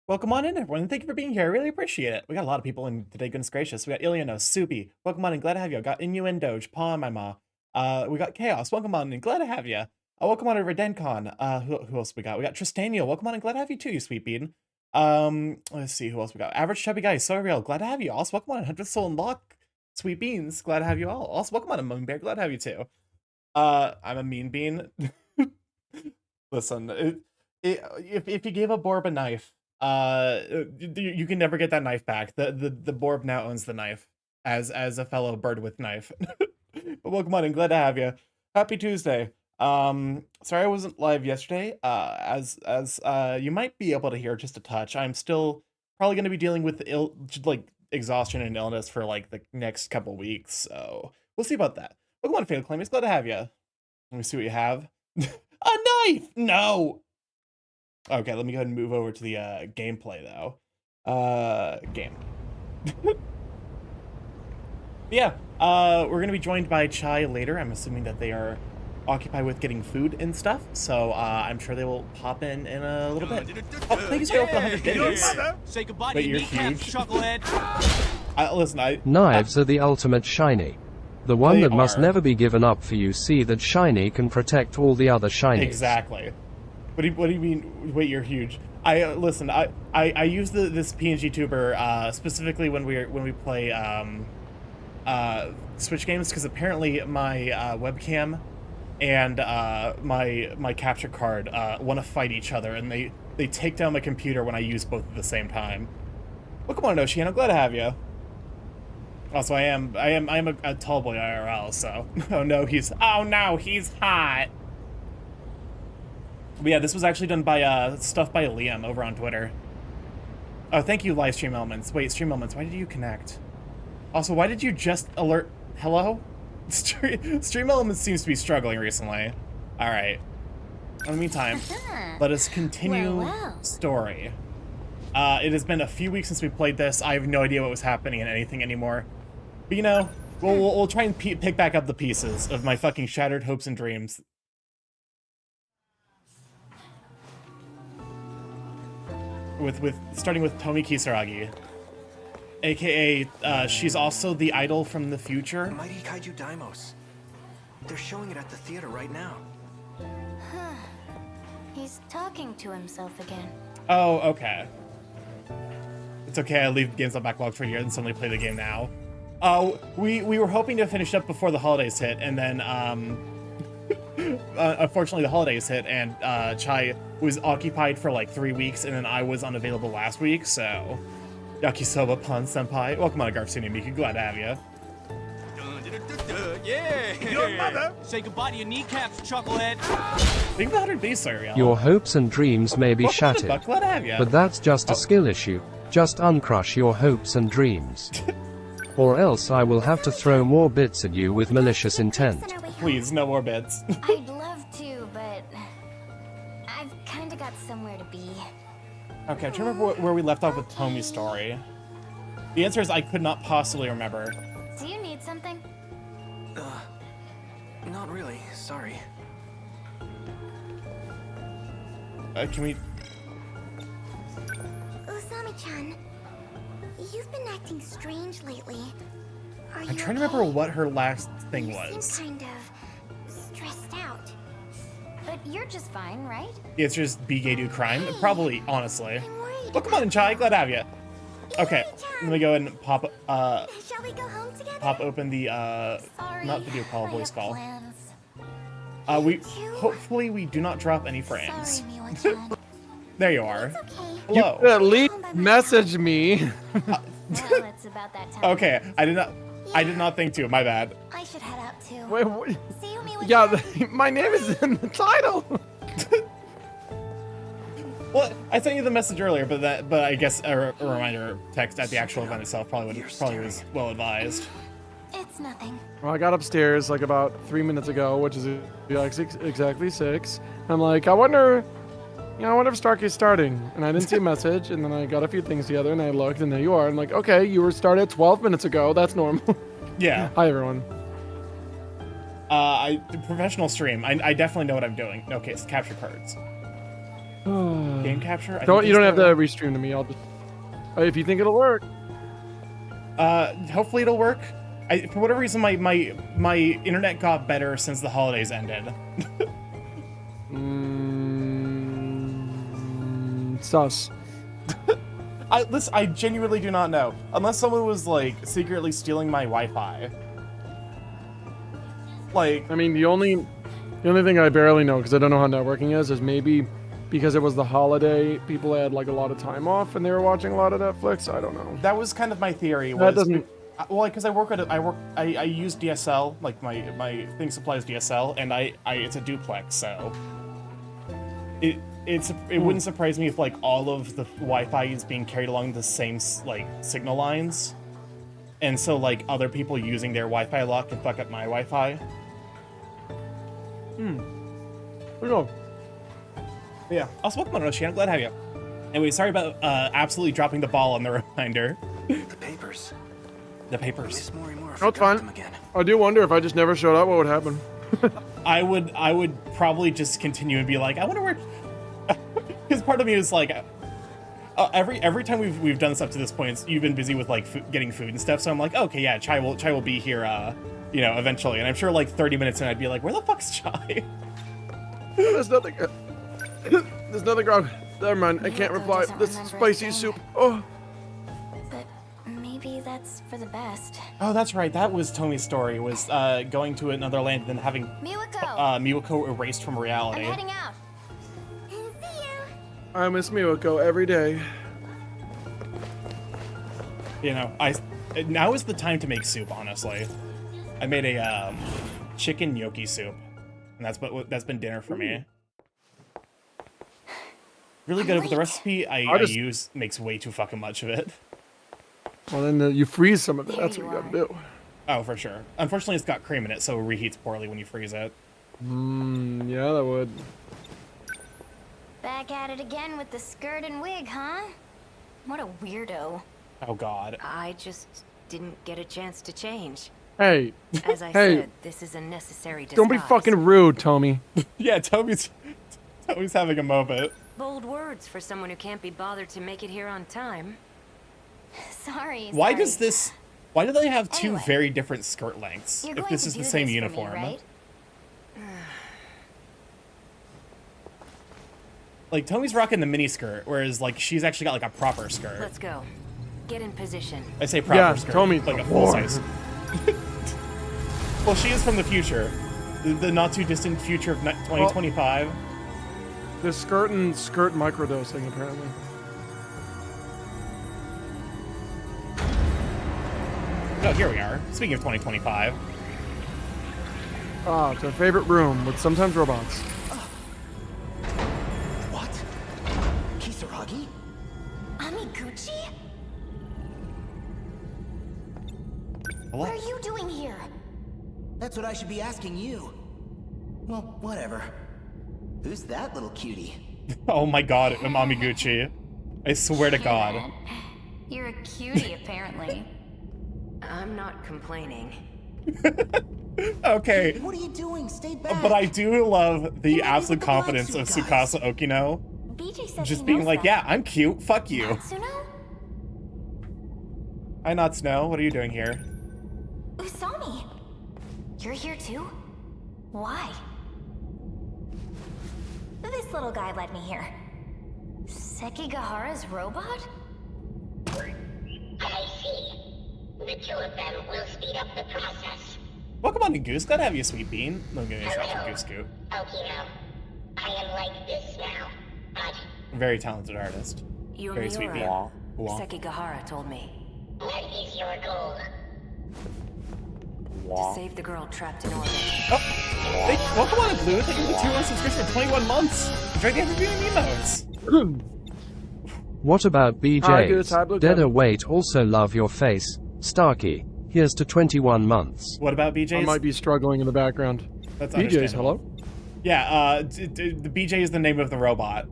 Welcome on in, everyone. Thank you for being here. I really appreciate it. We got a lot of people in today. Goodness gracious. We got Iliano, Soupy. Welcome on in. Glad to have you. Got Innuendo, Pawn, my ma. We got Chaos. Welcome on in. Glad to have you. Welcome on over Dencon. Who else we got? We got Tristaniel. Welcome on in. Glad to have you too, you sweet bean. Let's see who else we got. Average Chubby Guy. So real. Glad to have you. Also, welcome on in. 100th Soul and Lock. Sweet beans. Glad to have you all. Also, welcome on in, Moon Bear. Glad to have you too. I'm a mean bean. Listen, if you gave a Borb a knife, you can never get that knife back. The Borb now owns the knife as a fellow bird with knife. But welcome on and glad to have you. Happy Tuesday. Sorry I wasn't live yesterday. As you might be able to hear just a touch, I'm still probably going to be dealing with exhaustion and illness for like the next couple weeks. So we'll see about that. Welcome on, Fatal Claimers. Glad to have you. Let me see what you have. A knife! No! Okay, let me go ahead and move over to the gameplay, though. Game. Yeah, we're going to be joined by Chai later. I'm assuming that they are occupied with getting food and stuff, so I'm sure they will pop in a little bit. Oh, thank you so much for the 100 videos. Say goodbye to your kneecaps, chucklehead. Listen, Knives are the ultimate shiny. The one that must never be given up, for you see that shiny can protect all the other shinies. Exactly. What do you mean? Wait, you're huge. Listen. I use this PNG tuber specifically when we play Switch games, because apparently my webcam and my capture card want to fight each other, and they take down my computer when I use both at the same time. Welcome on, Ocean. I'm glad to have you. Also, I am a tall boy IRL, so oh no, he's hot. But yeah, this was actually done by stuff by Liam over on Twitter. Oh, thank you, Livestream Elements. Wait, Stream Elements, why did you connect? Also, why did you just alert? Hello? Stream Elements seems to be struggling recently. All right. In the meantime, let us continue story. It has been a few weeks since we played this. I have no idea what was happening in anything anymore. But you know, we'll try and pick back up the pieces of my fucking shattered hopes and dreams. Starting with Tomi Kisaragi, aka she's also the idol from the future. Mighty Kaiju Daimos. They're showing it at the theater right now. He's talking to himself again. Oh, okay. It's okay, I leave games on backlog for a year and suddenly play the game now. We were hoping to finish up before the holidays hit, and then unfortunately the holidays hit, and Chai was occupied for like 3 weeks, and then I was unavailable last week, so Yakisoba Pun Senpai. Welcome on, Garfsuni Miki, glad to have you. Yeah! Your mother! Say goodbye to your kneecaps, chucklehead. Think the 100 Beasts, sorry, y'all. Your hopes and dreams may be shattered, glad to have you. but that's just a skill issue. Just uncrush your hopes and dreams. Or else I will have to throw more bits at you with malicious intent. Please, no more bits. I'd love to, but I've kind of got somewhere to be. Okay, I'm trying to remember where we left off with Tomi's story. The answer is I could not possibly remember. Do you need something? Not really, sorry. Can we... Usami-chan, you've been acting strange lately. Are you I'm trying to remember what her last thing was. You seem kind of stressed out. But you're just fine, right? The answer is be gay, do crime. Hey, Probably, honestly. I'm worried. Well, come on, Chai, glad to have you. Okay, I'm gonna go ahead and pop, Shall we go home together? pop open the, Sorry, not video call, I voice have call. plans. Hopefully we do not drop any frames. Sorry, Miwa-chan. There you are. It's okay. Hello. At least message me. Well, it's about that time. Okay, I did not think to, my bad. I should head out too. Wait, what? See you, Miwa-chan. Yeah, my name is in the title. Well, I sent you the message earlier, but I guess a reminder text at the actual event itself probably was well advised. It's nothing. Well, I got upstairs like about 3 minutes ago, which is exactly 6. I'm like, I wonder if Starky's starting. And I didn't see a message, and then I got a few things together, and I looked, and there you are. I'm like, okay, you were started 12 minutes ago. That's normal. Yeah. Hi, everyone. Professional stream. I definitely know what I'm doing. Okay, it's capture cards. Game capture? You don't have to restream to me. I'll just if you think it'll work. Hopefully it'll work. For whatever reason, my internet got better since the holidays ended. Sus. I genuinely do not know. Unless someone was like secretly stealing my Wi-Fi. Like, I mean, the only thing I barely know, because I don't know how networking is maybe because it was the holiday, people had like a lot of time off and they were watching a lot of Netflix. I don't know. that was kind of my theory. That Was, doesn't. well, because I use DSL, like my thing supplies DSL, and it's a duplex, so it wouldn't surprise me if like all of the Wi-Fi is being carried along the same like signal lines, and so like other people using their Wi-Fi lock can fuck up my Wi-Fi. No. Yeah. Also, welcome on, Roshi. I'm glad to have you. Anyway, sorry about absolutely dropping the ball on the reminder. The papers. The papers. Miss Morph No, it's forgot fine. them again. I do wonder if I just never showed up, what would happen? I would probably just continue and be like, I wonder where, because part of me is like, every time we've done this up to this point, you've been busy with like getting food and stuff. So I'm like, okay, yeah, Chai will be here, you know, eventually. And I'm sure like 30 minutes in, I'd be like, where the fuck's Chai? There's nothing. There's nothing wrong. Never mind. I can't reply. This spicy soup. Oh. But maybe that's for the best. Oh, that's right. That was Tomi's story. Was going to another land and then having Miwako erased from reality. I'm heading out. See you. I miss Miwako every day. You know, now is the time to make soup. Honestly, I made a chicken gnocchi soup, and that's been dinner for me. Really good, but the recipe I use makes way too fucking much of it. Well, then you freeze some of it. That's what you gotta do. Oh, for sure. Unfortunately, it's got cream in it, so it reheats poorly when you freeze it. Yeah, that would. Back at it again with the skirt and wig, huh? What a weirdo. Oh God. I just didn't get a chance to change. Hey. As I Hey. said, this is a necessary disguise. Don't be fucking rude, Tommy. Yeah, Toby's having a moment. Bold words for someone who can't be bothered to make it here on time. Sorry. Why do they have two Anyway, very different skirt lengths You're if going this to is do the same this for me, uniform? right? Like Tommy's rocking the mini skirt, whereas like she's actually got like a proper skirt. Let's go. Get in position. I say proper Yeah, skirt, Tommy, like a the full whore. size. Well, she is from the future, the not too distant future of 2025. The skirt and skirt microdosing, apparently. Oh, here we are. Speaking of 2025. Ah, it's our favorite room with sometimes robots. What? Kisaragi? Amiguchi? Hello? What are you doing here? That's what I should be asking you. Well, whatever. Who's that little cutie? Oh my God, Amiguchi. I swear to God. You're a cutie, apparently. I'm not complaining. Okay. What are you doing? Stay back. But I do love the You might be absolute with the black confidence of suit guys. Tsukasa Okino. BJ says Just he being knows like, that. yeah, I'm cute. Fuck you. Natsuno? Hi, Not Snow. What are you doing here? Usami! You're here too? Why? This little guy led me here. Sekigahara's robot? I see. The two of them will speed up the process. Welcome on to Goose. Glad to have you, Sweet Bean. Let me get yourself a Goose Scoop. Okino, I am like this now, but Very talented artist. You're Very sweet bean. Miura. Wah. Sekigahara told me. what is your goal? To save the girl trapped in orbit. Welcome on to Blue. Thank you for the 2 months subscription for 21 months. Enjoy the reviewing emotes. What about Hi, Goose. Hi, BJ's? Blue Dead Tablet. or wait, also love your face. Starky. Here's to 21 months. What about I BJ's? might be struggling in the background. That's BJ's, understandable. hello? Yeah, the BJ is the name of the robot.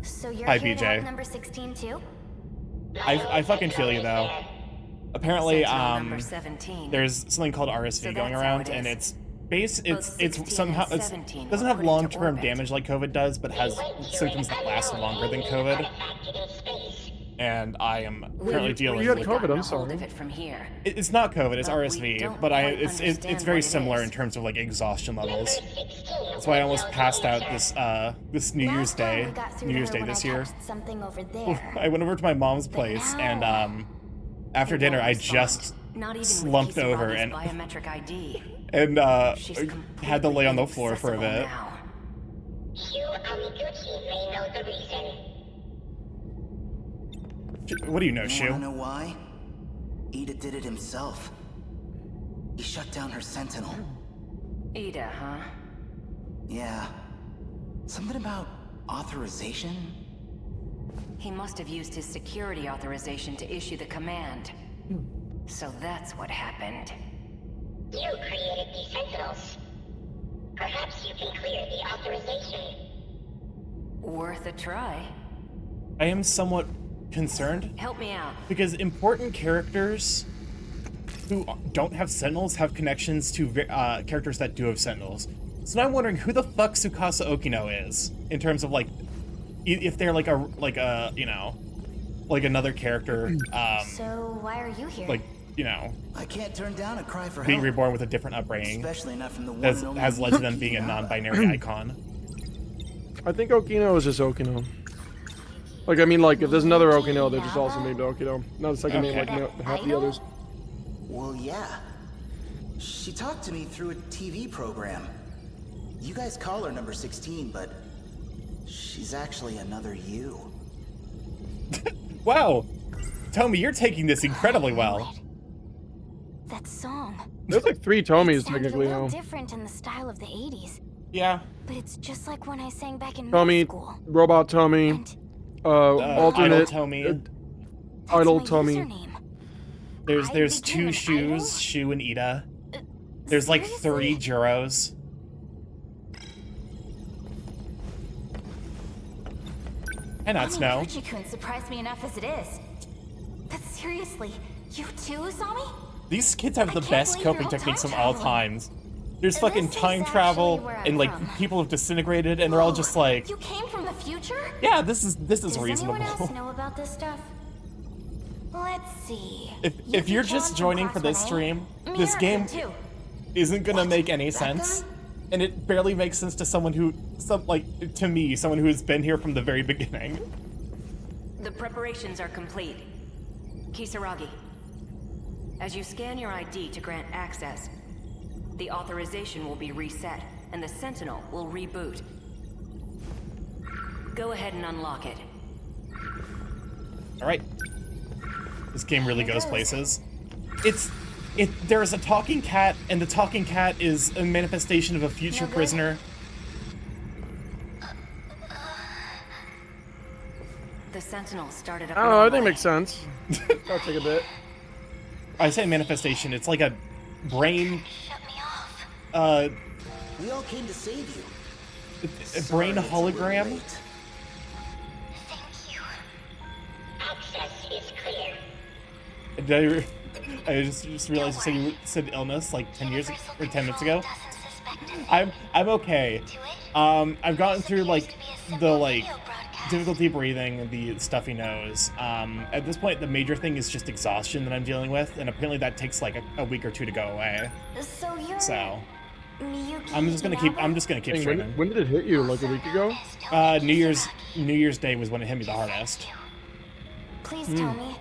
So you're Hi, here to BJ. help number 16 too? I fucking feel you though. Apparently, Sentinel number 17. there's something called RSV So going that's how around, it and is. base, Both 16 it's and somehow, it 17 doesn't were have put into long-term orbit. damage like COVID does, but has symptoms that last longer than COVID. Artifact in space. And I am We've currently dealing you had with. briefly COVID, gotten I'm a hold sorry. of it from here. It's not COVID, it's But we RSV, don't but quite it's understand very what it similar is. in terms of like exhaustion levels. 16 That's why I almost passed out this New Year's Last time Day, we got through New to Year's her Day when this I year. touched something over there. I went over to my mom's But place, and now- after It dinner, won't I respond. just Not even with slumped over Kisaragi's and biometric ID. had She's to completely lay on the floor for a inaccessible bit. now. You Amiguchi may know the reason. What do you know, You wanna Shu? know why? Ida did it himself. He shut down her Sentinel. Ida, huh? Yeah. Something about authorization? He must have used his security authorization to issue the command. So that's what happened. You created the Sentinels. Perhaps you can clear the authorization. Worth a try. I am somewhat concerned Help me out. because important characters who don't have Sentinels have connections to characters that do have Sentinels. So now I'm wondering who the fuck Tsukasa Okino is in terms of like if they're like a you know, like another character So why are you here? like, you know, I can't turn down a cry for being help. reborn with a different upbringing Especially not from the one has, and only has led to them Yuki being a Nara. non-binary icon. I think Okino is just Okino. Like, I mean, like, if there's another Okino, they're just also named Okino. Not a second name like half the others. Well, yeah. She talked to me through a TV program. You guys call her number 16, but she's actually another you. Wow, Tomi, you're taking this incredibly well. That song. There's like 3 Tomies Sounded technically a little now. different in the style of the 80s, Yeah. but it's just like when I sang back in Tommy, middle school. Robot Tommy, And alternate Idol Tomi. that's Idol my Tommy. username. There's I two became an idol? Shus, Shu and Ida. There's like 30 Seriously? Juros. And not Snow. Yuji-kun surprised me enough as it is. But seriously, you too, Sami? These kids have the can't best believe you're coping all techniques time of all traveling. times. There's This fucking is time actually travel where I'm and like from. people have disintegrated and they're all just like, You came from the future? yeah, this is Does reasonable. anyone else know about this stuff? Let's see. If you're just joining for this stream, this game isn't gonna make any sense, and it barely makes sense to someone who, to me, someone who has been here from the very beginning. The preparations are complete. Kisaragi, as you scan your ID to grant access, the authorization will be reset, and the Sentinel will reboot. Go ahead and unlock it. All right. This game really goes places. There is a talking cat, and the talking cat is a manifestation of a future prisoner. The Sentinel started up. I don't know, I right think it away. makes sense. That'll take a bit. I say manifestation. It's like a brain, Shut me off. We all came to save you. a brain Sorry, it's a little hologram. late. Thank you. Access is clear. Did I just realized you said illness like 10 years or 10 minutes ago. I'm okay. I've gotten through like the difficulty breathing, the stuffy nose. At this point, the major thing is just exhaustion that I'm dealing with, and apparently that takes like a week or 2 to go away. So you're So Miyuki I'm just gonna keep Dang, streaming. when did it hit you? Like a week ago? New Year's Day was when it hit me the hardest. Please tell me,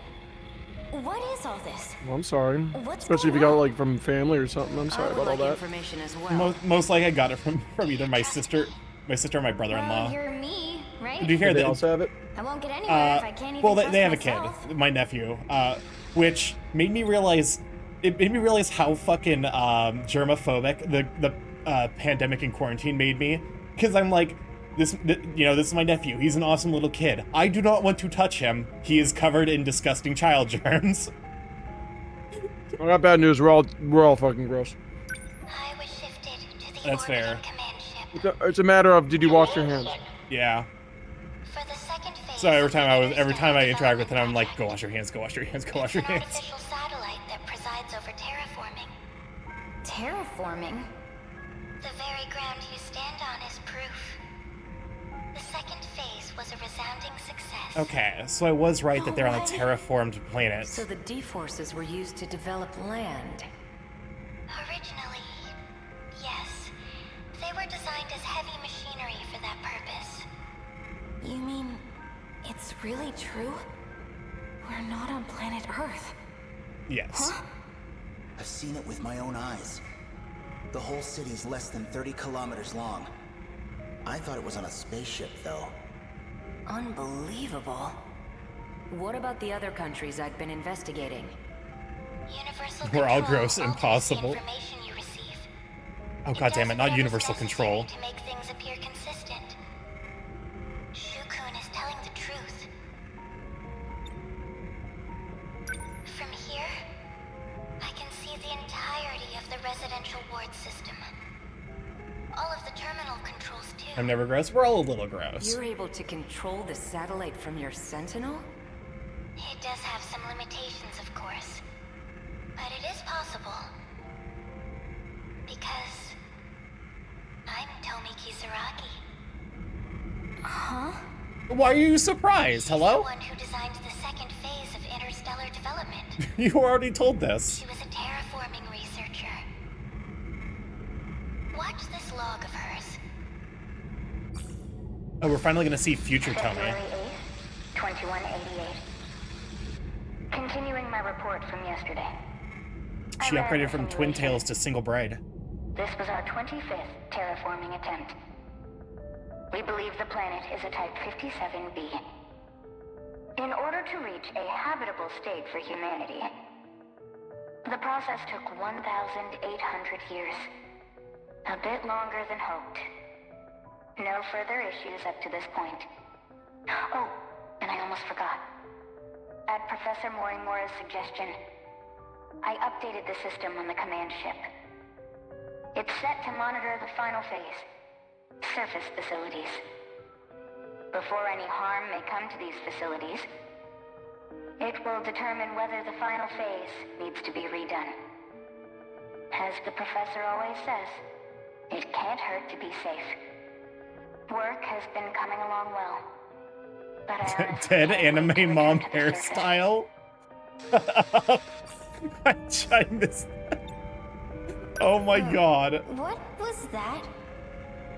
what is all this? Well, I'm sorry. What's Especially if you going got on? it like from family or something. I'm sorry I would about all like that. information as well. Most likely I got it from either my sister or my brother-in-law. Well, you're me, right? Did you hear Did they that? also have it? I won't get anywhere if I can't even Well, trust they have myself. a kid, my nephew, which made me realize how fucking germophobic the pandemic and quarantine made me, because I'm like, this is my nephew. He's an awesome little kid. I do not want to touch him. He is covered in disgusting child germs. I got bad news. We're all fucking gross. I was shifted to the That's fair. orbiting command ship. It's a matter of, did you wash your hands? Yeah. For the second phase So every of time I the interact with it, I'm like, project, go wash your hands, go wash your hands, go wash your it's an hands. artificial satellite that presides over terraforming. Terraforming? The very ground you stand on is proof. The second phase was a resounding success. Okay, so I was right that they're on a What? terraformed planet. So the D-forces were used to develop land. Originally, yes. They were designed as heavy machinery for that purpose. You mean it's really true? We're not on planet Earth. Yes. I've seen it with my own eyes. The whole city's less than 30 kilometers long. I thought it was on a spaceship, though. Unbelievable. What about the other countries I've been investigating? Universal We're all control gross, alters impossible. The information you receive. Oh god damn it, does not what universal is control. necessary to make things appear consistent. Shukun is telling the truth. From here, I can see the entirety of the residential ward system. All of the terminal controls too. I'm never gross. We're all a little gross. You're able to control the satellite from your Sentinel? It does have some limitations, of course. But it is possible. Because I'm Tomi Kisaragi. Huh? Why are you surprised? The Hello? one who designed the second phase of interstellar development. You already told this. She was a terraforming researcher. Watch this log of hers. Oh, we're finally gonna see future Tomi. February 8th, 2188. Continuing my report from yesterday. She upgraded from Twin Tails to Single Braid. This was our 25th terraforming attempt. We believe the planet is a Type 57b. In order to reach a habitable state for humanity, the process took 1,800 years. A bit longer than hoped. No further issues up to this point. Oh, and I almost forgot. At Professor Morimora's suggestion, I updated the system on the command ship. It's set to monitor the final phase, surface facilities. Before any harm may come to these facilities, it will determine whether the final phase needs to be redone. As the professor always says, it can't hurt to be safe. Work has been coming along well. But I honestly Dead can't wait to anime return mom to the surface. hairstyle. I missed that. Oh my god. What was that?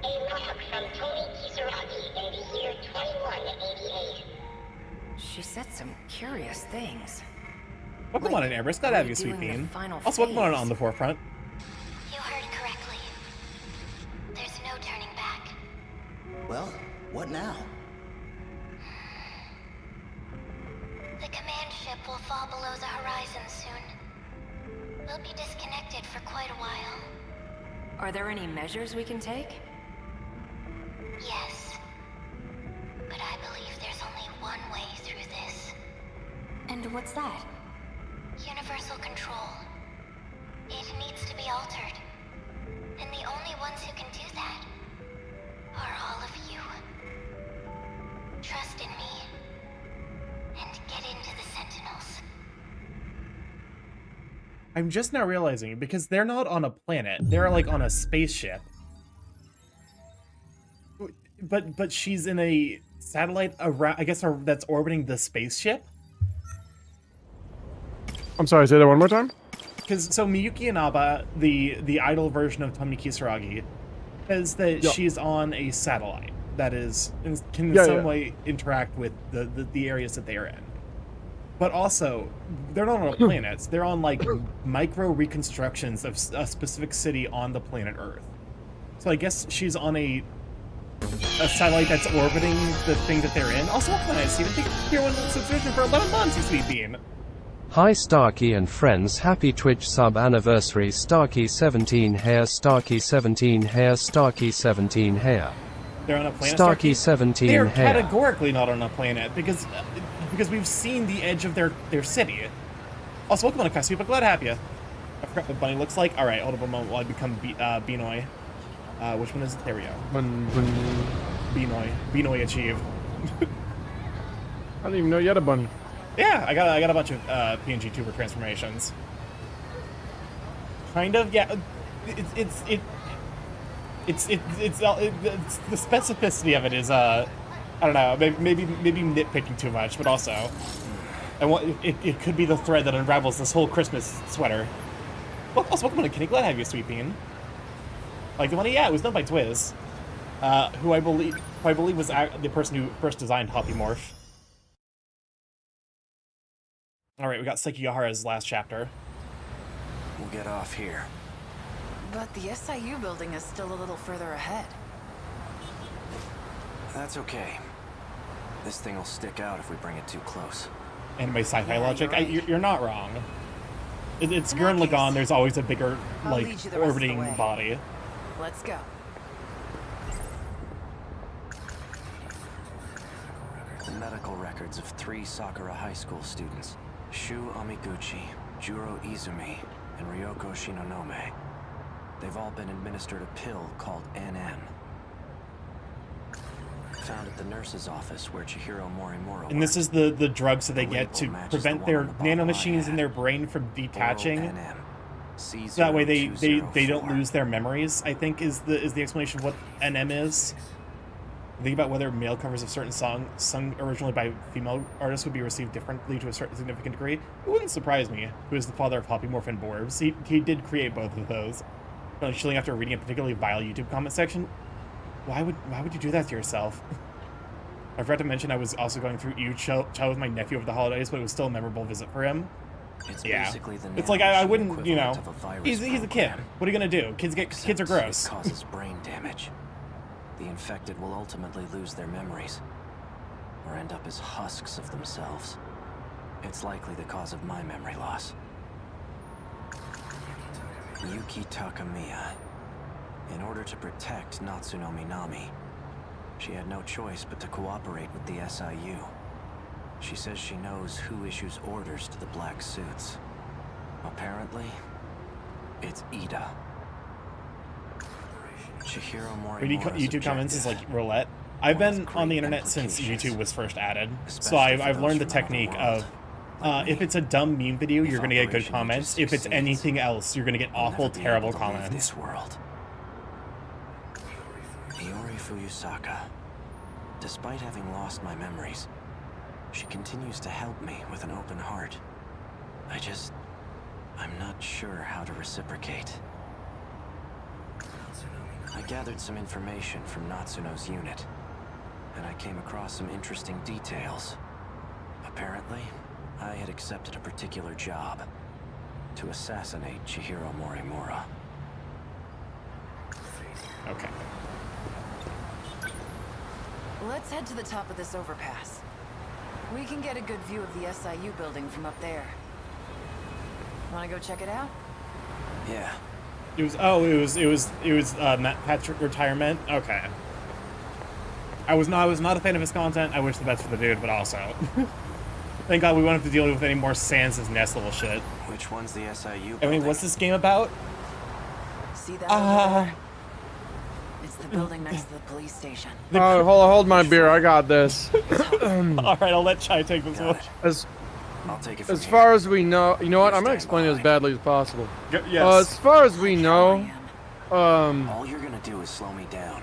A log from Tomi Kisaragi in the year 2188. She said some curious things. Welcome on in, Everest. Glad to have you, sweet Redoing the bean. final Also, welcome on phase. the forefront. You heard correctly. There's no turning back. Well, what now? The command ship will fall below the horizon soon. We'll be disconnected for quite a while. Are there any measures we can take? Yes. But I believe there's only one way through this. And what's that? Universal control. It needs to be altered. And the only ones who can do that are all of you. Trust in me. And get into the Sentinels. I'm just now realizing, because they're not on a planet, they're like on a spaceship. But she's in a satellite around, I guess, that's orbiting the spaceship? I'm sorry, say that one more time? Because, so Miyuki Inaba, the idol version of Tomi Kisaragi, says that Yeah. she's on a satellite that is, can in Yeah, some yeah. way interact with the areas that they are in. But also, they're not on a planet. They're on, like, micro reconstructions of a specific city on the planet Earth. So I guess she's on a satellite that's orbiting the thing that they're in. Also, welcome on, Steven. Thank you for your subscription for 11 months, you sweet bean. Hi Starky and friends, happy Twitch sub anniversary. Starky17 hair, Starky17 hair, Starky17 hair. They're on a planet. Starky17 They're hair. categorically not on a planet because we've seen the edge of their city. Also, welcome on, Akasi, but glad to have you. I forgot what Bunny looks like. All right, hold up a moment while I become Beanoy. Which one is it? There we go. Beanoy. Beanoy achieved. I didn't even know you had a bunny. Yeah, I got a bunch of PNG tuber transformations. Kind of, yeah. it's the specificity of it is I don't know, maybe nitpicking too much, but also it could be the thread that unravels this whole Christmas sweater. Welcome on, Kenny. Glad to have you, Sweet Bean. Like the one, yeah, it was done by Twiz, who I believe was the person who first designed StarkyMorph. All right, we got Sekigahara's last chapter. We'll get off here. But the SIU building is still a little further ahead. That's okay. This thing will stick out if we bring it too close. Anime sci-fi Yeah, logic. you're right. You're not wrong. It's In Gurren that Lagann. case, There's always a bigger, I'll like, lead you the rest of the orbiting way. body. Let's go. The medical records of 3 Sakura High School students, Shu Amiguchi, Juro Izumi, and Ryoko Shinonome. They've all been administered a pill called NM. Found at the nurse's office where Chihiro Morimura And this is the drugs that they get to prevent their nanomachines in their brain from detaching. So that way they don't lose their memories, I think is the explanation of what NM is. Think about whether male covers of certain songs sung originally by female artists would be received differently to a certain significant degree. It wouldn't surprise me, who is the father of Poppymorph and Borbs. He did create both of those. Like chilling after reading a particularly vile YouTube comment section. Why would you do that to yourself? I forgot to mention I was also going through chill with my nephew over the holidays, but it was still a memorable visit for him. It's like I wouldn't, you know, he's a kid. What are you gonna do? Kids are gross. It causes brain damage. The infected will ultimately lose their memories, or end up as husks of themselves. It's likely the cause of my memory loss. Yuki Takamiya. In order to protect Natsuno Minami, she had no choice but to cooperate with the SIU. She says she knows who issues orders to the black suits. Apparently, it's Ida. Chihiro Morimura's YouTube comments is like objective roulette. I've has been on the great internet since implications, YouTube was first added, so especially for I've those learned the from another technique world, of like if me. it's a dumb meme video, If you're gonna get good Operation comments. Aegis If it's succeeds, anything else, you're gonna get I'll awful, never be terrible able to leave comments. this world. Iori Fuyusaka. Despite having lost my memories, she continues to help me with an open heart. I'm not sure how to reciprocate. I gathered some information from Natsuno's unit, and I came across some interesting details. Apparently, I had accepted a particular job to assassinate Chihiro Morimura. Okay. Let's head to the top of this overpass. We can get a good view of the SIU building from up there. Wanna go check it out? Yeah. It was Matt Patrick retirement. Okay. I was not a fan of his content. I wish the best for the dude, but also thank God we won't have to deal with any more Sans' Nest level shit. Which one's the SIU? I mean, what's this game about? See that over there? It's the building next to the police station. Oh, hold my beer. I got this. All right, I'll let Chai take this one. I'll take it from As here. far as we know, you know what? I'm gonna Stand explain it as by. badly as possible. Yes. As far as we know, All you're gonna do is slow me down.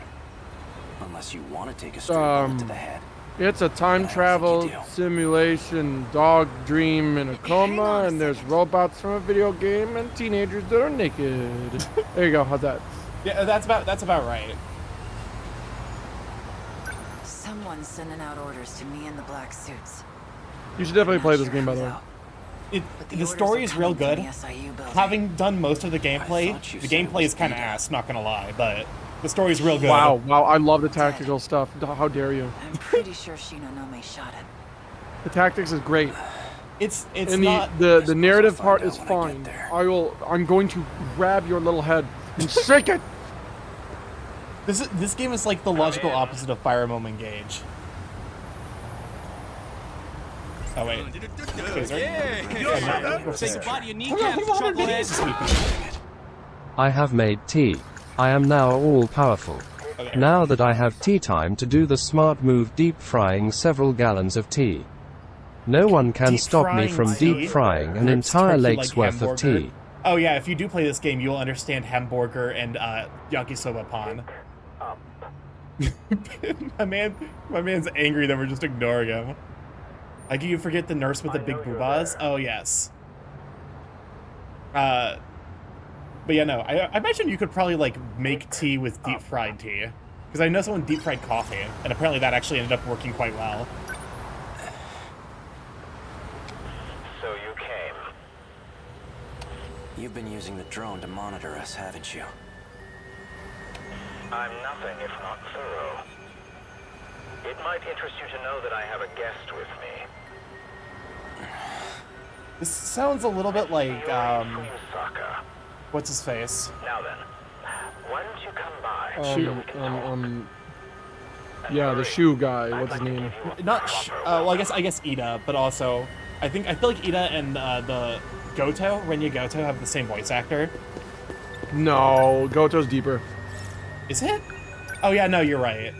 Unless you want to take a straight bullet to the head. it's a time I don't think travel you do. simulation, dog dream in a coma, and there's robots from a video game and teenagers that are naked. There you go. How's that? Yeah, that's about right. Someone's sending out orders to me in the black suits. You should definitely Not play this sure game, by who's the way. out, but The orders story are is real coming good. from the SIU building. Having done most of the I gameplay, thought you the said it gameplay was is kind of Ida. ass, not gonna lie, but the story's real good. Wow, I love the tactical stuff. How dare you? I'm pretty sure Shinonome shot him. The tactics is great. It's And not. the narrative find part out is when I get fine. there. I'm going to grab your little head and shake it. This game is like the logical opposite of Fire Emblem Engage. Oh wait. Okay, sorry. Yeah! Say goodbye to your kneecaps, chucklehead. I have made tea. I am now all powerful. Okay. Now that I have tea time to do the smart move deep frying several gallons of tea. No one can Deep stop me frying from tea? deep frying an It's entire turkey lake's like worth of hamburger. tea. Oh yeah, if you do play this game, you will understand hamburger and yakisoba pan. my man's angry that we're just ignoring him. Like, you forget the nurse with the big boobas? Oh yes. But yeah, no, I imagine you could probably like make tea with deep fried tea. Because I know someone deep fried coffee, and apparently that actually ended up working quite well. So you came. You've been using the drone to monitor us, haven't you? I'm nothing if not thorough. It might interest you to know that I have a guest with me. This sounds a little bit like, Fuyusaka. what's his face? Now then, why don't you come by? Yeah, the shoe guy. What's his name? Not, well, I guess Ida, but also, I feel like Ida and the Renya Goto have the same voice actor. No, Goto's deeper. Is it? Oh yeah, no, you're right.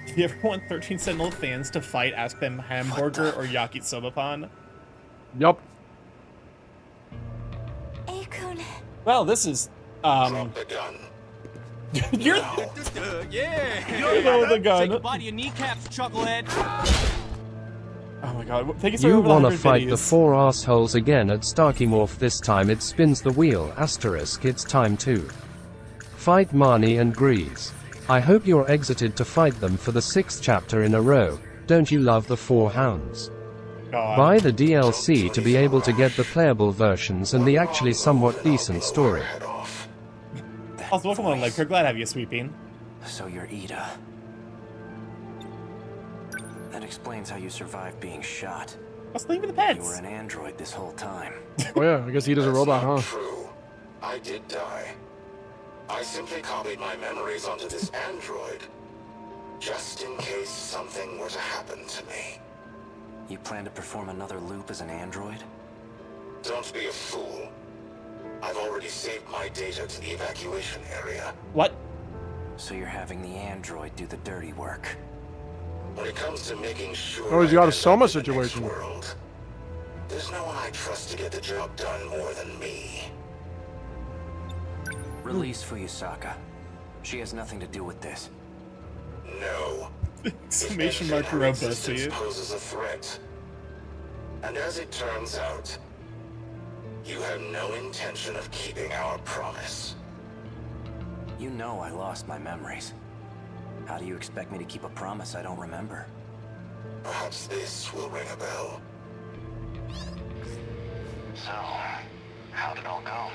If you ever want 13 Sentinel fans to fight, ask them hamburger or yakisoba pan. Yup. Akun. Well, this is, Drop the gun. you're Yeah. Throw the gun. Say goodbye to your kneecaps, chucklehead. Oh my god, thank you so You much for the wanna 100 fight the biddies. 4 assholes again at StarkyMorph. This time it spins the wheel, asterisk, it's time to fight Marnie and Grease. I hope you're exited to fight them for the 6th chapter in a row. Don't you love the 4 hounds? God. Buy the DLC to be able to get the playable versions and the actually somewhat decent story. Also, welcome on, Ledker. Glad to have you, Sweeping. So you're Ida. That explains how you survived being shot. Let's leave the You pets. were an android this whole time. Oh yeah, I guess he does a robot, huh? True. I did die. I simply copied my memories onto this android, just in case something were to happen to me. You plan to perform another loop as an android? Don't be a fool. I've already saved my data to the evacuation area. What? So you're having the android do the dirty work. When it comes to making sure Oh, he's I got a get Soma back to the next situation. world, there's no one I trust to get the job done more than me. Release Fuyusaka. She has nothing to do with this. No. Exclamation mark Her robust, existence see? poses a threat. And as it turns out, you have no intention of keeping our promise. You know I lost my memories. How do you expect me to keep a promise I don't remember? Perhaps this will ring a bell. So, how did it all go?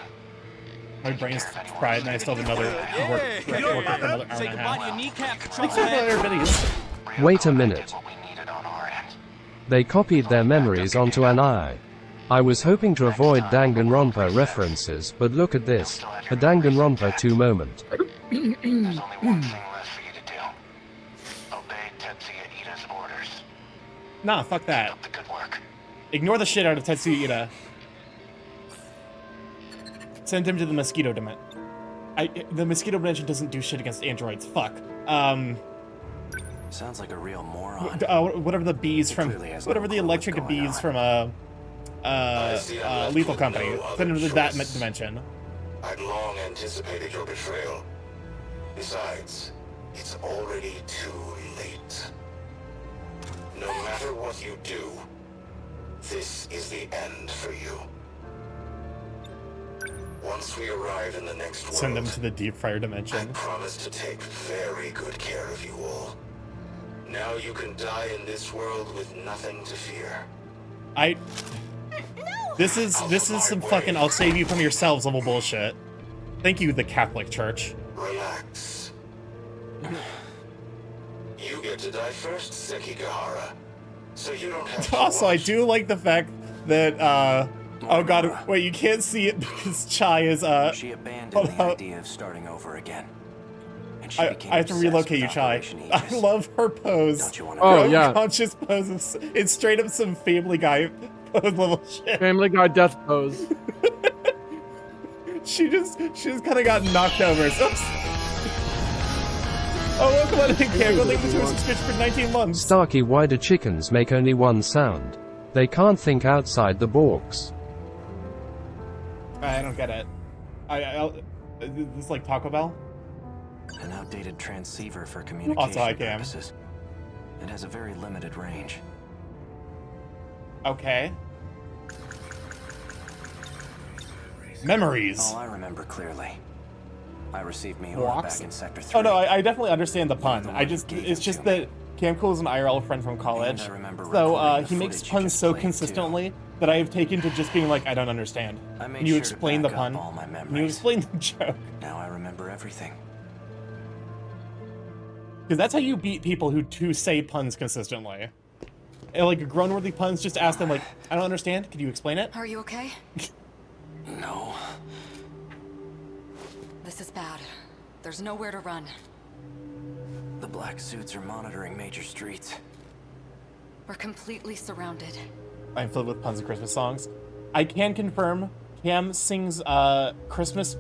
My brain's fried and I still have another work for another hour Say and a goodbye half. to your kneecaps, Thanks for the chucklehead. 100 biddies. Wait a minute. They copied their memories onto an eye. I was hoping to avoid Danganronpa references, but look at this. A Danganronpa 2 moment. There's only one thing left for you to do. Obey Tetsuya Ida's orders. Nah, fuck that. Keep up the good work. Ignore the shit out of Tetsuya Ida. Send him to the mosquito dimension. The mosquito dimension doesn't do shit against androids. Fuck. Sounds like a real moron. Whatever the bees from, Clearly has no whatever the clue what's electric going bees on. from Lethal Company. Send him to that dimension. I'd long anticipated your betrayal. Besides, it's already too late. No matter what you do, this is the end for you. Once we arrive in the next world, Send them to the deep fryer I dimension. promise to take very good care of you all. Now you can die in this world with nothing to fear. This is some fucking I'll save you from yourselves level bullshit. Thank you, the Catholic Church. Relax. You get to die first, Sekigahara. So you don't have to Also, I watch. do like the fact that oh god, wait, you can't see it because Chai is She abandoned hold the up. idea of starting over again. And she I became have to obsessed relocate you, with Chai. Operation I Aegis. love her pose. Don't you wanna Oh, know? yeah. Unconscious pose. It's straight up some Family Guy pose level shit. Family Guy death pose. She just kind of got knocked over. Oops. Oh, welcome on in, Cam. Go leave the subscription for 19 months. Starky, why do chickens make only one sound? They can't think outside the box. I don't get it. This is like Taco Bell? An outdated transceiver for communication Also, I can. purposes. It has a very limited range. Okay. Memories. All I remember clearly. I received Miura Walks? back in Sector 3. Oh no, I definitely understand the pun. The I just, one who it's gave just it to that Cam Cool is an IRL friend from college. And I remember So recording the he makes footage you puns just so played, too. consistently that I have taken to just being like, I don't understand. I made Can you sure explain to the back pun? up all my Can you memories. explain the joke? Now I remember everything. Because that's how you beat people who say puns consistently. And like grown-worthy puns, just ask them like, I don't understand. Can you explain it? Are you okay? No. This is bad. There's nowhere to run. The black suits are monitoring major streets. We're completely surrounded. I'm filled with puns and Christmas songs. I can confirm Cam sings Christmas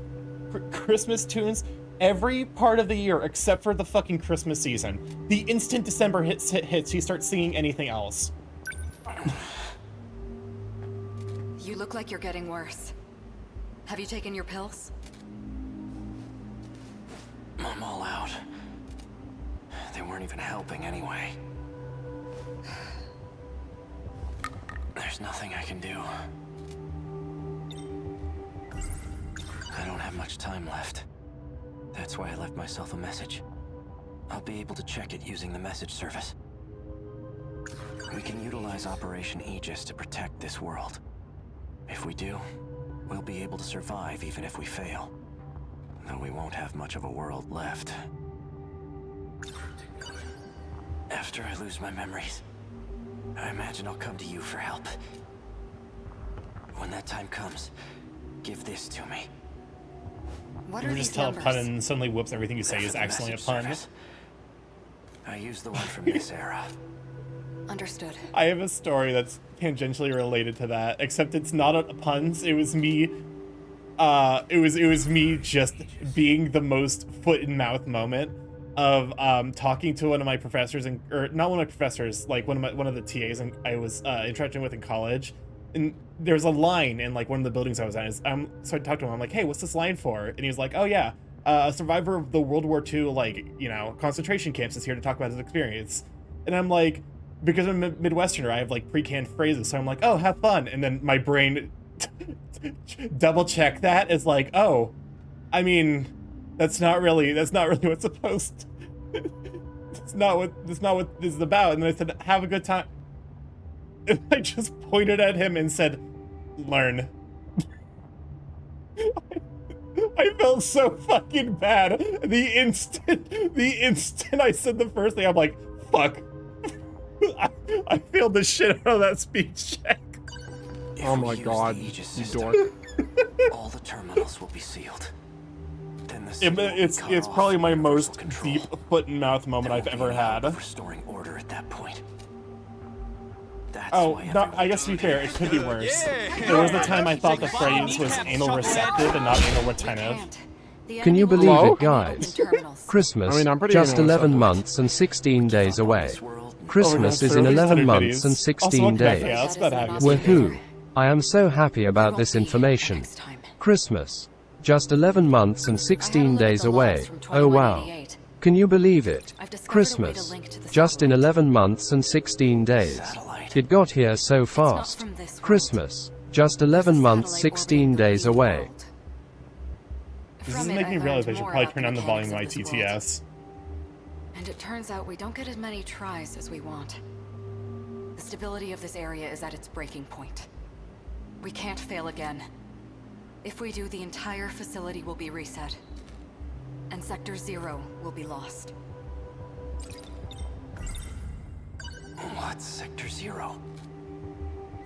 tunes every part of the year except for the fucking Christmas season. The instant December hits, he starts singing anything else. You look like you're getting worse. Have you taken your pills? I'm all out. They weren't even helping anyway. There's nothing I can do. I don't have much time left. That's why I left myself a message. I'll be able to check it using the message service. We can utilize Operation Aegis to protect this world. If we do, we'll be able to survive even if we fail. Though we won't have much of a world left. After I lose my memories, I imagine I'll come to you for help. When that time comes, give this to me. What You are can these just tell a numbers? pun and suddenly whoops, everything you say They're is for the accidentally a message pun. service. I use the one from this era. Understood. I have a story that's tangentially related to that, except it's not a puns. It was me. It was me just being the most foot in mouth moment of talking to one of my professors, or not one of my professors, like one of the TAs I was interacting with in college. And there's a line in like one of the buildings I was at. So I talked to him. I'm like, hey, what's this line for? And he was like, oh yeah, a survivor of the World War II, like, you know, concentration camps is here to talk about his experience. And I'm like, because I'm a Midwesterner, I have like pre-canned phrases. So I'm like, oh, have fun. And then my brain double check that as like, oh, I mean, that's not really what's supposed to, that's not what this is about. And then I said, have a good time. And I just pointed at him and said, learn. I felt so fucking bad. The instant I said the first thing, I'm like, fuck. I failed the shit out of that speech check. Oh my god, you dork. All the terminals will be sealed. Then the It's probably my most deep foot and mouth moment I've ever had. Restoring order at that point. Oh, no, I guess to be fair, it could be worse. There was the time I thought the phrase was anal receptive and not anal retentive. Can you believe Hello? it, guys? Christmas, I mean, I'm pretty just anal 11 receptive. months and 16 days away. Christmas Oh, is in yeah, 11 videos. months and Also, 16 welcome back, days. Chaos. Glad to have you. Woohoo! I am so happy about this information. Christmas, just 11 months and 16 days away. Oh wow. Can you believe it? Christmas, just in 11 months and 16 days. It got here so fast. Christmas, just 11 months 16 days away. This is making me realize I should probably turn down the volume of my TTS. And it turns out we don't get as many tries as we want. The stability of this area is at its breaking point. We can't fail again. If we do, the entire facility will be reset. And Sector 0 will be lost. What's Sector 0?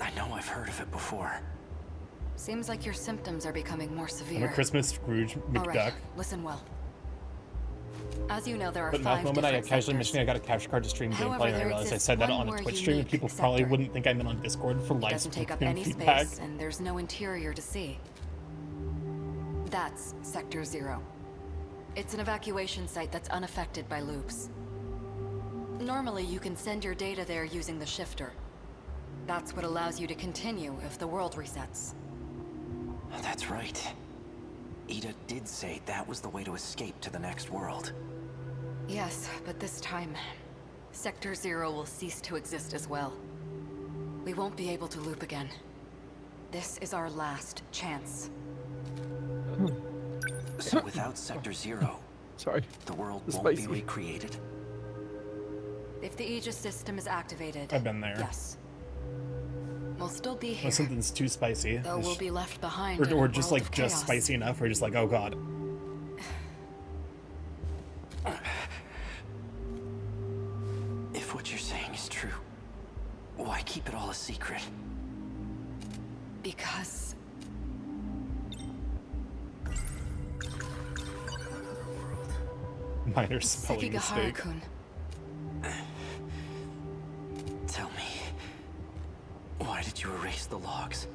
I know I've heard of it before. Seems like your symptoms are becoming more I'm severe. a Christmas Scrooge All McDuck. right, listen well. As you know, there are But 5 mouth moment, I different casually sectors. mentioned I got a capture card to stream However, gameplay, and I there realized I exists said that one on a more Twitch stream, and unique people probably sector. wouldn't think I'm in on Discord for live Doesn't take up stream any feedback. space, and there's no interior to see. That's Sector 0. It's an evacuation site that's unaffected by loops. Normally, you can send your data there using the shifter. That's what allows you to continue if the world resets. That's right. Ida did say that was the way to escape to the next world. Yes, but this time, Sector Zero will cease to exist as well. We won't be able to loop again. This is our last chance. So without Sector Zero, Sorry, the world it's won't spicy. be recreated? If the Aegis system is activated, I've been there. yes. We'll still be here. Well, something's too spicy. Though we'll be left behind in a Or just world like of just chaos. spicy enough. We're just like, oh god. If what you're saying is true, why keep it all a secret? Because Minor spelling mistake. Sekigahara-kun, Tell me, why did you erase the logs?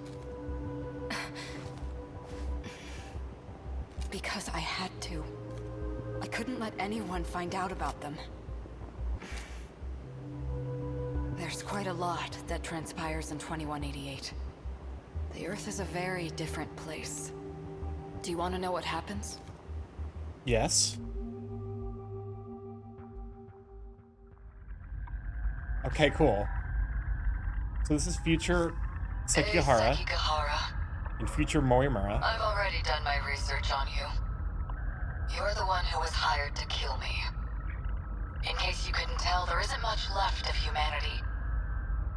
because I had to. I couldn't let anyone find out about them. There's quite a lot that transpires in 2188. The Earth is a very different place. Do you want to know what happens? Yes. Okay, cool. So this is future Sekigahara Hey, Sekigahara. and future Morimura. I've already done my research on you. You're the one who was hired to kill me. In case you couldn't tell, there isn't much left of humanity.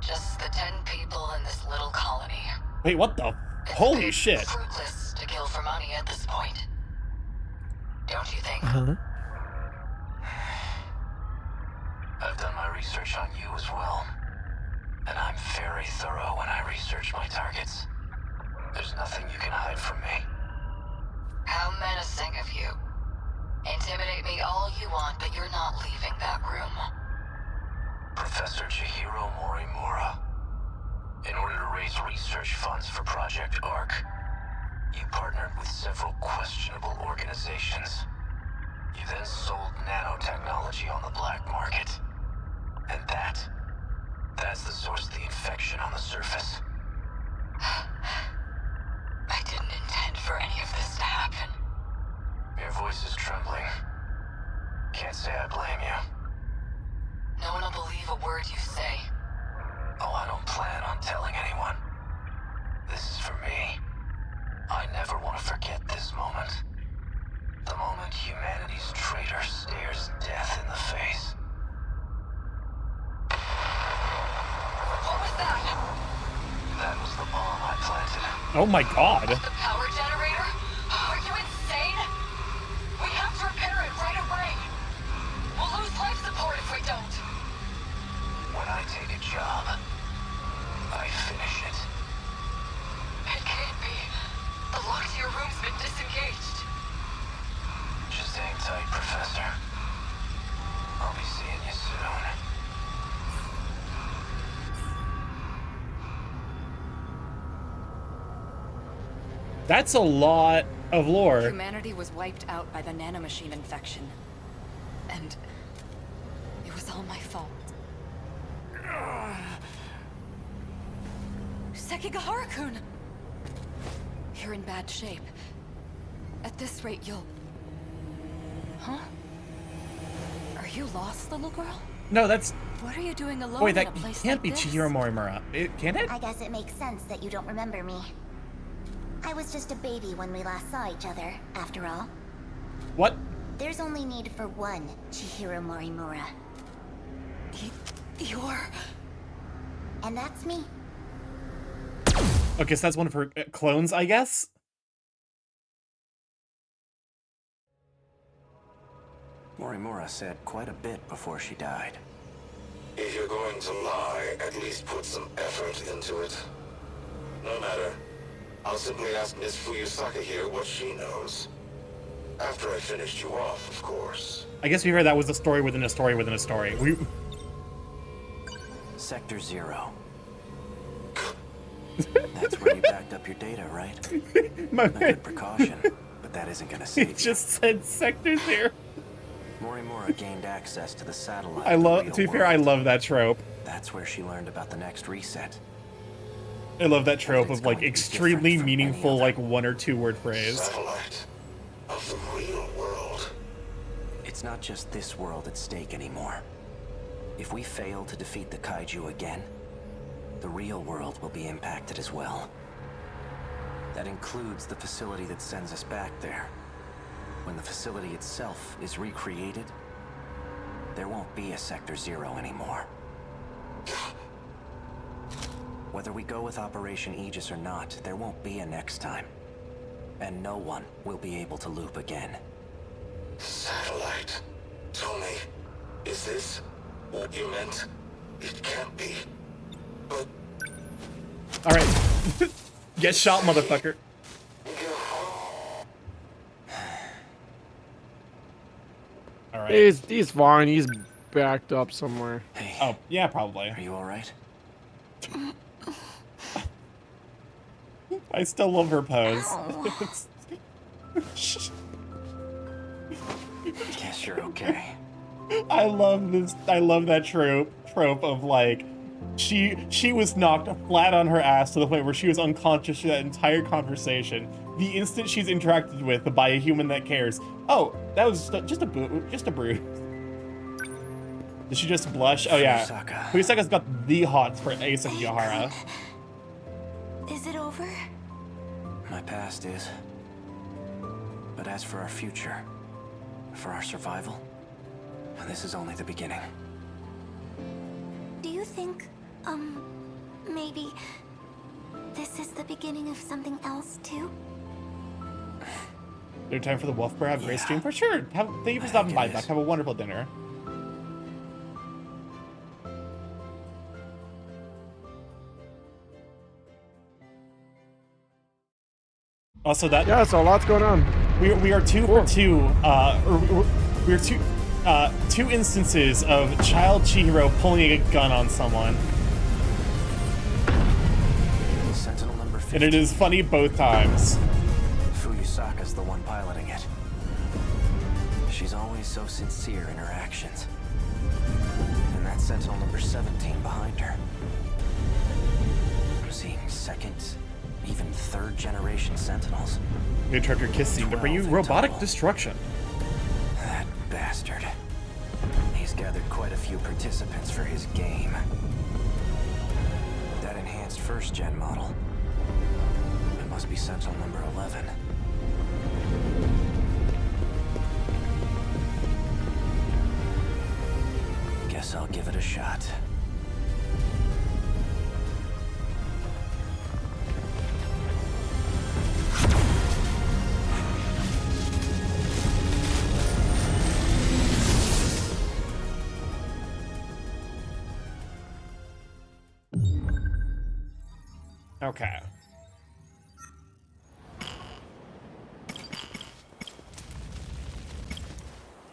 Just the 10 people in this little colony. Wait, what the? Holy shit. Fruitless to kill for money at this point. Don't you think? I've done my research on you as well. And I'm very thorough when I research my targets. There's nothing you can hide from me. How menacing of you. Intimidate me all you want, but you're not leaving that room. Professor Chihiro Morimura. In order to raise research funds for Project ARC, you partnered with several questionable organizations. You then sold nanotechnology on the black market. And that's the source of the infection on the surface. I didn't intend for any of this to happen. Your voice is trembling. Can't say I blame you. No one will believe a word you say. Oh, I don't plan on telling anyone. This is for me. I never want to forget this moment. The moment humanity's traitor stares death in the face. What was that? That was the bomb I planted. Oh my god. The power generator? Are you insane? We have to repair it right away. We'll lose life support if we don't. When I take a job, I finish it. It can't be. The lock to your room's been disengaged. Just hang tight, Professor. I'll be seeing you soon. That's a lot of lore. Humanity was wiped out by the nanomachine infection. And it was all my fault. Sekigahara-kun! You're in bad shape. At this rate, you'll... Huh? Are you lost, little girl? No, that's... What are you doing alone Wait, in that a place can't like be this? Chihiro Morimura. Can it? I guess it makes sense that you don't remember me. I was just a baby when we last saw each other, after all. What? There's only need for one Chihiro Morimura. You're... And that's me. Okay, so that's one of her clones, I guess? Morimura said quite a bit before she died. If you're going to lie, at least put some effort into it. No matter. I'll simply ask Miss Fuyusaka here what she knows. After I finished you off, of course. I guess we heard that was a story within a story within a story. Sector Zero. That's where you backed up your data, right? My A good precaution, but that isn't gonna save It just said Sector Zero. Morimura gained access to the satellite. I love, to be fair, I love that trope. That's where she learned about the next reset. I love that trope It's of like going to be extremely different from any meaningful, other. like 1 or 2 word phrase. Satellite of the real world. It's not just this world at stake anymore. If we fail to defeat the kaiju again, the real world will be impacted as well. That includes the facility that sends us back there. When the facility itself is recreated, there won't be a Sector Zero anymore. Whether we go with Operation Aegis or not, there won't be a next time. And no one will be able to loop again. Satellite. Tell me, is this what you meant? It can't be. But All right, get shot, motherfucker. All right. He's fine. He's backed up somewhere. Hey, Oh yeah, probably. are you all right? I still love her pose. Guess you're okay. I love this. I love that trope of like, she was knocked flat on her ass to the point where she was unconscious for that entire conversation. The instant she's interacted with by a human that cares. Oh, that was just a bruise. Did she just blush? Oh yeah. Fuyusaka's got the hots for Ace of Yahara. Is it over? My past is. But as for our future, for our survival, this is only the beginning. Do you think, maybe this is the beginning of something else too? No time for the Wolf Bear. Have a great stream for sure. Thank you for stopping by, Buck. Have a wonderful dinner. Also, that Yeah, so lots going on. we are 2 for 2. We're two instances of Child Chihiro pulling a gun on someone, Sentinel number 15. and it is funny both times. Fuyusaka's the one piloting it. She's always so sincere in her actions. And that's Sentinel number 17 behind her. I'm seeing second, even third generation Sentinels. We interrupt your kiss scene to bring you 12 in robotic total. destruction. That bastard. He's gathered quite a few participants for his game. That enhanced first-gen model. It must be Sentinel number 11. Guess I'll give it a shot. Okay.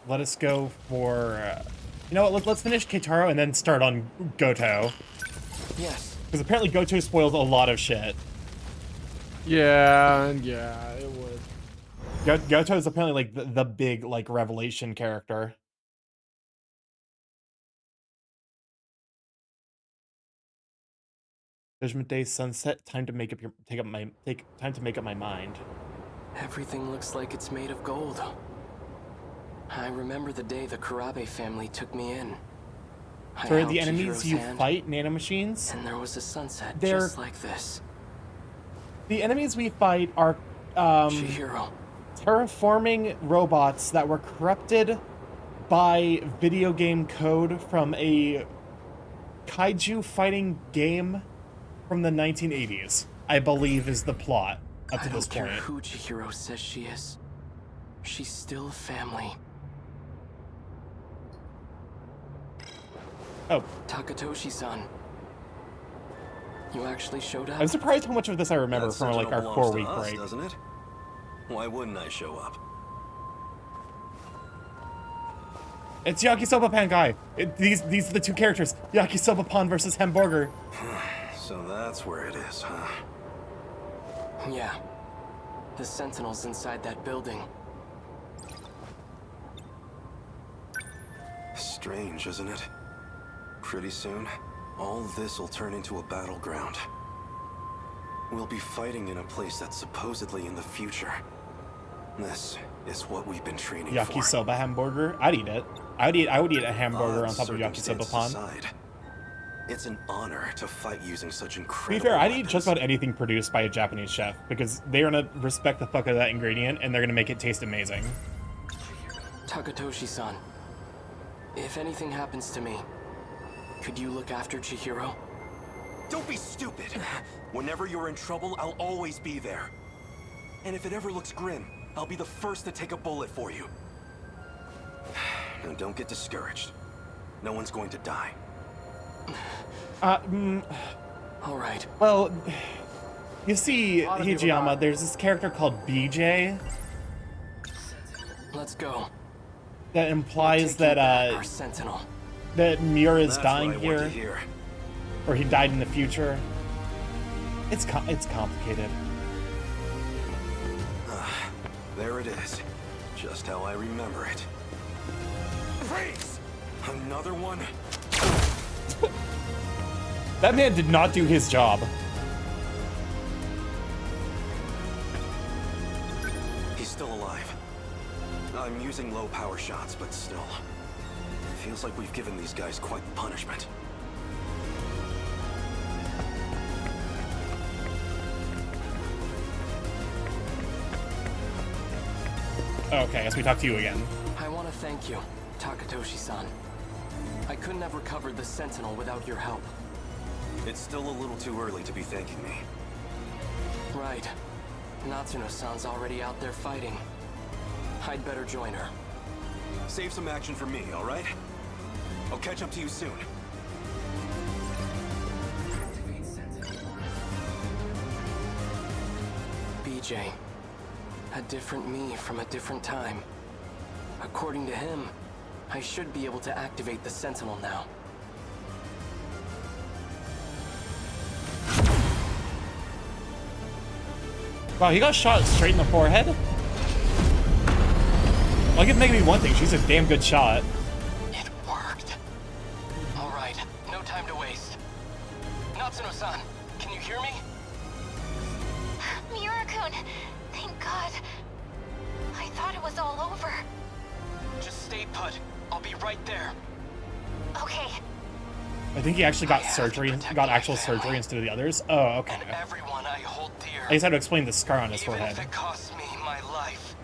Let us go for... you know what, let's finish Keitaro and then start on Goto. Yes. Because apparently Goto spoils a lot of shit. Yeah, it would. Goto is apparently like the big like revelation character. Judgment Day sunset. Time to make up time to make up my mind. Everything looks like it's made of gold. I remember the day the Kurabe family took me in. I So are held the enemies Chihiro's you hand, fight nanomachines? and there was a sunset They're- just like this. The enemies we fight are Chihiro. terraforming robots that were corrupted by video game code from a kaiju fighting game from the 1980s, I believe is the plot up to I this don't care point. who Chihiro says she is. She's still family. Oh. Takatoshi-san. You actually showed up? I'm surprised how much of this I remember That from like our Sentinel belongs 4-week to us, break. doesn't it? Why wouldn't I show up? It's Yakisoba Pan guy. These are the two characters. Yakisoba Pan versus Hamburger. So that's where it is, huh? Yeah. The Sentinels inside that building. Strange, isn't it? Pretty soon, all this will turn into a battleground. We'll be fighting in a place that's supposedly in the future. This is what we've been training for. Yakisoba hamburger? I'd eat it. I would eat a hamburger on top of yakisoba pan. Aside, it's an honor to fight using such To be incredible fair, I'd weapons. eat just about anything produced by a Japanese chef because they're gonna respect the fuck out of that ingredient and they're gonna make it taste amazing. Takatoshi-san, if anything happens to me, could you look after Chihiro? Don't be stupid! Whenever you're in trouble, I'll always be there. And if it ever looks grim, I'll be the first to take a bullet for you. Now don't get discouraged. No one's going to die. All right. Well, you see, Hijiyama, there's this character called BJ Let's go. that implies that Our Sentinel. that Miura's That's dying what I want to here, hear. or he died in the future. It's complicated. There it is. Just how I remember it. Freeze! Another one? That man did not do his job. He's still alive. I'm using low power shots, but still. Feels like we've given these guys quite the punishment. Okay, I guess we talk to you again. I want to thank you, Takatoshi-san. I couldn't have recovered the Sentinel without your help. It's still a little too early to be thanking me. Right. Natsuno-san's already out there fighting. I'd better join her. Save some action for me, all right? I'll catch up to you soon. BJ. A different me from a different time. According to him, I should be able to activate the Sentinel now. Wow, he got shot straight in the forehead? I'll give Megami one thing, she's a damn good shot. It worked. All right, no time to waste. Natsuno-san, can you hear me? Miura-kun, thank God. I thought it was all over. Just stay put. I'll be right there. Okay. I think he actually got surgery, got actual surgery instead of the others. Oh, okay. And everyone I hold dear. I just had to explain the scar on his Even forehead. if it costs me my life.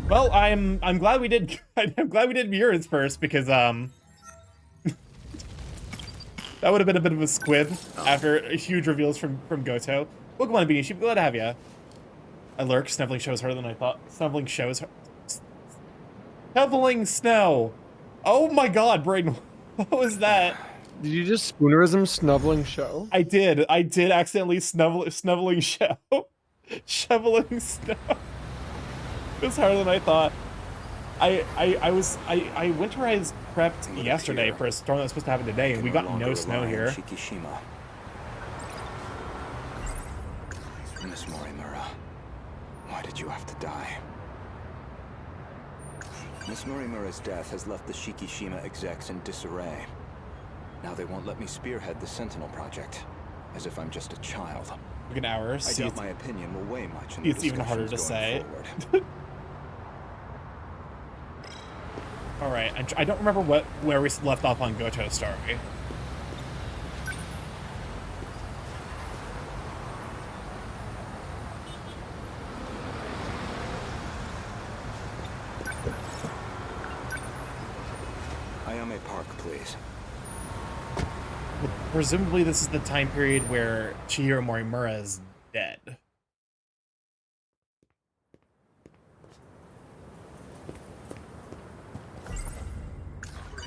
Well, I'm glad we did I'm glad we did Miura's first because that would have been a bit of a squib after huge reveals from Goto. Welcome on, Beanie Sheep, glad to have you. I lurk, snuffling shows harder than I thought. Snuffling shows her. Snuffling snow. Oh my god, Braden, what was that? Did you just spoonerism snuffling show? I did accidentally snuffling show. Shoveling snow. It was harder than I thought. I winterized prepped yesterday for a storm that was supposed to happen today, and we got no snow here. Miss Morimura, why did you have to die? Miss Morimura's death has left the Shikishima execs in disarray. Now they won't let me spearhead the Sentinel project, as if I'm just a child. Like an hour. I doubt my opinion will weigh much in It's even harder to say. All right, I don't remember where we left off on Goto's story. Ayame Park, please. Well, presumably this is the time period where Chihiro Morimura is dead.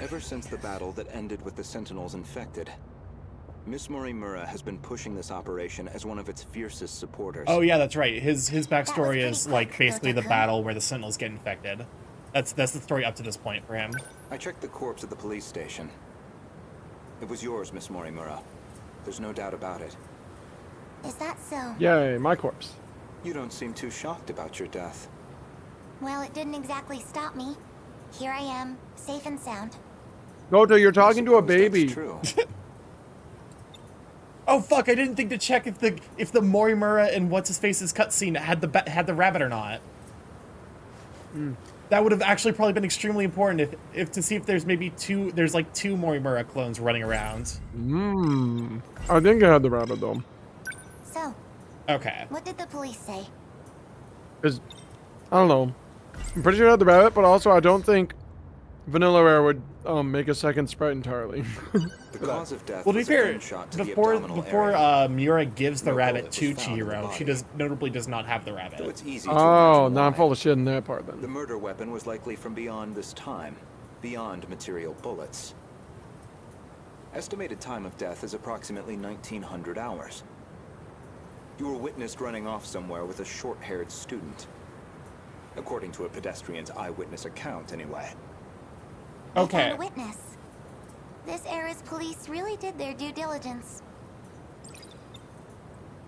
Ever since the battle that ended with the Sentinels infected, Miss Morimura has been pushing this operation as one of its fiercest supporters. Oh yeah, that's right. His backstory is like basically the battle where the Sentinels get infected. That's the story up to this point for him. I checked the corpse at the police station. It was yours, Miss Morimura. There's no doubt about it. Is that so? Yay, my corpse. You don't seem too shocked about your death. Well, it didn't exactly stop me. Here I am, safe and sound. Goto, you're talking to a baby. True. Oh fuck! I didn't think to check if the Morimura and what's his face's cutscene had the rabbit or not. That would have actually probably been extremely important if to see if there's maybe there's like two Morimura clones running around. I think I had the rabbit though. So, Okay. what did the police say? Cause I don't know. I'm pretty sure I had the rabbit, but also I don't think Vanillaware would make a second sprite entirely. The cause of death Well, to be was a fair, gunshot to the before abdominal area. Miura gives the No rabbit bullet was to found in the Chihiro, she body. notably does not have the rabbit. Though it's easy to Oh, imagine now I'm why. full of shit in that part then. The murder weapon was likely from beyond this time, beyond material bullets. Estimated time of death is approximately 1900 hours. You were witnessed running off somewhere with a short-haired student. According to a pedestrian's eyewitness account, anyway. They Okay. found a witness. This era's police really did their due diligence.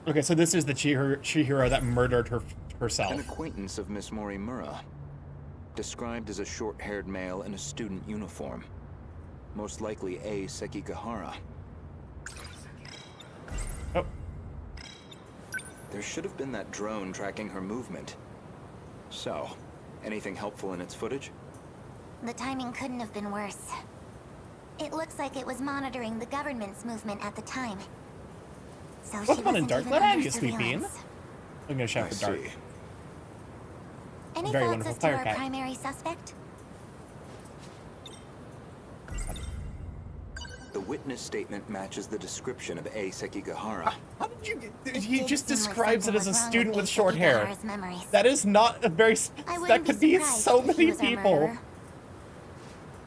Okay, so this is the Chihiro that murdered herself. An acquaintance of Miss Morimura, described as a short-haired male in a student uniform. Most likely A. Sekigahara. Oh. There should have been that drone tracking her movement. So, anything helpful in its footage? The timing couldn't have been worse. It looks like it was monitoring the government's movement at the time. So she Welcome on in, wasn't Dark. even Glad to have under you, Sweet Bean. surveillance. I'm gonna shout for Dark. Any Very thoughts wonderful as to our Firecat. primary suspect? The witness statement matches the description of A. Sekigahara. How did you? He did just seem like describes it something as a was wrong student with with short hair. Sekigahara's memories. That is not a very. I That wouldn't could be surprised so if he many was our people. murderer.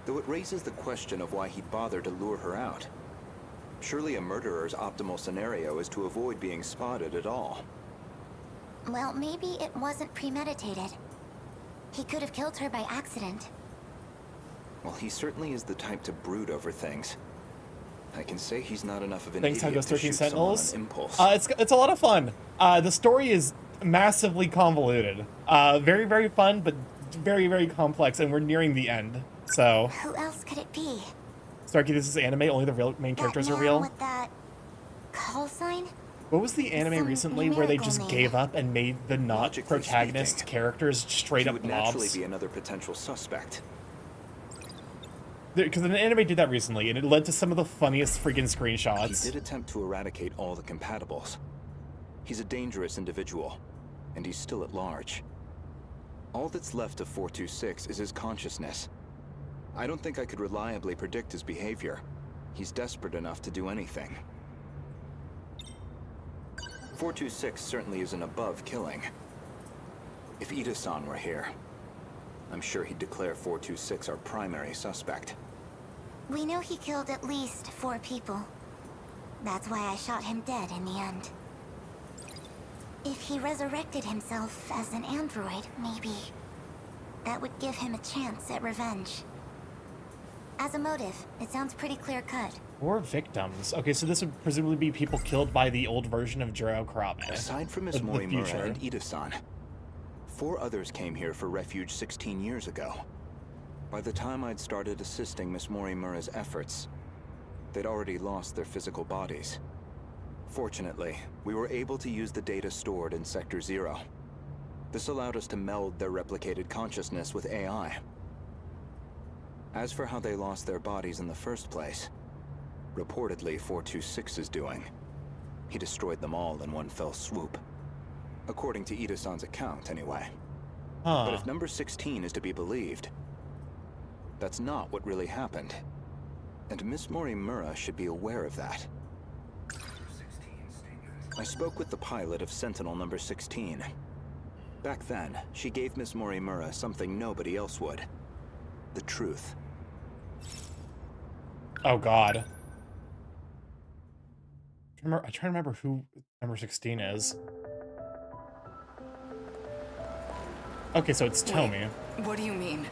Though it raises the question of why he'd bother to lure her out. Surely a murderer's optimal scenario is to avoid being spotted at all. Well, maybe it wasn't premeditated. He could have killed her by accident. Well, he certainly is the type to brood over things. I can say he's not enough of an Thanks, idiot Hugos to 13 shoot someone Sentinels. on impulse. It's a lot of fun. The story is massively convoluted. Very, very fun, but very, very complex, and we're nearing the end. So, Who else could it be? Starky, this is anime. Only the real main characters that are man real. with that call sign? What was the anime some recently where they numerical just name. gave up and made the not Logically protagonist speaking, characters straight He up would naturally mobs? be another potential suspect. Because an anime did that recently, and it led to some of the funniest freaking He screenshots. did attempt to eradicate all the compatibles. He's a dangerous individual, and he's still at large. All that's left of 426 is his consciousness. I don't think I could reliably predict his behavior. He's desperate enough to do anything. 426 certainly isn't above killing. If Ida-san were here, I'm sure he'd declare 426 our primary suspect. We know he killed at least 4 people. That's why I shot him dead in the end. If he resurrected himself as an android, maybe that would give him a chance at revenge. As a motive, it sounds pretty clear-cut. Or victims. Okay, so this would presumably be people killed by the old version of Juro Karabe. Aside from Miss The Morimura future. and Ida-san, 4 others came here for refuge 16 years ago. By the time I'd started assisting Miss Morimura's efforts, they'd already lost their physical bodies. Fortunately, we were able to use the data stored in Sector 0. This allowed us to meld their replicated consciousness with AI. As for how they lost their bodies in the first place, reportedly 426 is doing. He destroyed them all in one fell swoop. According to Ida-san's account, anyway. But if number 16 is to be believed, that's not what really happened. And Miss Morimura should be aware of that. I spoke with the pilot of Sentinel number 16. Back then, she gave Miss Morimura something nobody else would. The truth. Oh god. I try to remember who number 16 is. Okay, so it's Tommy. What do you mean?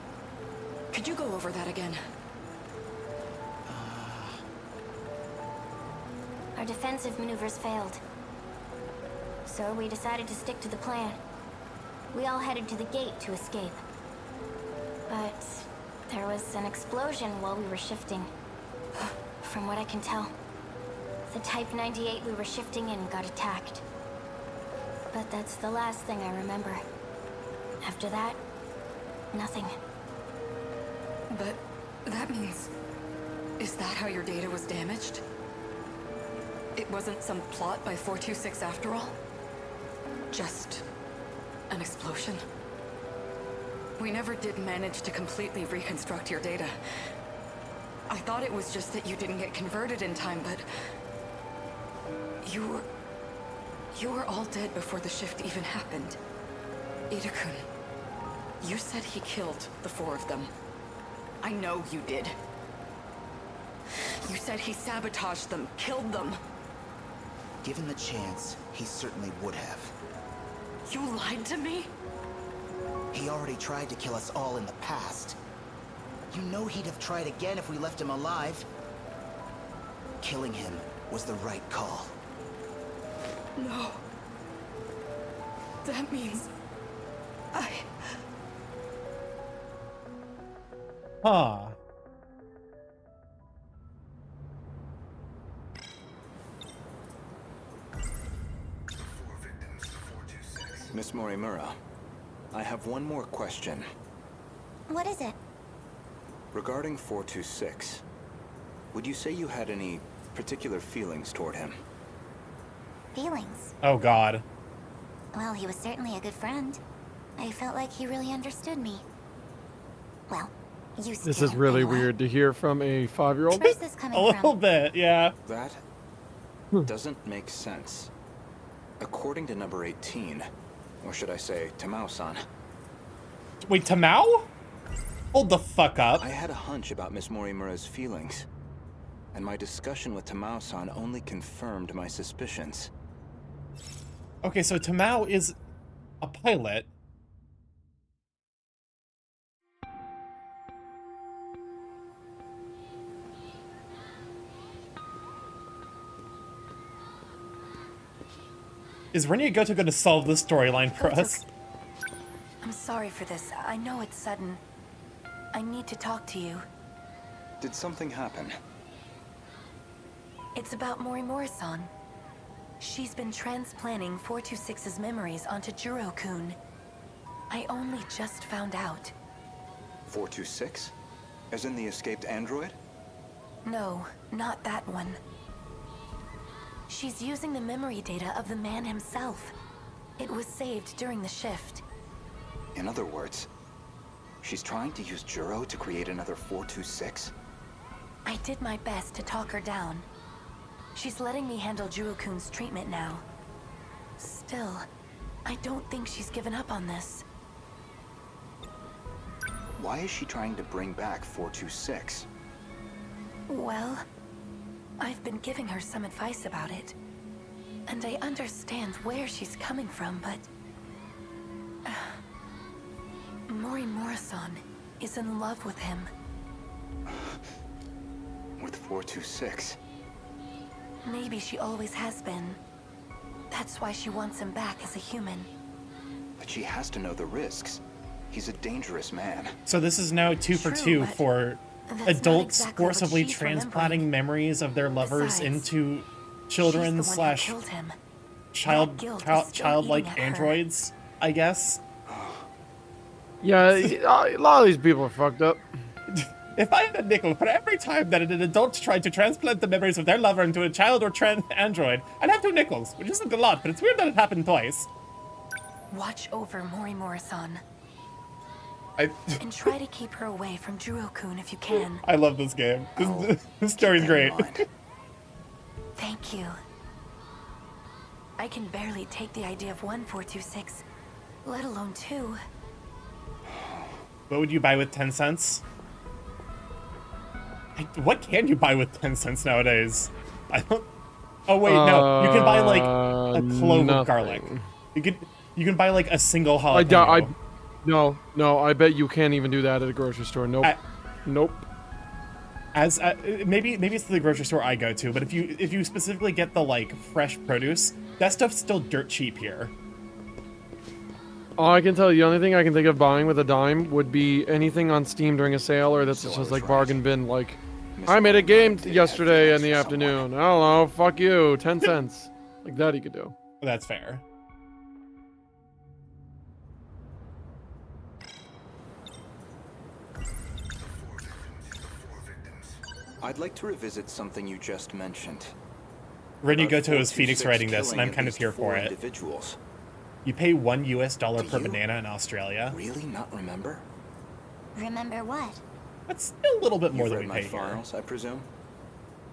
Could you go over that again? Our defensive maneuvers failed. So we decided to stick to the plan. We all headed to the gate to escape. But there was an explosion while we were shifting. From what I can tell, The Type 98 we were shifting in got attacked. But that's the last thing I remember. After that, nothing. But that means... Is that how your data was damaged? It wasn't some plot by 426 after all? Just an explosion? We never did manage to completely reconstruct your data. I thought it was just that you didn't get converted in time, but... You were all dead before the shift even happened. Ida-kun, you said he killed the 4 of them. I know you did. You said he sabotaged them, killed them. Given the chance, he certainly would have. You lied to me? He already tried to kill us all in the past. You know he'd have tried again if we left him alive. Killing him was the right call. No. That means... Huh. Miss Morimura, I have one more question. What is it? Regarding 426, would you say you had any particular feelings toward him? Feelings? Oh god. Well, he was certainly a good friend. I felt like he really understood me. Well, you This is really weird to hear from a 5-year-old. Where's this coming A little bit, yeah. That doesn't make sense. According to number 18, or should I say, Tamao-san. Wait, Tamao? Hold the fuck up. I had a hunch about Miss Morimura's feelings, and my discussion with Tamao-san only confirmed my suspicions. Okay, so Tamao is a pilot. Is Renia Goto going to solve this storyline for us? I'm sorry for this. I know it's sudden. I need to talk to you. Did something happen? It's about Morimura-san. She's been transplanting 426's memories onto Juro-kun. I only just found out. 426? As in the escaped android? No, not that one. She's using the memory data of the man himself. It was saved during the shift. In other words, she's trying to use Juro to create another 426? I did my best to talk her down. She's letting me handle Juro-kun's treatment now. Still, I don't think she's given up on this. Why is she trying to bring back 426? Well, I've been giving her some advice about it. And I understand where she's coming from, but... Morimura-san is in love with him. With 426? Maybe she always has been. That's why she wants him back as a human. But she has to know the risks. He's a dangerous man. So this is now 2 for 2 for adults exactly what forcibly she's transplanting memories of their lovers Besides, into children she's the one who slash killed him. That guilt is still childlike eating at her. androids, I guess. Yeah, a lot of these people are fucked up. If I had a nickel for every time that an adult tried to transplant the memories of their lover into a child or android, I'd have 2 nickels, which isn't a lot, but it's weird that it happened twice. Watch over Morimura-san. I And try to keep her away from Juro-kun if you can. I love this game. This story's great. Thank you. I can barely take the idea of 1426, let alone 2. What would you buy with 10 cents? What can you buy with 10 cents nowadays? I don't... Oh wait, no. You can buy like a clove of garlic. You can buy like a single jalapeno. No, I bet you can't even do that at a grocery store. Nope. Nope. As maybe it's the grocery store I go to, but if you specifically get the like fresh produce, that stuff's still dirt cheap here. All I can tell you, the only thing I can think of buying with a dime would be anything on Steam during a sale, or that's So I just was like right. bargain bin, like I made a game yesterday in the afternoon. I don't know. Fuck you. 10 cents. Like that he could do. That's fair. I'd like to revisit something you just mentioned. Renny About Goto is Phoenix 426 writing this, and I'm killing kind at of here least for 4 it. individuals. You pay $1 US per Do you banana in Australia. Really not remember? Remember what? That's a little bit more You've than read we my pay here. files, I presume?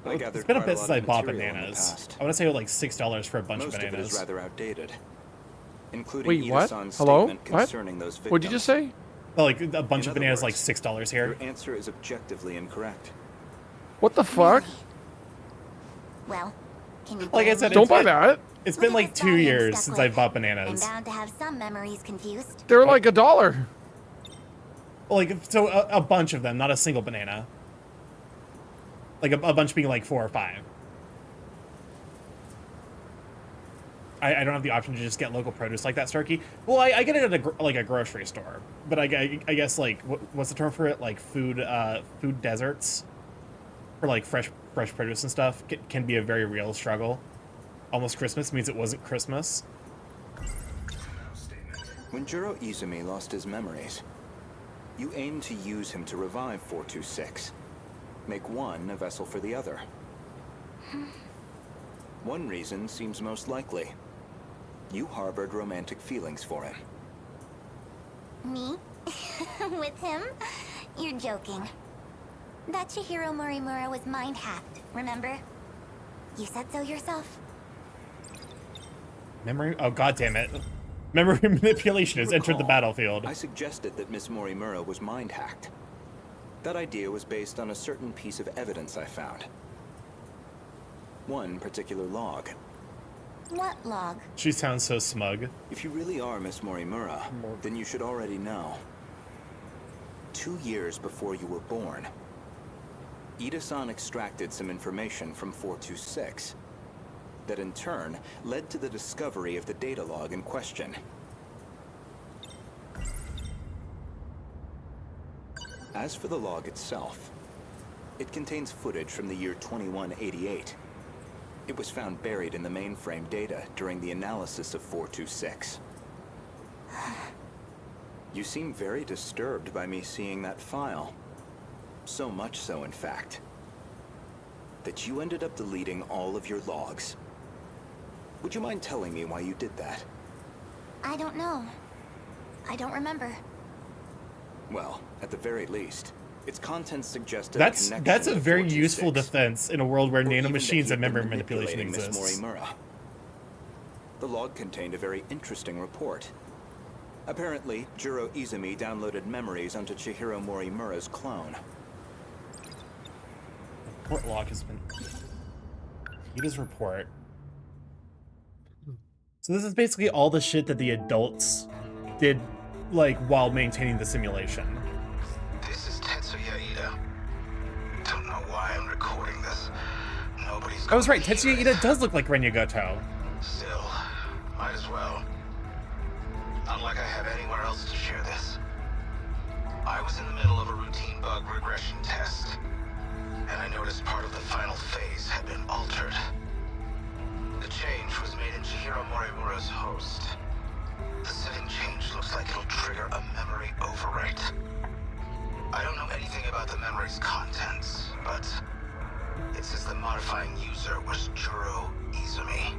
I It's gathered been a quite bit lot since of I bought material in the bananas. past. I want to say like $6 for a bunch Most of of it is bananas. rather outdated, including Wait, what? Ida-san's Hello? statement What? concerning those victims. What'd you just say? Oh, like a bunch In of other bananas, like words, $6 here. Your answer is objectively incorrect. What the fuck? Well, can you Like I blame said, me? Don't buy that. It's Look been at like this 2 guy I'm years stuck since with. I've bought I'm bananas. bound to have some memories confused. They're like $1. Well, like, so a bunch of them, not a single banana. Like a bunch being like 4 or 5. I don't have the option to just get local produce like that, Starky. Well, I get it at a grocery store, but I guess like what's the term for it? Like food deserts, for like fresh produce and stuff can be a very real struggle. Almost Christmas means it wasn't Christmas. When Juro Izumi lost his memories, you aimed to use him to revive 426. Make one a vessel for the other. One reason seems most likely. You harbored romantic feelings for him. Me? With him? You're joking. That Chihiro Morimura was mind-hacked, remember? You said so yourself. Memory? Oh, god damn it. Memory manipulation has entered the battlefield. I suggested that Miss Morimura was mind-hacked. That idea was based on a certain piece of evidence I found. One particular log. What log? She sounds so smug. If you really are Miss Morimura, then you should already know. 2 years before you were born, Ida-san extracted some information from 426 that in turn led to the discovery of the data log in question. As for the log itself, it contains footage from the year 2188. It was found buried in the mainframe data during the analysis of 426. You seem very disturbed by me seeing that file. So much so, in fact, that you ended up deleting all of your logs. Would you mind telling me why you did that? I don't know. I don't remember. Well, at the very least, its contents suggested That's a very useful 426, defense in a world where or even that nanomachines he and had been memory manipulation manipulating Miss exists. Morimura. The log contained a very interesting report. Apparently, Juro Izumi downloaded memories onto Chihiro Morimura's clone. Report log has been... Ida's report. So this is basically all the shit that the adults did, like, while maintaining the simulation. This is Tetsuya Ida. Don't know why I'm recording this. Nobody's... I was right, Tetsuya Ida does look like Renya Goto. Still, might as well. Not like I have anywhere else to share this. I was in the middle of a routine bug regression test, and I noticed part of the final phase had been altered. The change was made in Chihiro Morimura's host. The setting change looks like it'll trigger a memory overwrite. I don't know anything about the memory's contents, but it says the modifying user was Juro Izumi.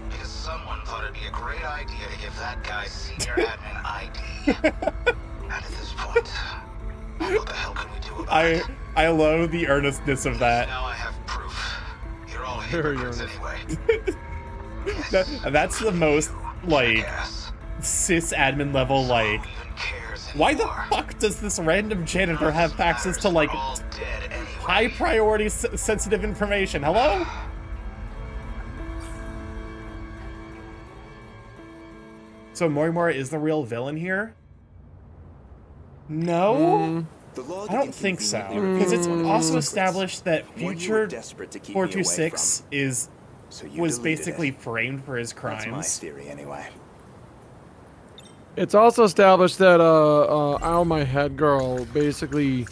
Because someone thought it'd be a great idea to give that guy senior admin ID. And at this point, what the hell can we do about it? I love the earnestness of that. Now I have proof. You're all hypocrites anyway. That's the most, like, sysadmin level, like, why the fuck does this random janitor have access to, like, high priority sensitive information? Hello? So Morimura is the real villain here? No? I don't think so. Because it's also established that future 426 was basically framed for his crimes. That's my theory, anyway. It's also established that Ow My Head Girl basically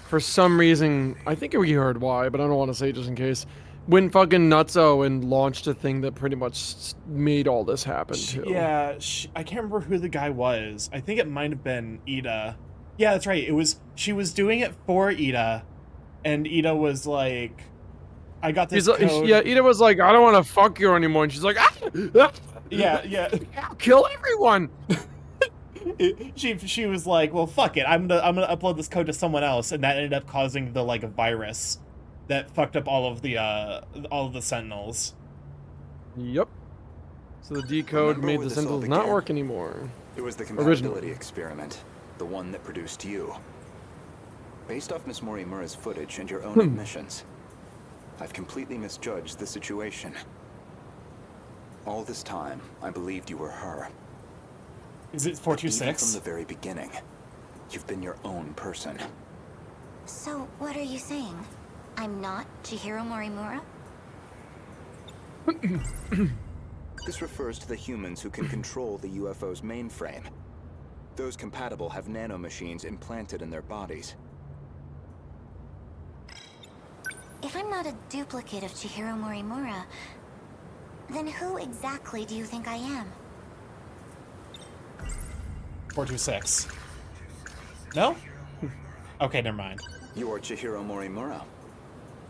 for some reason, I think we heard why, but I don't want to say just in case, went fucking nutso and launched a thing that pretty much made all this happen too. Yeah, I can't remember who the guy was. I think it might have been Ida. Yeah, that's right. She was doing it for Ida, and Ida was like, I got this code. Yeah, Ida was like, I don't want to fuck you anymore, and she's like, yeah, kill everyone. She was like, well, fuck it, I'm gonna upload this code to someone else, and that ended up causing the like a virus that fucked up all of the Sentinels. Yep. So the decode made the Sentinels not work anymore. It was the compatibility experiment, the one that produced you. Based off Miss Morimura's footage and your own admissions, I've completely misjudged the situation. All this time, I believed you were her. Is it 426? From the very beginning, you've been your own person. So, what are you saying? I'm not Chihiro Morimura? This refers to the humans who can control the UFO's mainframe. Those compatible have nanomachines implanted in their bodies. If I'm not a duplicate of Chihiro Morimura, then who exactly do you think I am? 426. No? Okay, never mind. You are Chihiro Morimura.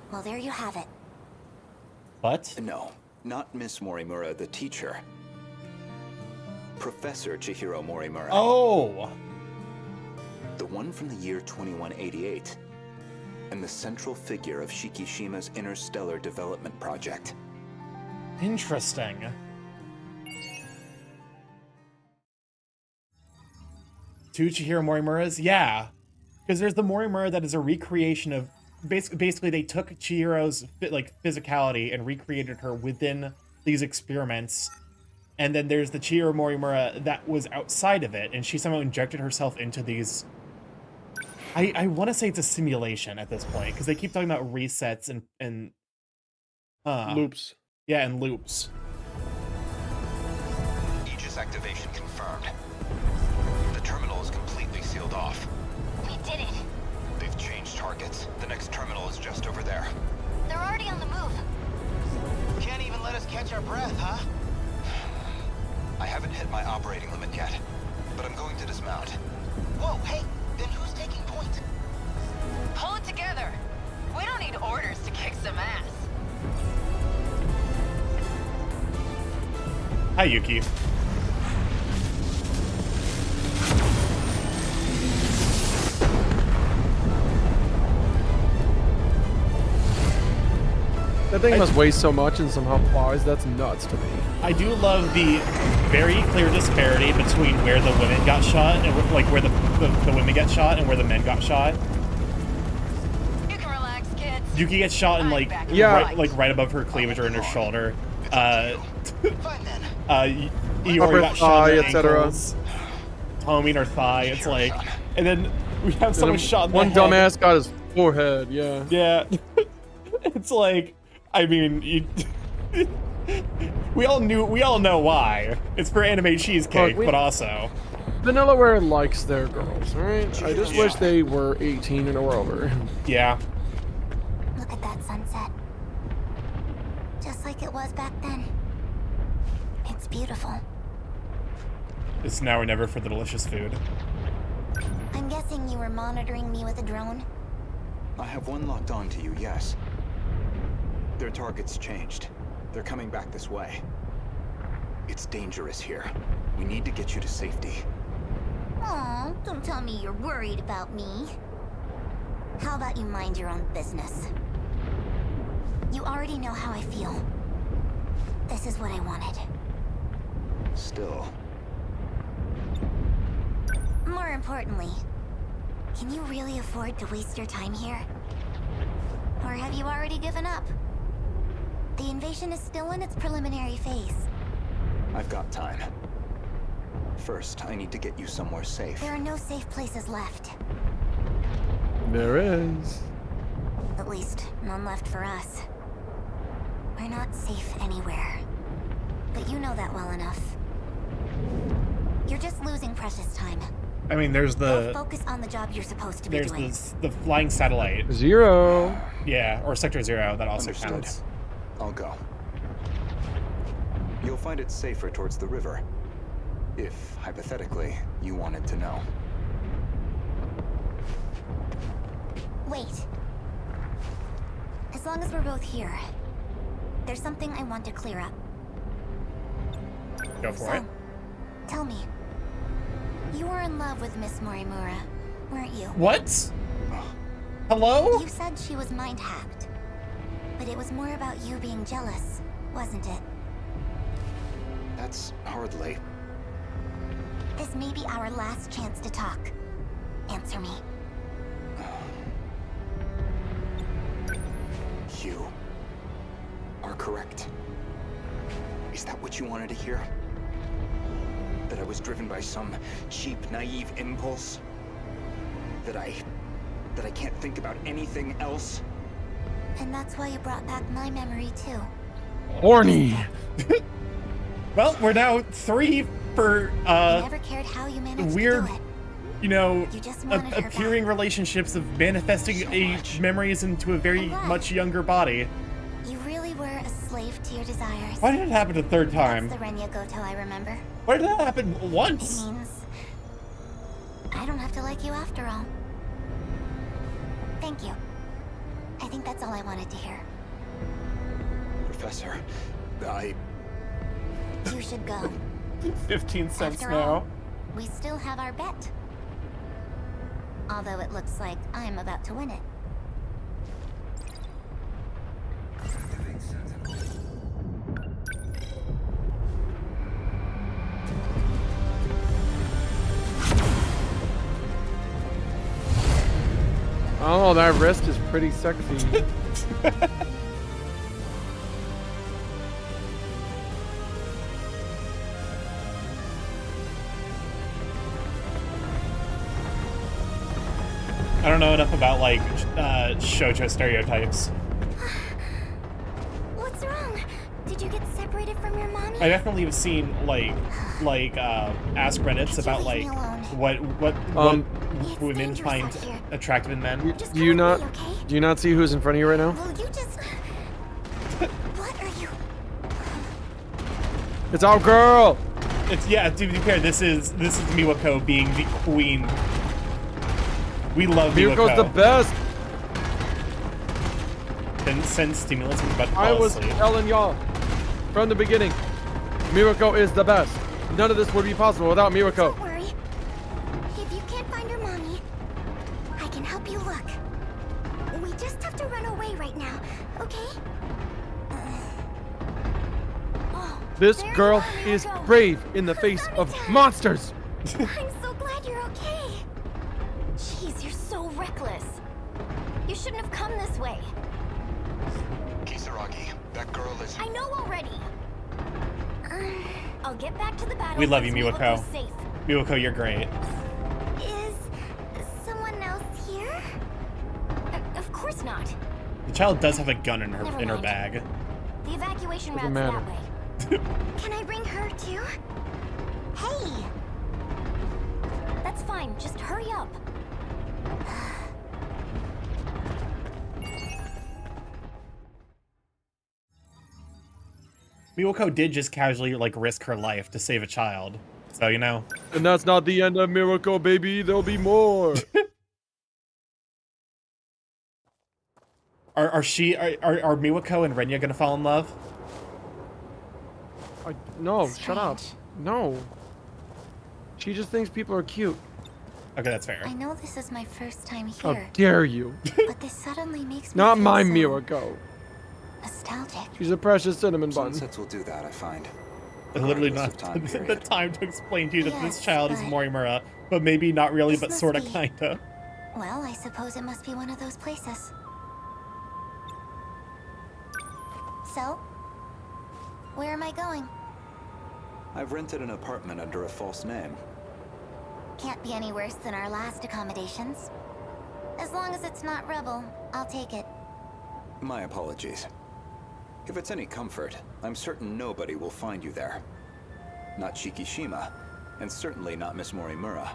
Well, there you have it. What? No, not Miss Morimura, the teacher. Professor Chihiro Morimura. Oh! The one from the year 2188. And the central figure of Shikishima's interstellar development project. Interesting. Two Chihiro Morimuras? Yeah. Because there's the Morimura that is a recreation of... Basically, they took Chihiro's physicality and recreated her within these experiments. And then there's the Chihiro Morimura that was outside of it, and she somehow injected herself into these... I want to say it's a simulation at this point, because they keep talking about resets and loops. Yeah, and loops. Aegis activation confirmed. The terminal is completely sealed off. We did it. They've changed targets. The next terminal is just over there. They're already on the move. Can't even let us catch our breath, huh? I haven't hit my operating limit yet, but I'm going to dismount. Whoa, hey, then who's taking point? Pull it together. We don't need orders to kick some ass. Hi, Yuki. That thing must weigh so much and somehow flies. That's nuts to me. I do love the very clear disparity between where the women got shot and where the women get shot and where the men got shot. You can relax, kids. Yuki gets shot in right above her cleavage or in her shoulder. Iori got shot in her ankles. Tommy in her thigh. It's like, and then we have someone shot in the head. One dumbass got his forehead. Yeah. Yeah. It's like, I mean, we all know why. It's for anime cheesecake, but also Vanillaware likes their girls, right? I just wish they were 18 and over. Yeah. Look at that sunset. Just like it was back then. It's beautiful. It's now or never for the delicious food. I'm guessing you were monitoring me with a drone? I have one locked on to you, yes. Their target's changed. They're coming back this way. It's dangerous here. We need to get you to safety. Aw, don't tell me you're worried about me. How about you mind your own business? You already know how I feel. This is what I wanted. Still. More importantly, can you really afford to waste your time here? Or have you already given up? The invasion is still in its preliminary phase. I've got time. First, I need to get you somewhere safe. There are no safe places left. There is. At least, none left for us. We're not safe anywhere. But you know that well enough. You're just losing precious time. I mean, there's Go the focus on the job you're supposed to be there's doing. the flying satellite. 0. Yeah, or Sector 0. That also Understood. counts. I'll go. You'll find it safer towards the river. If, hypothetically, you wanted to know. Wait. As long as we're both here, there's something I want to clear up. Go for it. Tell me, you were in love with Miss Morimura, weren't you? What? Hello? You said she was mind-hacked, but it was more about you being jealous, wasn't it? That's hardly... This may be our last chance to talk. Answer me. You are correct. Is that what you wanted to hear? That I was driven by some cheap, naive impulse? That I can't think about anything else? And that's why you brought back my memory too. Horny. Well, we're now 3 for I never cared how you managed weird, to do it. you know, You just wanted her appearing relationships of manifesting memories into a very much younger body. You really were a slave to your desires. Why did it happen a third time? That's the Renya Goto I remember. Why did that happen It once? means I don't have to like you after all. Thank you. I think that's all I wanted to hear. Professor, You should go. 15 cents After now. all, we still have our bet. Although it looks like I'm about to win it. Oh, that wrist is pretty sexy. I don't know enough about like shoujo stereotypes. What's wrong? Did you get separated from your mommy? I definitely have seen like ask Reddits about like what women find attractive in men. Do you not see who's in front of you right now? Will you just... What are you... It's our girl. It's to be fair, this is Miwako being the queen. We love Miwako. Miwako's the best. Then send stimulants and about to fall I was asleep. telling y'all from the beginning, Miwako is the best. None of this would be possible without Miwako. Don't worry. If you can't find your mommy, I can help you look. We just have to run away right now, okay? This girl is brave in the face of monsters. I'm so glad you're okay. Jeez, you're so reckless. You shouldn't have come this way. Kisaragi, that girl is... I know already. I'll get back to the battle. We love you, once Miwako. Miwako's safe. Miwako, you're great. Is someone else here? Of course not. The child does have a gun in her Never in her mind. bag. The evacuation Doesn't route's matter. that way. Can I bring her too? Hey! That's fine, just hurry up. Miwako did just casually like risk her life to save a child. So, you know. And that's not the end of Miracle, baby. There'll be more. Are Miwako and Renya gonna fall in love? No, shut up. No. She just thinks people are cute. Okay, that's fair. I know this is my first time How here, dare you? but this suddenly makes me Not feel my so Miracle. nostalgic. She's a precious cinnamon bun. Sunsets will do that, I find. Literally Regardless not of time the period. time to explain to you that this Yes, child is but- Morimura, but maybe not really, This but must sorta be- kinda. Well, I suppose it must be one of those places. So, where am I going? I've rented an apartment under a false name. Can't be any worse than our last accommodations. As long as it's not Rebel, I'll take it. My apologies. If it's any comfort, I'm certain nobody will find you there. Not Shikishima, and certainly not Miss Morimura.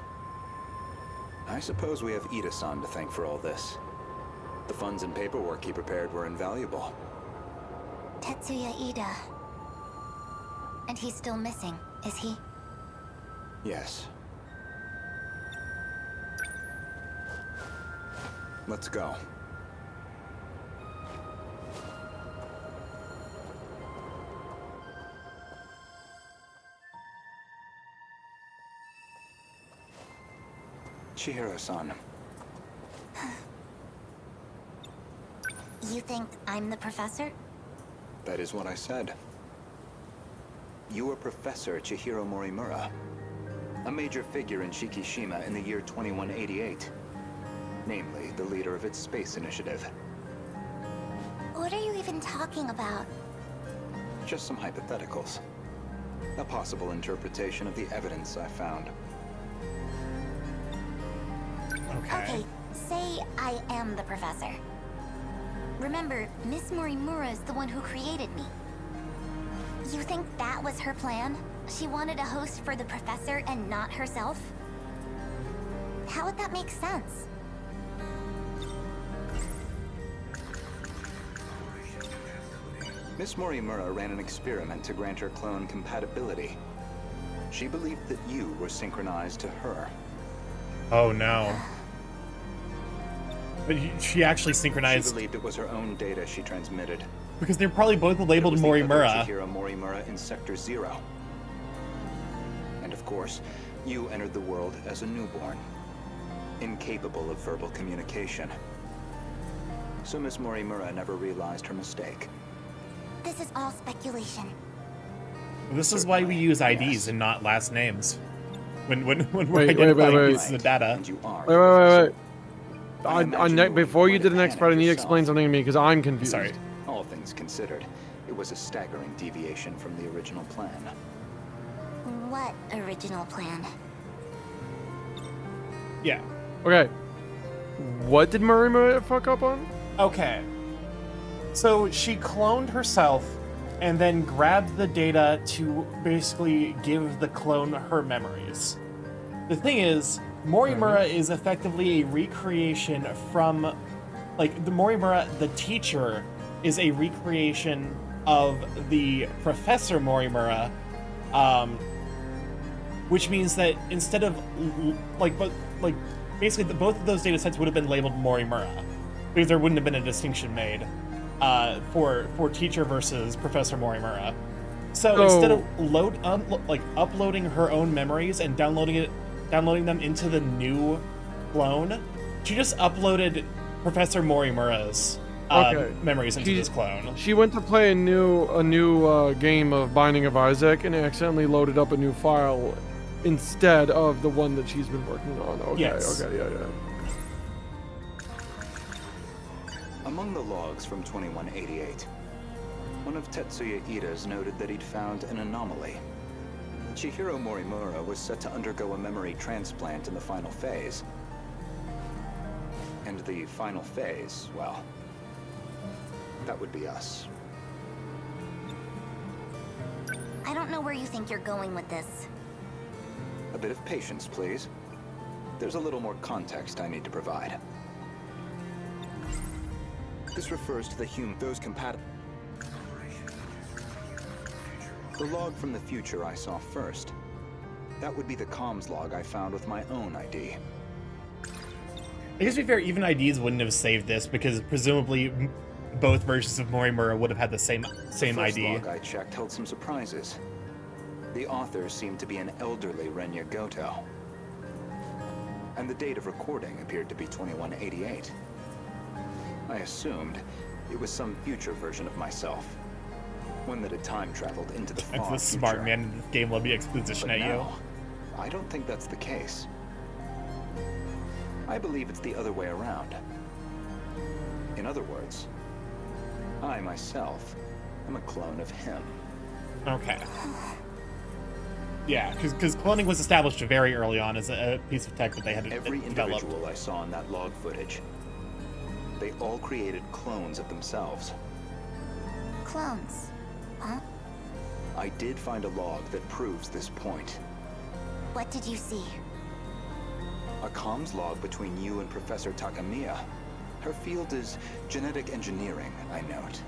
I suppose we have Ida-san to thank for all this. The funds and paperwork he prepared were invaluable. Tetsuya Ida. And he's still missing, is he? Yes. Let's go. Chihiro-san. You think I'm the professor? That is what I said. You are Professor Chihiro Morimura, a major figure in Shikishima in the year 2188. Namely, the leader of its space initiative. What are you even talking about? Just some hypotheticals. A possible interpretation of the evidence I found. Okay, say I am the professor. Remember, Miss Morimura is the one who created me. You think that was her plan? She wanted a host for the professor and not herself? How would that make sense? Miss Morimura ran an experiment to grant her clone compatibility. She believed that you were synchronized to her. Oh no. But she actually synchronized. She believed it was her own data she transmitted. Because they're probably both labeled It was the other Morimura. Chihiro Morimura in Sector 0. And of course, you entered the world as a newborn, incapable of verbal communication. So Miss Morimura never realized her mistake. This is all speculation. This is why we use IDs and not last names. When we're Wait, identifying pieces of data. Wait. Before you did the next part, I need to explain something to me because I'm confused. Sorry. All things considered, it was a staggering deviation from the original plan. What original plan? Yeah. Okay. What did Morimura fuck up on? Okay. So she cloned herself and then grabbed the data to basically give the clone her memories. The thing is, Morimura is effectively a recreation from, like, the Morimura, the teacher, is a recreation of the Professor Morimura, which means that instead of, basically both of those data sets would have been labeled Morimura, because there wouldn't have been a distinction made for teacher versus Professor Morimura. So instead of uploading her own memories and downloading them into the new clone, she just uploaded Professor Morimura's memories into this clone. She went to play a new game of Binding of Isaac and accidentally loaded up a new file instead of the one that she's been working on. Okay, yes. Okay, yeah. Among the logs from 2188, one of Tetsuya Ida's noted that he'd found an anomaly. Chihiro Morimura was set to undergo a memory transplant in the final phase. And the final phase, well, that would be us. I don't know where you think you're going with this. A bit of patience, please. There's a little more context I need to provide. This refers to those compatible. The log from the future I saw first. That would be the comms log I found with my own ID. I guess to be fair, even IDs wouldn't have saved this because presumably both versions of Morimura would have had the same the ID. Log I checked held some surprises. The author seemed to be an elderly Renya Goto. And the date of recording appeared to be 2188. I assumed it was some future version of myself. One that had time traveled into the far That's the future. smart man in this game will be exposition But at you. now, I don't think that's the case. I believe it's the other way around. In other words, I myself am a clone of him. Okay. Yeah, because cloning was established very early on as a piece of tech that they had Every developed. individual I saw in that log footage, they all created clones of themselves. Clones? Huh? I did find a log that proves this point. What did you see? A comms log between you and Professor Takamiya. Her field is genetic engineering, I note.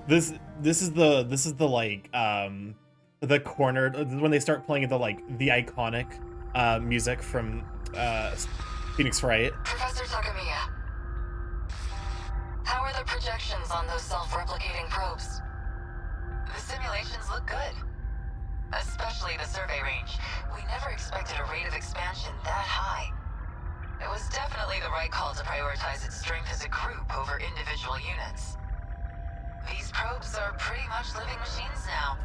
This is the like the corner when they start playing the iconic music from Phoenix Wright. Professor Takamiya, how are the projections on those self-replicating probes? The simulations look good, especially the survey range. We never expected a rate of expansion that high. It was definitely the right call to prioritize its strength as a group over individual units. These probes are pretty much living machines now.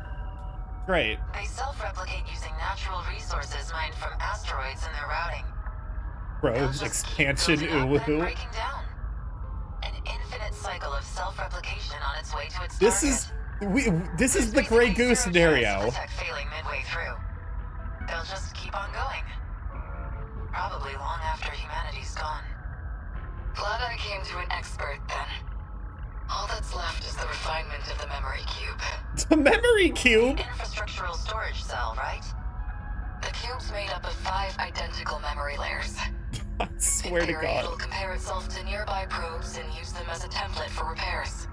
Great. They self-replicate using natural resources mined from asteroids in their routing. Probes expansion, ooh. Breaking down. An infinite cycle of self-replication on its way to its This is the Grey Goose scenario. Failing midway through. They'll just keep on going. Probably long after humanity's gone. Glad I came to an expert then. All that's left is the refinement of the memory cube. The memory cube? Infrastructural storage cell, right? The cube's made up of 5 identical memory layers. I swear to God. It'll compare itself to nearby probes and use them as a template for repairs.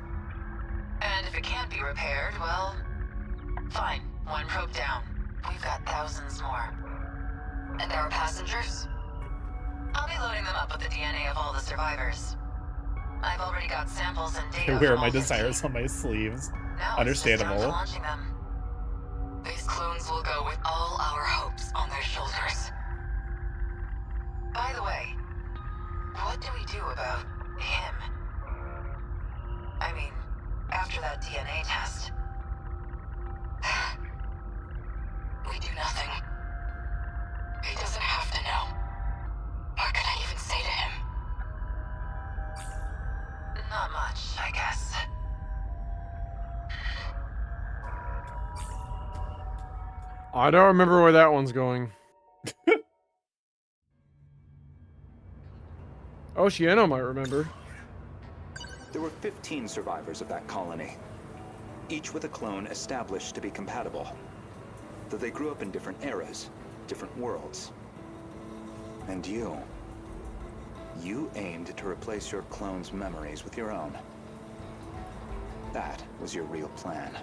And if it can't be repaired, well, fine. 1 probe down. We've got thousands more. And our passengers? I'll be loading them up with the DNA of all the survivors. I've already got samples and data. I wear my desires on my sleeves. Understandable. Launching them. These clones will go with all our hopes on their shoulders. By the way, what do we do about him? I mean, after that DNA test. We do nothing. He doesn't have to know. What can I even say to him? Not much, I guess. I don't remember where that one's going. Oceano might remember. There were 15 survivors of that colony, each with a clone established to be compatible, though they grew up in different eras, different worlds. And you aimed to replace your clone's memories with your own. That was your real plan.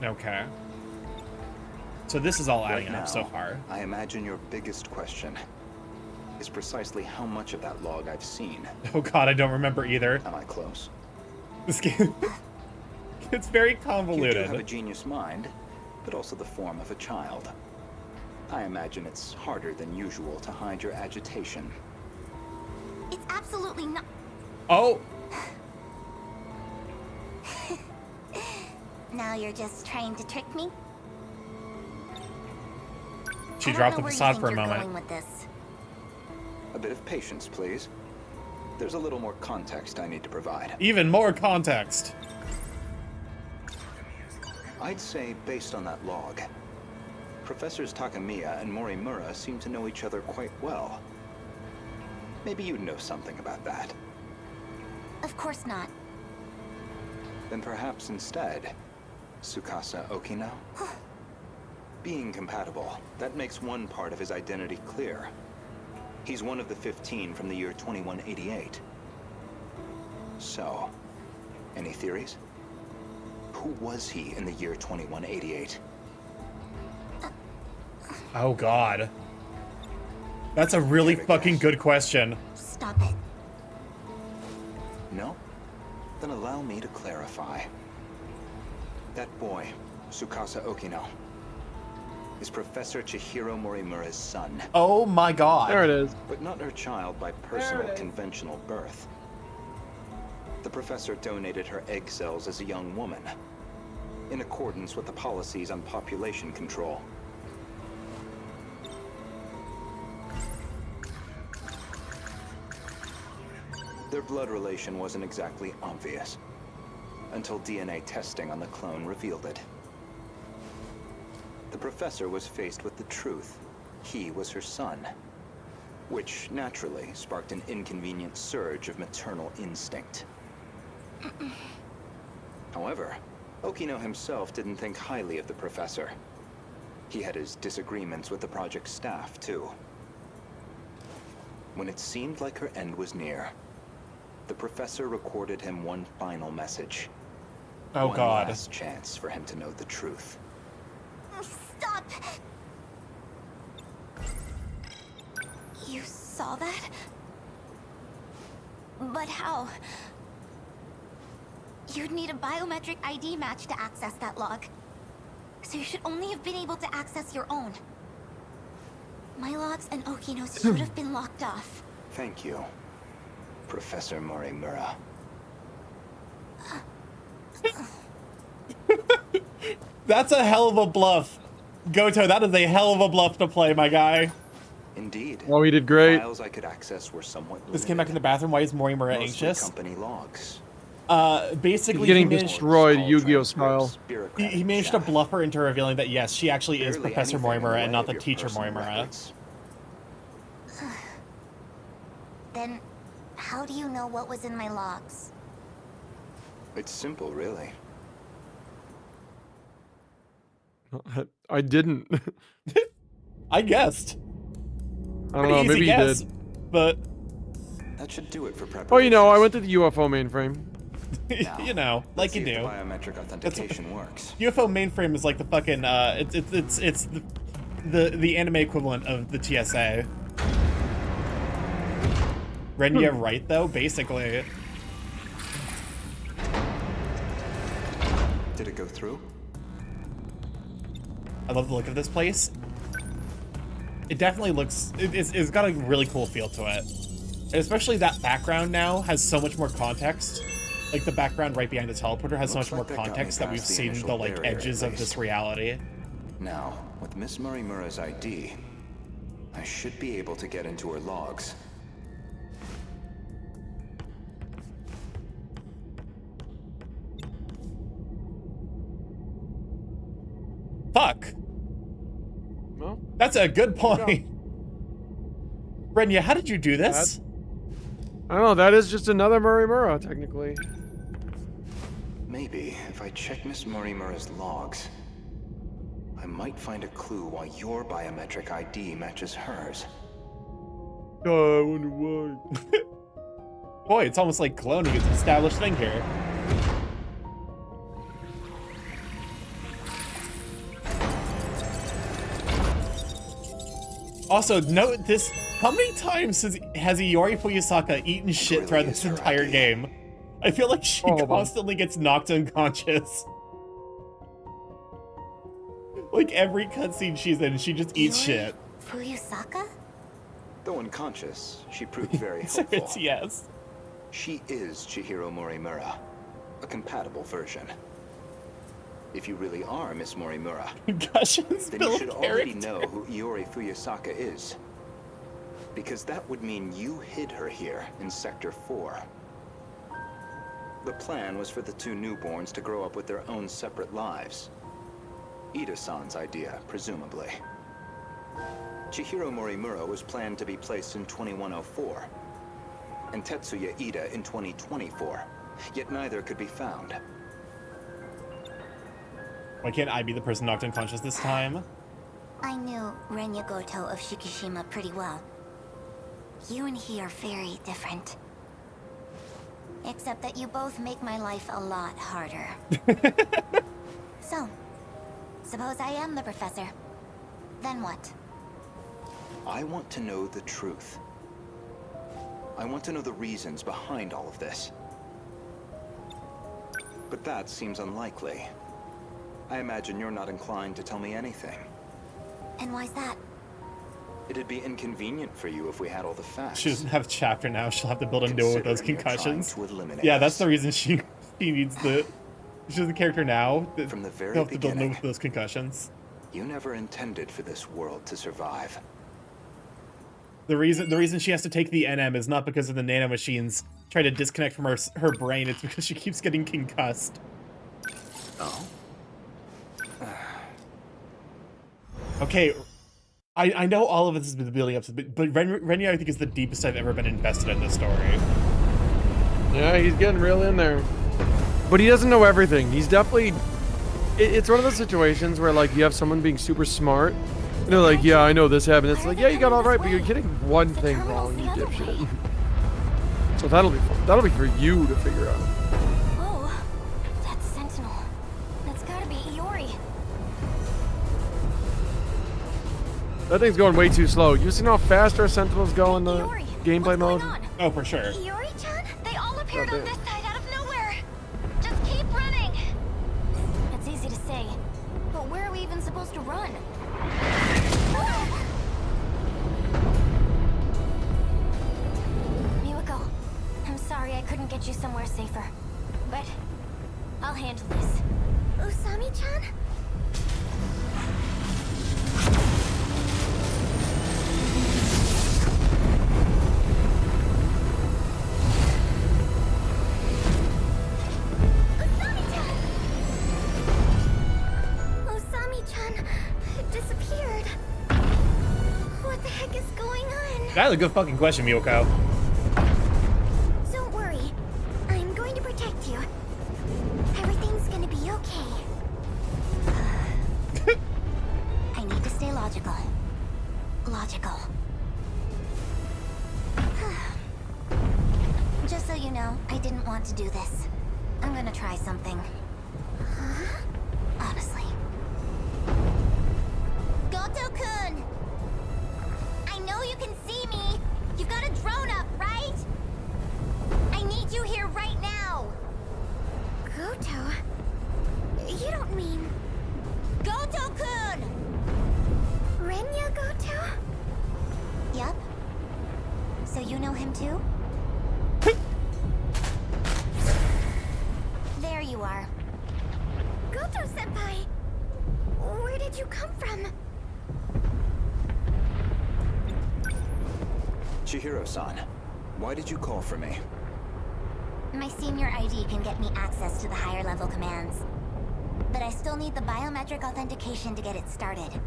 Okay. So this is all adding Right up now, so far. I imagine your biggest question is precisely how much of that log I've seen. Oh God, I don't remember either. Am I close? This game, it's very You do convoluted. have a genius mind, but also the form of a child. I imagine it's harder than usual to hide your agitation. It's absolutely not. Oh! Now you're just trying to trick me? She I don't dropped know the where you facade think for a you're moment. going with this. A bit of patience, please. There's a little more context I need to provide. Even more context. I'd say, based on that log, Professors Takamiya and Morimura seem to know each other quite well. Maybe you know something about that. Of course not. Then perhaps instead, Tsukasa Okino? Being compatible, that makes one part of his identity clear. He's one of the 15 from the year 2188. So, any theories? Who was he in the year 2188? Oh God. That's a really fucking good question. Stop it. No? Then allow me to clarify. That boy, Tsukasa Okino, is Professor Chihiro Morimura's son. Oh my God. There it is. But not her child by personal conventional birth. The professor donated her egg cells as a young woman, in accordance with the policies on population control. Their blood relation wasn't exactly obvious, until DNA testing on the clone revealed it. The professor was faced with the truth. He was her son, which naturally sparked an inconvenient surge of maternal instinct. However, Okino himself didn't think highly of the professor. He had his disagreements with the project staff, too. When it seemed like her end was near, the professor recorded him one final message. Oh, God. One last chance for him to know the truth. Stop! You saw that? But how? You'd need a biometric ID match to access that log. So you should only have been able to access your own. My logs and Okino's should have been locked off. Thank you, Professor Morimura. That's a hell of a bluff. Goto, that is a hell of a bluff to play, my guy. Indeed. Well, he did great. Files I could access were somewhat limited. This came back in the bathroom. Why is Morimura Mostly anxious? company logs. Basically, He's getting he managed, destroyed Yu-Gi-Oh style. he managed to bluff her into revealing that yes, she actually is Barely Professor anything in the Morimura way and not of the your teacher personal Morimura. records. Then, how do you know what was in my logs? It's simple, really. I didn't. I guessed. I don't know, maybe you guess, did. But That should do it for preparation. Oh, you know, I went to the UFO mainframe. you know, like you do. Biometric authentication works. UFO mainframe is like the fucking it's the anime equivalent of the TSA. Renya right though, basically. Did it go through? I love the look of this place. It definitely looks it's got a really cool feel to it. And especially that background now has so much more context. Like the background right behind the teleporter has so much more context that we've seen the like edges of this reality. Now, with Miss Morimura's ID, I should be able to get into her logs. Fuck. Well, that's a good point. Renya, how did you do this? I don't know, that is just another Morimura, technically. Maybe, if I check Miss Morimura's logs, I might find a clue why your biometric ID matches hers. Oh, I wonder why. Boy, it's almost like cloning is an established thing here. Also, note this. How many times has Iori Fuyusaka eaten shit really throughout this entire game? I feel like she constantly gets knocked unconscious. Like every cutscene she's in, she just eats shit. Fuyusaka? Though unconscious, she proved very helpful. Yes. She is Chihiro Morimura, a compatible version. If you really are Miss Morimura, Concussions then you should already know who Iori Fuyusaka is. Because that would mean you hid her here in Sector 4. The plan was for the two newborns to grow up with their own separate lives. Ida-san's idea, presumably. Chihiro Morimura was planned to be placed in 2104, and Tetsuya Ida in 2024, yet neither could be found. Why can't I be the person knocked unconscious this time? I knew Renya Goto of Shikishima pretty well. You and he are very different. Except that you both make my life a lot harder. So, suppose I am the professor. Then what? I want to know the truth. I want to know the reasons behind all of this. But that seems unlikely. I imagine you're not inclined to tell me anything. And why's that? It'd be inconvenient for you if we had all the facts. She doesn't have a chapter now. She'll have to build a new one with those Considering you're trying concussions. to eliminate Yeah, that's us. the reason she needs the. She's the character now. From the very She'll have to build new beginning, with those concussions. you never intended for this world to survive. The reason she has to take the NM is not because of the nanomachines trying to disconnect from her brain. It's because she keeps getting concussed. Oh. Okay, I know all of this has been building up to, but Renya I think is the deepest I've ever been invested in this story. Yeah, he's getting real in there. But he doesn't know everything. He's definitely it's one of those situations where like you have someone being super smart. And they're like, yeah, I know this happened. It's like, yeah, you got all right, but you're getting one thing wrong, you dipshit. So that'll be fun. That'll be for you to figure out. Oh, that's Sentinel. That's gotta be Iori. That thing's going way too slow. You seen how fast our Sentinels go in the gameplay mode? Oh, for sure. Iori-chan? They all appeared on this side out of nowhere. Just keep running. It's easy to say, but where are we even supposed to run? Miwako, I'm sorry I couldn't get you somewhere safer, but I'll handle this. Usami-chan? Disappeared. What the heck is going on? That's a good fucking question, Miyoko. Don't worry. I'm going to protect you. Everything's gonna be okay. I need to stay logical. Logical. Just so you know, I didn't want to do this. I'm gonna try something. Honestly. Goto-kun! I know you can see me! You've got a drone up, right? I need you here right now! Goto? You don't mean... Goto-kun! Renya Goto? Yup. So you know him too? There you are. Goto-senpai! Where did you come from? Chihiro-san, why did you call for me? My senior ID can get me access to the higher level commands. But I still need the biometric authentication to get it started.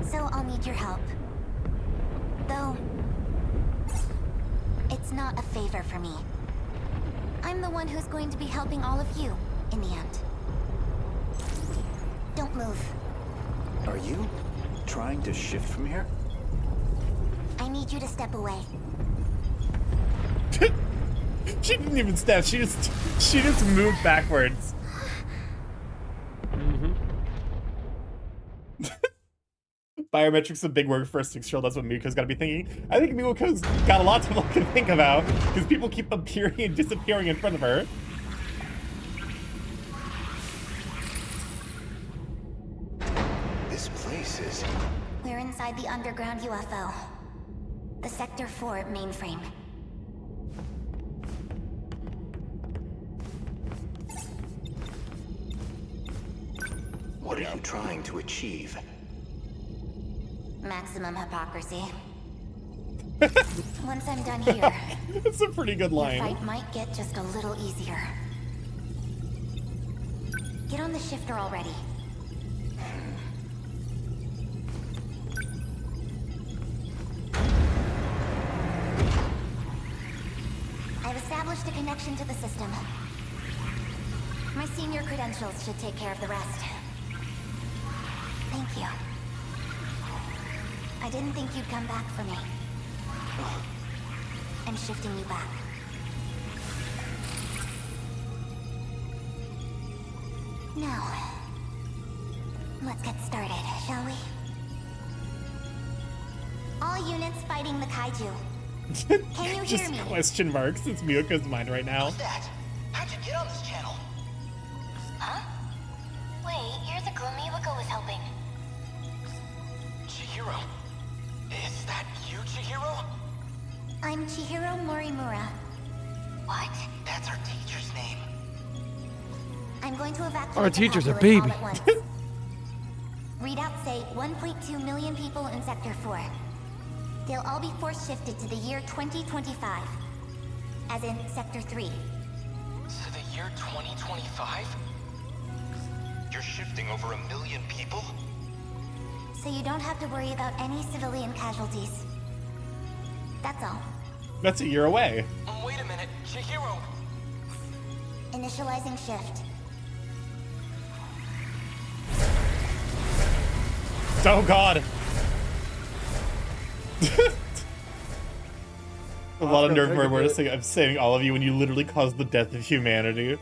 So I'll need your help. Though, it's not a favor for me. I'm the one who's going to be helping all of you in the end. Don't move. Are you trying to shift from here? I need you to step away. She didn't even step. She just moved backwards. Biometrics a big word for a 6-year-old. That's what Miko's got to be thinking. I think Miko's got a lot to look and think about because people keep appearing and disappearing in front of her. This place is... We're inside the underground UFO. The Sector 4 mainframe. What are you trying to achieve? Maximum hypocrisy. Once I'm done here, That's a pretty good your line. fight might get just a little easier. Get on the shifter already. I've established a connection to the system. My senior credentials should take care of the rest. Thank you. I didn't think you'd come back for me. I'm shifting you back. Now, let's get started, shall we? All units fighting the kaiju. Can you hear Just me? question marks. It's Miyoko's mind right now. What's that? How'd you get on this channel? Huh? Wait, you're the girl Miwako was helping. Chihiro. Is that you, Chihiro? I'm Chihiro Morimura. What? That's our teacher's name. I'm going to evacuate Our the teacher's a populace baby. all at once. Readouts say 1.2 million people in Sector 4. They'll all be force shifted to the year 2025. As in Sector 3. To the year 2025? You're shifting over 1 million people? So you don't have to worry about any civilian casualties. That's all. That's a year away. Wait a minute, Chihiro! Initializing shift. Oh god. A lot of nerve murmurs saying I'm saving all of you when you literally caused the death of humanity.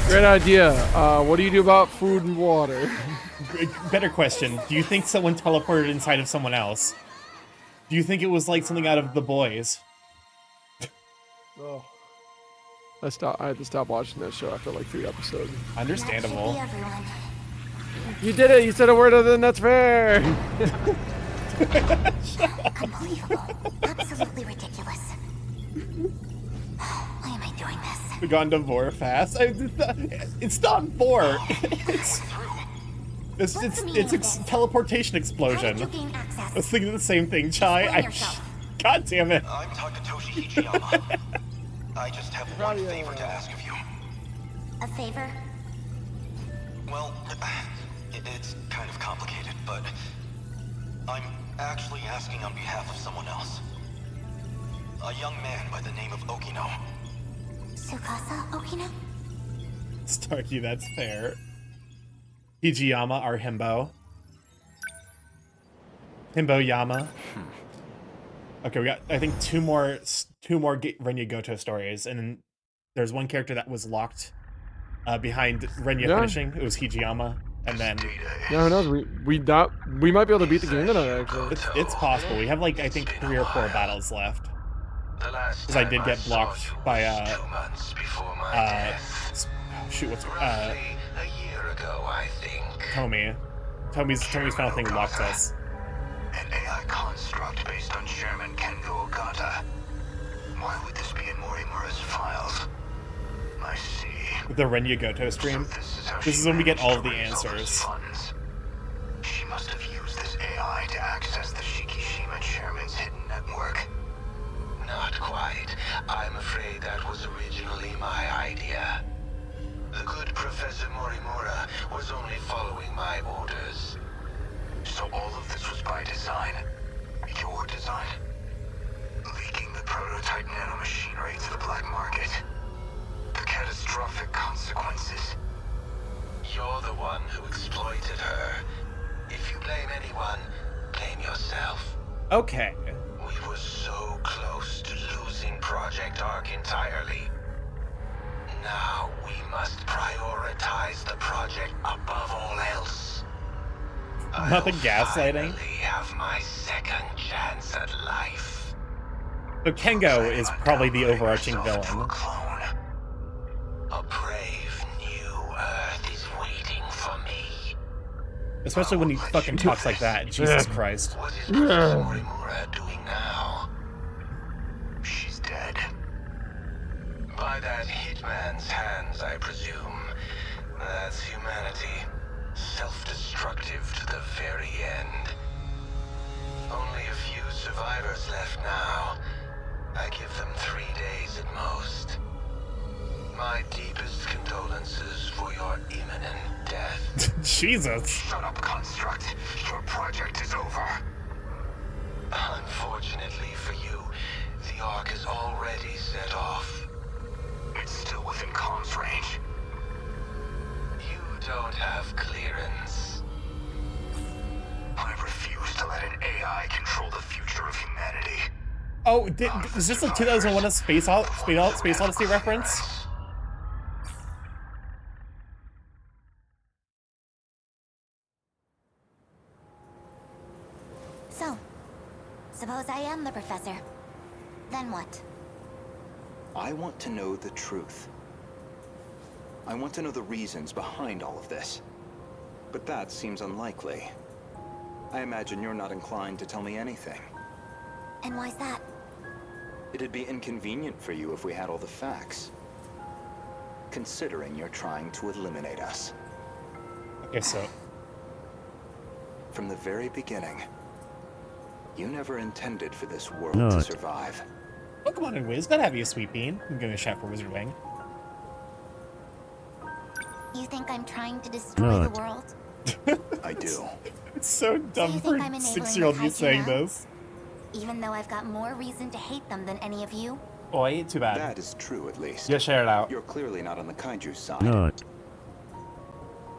Great idea. What do you do about food and water? Better question. Do you think someone teleported inside of someone else? Do you think it was like something out of The Boys? Oh. I had to stop watching that show after like 3 episodes. Understandable. You did it! You said a word other than that's fair! Unbelievable. Absolutely ridiculous. Why am I doing this? We got into Vor fast. It's not Vor. It's teleportation explosion. I was thinking the same thing, Chai. God damn it. I'm Takatoshi Ichiyama. I just have one favor to ask of you. A favor? Well, it's kind of complicated, but I'm actually asking on behalf of someone else. A young man by the name of Okino. Tsukasa Okino? Starky, that's fair. Hijiyama, our himbo. Himbo Yama. Okay, we got, I think, two more Renya Goto stories, and then there's one character that was locked behind Renya finishing. It was Hijiyama, and then... Yeah, who knows? We might be able to beat the game tonight, actually. It's possible. We have, like, I think 3 or 4 battles left. Because I did get blocked by, shoot, what's, Tomy. Tommy's final thing locked us. An AI construct based on Chairman Kengo Ogata. Why would this be in Morimura's files? I see. The Renya Goto stream. This is when we get all of the answers. She must have used this AI to access the Shikishima Chairman's hidden network. Not quite. I'm afraid that was originally my idea. The good Professor Morimura was only following my orders. So all of this was by design? Your design? Leaking the prototype nanomachinery to the black market? The catastrophic consequences? You're the one who exploited her. If you blame anyone, blame yourself. Okay. We were so close to losing Project Ark entirely. Now we must prioritize the project above all else. Not the gaslighting. Have my second chance at life. So Kengo is probably the overarching villain. A brave new Earth is waiting for me. Especially when he fucking talks like that. Jesus Christ. What is Professor Morimura doing now? She's dead. By that hitman's hands, I presume. That's humanity. Self-destructive to the very end. Only a few survivors left now. I give them 3 days at most. My deepest condolences for your imminent death. Jesus. Shut up, Construct. Your project is over. Unfortunately for you, the Ark is already set off. It's still within comms range. You don't have clearance. I refuse to let an AI control the future of humanity. Oh, is this a 2001 Space Odyssey reference? So, suppose I am the professor. Then what? I want to know the truth. I want to know the reasons behind all of this. But that seems unlikely. I imagine you're not inclined to tell me anything. And why's that? It'd be inconvenient for you if we had all the facts. Considering you're trying to eliminate us. Okay, so... From the very beginning, you never intended for this world No. to survive. Oh, come on in, Wiz. Gotta have you a sweet bean. I'm gonna shout for Wizard Wing. You think I'm trying to destroy the world? I do. It's so dumb you for think I'm a enabling 6-year-old the you kaiju saying now? this. Even though I've got more reason to hate them than any of you? Oi, too bad. That is true, at least. Just share it out. You're clearly not on the Kaiju side. Not.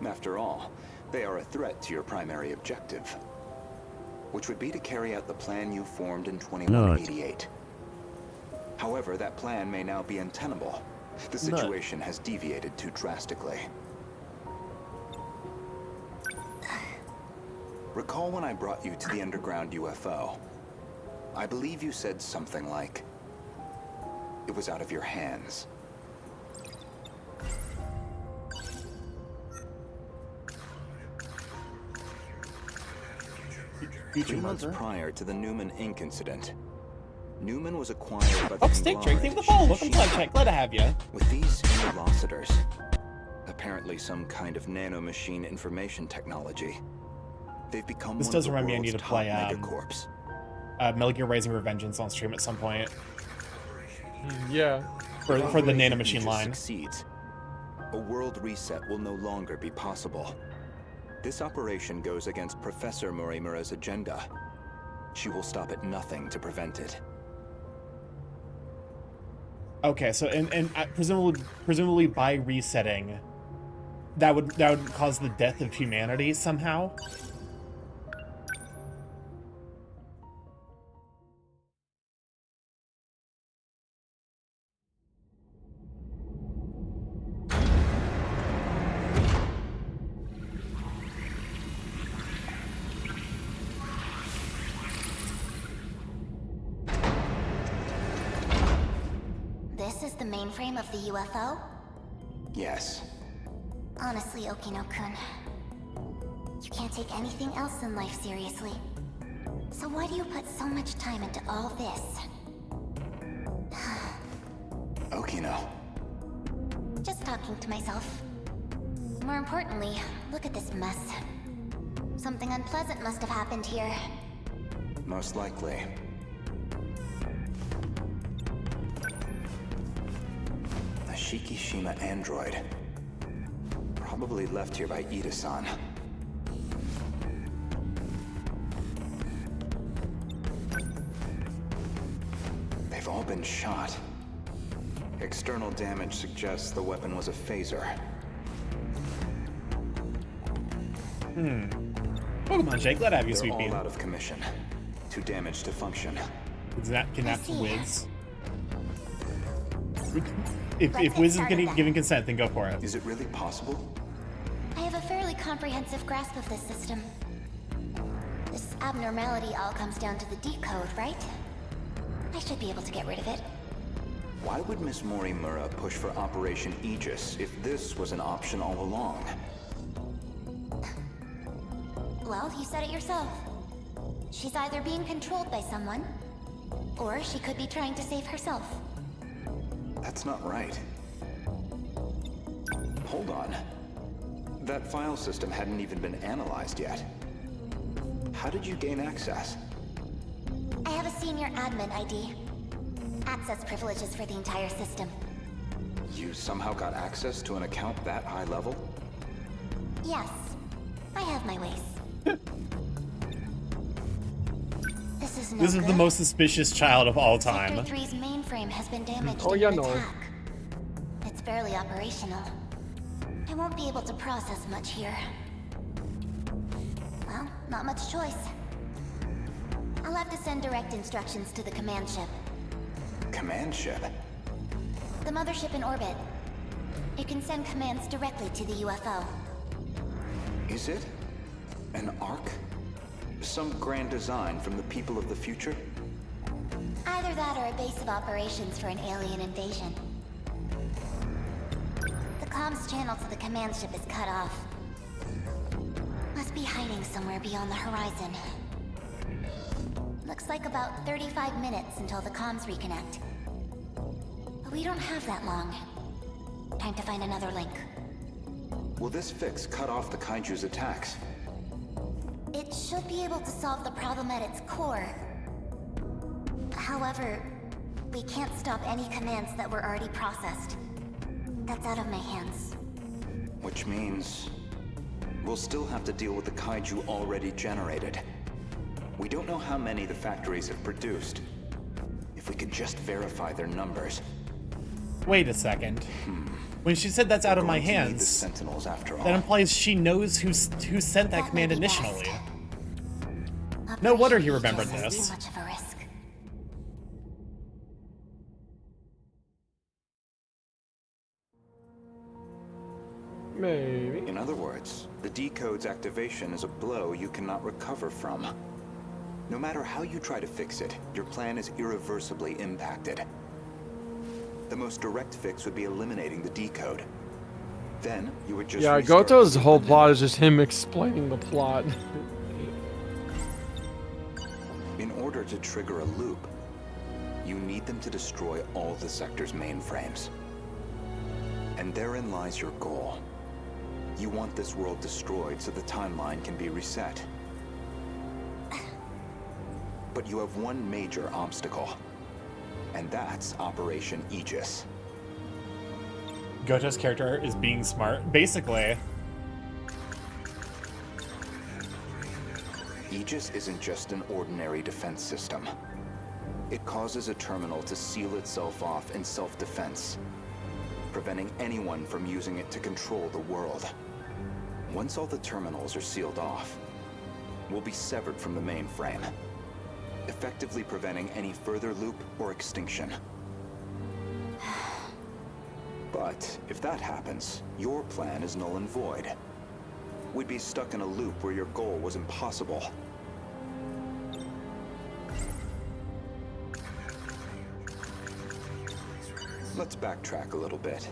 After all, they are a threat to your primary objective, which would be to carry out the plan you formed in 2188. However, that plan may now be untenable. The situation has deviated too drastically. Recall when I brought you to the underground UFO? I believe you said something like, it was out of your hands. Future 3 months mother? prior to the Newman Inc. incident, Newman was acquired by the Oh, Steak Drake, thank you for the follow. Welcome to Live Chat. Glad to have you. With these velocitors, apparently some kind of nanomachine information technology, they've become This one does of the remind me I world's need to top play megacorps. Metal Gear Rising Revengeance on stream at some point. Yeah. For the Operation nanomachine Aegis line. Succeeds, a world reset will no longer be possible. This operation goes against Professor Morimura's agenda. She will stop at nothing to prevent it. Okay, so and presumably by resetting, that would cause the death of humanity somehow. This is the mainframe of the UFO? Yes. Honestly, Okino-kun, you can't take anything else in life seriously. So why do you put so much time into all this? Okino. Just talking to myself. More importantly, look at this mess. Something unpleasant must have happened here. Most likely. A Shikishima android. Probably left here by Ida-san. They've all been shot. External damage suggests the weapon was a phaser. Pokemon Jake, glad to have you, They're Sweet all Bean. out of commission. Too damaged to function. Is that kidnapped I see. Wiz? If Wiz is giving consent, then go for it. Is it really possible? I have a fairly comprehensive grasp of this system. This abnormality all comes down to the decode, right? I should be able to get rid of it. Why would Miss Morimura push for Operation Aegis if this was an option all along? Well, you said it yourself. She's either being controlled by someone, or she could be trying to save herself. That's not right. Hold on. That file system hadn't even been analyzed yet. How did you gain access? I have a senior admin ID. Access privileges for the entire system. You somehow got access to an account that high level? Yes, I have my ways. This is no This is good. the most suspicious child of all time. Sector 3's mainframe has been damaged Oh, in yeah, an no. attack. It's barely operational. I won't be able to process much here. Well, not much choice. I'll have to send direct instructions to the command ship. Command ship? The mothership in orbit. It can send commands directly to the UFO. Is it? An Ark? Some grand design from the people of the future? Either that or a base of operations for an alien invasion. The comms channel to the command ship is cut off. Must be hiding somewhere beyond the horizon. Looks like about 35 minutes until the comms reconnect. But we don't have that long. Time to find another link. Will this fix cut off the Kaiju's attacks? It should be able to solve the problem at its core. However, we can't stop any commands that were already processed. That's out of my hands. Which means we'll still have to deal with the Kaiju already generated. We don't know how many the factories have produced. If we could just verify their numbers. Wait a second. When she said that's out of my We're going to need the hands, Sentinels after all. that implies she knows who sent that command initially. No wonder he remembered this. Too much of a risk. Maybe. In other words, the decode's activation is a blow you cannot recover from. No matter how you try to fix it, your plan is irreversibly impacted. The most direct fix would be eliminating the decode. Then, you would just restart Goto's the whole loop. plot is just him explaining the plot. In order to trigger a loop, you need them to destroy all the sector's mainframes. And therein lies your goal. You want this world destroyed so the timeline can be reset. But you have one major obstacle, and that's Operation Aegis. Goto's character is being smart. Basically, Aegis isn't just an ordinary defense system. It causes a terminal to seal itself off in self-defense, preventing anyone from using it to control the world. Once all the terminals are sealed off, we'll be severed from the mainframe, effectively preventing any further loop or extinction. But if that happens, your plan is null and void. We'd be stuck in a loop where your goal was impossible. Let's backtrack a little bit.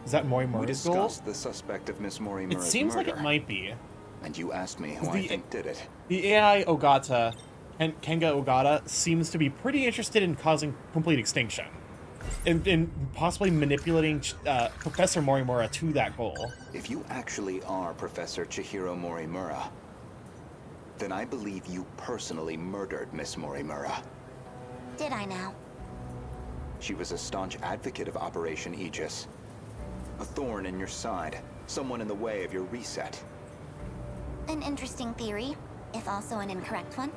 is that We Morimura's goal? discussed the suspect of Miss Morimura's It seems like it murder, might be. and you asked me who I think did it. The AI Ogata, Kenga Ogata, seems to be pretty interested in causing complete extinction. And possibly manipulating Professor Morimura to that goal. If you actually are Professor Chihiro Morimura, then I believe you personally murdered Miss Morimura. Did I now? She was a staunch advocate of Operation Aegis. A thorn in your side, someone in the way of your reset. An interesting theory, if also an incorrect one.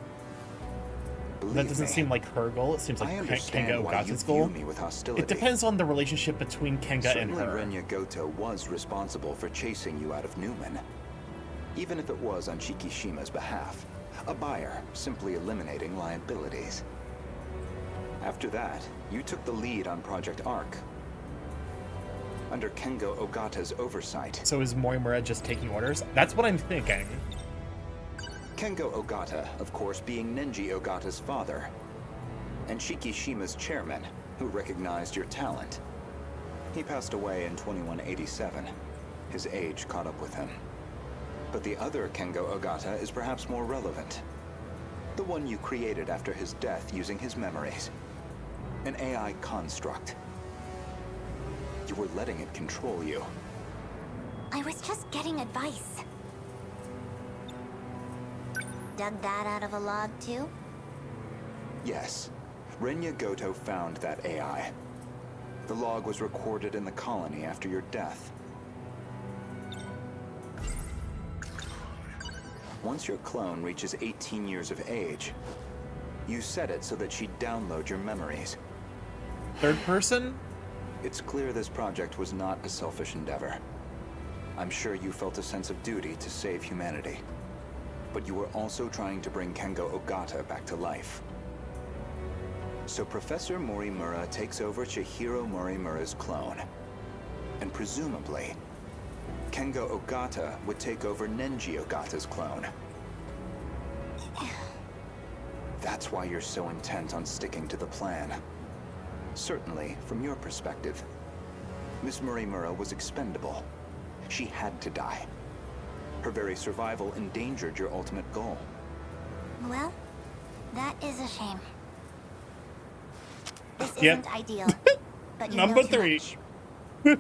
That doesn't seem like her goal. It seems like I understand Kenga why you Ogata's view goal. me with hostility. It depends on the relationship between Kenga and Certainly her. Renya Goto was responsible for chasing you out of Newman. Even if it was on Shikishima's behalf. A buyer, simply eliminating liabilities. After that, you took the lead on Project Arc. Under Kengo Ogata's oversight. So is Morimura just taking orders? That's what I'm thinking. Kengo Ogata, of course, being Nenji Ogata's father. And Shikishima's chairman, who recognized your talent. He passed away in 2187. His age caught up with him. But the other Kengo Ogata is perhaps more relevant. The one you created after his death using his memories. An AI construct. You were letting it control you. I was just getting advice. Dug that out of a log, too? Yes. Renya Goto found that AI. The log was recorded in the colony after your death. Once your clone reaches 18 years of age, you set it so that she'd download your memories. Third person? It's clear this project was not a selfish endeavor. I'm sure you felt a sense of duty to save humanity. But you were also trying to bring Kengo Ogata back to life. So Professor Morimura takes over Chihiro Morimura's clone. And presumably, Kengo Ogata would take over Nenji Ogata's clone. That's why you're so intent on sticking to the plan. Certainly, from your perspective, Miss Morimura was expendable. She had to die. Her very survival endangered your ultimate goal. Well, that is a shame. This Yep. isn't ideal, but you Number know too 3. much.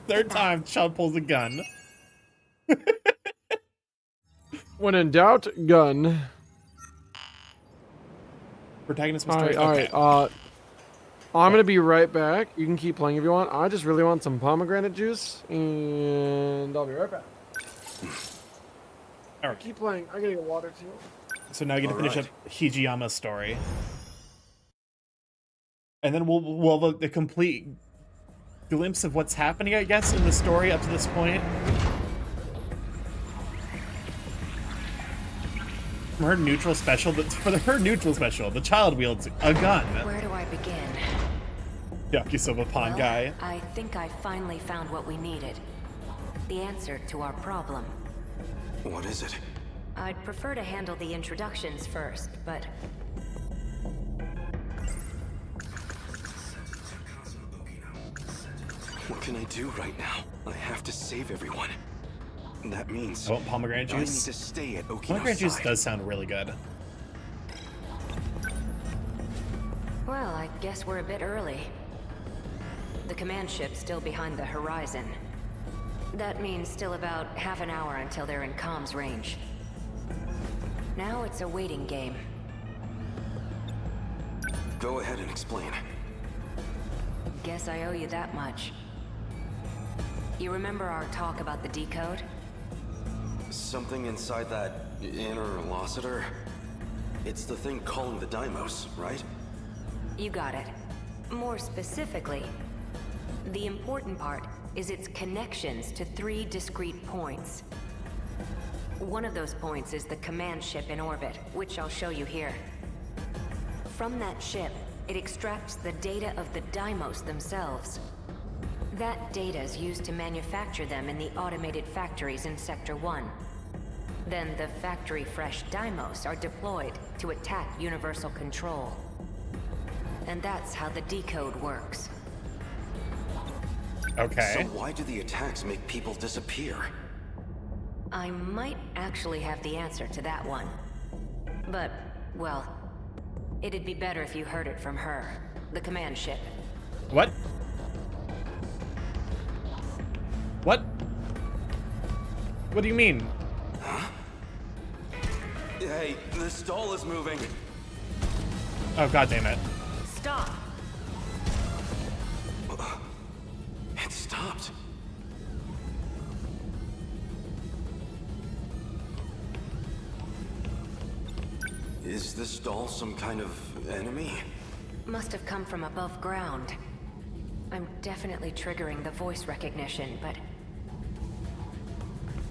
Third time, Child pulls a gun. When in doubt, gun. Protagonist All mystery. right, all right. I'm gonna be right back. You can keep playing if you want. I just really want some pomegranate juice, and I'll be right back. All right. Keep playing. I gotta get water too. So now you get to finish up Hijiyama's story. And then we'll have the complete glimpse of what's happening, I guess, in the story up to this point. From her neutral special, her neutral special, the child wields a gun. Where do I begin? Yakisoba Pond guy. I think I finally found what we needed. The answer to our problem. What is it? I'd prefer to handle the introductions first, but... What can I do right now? I have to save everyone. That means I want pomegranate I need juice. to stay at Okino's Pomegranate juice side. does sound really good. Well, I guess we're a bit early. The command ship's still behind the horizon. That means still about half an hour until they're in comms range. Now it's a waiting game. Go ahead and explain. Guess I owe you that much. You remember our talk about the decode? Something inside that interlocutor? It's the thing calling the Deimos, right? You got it. More specifically, the important part is its connections to 3 discrete points. One of those points is the command ship in orbit, which I'll show you here. From that ship, it extracts the data of the Deimos themselves. That data is used to manufacture them in the automated factories in Sector 1. Then the factory-fresh Deimos are deployed to attack Universal Control. And that's how the decode works. Okay. So why do the attacks make people disappear? I might actually have the answer to that one. But, well, it'd be better if you heard it from her, the command ship. What? What? What do you mean? Huh? Hey, the stall is moving. Oh, god damn it. Stop! It stopped. Is this doll some kind of enemy? Must have come from above ground. I'm definitely triggering the voice recognition, but...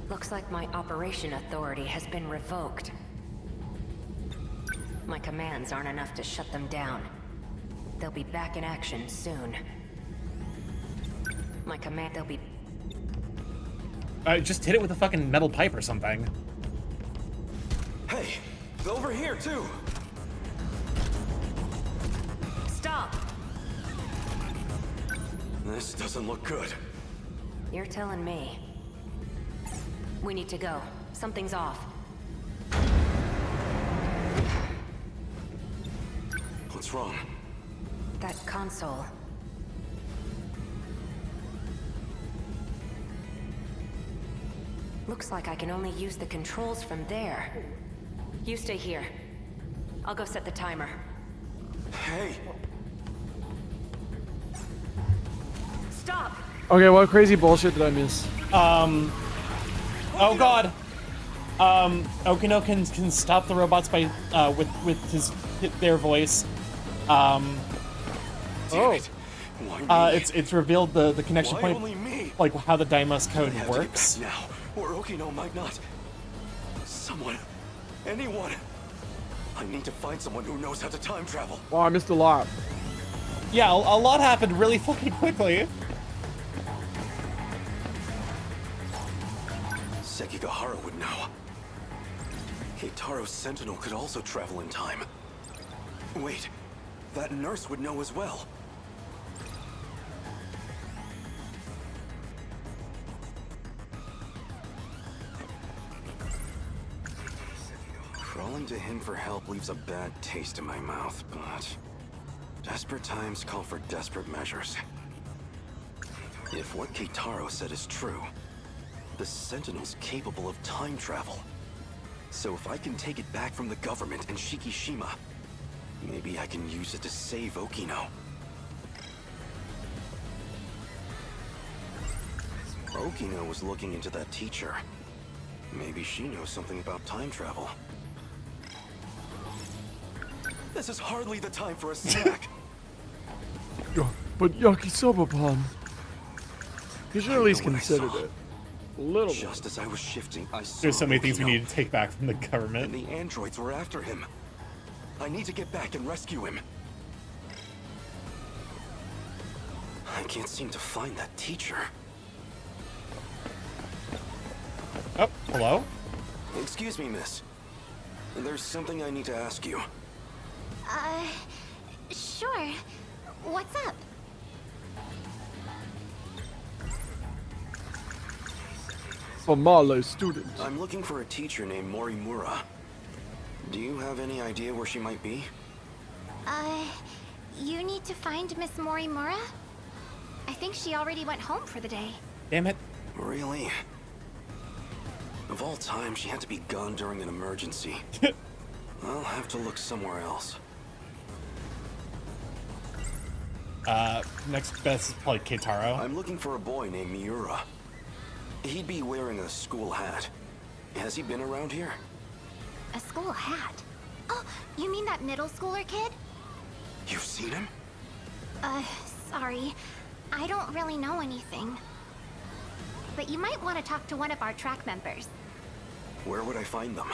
looks like my operation authority has been revoked. My commands aren't enough to shut them down. They'll be back in action soon. They'll be... Just hit it with a fucking metal pipe or something. Hey, over here too. Stop! This doesn't look good. You're telling me. We need to go. Something's off. What's wrong? That console. Looks like I can only use the controls from there. You stay here. I'll go set the timer. Hey! Stop! Okay, what crazy bullshit did I miss? Oh god. Okino can stop the robots by with their voice. It's revealed the connection Why point, only me? like how the Deimos code I have to get works. back now, or Okino might not. Someone, anyone. I need to find someone who knows how to time travel. Wow, I missed a lot. Yeah, a lot happened really fucking quickly. Sekigahara would know. Keitaro's Sentinel could also travel in time. Wait, that nurse would know as well. Crawling to him for help leaves a bad taste in my mouth, but... desperate times call for desperate measures. If what Keitaro said is true, the Sentinel's capable of time travel. So if I can take it back from the government and Shikishima, maybe I can use it to save Okino. Okino was looking into that teacher. Maybe she knows something about time travel. This is hardly the time for a snack. But Yakisoba-pan. You should at least know what I considered saw. it. A little bit. Just as I was shifting, I saw There's so many things we Okino, need to take back from the government. and the androids were after him. I need to get back and rescue him. I can't seem to find that teacher. Oh, hello? Excuse me, miss. There's something I need to ask you. Sure. What's up? A Male student. I'm looking for a teacher named Morimura. Do you have any idea where she might be? You need to find Miss Morimura? I think she already went home for the day. Damn it. Really? Of all time, she had to be gone during an emergency. I'll have to look somewhere else. Next best is probably Keitaro. I'm looking for a boy named Miura. He'd be wearing a school hat. Has he been around here? A school hat? Oh, you mean that middle schooler kid? You've seen him? Sorry. I don't really know anything. But you might want to talk to one of our track members. Where would I find them?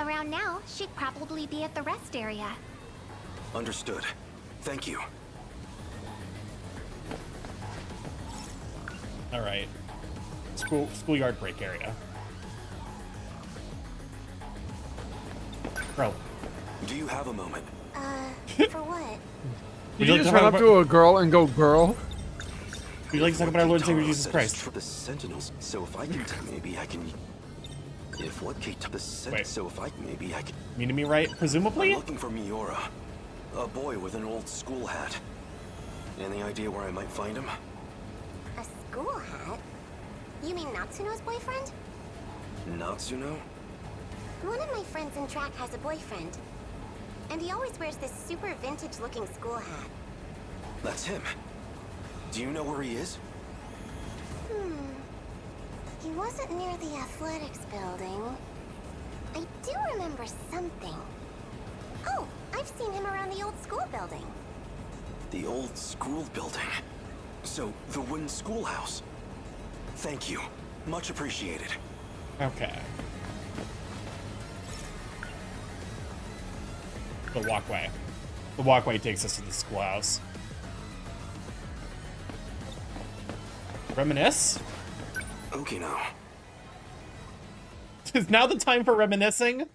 Around now, she'd probably be at the rest area. Understood. Thank you. All right. Schoolyard break area. Bro. Do you have a moment? For what? Did you just run up to a girl and go, girl? Would you like to talk about our Lord and Savior Jesus Says Christ? For the Sentinels, so if I can, maybe I can. If what Kate the Sentinels, so if I maybe I can. Mean to me, right? Presumably. I'm looking for Miura, a boy with an old school hat. Any idea where I might find him? A school hat? You mean Natsuno's boyfriend? Natsuno? One of my friends in track has a boyfriend. And he always wears this super vintage-looking school hat. That's him. Do you know where he is? He wasn't near the athletics building. I do remember something. Oh, I've seen him around the old school building. The old school building. So, the wooden schoolhouse. Thank you. Much appreciated. Okay. The walkway. The walkway takes us to the schoolhouse. Reminisce? Okay now. Is now the time for reminiscing?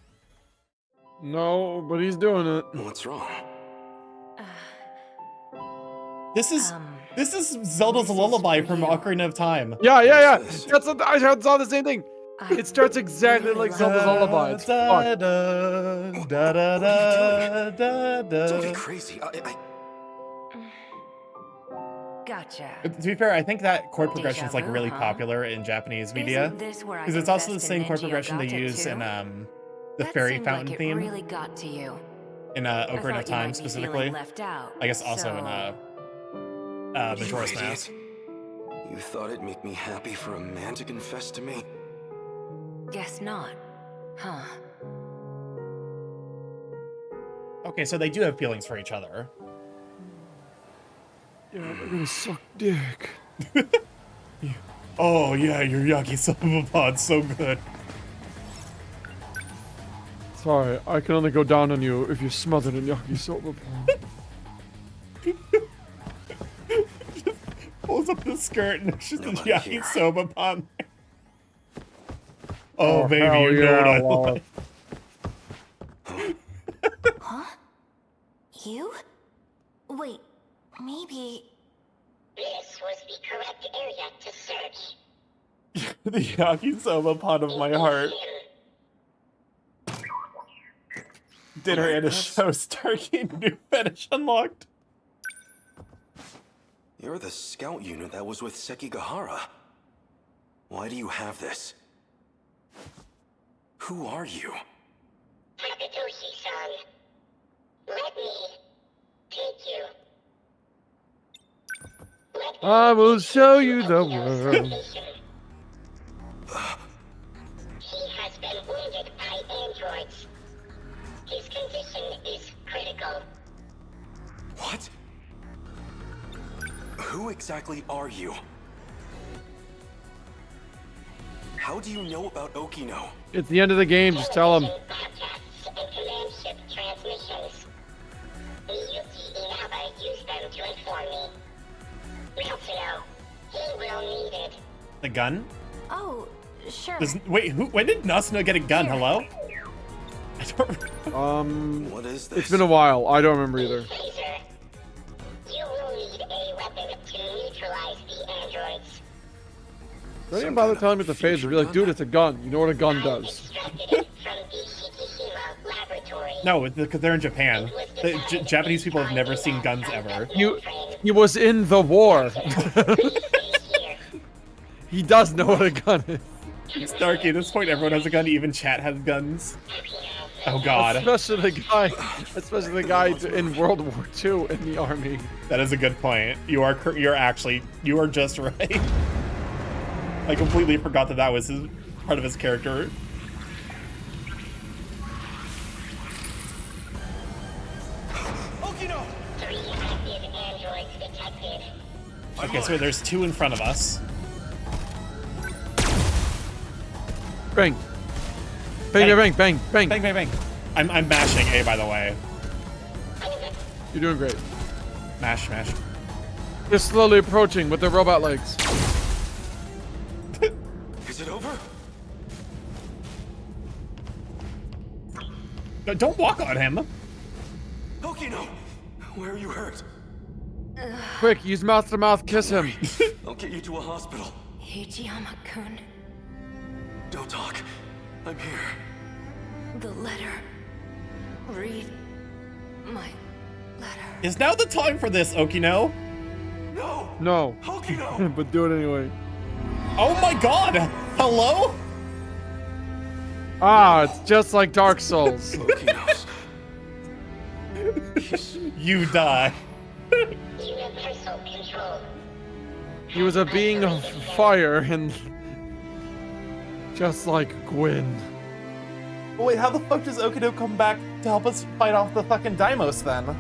No, but he's doing it. What's wrong? This is Zelda's lullaby from Ocarina of Time. Yeah. That's what I saw the same thing. It starts exactly like Zelda's lullaby. It's fucked. Don't be crazy. Gotcha. To be fair, I think that chord progression is like Deja vu, really huh? popular in Japanese media. Isn't this where I Because it's also the confessed same in chord Nenji progression they Ogata use too? in the That fairy seemed fountain like theme. It really got to you. In I Ocarina thought of you Time might be specifically. feeling left out, I guess also so- in Majora's You Mask. idiot. You thought it'd make me happy for a man to confess to me? Guess not. Huh. Okay, so they do have feelings for each other. Yeah, they're gonna suck dick. Oh yeah, your yakisoba-pod's so good. Sorry, I can only go down on you if you're smothered in yakisoba pan. Pulls up the skirt and it's just a Nobody here. yakisoba pan. Oh, baby, hell you know what I yeah, like. Huh? You? Wait, maybe... This was the correct area to search. The yakisoba pan of my heart. Dinner and a show. Starky new fetish unlocked. You're the scout unit that was with Sekigahara. Why do you have this? Who are you? Takatoshi-san, let me take you. I will show you the world. He has been wounded by androids. His condition is critical. What? Who exactly are you? How do you know about Okino? It's the end of the game. Just tell him. The gun? Oh, sure. Wait, when did Nasuno get a gun? Hello? I don't. What is this? It's been a while. I don't remember either. You will need a weapon to neutralize the androids. Don't even bother telling me it's a phaser. Be like, dude, it's a gun. You know what a gun does. No, because they're in Japan. Japanese people have never seen guns ever. He was in the war. He does know what a gun is. Starky, at this point, everyone has a gun. Even chat has guns. Oh God. Especially the guy in World War II in the army. That is a good point. You are just right. I completely forgot that was part of his character. Okino! 3 active androids detected. Okay, so there's 2 in front of us. Bang. Bang, bang, bang, bang. Bang, bang, bang. I'm mashing A, by the way. You're doing great. Mash, mash. They're slowly approaching with their robot legs. Is it over? Don't walk on him. Okino! Where are you hurt? Quick, use mouth-to-mouth, kiss him. I'll get you to a hospital. Hijiyama-kun. Don't talk. I'm here. The letter. Read my letter. Is now the time for this, Okino? No! No. Okino! But do it anyway. Oh my God! Hello? Ah, it's just like Dark Souls. You die. Universal control. He was a being of fire and just like Gwyn. Wait, how the fuck does Okino come back to help us fight off the fucking Deimos then?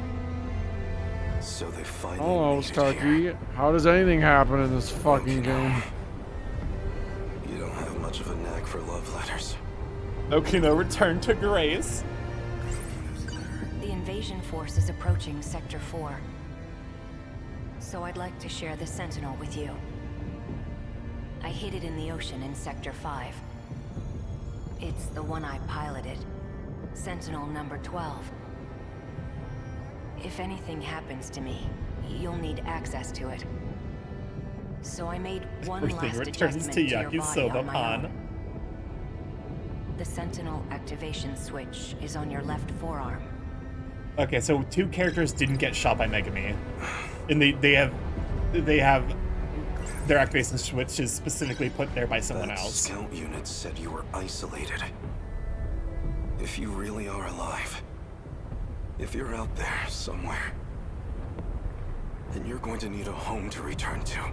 So they finally Oh, Starky, how does anything happen in this fucking game? You don't have much of a knack for love letters. Okino returned to grace. The invasion force is approaching Sector 4. So I'd like to share the Sentinel with you. I hid it in the ocean in Sector 5. It's the one I piloted. Sentinel number 12. If anything happens to me, you'll need access to it. So I made one Everything last returns adjustment to to your body Yakisoba on my Pan. own. The Sentinel activation switch is on your left forearm. Okay, so 2 characters didn't get shot by Megami. And they have their activation switch is specifically put there by someone That else. scout unit said you were isolated. If you really are alive, if you're out there somewhere, then you're going to need a home to return to.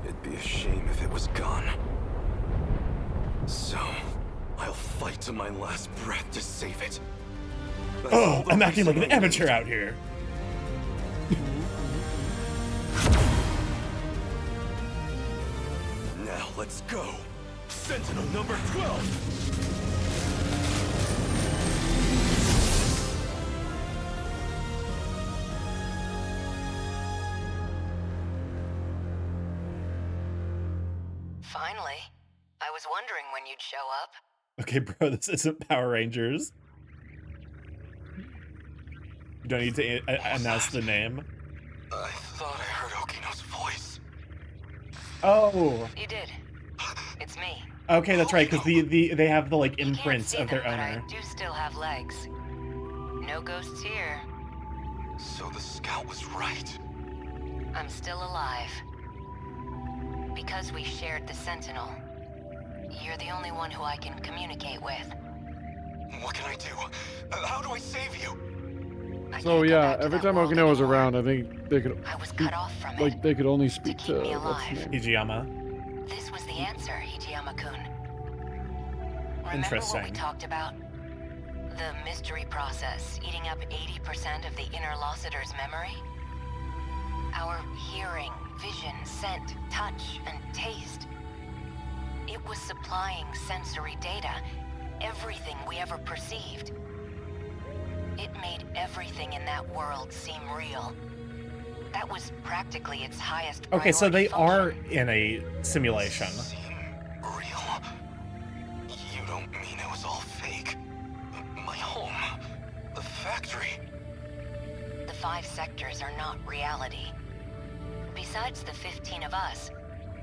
It'd be a shame if it was gone. So, I'll fight to my last breath to save it. That's all Oh, the I'm acting like reason an I amateur out here. Now let's go. Sentinel number 12. Finally. I was wondering when you'd show up. Okay, bro, this isn't Power Rangers. You don't need to announce the name. I thought I heard Okino's voice. Oh. You did. It's me. Okay, that's right, because they have the like You can't imprints see of their them, but owner. I do still have legs. No ghosts here. So the scout was right. I'm still alive. Because we shared the Sentinel, you're the only one who I can communicate with. What can I do? How do I save you? So yeah, every time Okino was around, I think they could cut off from like they could only speak to me what's alive. his name? Hijiyama. This was the answer, Hijiyama-kun. Remember what we Interesting. talked about? The mystery process eating up 80% of the inner Lossiter's memory? Our hearing, vision, scent, touch, and taste. It was supplying sensory data, everything we ever perceived. It made everything in that world seem real. That was practically its highest priority. Okay, so they function. are in a simulation. Real? You don't mean it was all fake? My home? The factory? The 5 sectors are not reality. Besides the 15 of us,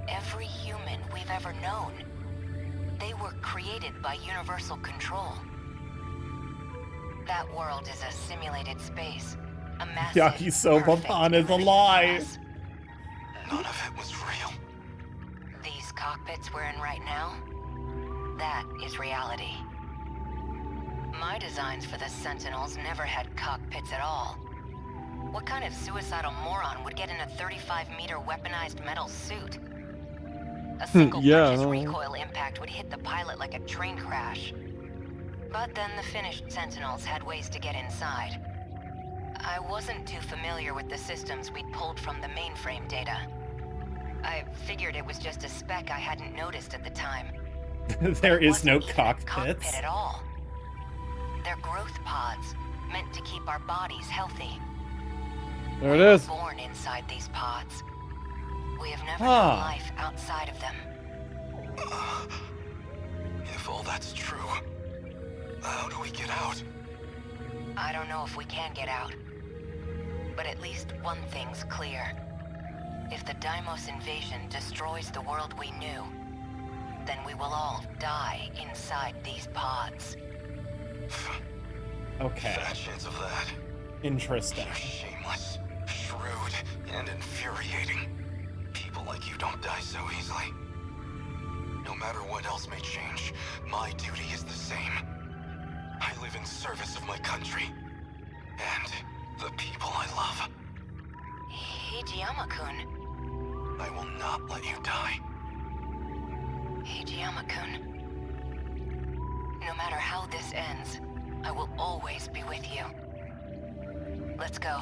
every human we've ever known, they were created by universal control. That world is a simulated space. A massive, Yakisoba-pan is alive! None of it was real. These cockpits we're in right now, that is reality. My designs for the Sentinels never had cockpits at all. What kind of suicidal moron would get in a 35-meter weaponized metal suit? A single punch's recoil impact would hit the pilot like a train crash. But then the finished Sentinels had ways to get inside. I wasn't too familiar with the systems we'd pulled from the mainframe data. I figured it was just a speck I hadn't noticed at the time. There is no cockpit cockpits. at all. They're growth pods, meant to keep our bodies healthy. There it is. We were born inside these pods. We have never known life outside of them. If all that's true, how do we get out? I don't know if we can get out. But at least one thing's clear. If the Deimos invasion destroys the world we knew, then we will all die inside these pods. Okay. Fat chance of that. Interesting. You're shameless, shrewd, and infuriating. People like you don't die so easily. No matter what else may change, my duty is the same. I live in service of my country. And the people I love. Hijiyama-kun. I will not let you die. Hijiyama-kun. No matter how this ends, I will always be with you. Let's go.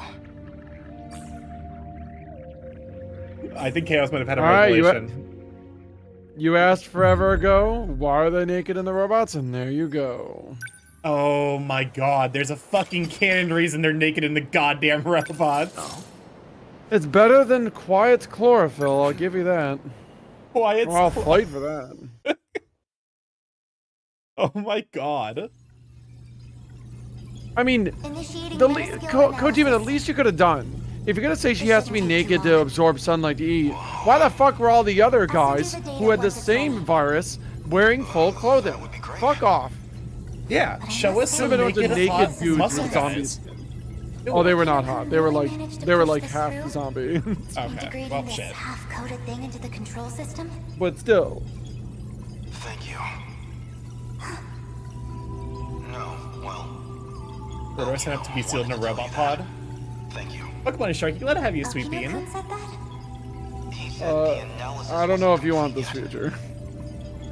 I think Chaos might have had a Alright, revelation. you asked forever ago, why are they naked in the robots? And there you go. Oh my god, there's a fucking canon reason they're naked in the goddamn robots. It's better than Quiet's chlorophyll, I'll give you that. Quiet's Or I'll fight for that. Oh my god. I mean, Kojima, the least you could have done, if you're gonna say she has to be naked to absorb sunlight to eat, why the fuck were all the other guys who had the same virus wearing full clothing? Fuck off. Yeah, show us some naked hot dudes muscle with guys. zombies. Oh, they were not hot. They were like half zombie. Okay, well, shit. Half-coated thing into the control system? But still. Thank you. No, well... The rest have to be sealed in a robot pod. Thank you. Pokemon and Sharky, glad to have you, Sweet Bean. I don't know if you want this future.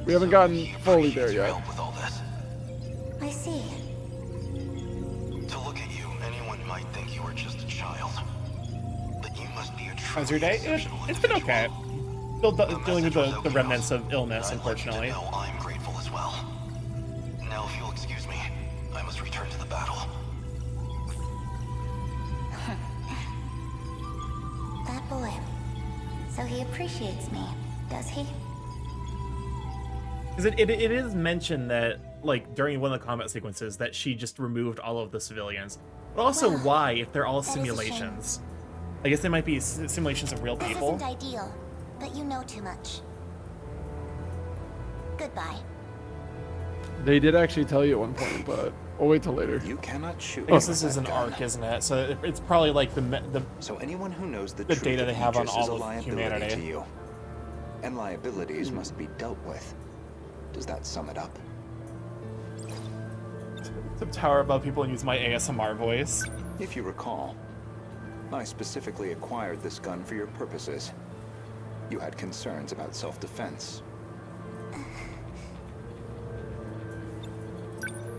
We haven't gotten fully there yet. I see. To look at you, anyone might think you were just a child. But you must be a true How's your day? It's been okay. Still dealing with the remnants of illness, unfortunately. I'm grateful as well. Now, if you'll excuse me, I must return to the battle. That boy. So he appreciates me, does he? Because it is mentioned that, like, during one of the combat sequences, that she just removed all of the civilians. But also, why, if they're all simulations? I guess they might be simulations of real people. This isn't ideal, but you know too much. Goodbye. They did actually tell you at one point, but we'll wait till later. You cannot shoot. I guess this is an arc, isn't it? So it's probably like so anyone who knows the data they have on is all a of liability humanity. to you. And liabilities must be dealt with. Does that sum it up? To tower above people and use my ASMR voice. If you recall, I specifically acquired this gun for your purposes. You had concerns about self-defense.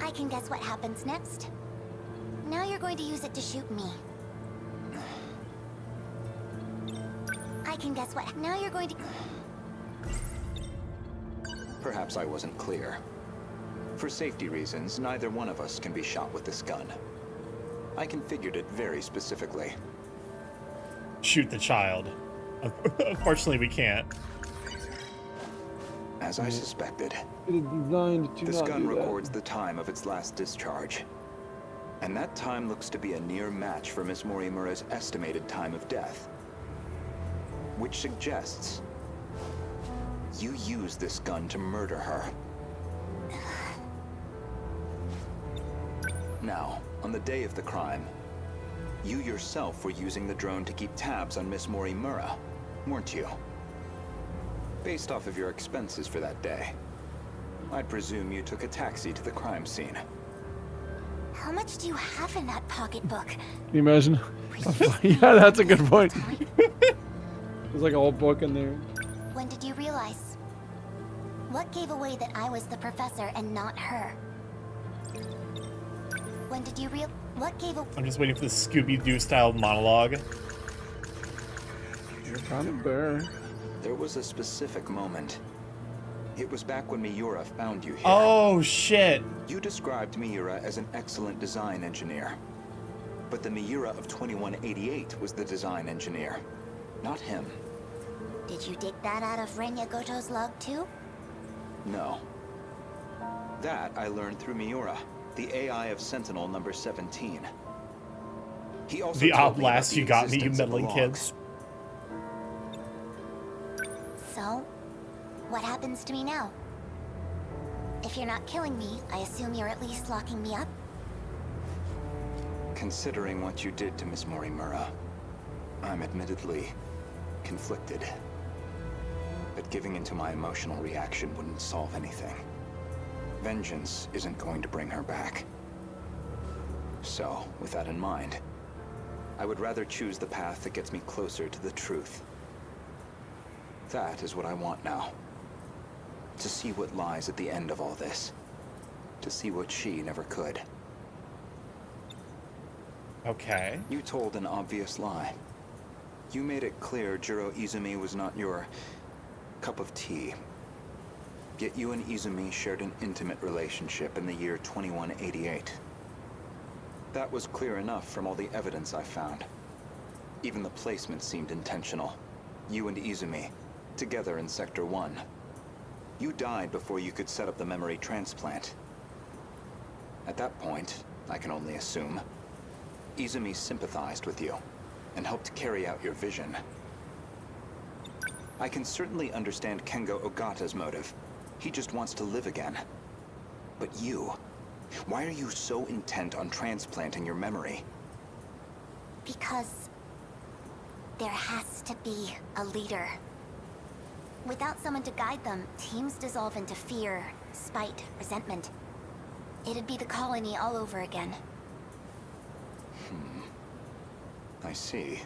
I can guess what happens next. Now you're going to use it to shoot me. can guess what. Now you're going to... Perhaps I wasn't clear. For safety reasons, neither one of us can be shot with this gun. I configured it very specifically. Shoot the child. Unfortunately, we can't. As I suspected, It is designed to this not gun do that. records the time of its last discharge. And that time looks to be a near match for Miss Morimura's estimated time of death. Which suggests you used this gun to murder her. Now, on the day of the crime, you yourself were using the drone to keep tabs on Miss Morimura, weren't you? Based off of your expenses for that day, I'd presume you took a taxi to the crime scene. How much do you have in that pocketbook? Can you imagine? Yeah, that's a good point. There's like a whole book in there. When did you realize? What gave away that I was the professor and not her? When did you what gave away? I'm just waiting for the Scooby-Doo style monologue. You're kind of bare. There was a specific moment. It was back when Miura found you here. Oh, shit. You described Miura as an excellent design engineer. But the Miura of 2188 was the design engineer, not him. Did you dig that out of Renya Goto's log too? No. That I learned through Miura, the AI of Sentinel number 17. He also The told me about Outlast the you got me, you existence of the meddling logs. kids. So, what happens to me now? If you're not killing me, I assume you're at least locking me up? Considering what you did to Miss Morimura, I'm admittedly conflicted. But giving into my emotional reaction wouldn't solve anything. Vengeance isn't going to bring her back. So, with that in mind, I would rather choose the path that gets me closer to the truth. That is what I want now. To see what lies at the end of all this. To see what she never could. Okay. You told an obvious lie. You made it clear Jiro Izumi was not your cup of tea. Yet you and Izumi shared an intimate relationship in the year 2188. That was clear enough from all the evidence I found. Even the placement seemed intentional. You and Izumi, together in Sector 1. You died before you could set up the memory transplant. At that point, I can only assume, Izumi sympathized with you and helped carry out your vision. I can certainly understand Kengo Ogata's motive. He just wants to live again. But you, why are you so intent on transplanting your memory? Because there has to be a leader. Without someone to guide them, teams dissolve into fear, spite, resentment. It'd be the colony all over again. I see.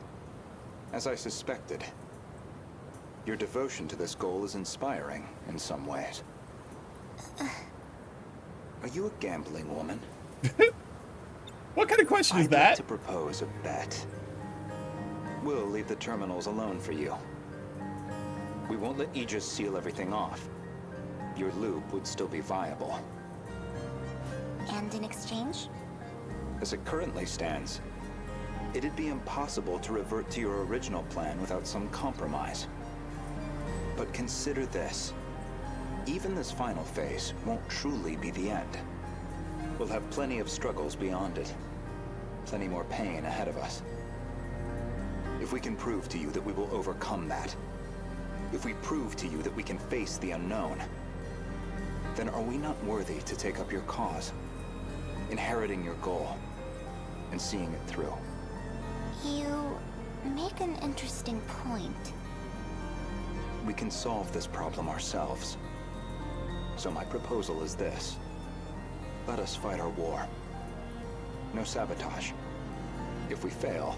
As I suspected. Your devotion to this goal is inspiring in some ways. Are you a gambling woman? What kind of question is I'd that? like to propose a bet. We'll leave the terminals alone for you. We won't let Aegis seal everything off. Your loop would still be viable. And in exchange? As it currently stands, it'd be impossible to revert to your original plan without some compromise. But consider this. Even this final phase won't truly be the end. We'll have plenty of struggles beyond it. Plenty more pain ahead of us. If we can prove to you that we will overcome that, if we prove to you that we can face the unknown, then are we not worthy to take up your cause, inheriting your goal, and seeing it through? You make an interesting point. We can solve this problem ourselves. So my proposal is this. Let us fight our war. No sabotage. If we fail,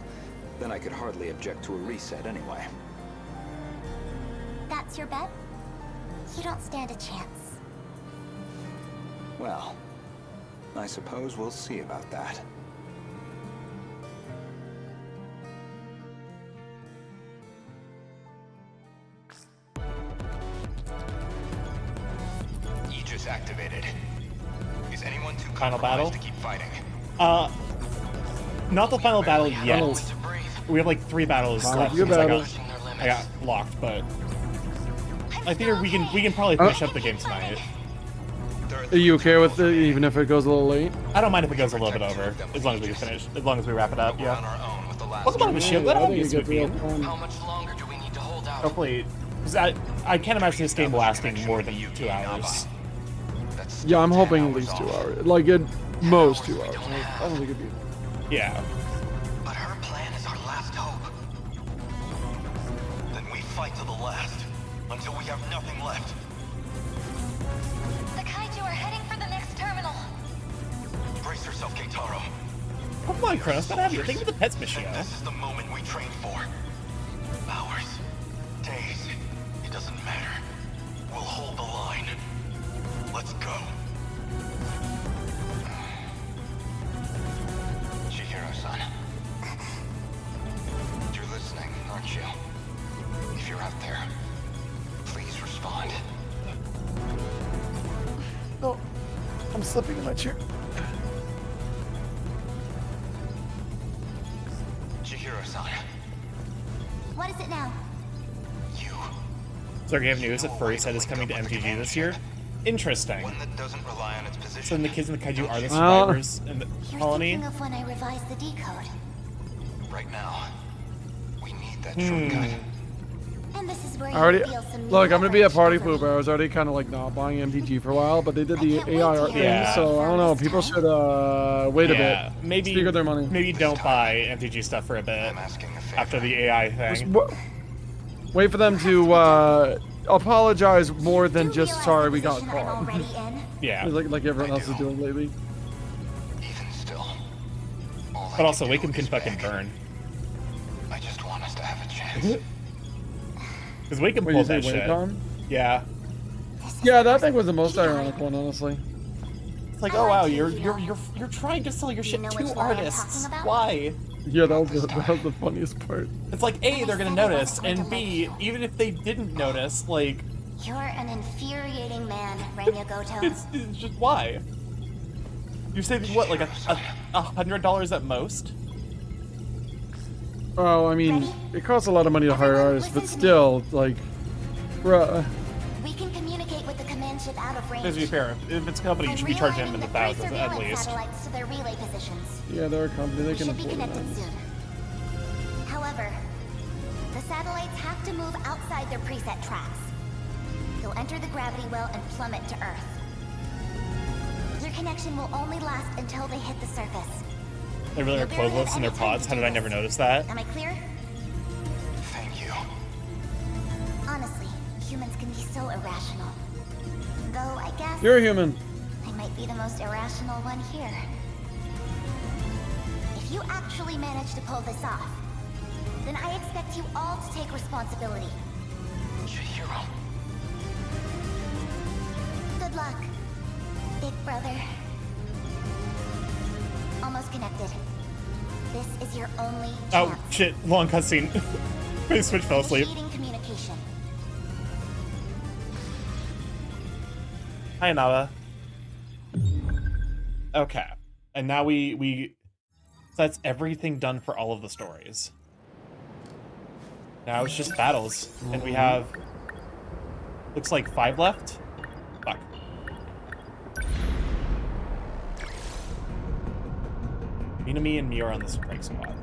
then I could hardly object to a reset anyway. That's your bet? You don't stand a chance. Well, I suppose we'll see about that. just activated. Is anyone too Final battle? to keep fighting? Not the final battle yet. We have like 3 battles left because I got locked, but I think we can probably finish up the game tonight. Are you okay with it, even if it goes a little late? I don't mind if it goes a little bit over, as long as we can finish, as long as we wrap it up. Yeah. Welcome on the show. Glad to have you, Swoopy. How much longer do we need to hold out? Hopefully, because I can't imagine this game lasting more than 2 hours. Yeah, I'm hoping at least 2 hours. Like at most 2 hours. I don't think it'd be. Yeah. But her plan is our last hope. Then we fight to the last, until we have nothing left. The kaiju are heading for the next terminal. Brace yourself, Keitaro. Come on, Kronos, gotta have you. Think of the pets mission. This is the moment we trained for. Hours, days, it doesn't matter. We'll hold the line. Let's go. Chihiro-san. You're listening, aren't you? If you're out there, please respond. Oh, I'm slipping in my chair. Chihiro-san. What is it now? So we have news that Furry Set is coming to MTG this year. Interesting. So then the kids in the kaiju are the survivors in the colony? You're thinking of when I revised the decode. Right now, we need that shortcut. And this is where Already, you feel some look, I'm gonna be a party pooper. I was already kind of like not buying MTG for a while, but they did the AI art thing, so I don't know. People should wait a bit. Maybe speak with their money. Maybe don't buy MTG stuff for a bit after the AI thing. Wait for them to apologize more than just sorry we got caught. Yeah, like everyone else is doing lately. But also, Wacom can fucking burn. I just want us to have a chance. Because Wacom Wait, pulled you that say shit. Wacom? Yeah. Yeah, that thing was the most ironic one, honestly. It's like, oh wow, you're trying to sell your shit to artists. Why? Yeah, that was the funniest part. It's like, A, they're gonna notice, and B, even if they didn't notice, like... You're an infuriating man, Renya Goto. It's just, why? You're saving, what, like $100 at most? Oh, I mean, it costs a lot of money to hire artists, but still, like, bruh. We can communicate with the command ship out of range. To be fair, if it's a company, you should be charging them in the thousands at least. Satellites to their relay positions. Yeah, they're a company, they We can should be afford connected that. soon. However, the satellites have to move outside their preset tracks. They'll enter the gravity well and plummet to Earth. Your connection will only last until they hit the surface. They really are cloveless in their pods? How did I never notice that? Am I clear? Thank you. Honestly, humans can be so irrational. Though I guess You're a human. I might be the most irrational one here. If you actually manage to pull this off, then I expect you all to take responsibility. Chihiro. Good luck, big brother. Almost connected. This is your only chance. Oh, shit. Long cutscene. My Switch fell asleep. Initiating communication. Hi, Nava. Okay. And now we... So that's everything done for all of the stories. Now it's just battles. And we have... Looks like 5 left? Fuck. Minami and Mia are on the strike squad.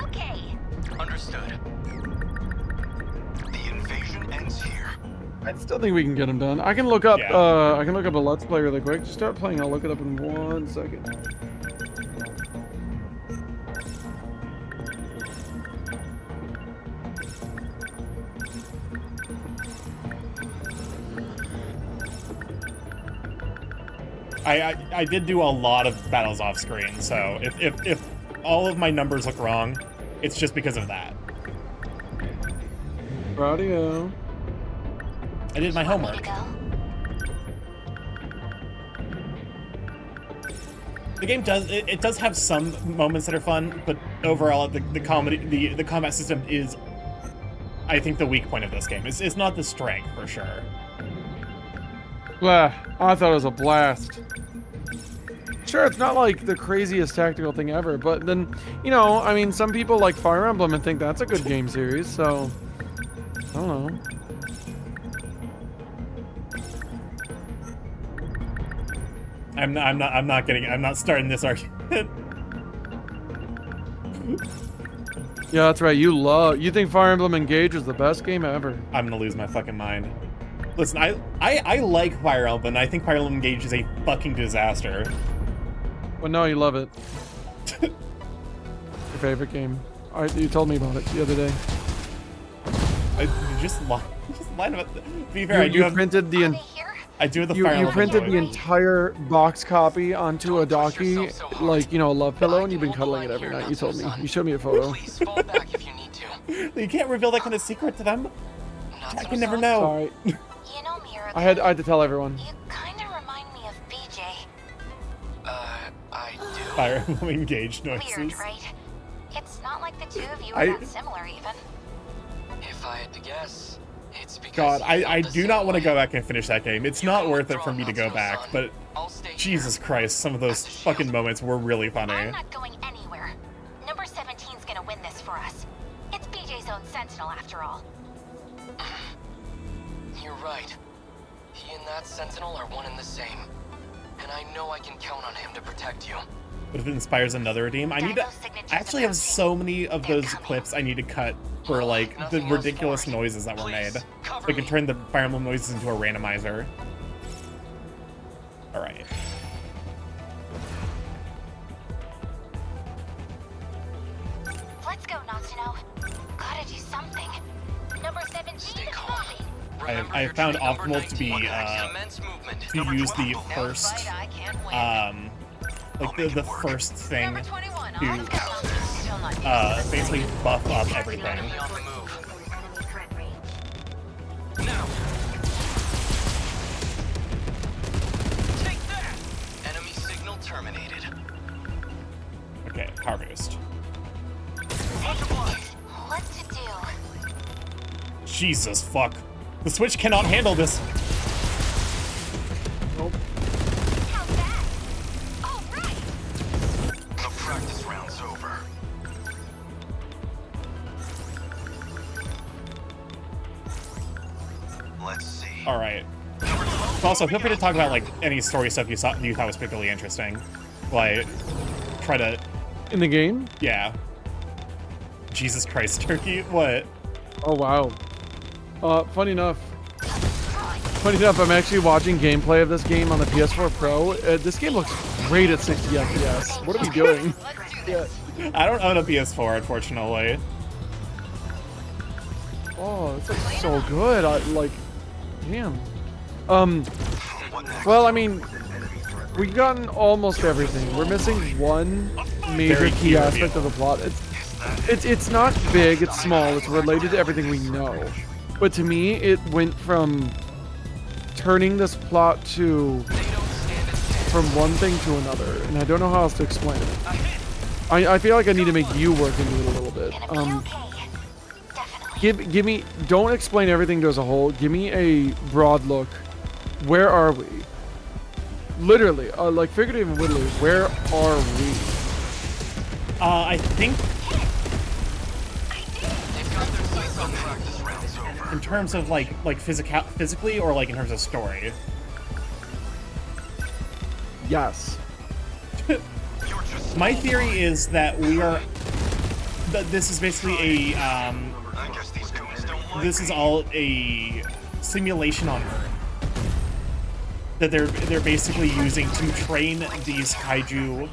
Okay. Understood. The invasion ends here. I still think we can get them done. I can look up Yeah. I can look up a Let's Play really quick. Just start playing, I'll look it up in 1 second. I did do a lot of battles off screen, so if all of my numbers look wrong, it's just because of that. Radio. I did my homework. The game does it does have some moments that are fun, but overall the comedy the combat system is I think, the weak point of this game. It's not the strength, for sure. Blah. I thought it was a blast. Sure, it's not like the craziest tactical thing ever, but then, you know, I mean, some people like Fire Emblem and think that's a good game series, so I don't know. I'm not starting this argument. Yeah, that's right. You think Fire Emblem Engage is the best game ever. I'm gonna lose my fucking mind. Listen, I like Fire Emblem, and I think Fire Emblem Engage is a fucking disaster. Well, no, you love it. Your favorite game. You told me about it the other day. You just lied about that. To be fair, I do have the Fire Emblem. You printed the entire box copy onto a docky, like, you know, a love pillow, and you've been cuddling it every night. You told me. You showed me a photo. You can't reveal that kind of secret to them. I can never know. Sorry. I had to tell everyone. You kind of remind me of BJ. I do. Fire Emblem Engage noises. Weird, right? It's not like the two of you are that similar, even. If I had to guess, it's because God, I do not want to go back and finish that game. It's not worth it for me to go back, but Jesus Christ, some of those fucking moments were really funny. I'm not going anywhere. Number 17's gonna win this for us. It's BJ's own Sentinel, after all. You're right. He and that Sentinel are one and the same. And I know I can count on him to protect you. But if it inspires another redeem, I actually have so many of those clips I need to cut for, like, the ridiculous noises that were made. So I can turn the Fire Emblem noises into a randomizer. Alright. Let's go, Natsuno. Gotta do something. Number 17 is moving. I found optimal to be, to use the first, like the first thing to, basically buff up everything. Now. Take that! Enemy signal terminated. Okay, power boost. What to do? Jesus fuck. The Switch cannot handle this. Nope. How's that? All right. The practice round's over. Let's see. All right. Also, feel free to talk about, like, any story stuff you thought was particularly interesting. Like, try to. In the game? Yeah. Jesus Christ, Turkey. What? Oh wow. Funny enough, I'm actually watching gameplay of this game on the PS4 Pro. This game looks great at 60 FPS. What are we doing? Yeah. I don't own a PS4, unfortunately. Oh, it's like so good. Damn. Well, I mean, we've gotten almost everything. We're missing one major key aspect of the plot. It's not big. It's small. It's related to everything we know. But to me, it went from turning this plot from one thing to another, and I don't know how else to explain it. I feel like I need to make you work into it a little bit. Give me, don't explain everything to as a whole. Give me a broad look. Where are we? Literally, like figuratively and literally, where are we? I think in terms of like physically, or like in terms of story. Yes. My theory is that this is basically this is all a simulation on Earth that they're basically using to train these kaiju,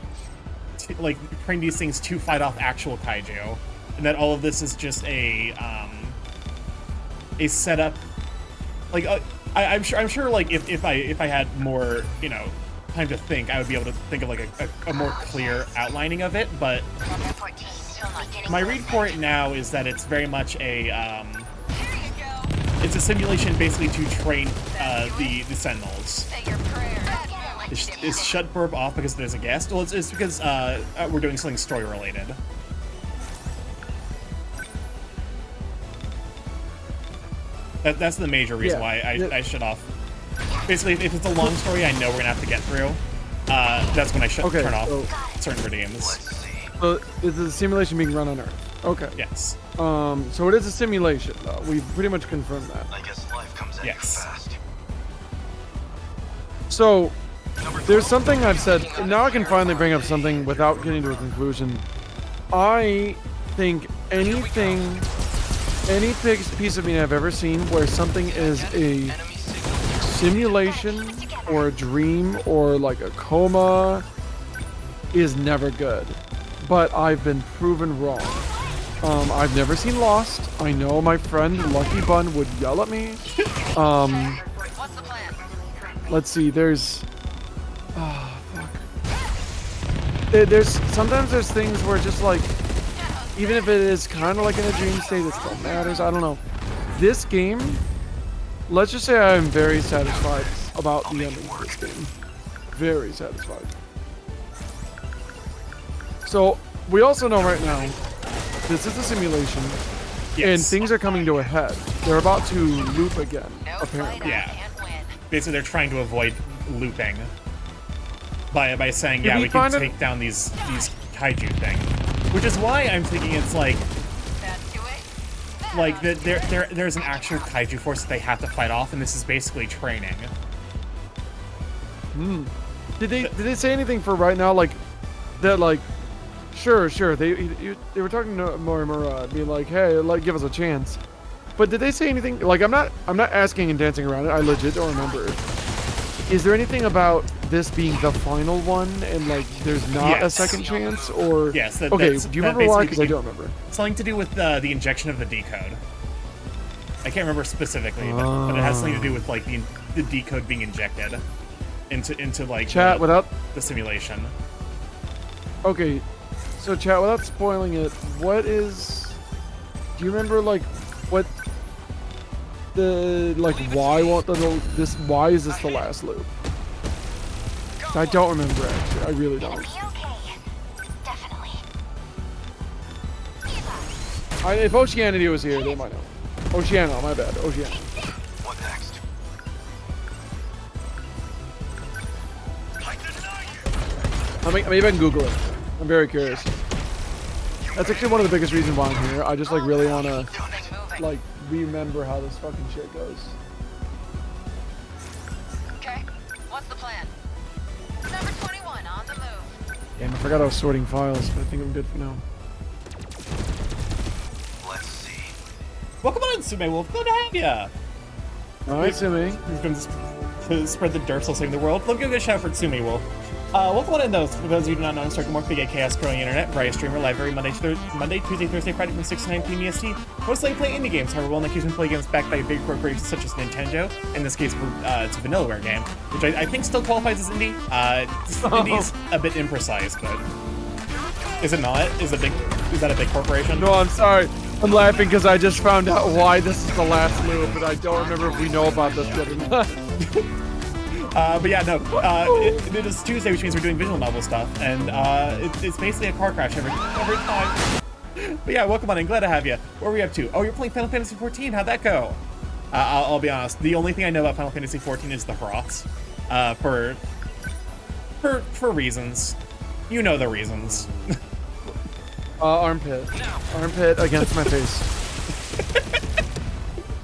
train these things to fight off actual kaiju, and that all of this is just a setup. Like I'm sure like if I had more, you know, time to think, I would be able to think of like a more clear outlining of it, but my read for it now is that it's very much it's a simulation basically to train the Sentinels. Is shut burp off because there's a guest? Well, it's because we're doing something story related. That's the major reason why I shut off. Basically, if it's a long story I know we're gonna have to get through, that's when I turn off certain redeems. So it's a simulation being run on Earth. Okay. Yes. So it is a simulation, though. We've pretty much confirmed that. I guess life comes at you fast. So there's something I've said. Now I can finally bring up something without getting to a conclusion. I think any piece of media I've ever seen where something is a simulation or a dream or like a coma is never good. But I've been proven wrong. I've never seen Lost. I know my friend Lucky Bun would yell at me. Let's see, there's... Oh, fuck. There's things where just like, even if it is kind of like in a dream state, it still matters. I don't know. This game, let's just say I am very satisfied about the ending of this game. Very satisfied. So, we also know right now, this is a simulation, and things are coming to a head. They're about to loop again, apparently. Yeah. Basically, they're trying to avoid looping by saying, yeah, we can take down these kaiju thing. Which is why I'm thinking it's like there's an actual kaiju force that they have to fight off, and this is basically training. Did they say anything for right now, like that? Like, sure. They were talking to Morimura, being like, hey, like, give us a chance. But did they say anything? Like, I'm not asking and dancing around it. I legit don't remember. Is there anything about this being the final one, and like there's not a second chance, or yes? Okay, do you remember why? Because I don't remember. Something to do with the injection of the decode. I can't remember specifically, but it has something to do with like the decode being injected into like chat without the simulation. Okay, so chat, without spoiling it, what is? Do you remember like what the like why why is this the last loop? I don't remember actually. I really don't. If Oceanity was here, they might know. Oceano, my bad. Oceano. What next? Maybe I can Google it. I'm very curious. That's actually one of the biggest reasons why I'm here. I just like really want to like remember how this fucking shit goes. Okay, what's the plan? Number 21 on the move. Damn, I forgot I was sorting files, but I think I'm good for now. Let's see. Welcome on, Sume Wolf. Good to have ya. Alright, Sume. He's going to spread the dirt, so saving the world. Look, give a good shout for Sume Wolf. Welcome on in, though. For those of you who do not know, I'm StarkyMorph, big chaos growing internet, various streamer live every Monday, Tuesday, Thursday, Friday from 6 to 9 p.m. EST. Mostly I play indie games, however, well, on occasion play games backed by big corporations such as Nintendo. In this case, it's a Vanillaware game, which I think still qualifies as indie. Indie's a bit imprecise, but is it not? Is that a big corporation? No, I'm sorry. I'm laughing because I just found out why this is the last loop, but I don't remember if we know about this yet or not. But yeah, no, it is Tuesday, which means we're doing visual novel stuff, and it's basically a car crash every time. But yeah, welcome on in, glad to have you. What are we up to? Oh, you're playing Final Fantasy XIV, how'd that go? I'll be honest, the only thing I know about Final Fantasy XIV is the Hroths, for reasons. You know the reasons. Armpit. Armpit against my face.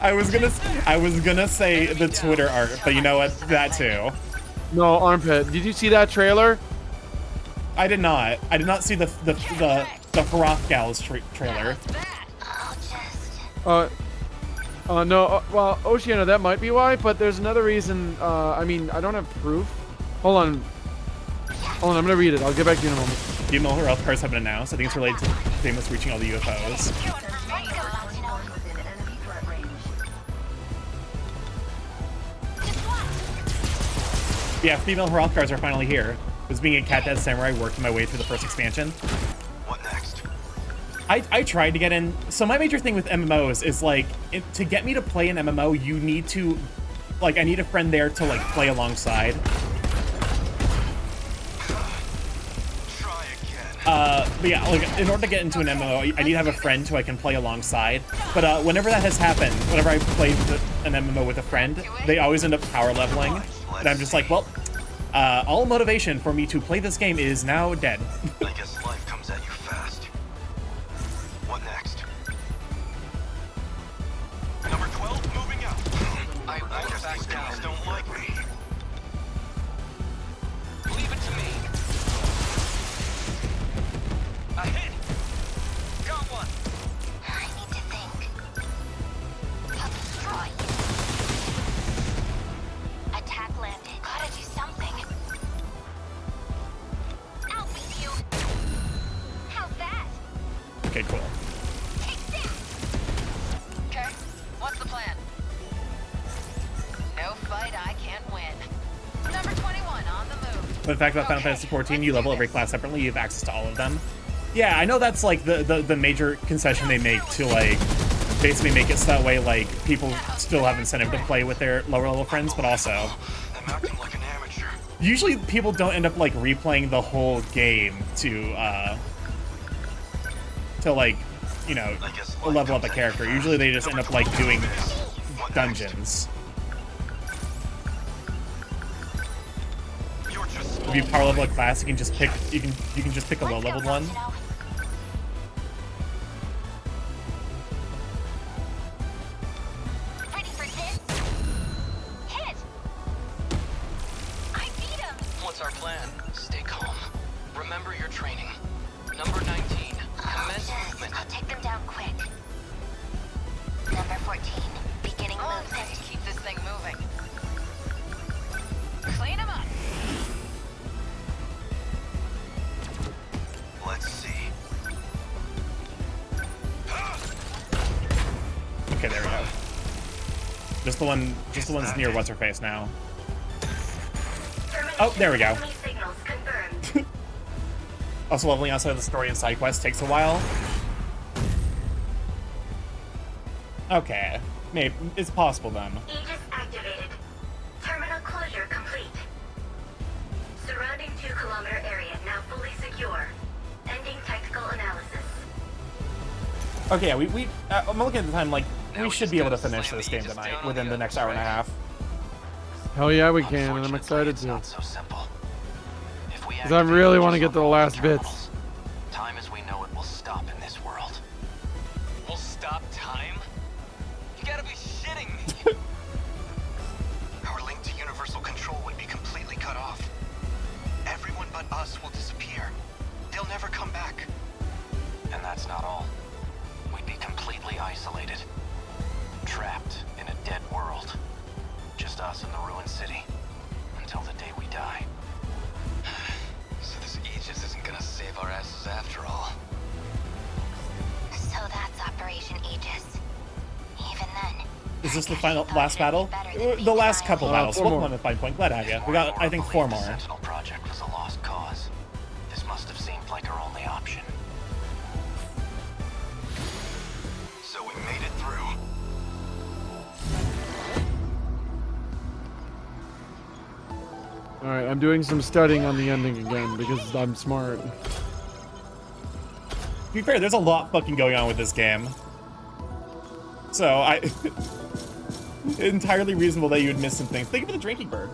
I was gonna say the Twitter art, but you know what? That too. No, armpit. Did you see that trailer? I did not. I did not see the Hrothgals trailer. No. Well, Oceana, that might be why, but there's another reason. I mean, I don't have proof. Hold on. I'm gonna read it. I'll get back to you in a moment. Female Hrothgars have been announced. I think it's related to Famous reaching all the UFOs. Yeah, female Hrothgars are finally here. I was being a Cat Dead Samurai working my way through the first expansion. What next? I tried to get in. So my major thing with MMOs is like, to get me to play an MMO, you need to, like, I need a friend there to like play alongside. Try again. But yeah, like, in order to get into an MMO, I need to have a friend who I can play alongside. But whenever that has happened, whenever I play an MMO with a friend, they always end up power leveling. And I'm just like, well, all motivation for me to play this game is now dead. I guess life comes at you fast. What next? Number 12 moving out. I guess these guys don't like me. Leave it to me. A hit. Got one. I need to think. I'll destroy you. Attack landed. Gotta do something. I'll beat you. How's that? Okay, cool. Okay, what's the plan? No fight I can't win. Number 21 on the move. But the fact about Final Fantasy XIV, you level every class separately, you have access to all of them. Yeah, I know that's like the major concession they make to like basically make it so that way like people still have incentive to play with their lower level friends, but also I'm acting like an amateur. usually people don't end up like replaying the whole game to like, you know, level up a character. Usually they just end up like doing dungeons. If you power level a class, you can just pick you can just pick a low leveled one. Ready for this? Hit! I beat him! What's our plan? Stay calm. Remember your training. Number 19. Commence movement. I'll take them down quick. Number 14. Beginning movement. Keep this thing moving. Clean him up. Let's see. Okay, there we go. Just the ones near what's her face now. Oh, there we go. Also, leveling outside the story and side quests takes a while. Okay, maybe it's possible then. Aegis activated. Terminal closure complete. Surrounding 2-kilometer area now fully secure. Ending technical analysis. Okay, yeah, I'm looking at the time, like, we should be able to finish this game tonight within the next hour and a half. Hell yeah, we can, and I'm excited to. Not so simple. Because I really want to get to the last bits. Time as we know it will stop in this world. We'll stop time? You gotta be shitting me. Our link to universal control would be completely cut off. Everyone but us will disappear. They'll never come back. And that's not all. We'd be completely isolated. Trapped in a dead world. Just us in the ruined city. Until the day we die. So this Aegis isn't gonna save our asses after all. So that's Operation Aegis. Even then. Is this the last battle? The last couple battles. Welcome on to Fine Point. Glad to have you. We got, I think, 4 more. The Sentinel project was a lost cause. This must have seemed like our only option. So we made it through. Alright, I'm doing some studying on the ending again because I'm smart. To be fair, there's a lot fucking going on with this game. So, entirely reasonable that you would miss some things. Think of the drinking bird.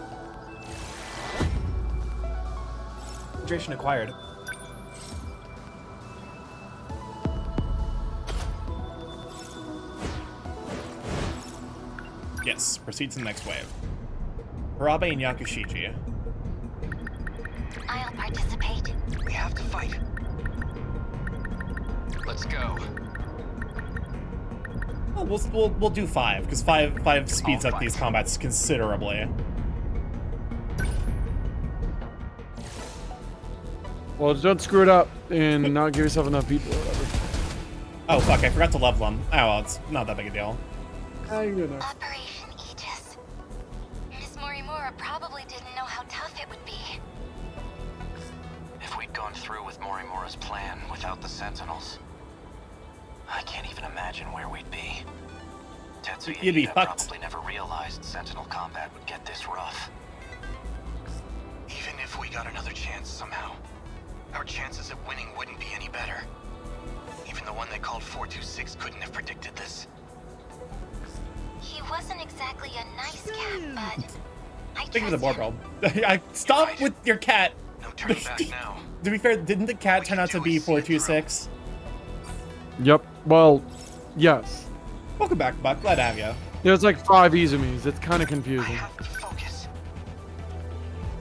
Hydration acquired. Yes, proceed to the next wave. Harabe and Yakushiji. I'll participate. We have to fight. Let's go. Oh, we'll do 5 because 5 speeds up these combats considerably. Well, don't screw it up and not give yourself enough people or whatever. Oh fuck, I forgot to level them. Oh well, it's not that big a deal. Operation Aegis. Miss Morimura probably didn't know how tough it would be. If we'd gone through with Morimura's plan without the Sentinels, I can't even imagine where we'd be. Tetsuya You'd be fucked. probably never realized Sentinel combat would get this rough. Even if we got another chance somehow, our chances of winning wouldn't be any better. Even the one they called 426 couldn't have predicted this. He wasn't exactly a nice cat, but I Speaking of the trust board him. roll. Stop with your cat. No turning back now. To be fair, didn't the cat turn out to be 426? Yep. Well, yes. Welcome back, Buck. Glad to have you. There's like 5 Izumis. It's kind of confusing.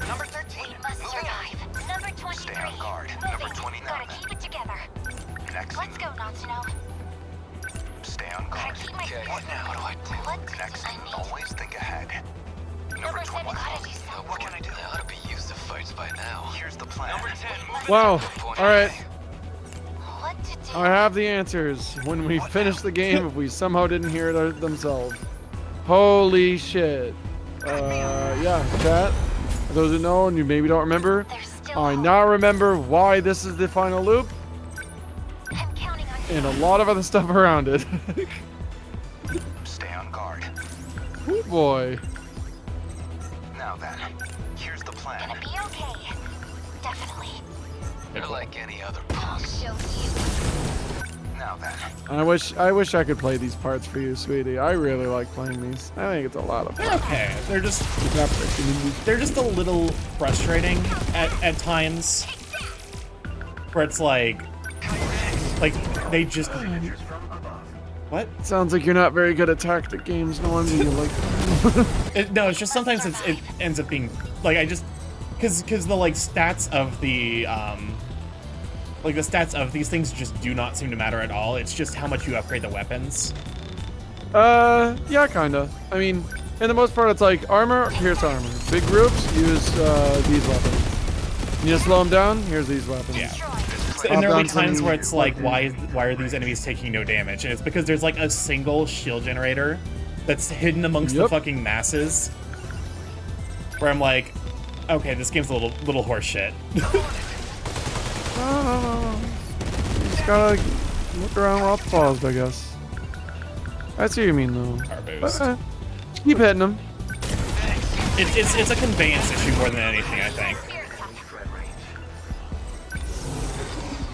Number 13. We must survive. Number 23. Stay on guard. Moving. Number 29. Gotta keep it together. Next. Let's go, Natsuno. Stay on guard. Gotta keep my Okay, what now? What do I do? What Next. I need. Always think ahead. Number 7. Gotta do something. What can I do? I ought to be used to fights by now. Here's the plan. Number 10. Wow. All right. What to do? I have the answers when we finish the game if we somehow didn't hear it themselves. Holy shit. Yeah, chat. For those who know and you maybe don't remember, I now remember why this is the final loop. I'm counting on you. And a lot of other stuff around it. Stay on guard. Oh boy. Now then, here's the plan. Gonna be okay. Definitely. You're like any other I'll show you. Now then. I wish I could play these parts for you, sweetie. I really like playing these. I think it's a lot of fun. They're okay. They're just a little frustrating at times. Where it's like they just what? Sounds like you're not very good at tactic games, Norm. You like No, it's just sometimes it ends up being like I just because the like stats of the like the stats of these things just do not seem to matter at all. It's just how much you upgrade the weapons. Yeah, kinda. I mean, in the most part, it's like armor, here's armor. Big groups, use these weapons. You need to slow them down, here's these weapons. Yeah. And there will be times where it's like, why are these enemies taking no damage? And it's because there's like a single shield generator that's hidden amongst the fucking masses. Where I'm like, okay, this game's a little horse shit. You just gotta look around while it's paused, I guess. I see what you mean, though. Just keep hitting them. It's a conveyance issue more than anything, I think.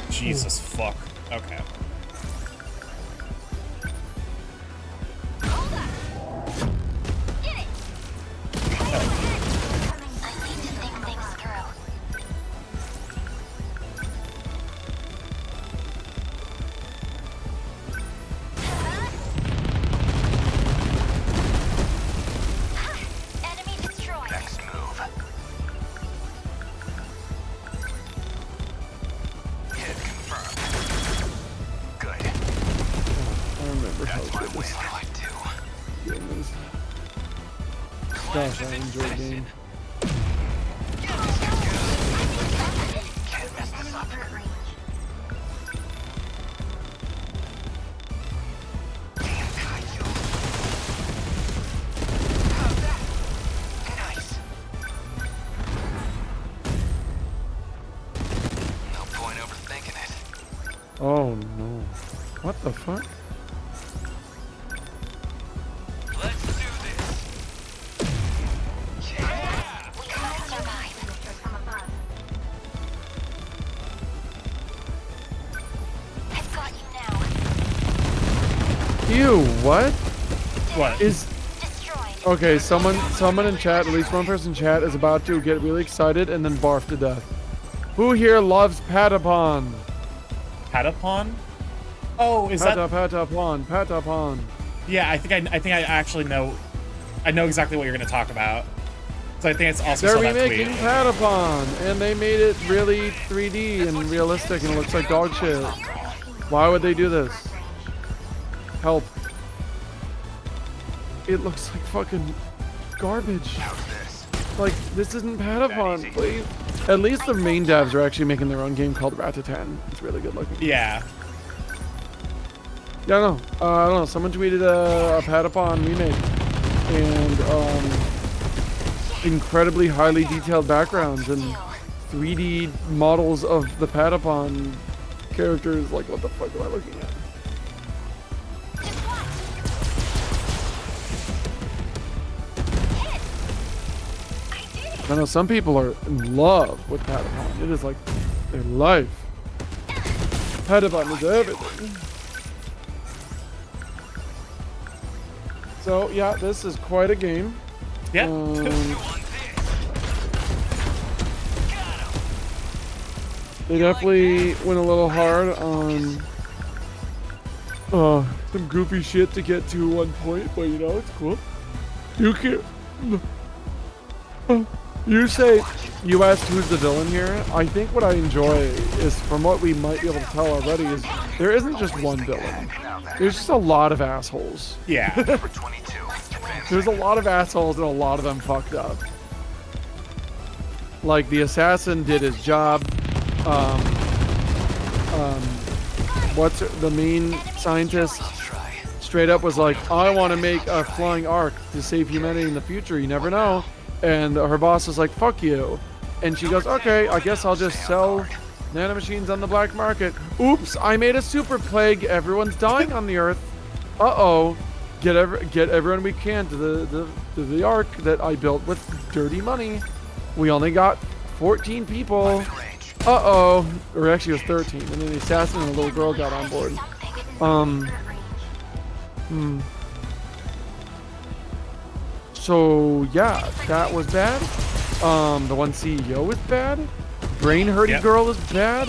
Jesus fuck. Okay. Gosh, I enjoy the game. Oh no. What the fuck? Ew, what? What? Is okay, someone in chat, at least one person in chat, is about to get really excited and then barf to death. Who here loves Patapon? Patapon? Oh, is that Patapon? Yeah, I think I actually know. I know exactly what you're going to talk about. So I think it's also They're saw that tweet. remaking Patapon, and they made it really 3D and realistic, and it looks like dog shit. Why would they do this? Help. It looks like fucking garbage. Like, this isn't Patapon, please. At least the main devs are actually making their own game called Ratatan. It's really good looking. Yeah. Yeah, I don't know. Someone tweeted a Patapon remake. And, incredibly highly detailed backgrounds and 3D models of the Patapon characters. Like, what the fuck am I looking at? I know some people are in love with Patapon. It is like Their life. Head button is everything. So yeah, this is quite a game. Yeah. They definitely went a little hard on some goofy shit to get to one point, but you know, it's cool. You can. You say, you asked who's the villain here. I think what I enjoy is, from what we might be able to tell already, is there isn't just one villain. There's just a lot of assholes. Yeah. There's a lot of assholes and a lot of them fucked up. Like, the assassin did his job. What's the main scientist straight up was like, I want to make a flying ark to save humanity in the future. You never know. And her boss is like, fuck you. And she goes, okay, I guess I'll just sell nanomachines on the black market. Oops, I made a super plague. Everyone's dying on the earth. Uh-oh. Get everyone we can to the ark that I built with dirty money. We only got 14 people. Uh-oh. Or actually it was 13. And then the assassin and the little girl got on board. So yeah, that was bad. The one CEO is bad. Brain hurting girl is bad.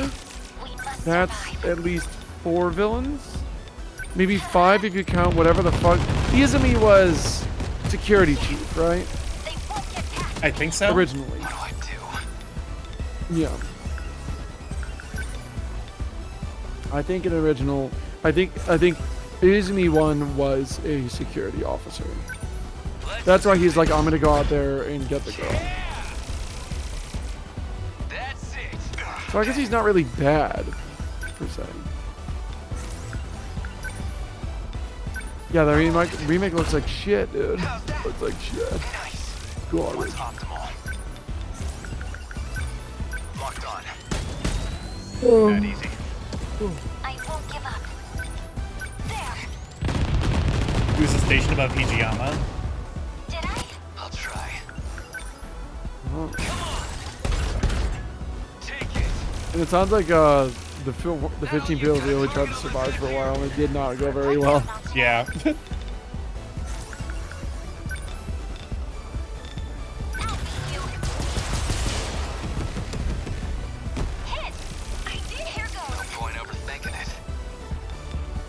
That's at least 4 villains. Maybe 5 if you count whatever the fuck. Izumi was security chief, right? I think so. Originally. Yeah. I think an original. I think Izumi 1 was a security officer. That's why he's like, I'm gonna go out there and get the girl. So I guess he's not really bad, per se. Yeah, the remake looks like shit, dude. Looks like shit. Garbage. That easy. I won't give up. He was stationed above Hijiyama. I'll try. And it sounds like the 15 people really tried to survive for a while, and it did not go very well. Yeah.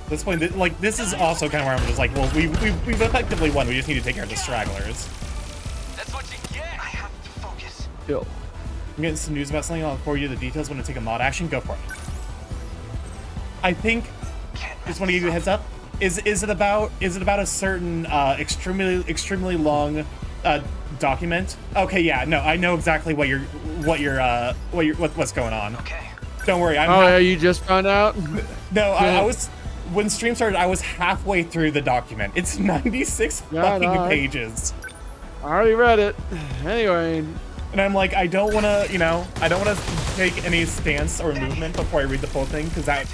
At this point, like, this is also kind of where I'm just like, well, we've effectively won. We just need to take care of the stragglers. That's what you get. I have to focus. Kill. I'm getting some news about something. I'll forward you the details when I take a mod action. Go for it. I think. Just want to give you a heads up. Is it about a certain extremely long document? Okay, yeah, no, I know exactly what's going on. Okay. Don't worry. Yeah, you just found out. No, I was. When stream started, I was halfway through the document. It's 96 fucking pages. I already read it. Anyway. And I'm like, I don't want to take any stance or movement before I read the full thing, because that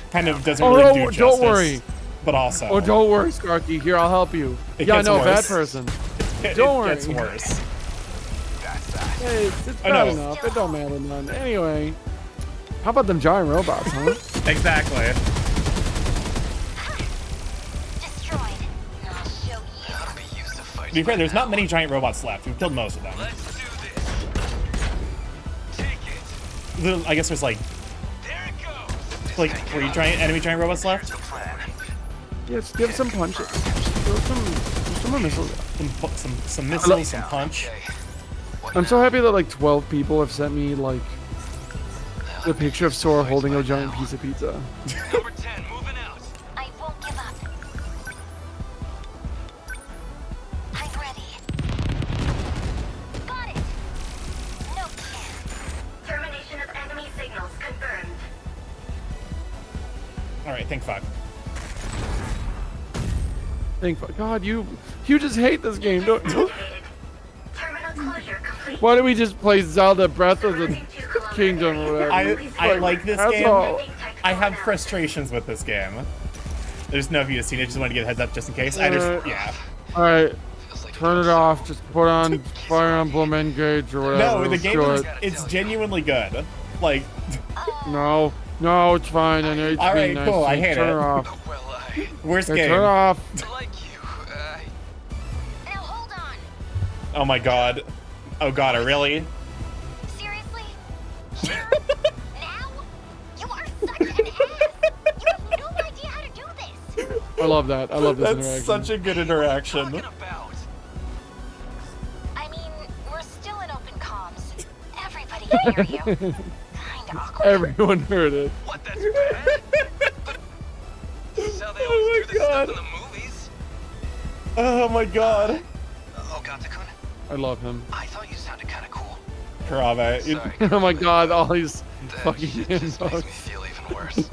kind of doesn't really do justice. Don't worry. But also. Oh, don't worry, Starky. Here, I'll help you. Yeah, no, worse. bad person. Don't worry. It gets worse. Hey, it's bad enough. It don't matter none. Anyway. How about them giant robots, huh? Exactly. To be fair, there's not many giant robots left. We've killed most of them. I guess there's like 3 enemy giant robots left. Yes, give some punches. Some more missiles. Some missiles, some punch. I'm so happy that like 12 people have sent me like the picture of Sora holding a giant piece of pizza. Alright, thank fuck. Thank fuck. God, you just hate this game, don't you? Why don't we just play Zelda Breath of the Kingdom or whatever? I like this game. All. I have frustrations with this game. I just know if you have seen it, just wanted to get a heads up just in case. Yeah. Alright. Turn it off. Just put on Fire Emblem Engage or whatever. No, the game it's genuinely good. Like, No, it's fine. I know it's all right, nice. cool. I hate Turn it. her off. Worst Hey, game. turn her off. Oh my god. Oh god, really? Seriously? Here? Now? You are such an ass! You have no idea how to do this! I love that. I love this That's interaction. such a good interaction. I mean, we're still in open comms. Everybody can hear you. Kinda awkward. Everyone heard it. What, that's bad? This is how they always do this stuff in the movies. Oh my god. Oh, Gatakun, I love him. I thought you sounded kind of cool. Karabe. Oh my god, all these fucking Just makes me inbox. feel even worse.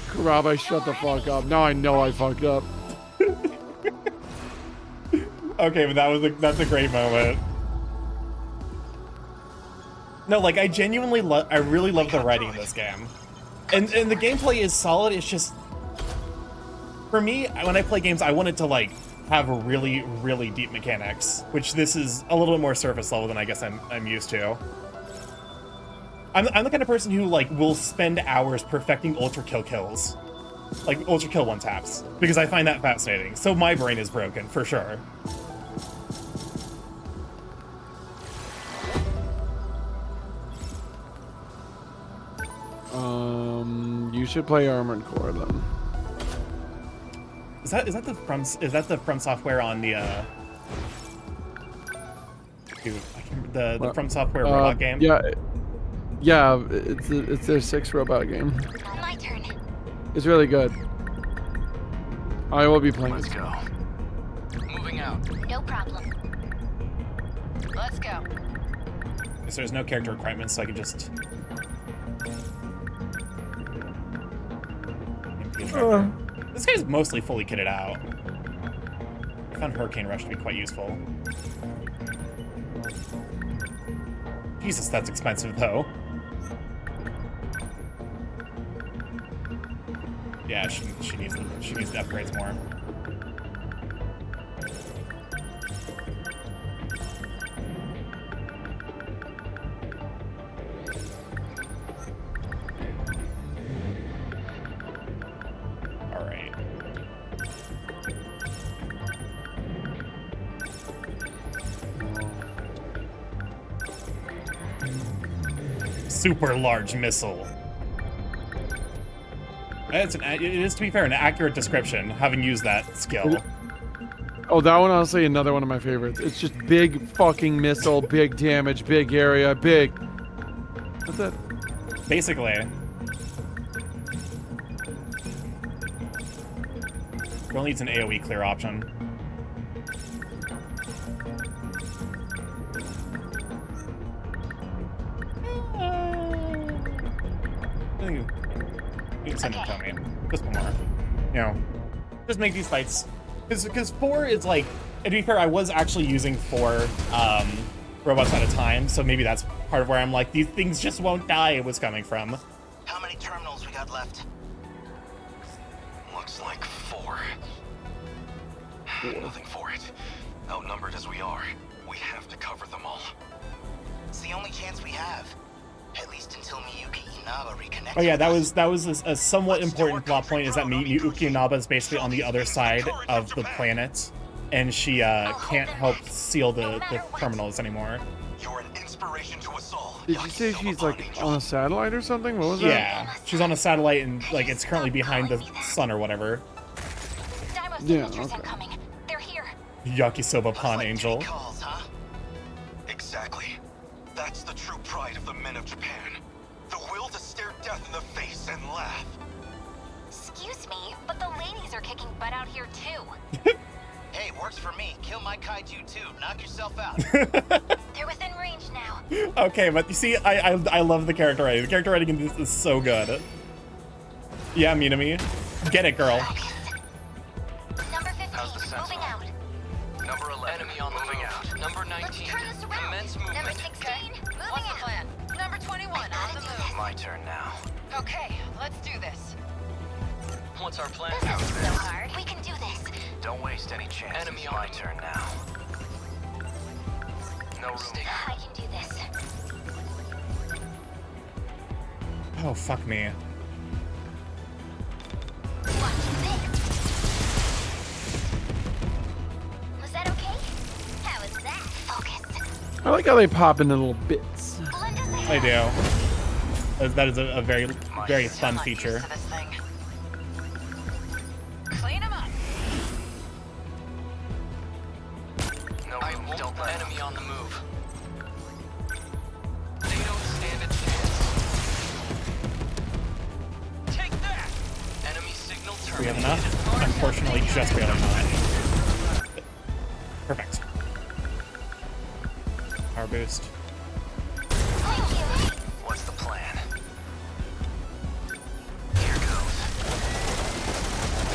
Karabe, shut the fuck up. Now I know I fucked up. Okay, but that's a great moment. No, like I genuinely I really love the writing in this game. And the gameplay is solid, it's just for me, when I play games, I want it to like have really, really deep mechanics, which this is a little bit more surface level than I guess I'm used to. I'm the kind of person who like will spend hours perfecting ultra kill kills. Like ultra kill one taps. Because I find that fascinating. So my brain is broken, for sure. You should play Armored Core then. Is that the From Software on the dude, I can't remember the From Software robot game? Yeah, it's their 6 robot game. My turn. It's really good. I will be playing. Let's go. Moving out. No problem. Let's go. So there's no character requirements, so I can just This guy's mostly fully kitted out. I found Hurricane Rush to be quite useful. Jesus, that's expensive though. Yeah, she needs the upgrades more. Super large missile. It is, to be fair, an accurate description, having used that skill. Oh, that one, honestly, another one of my favorites. It's just big fucking missile, big damage, big area, big. That's it. Basically. Girl needs an AoE clear option. You can send it to me. Just one more. You know, just make these fights. Because 4 is like, and to be fair, I was actually using 4 robots at a time, so maybe that's part of where I'm like, these things just won't die was coming from. How many terminals we got left? Looks like 4. Nothing for it. Outnumbered as we are, we have to cover them all. It's the only chance we have. At least until Miyuki Inaba reconnects. Oh yeah, that was a somewhat important plot point, is that Miyuki Inaba is basically on the other side of the planet, and she can't help seal the terminals anymore. You're an inspiration to us all. Did you say she's like on a satellite or something? What was that? Yeah, she's on a satellite and like it's currently behind the sun or whatever. Yeah, okay. They're here. Yakisoba Pawn Angel. Exactly. That's the true pride of the men of Japan. The will to stare death in the face and laugh. Excuse me, but the ladies are kicking butt out here too. Hey, works for me. Kill my kaiju too. Knock yourself out. They're within range now. Okay, but you see, I love the character writing. The character writing in this is so good. Yeah, Minami. Get it, girl. Number 15, moving out. Number 11, enemy on the moving out. Number 19, commence movement. Number 16, moving What's the plan? Number 21, on the move. My turn now. Okay, let's do this. What's our plan? This isn't so hard. We can do this. Don't waste any chances. Enemy on My the turn now. No room. I can do this. Oh, fuck me. Was that okay? How was that? Focus. I like how they pop into little bits. I do. That is a very, very fun feature. Clean him up. No, I won't let enemy on the move. They don't stand a chance. Take that! Enemy signal Do we have terminated. enough? Unfortunately, just barely not. Perfect. Power boost. What's the plan?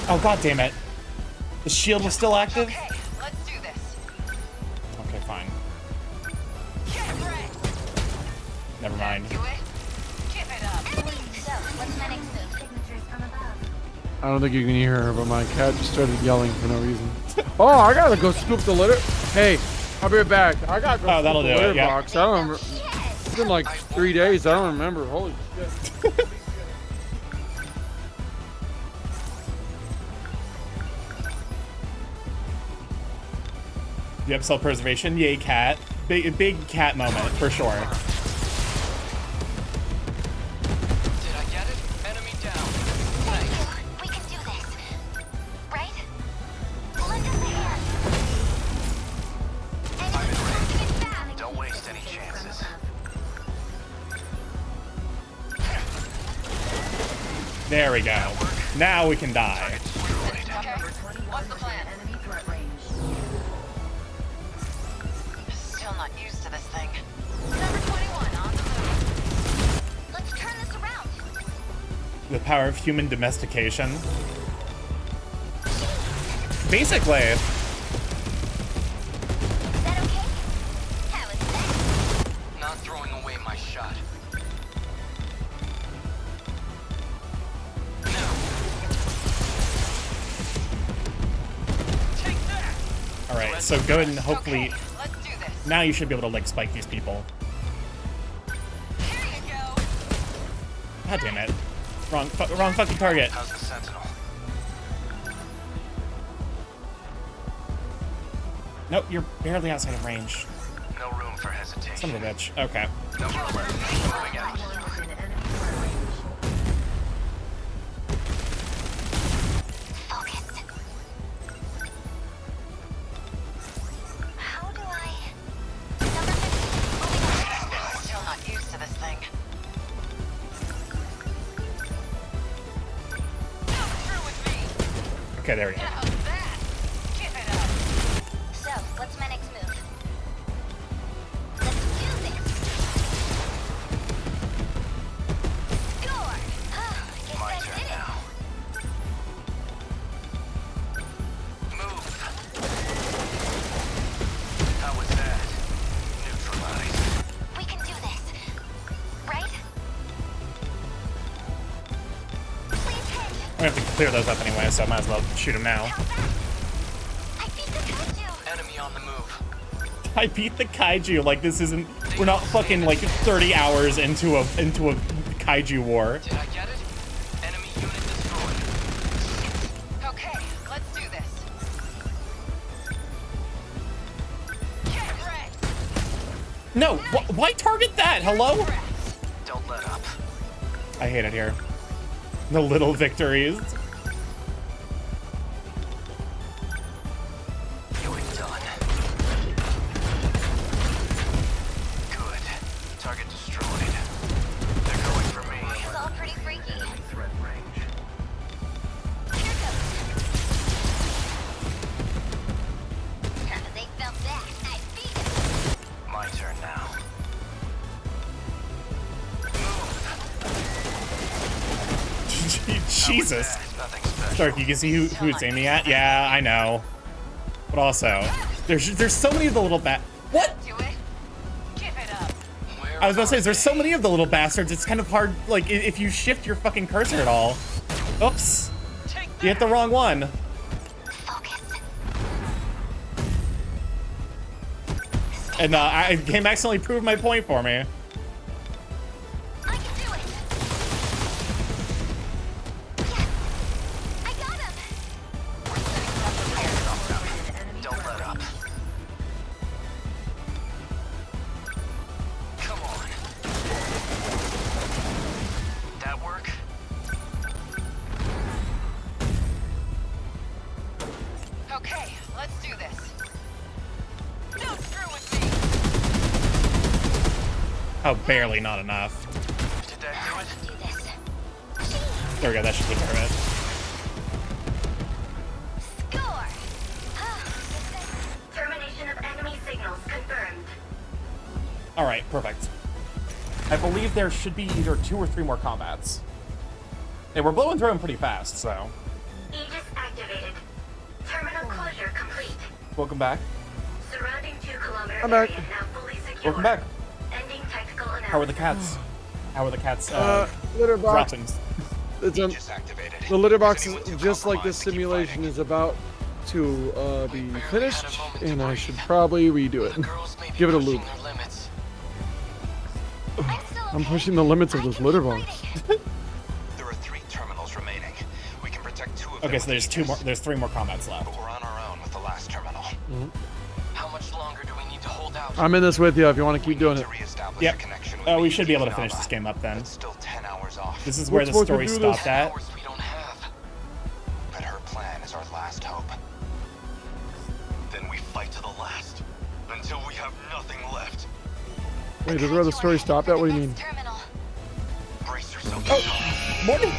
Oh, god damn it. The shield was still active? Okay, let's do this. Okay, fine. Get ready. Never mind. Do it. Give it up. So, what's my next move? Signatures from above. I don't think you can hear her, but my cat just started yelling for no reason. Oh, I gotta go scoop the litter. Hey, I'll be right back. I gotta go Oh, scoop that'll the do it, litter yeah. box. I don't remember. It's been like 3 days. I don't remember. Holy shit. Yep, self-preservation. Yay, cat. Big cat moment, for sure. Did I get it? Enemy down. Nice. We can do this. Right? Lend us a hand. I'm in range. Don't waste any chances. There we go. Now we can die. Okay. What's the plan? Enemy threat range. Still not used to this thing. Number 21 on the move. Let's turn this around. The power of human domestication. Basically. Is that okay? How was that? Not throwing away my shot. Alright, so go ahead and hopefully... Let's do this. Now you should be able to, like, spike these people. Here you go. God damn it. Wrong fucking target. How's the Sentinel? Nope, you're barely outside of range. No room for hesitation. Son of a bitch. Okay. No room. Moving out. Focused. How do I... Number 15. Still not used to this thing. Come through with me. Okay, there we go. How's that? Give it up. So, what's my next move? Let's do this. Score! I guess My that turn did it. now. Move. How was that? Neutralized. We can do this. Right? Please hit. We have to clear those up anyway, so I might as well shoot them now. How's that? I beat the kaiju. Enemy on the move. I beat the kaiju. Like, this isn't... We're not fucking, like, 30 hours into a kaiju war. Did I get it? Enemy unit destroyed. Okay, let's do this. Get ready. No, why target that? Hello? Don't let up. I hate it here. The little victories. You're done. Good. Target destroyed. They're going for me. It's all pretty freaky. Threat range. Here goes. They felt that. I beat them. My turn now. Jesus. Nothing special. Stark, you can see who it's aiming at? Yeah, I know. But also, there's so many of the little What? Do it. Give it up. I was about to say, there's so many of the little bastards, it's kind of hard, like, if you shift your fucking cursor at all. Oops. You hit the wrong one. And game accidentally proved my point for me. I can do it. Okay, let's do this. Don't screw with me. Oh, barely not enough. Did that do it? There we go, that should take care of it. Score! Termination of enemy signals confirmed. Alright, perfect. I believe there should be either 2 or 3 more combats. And we're blowing through them pretty fast, so. Aegis activated. Terminal closure complete. Welcome back. Surrounding 2-kilometer I'm back. area now fully secure. Welcome back. Ending tactical analysis. How are the cats? How are the cats litter box. dropping? It's the litter box is just like this simulation is about to be finished, and I should probably redo it. Give it a loop. I'm pushing the limits of this litter box. There are 3 terminals remaining. We can protect 2 of them. Okay, so there's 2 more. There's 3 more combats left. But we're on our own with the last terminal. How much longer do we need to hold out? I'm in this with you if you want to keep doing it. Yep. We should be able to finish this game up then. Still 10 hours off. This is where the story stopped at. But her plan is our last hope. Then we fight to the last. Until we have nothing left. Wait, this is where the story stopped at? What do you mean? Brace yourself. Oh, morning.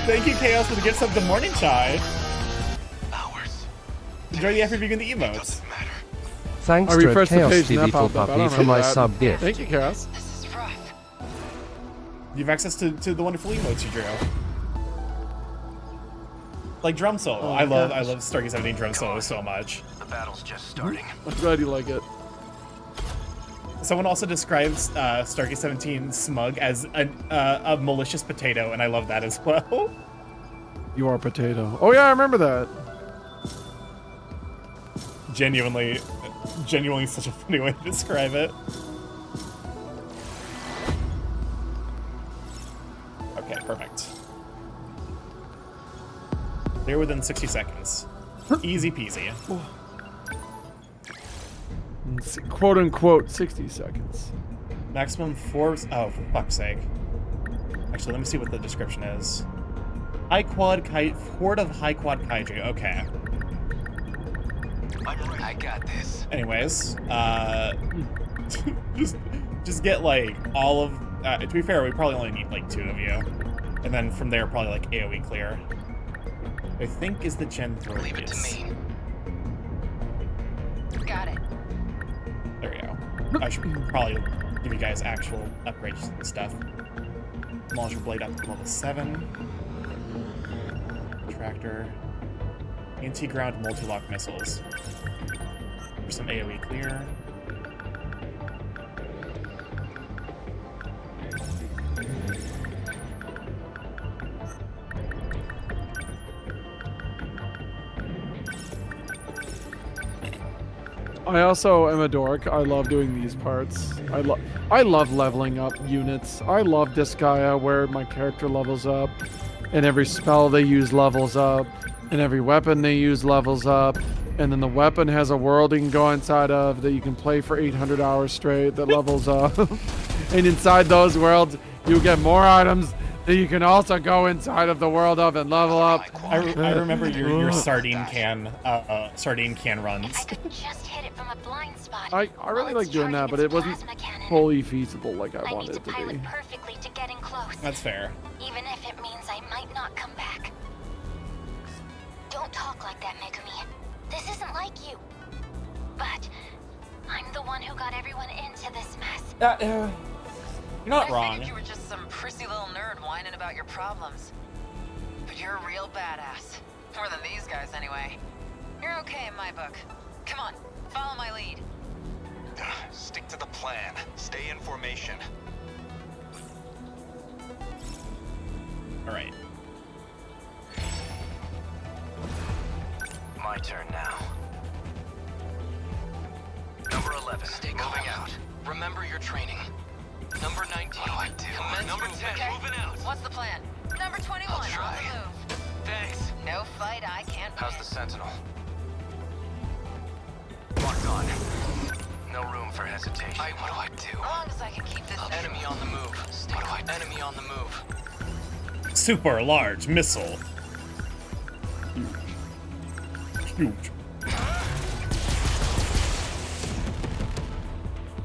Thank you, Chaos, for the gift of the morning chai. Enjoy the effort being the emotes. Thanks I to refreshed the Chaos page and that TV popped up. I Puppy don't for remember my that. sub gift. Thank you, Chaos. You have access to the wonderful emotes you drew. Like drum solo. Oh, I love Starky 17 drum solo so much. The battle's just starting. I'm glad you like it. Someone also describes Starky 17 smug as a malicious potato, and I love that as well. You are potato. Oh yeah, I remember that. Genuinely such a funny way to describe it. Okay, perfect. They're within 60 seconds. Easy peasy. Quote unquote 60 seconds. Maximum force. Oh, for fuck's sake. Actually, let me see what the description is. Horde of high quad kaiju. Okay. I got this. Anyways, just get like all of. To be fair, we probably only need like 2 of you, and then from there probably like AOE clear. I think is the Gen 3. Leave it to me. Got it. There we go. I should probably give you guys actual upgrades and stuff. Launcher blade up to level 7. Tractor. Anti-ground multi-lock missiles. For some AoE clear. I also am a dork. I love doing these parts. I love leveling up units. I love Disgaea where my character levels up, and every spell they use levels up, and every weapon they use levels up, and then the weapon has a world you can go inside of that you can play for 800 hours straight that levels up. And inside those worlds, you get more items that you can also go inside of the world of and level up. I remember your sardine can runs. Just hit it from a blind spot. I really like doing that, but it wasn't fully feasible like I wanted it to be. Perfectly to getting close. That's fair. Even if it means I might not come back. Don't talk like that, Megumi. This isn't like you. But I'm the one who got everyone into this mess. You're not wrong. I figured you were just some prissy little nerd whining about your problems. But you're a real badass. More than these guys, anyway. You're okay in my book. Come on, follow my lead. Stick to the plan. Stay in formation. Alright. My turn now. Number 11. Stay moving out. Remember your training. Number 19. What do I do? Number 10. Okay. Moving out. What's the plan? Number 21, I'll try. on the move. Thanks. No fight I can't How's win. the Sentinel? Locked on. No room for hesitation. What do I do? As long as I can keep this Enemy on the move. What do I do? Enemy on the move. Super large missile. Huge.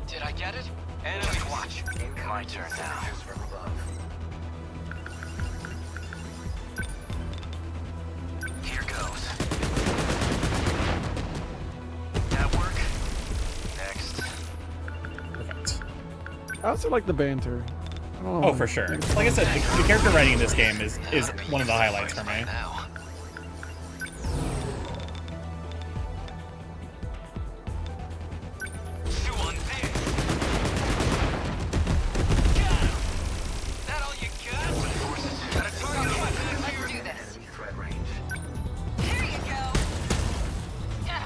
Did I get it? Enemy watch. My turn now. Here goes. That work? Next. Perfect. I also like the banter. I don't know Oh, for sure. Like I said, the character writing in this game is one of the highlights for me.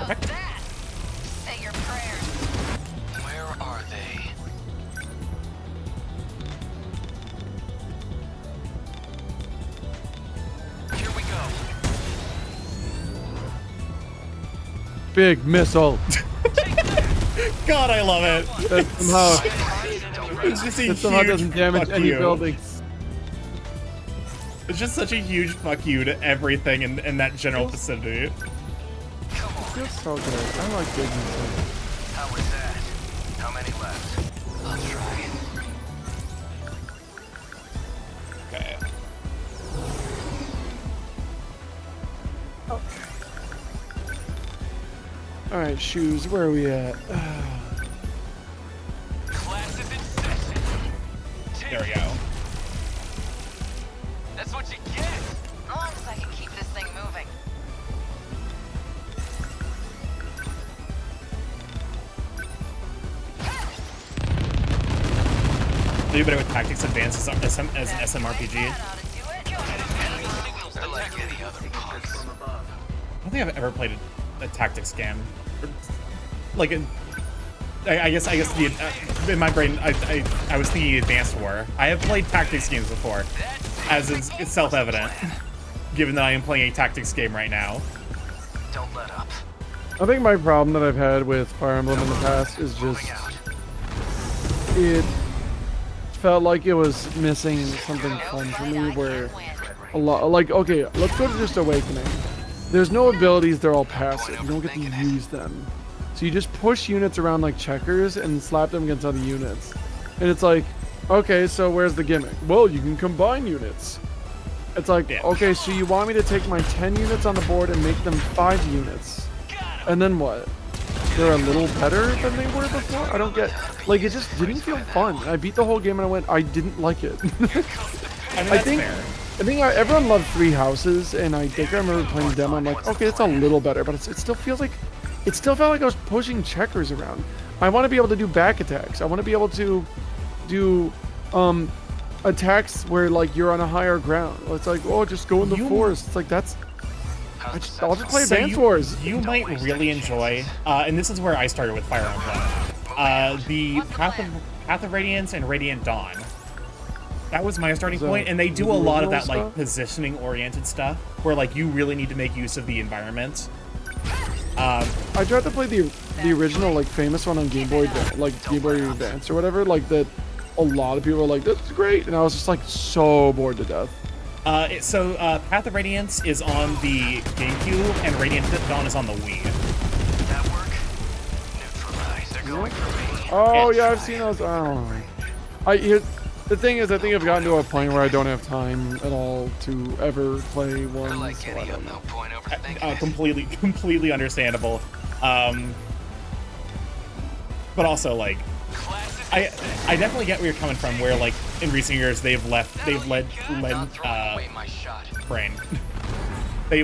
Perfect. Say your prayers. Where are they? Here we go. Big missile. God, I love it. That somehow, It's just a that somehow huge doesn't damage fuck any you. buildings. It's just such a huge fuck you to everything in that general vicinity. Feels so good. I like big missiles. How was that? How many left? I'll try. Okay. All right, shoes. Where are we at? There we go. That's what you get. As long as I can keep this thing moving. Do better with Tactics Advanced as an SMRPG. I don't think I've ever played a tactics game. Like, I guess the in my brain I was thinking Advanced War. I have played tactics games before, as is it's self-evident, given that I am playing a tactics game right now. Don't let up. I think my problem that I've had with Fire Emblem in the past is just it felt like it was missing something fun for me. Where a lot, like, okay, let's go to just Awakening. There's no abilities; they're all passive. You don't get to use them. So you just push units around like checkers and slap them against other units. And it's like, okay, so where's the gimmick? Well, you can combine units. It's like, okay, so you want me to take my 10 units on the board and make them 5 units. And then what? They're a little better than they were before? I don't get, like, it just didn't feel fun. I beat the whole game and I went, I didn't like it. I think everyone loved Three Houses, and I think I remember playing the demo. I'm like, okay, it's a little better, but it still feels like, it still felt like I was pushing checkers around. I want to be able to do back attacks. I want to be able to do attacks where like you're on a higher ground. It's like, oh, just go in the forest. It's like that's. I'll just play Advance Wars. You might really enjoy, and this is where I started with Fire Emblem. The Path of Radiance and Radiant Dawn. That was my starting point, and they do a lot of that like positioning-oriented stuff, where like you really need to make use of the environment. I tried to play the original like famous one on Game Boy, like Game Boy Advance or whatever, like that. A lot of people were like, "This is great," and I was just like so bored to death. Path of Radiance is on the GameCube, and Radiant Dawn is on the Wii. That work? Neutralize. They're going for me. Oh yeah, I've seen those. The thing is, I think I've gotten to a point where I don't have time at all to ever play one. So I don't know. Completely understandable. But also like, I definitely get where you're coming from. Where like in recent years they've led they've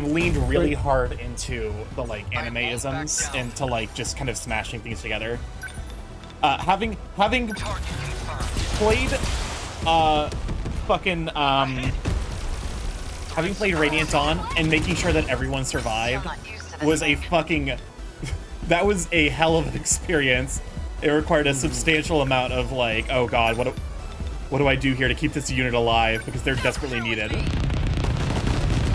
leaned really hard into the like anime-isms and to like just kind of smashing things together. Having played having played Radiant Dawn and making sure that everyone survived was a fucking that was a hell of an experience. It required a substantial amount of like, oh god, what do I do here to keep this unit alive, because they're desperately needed.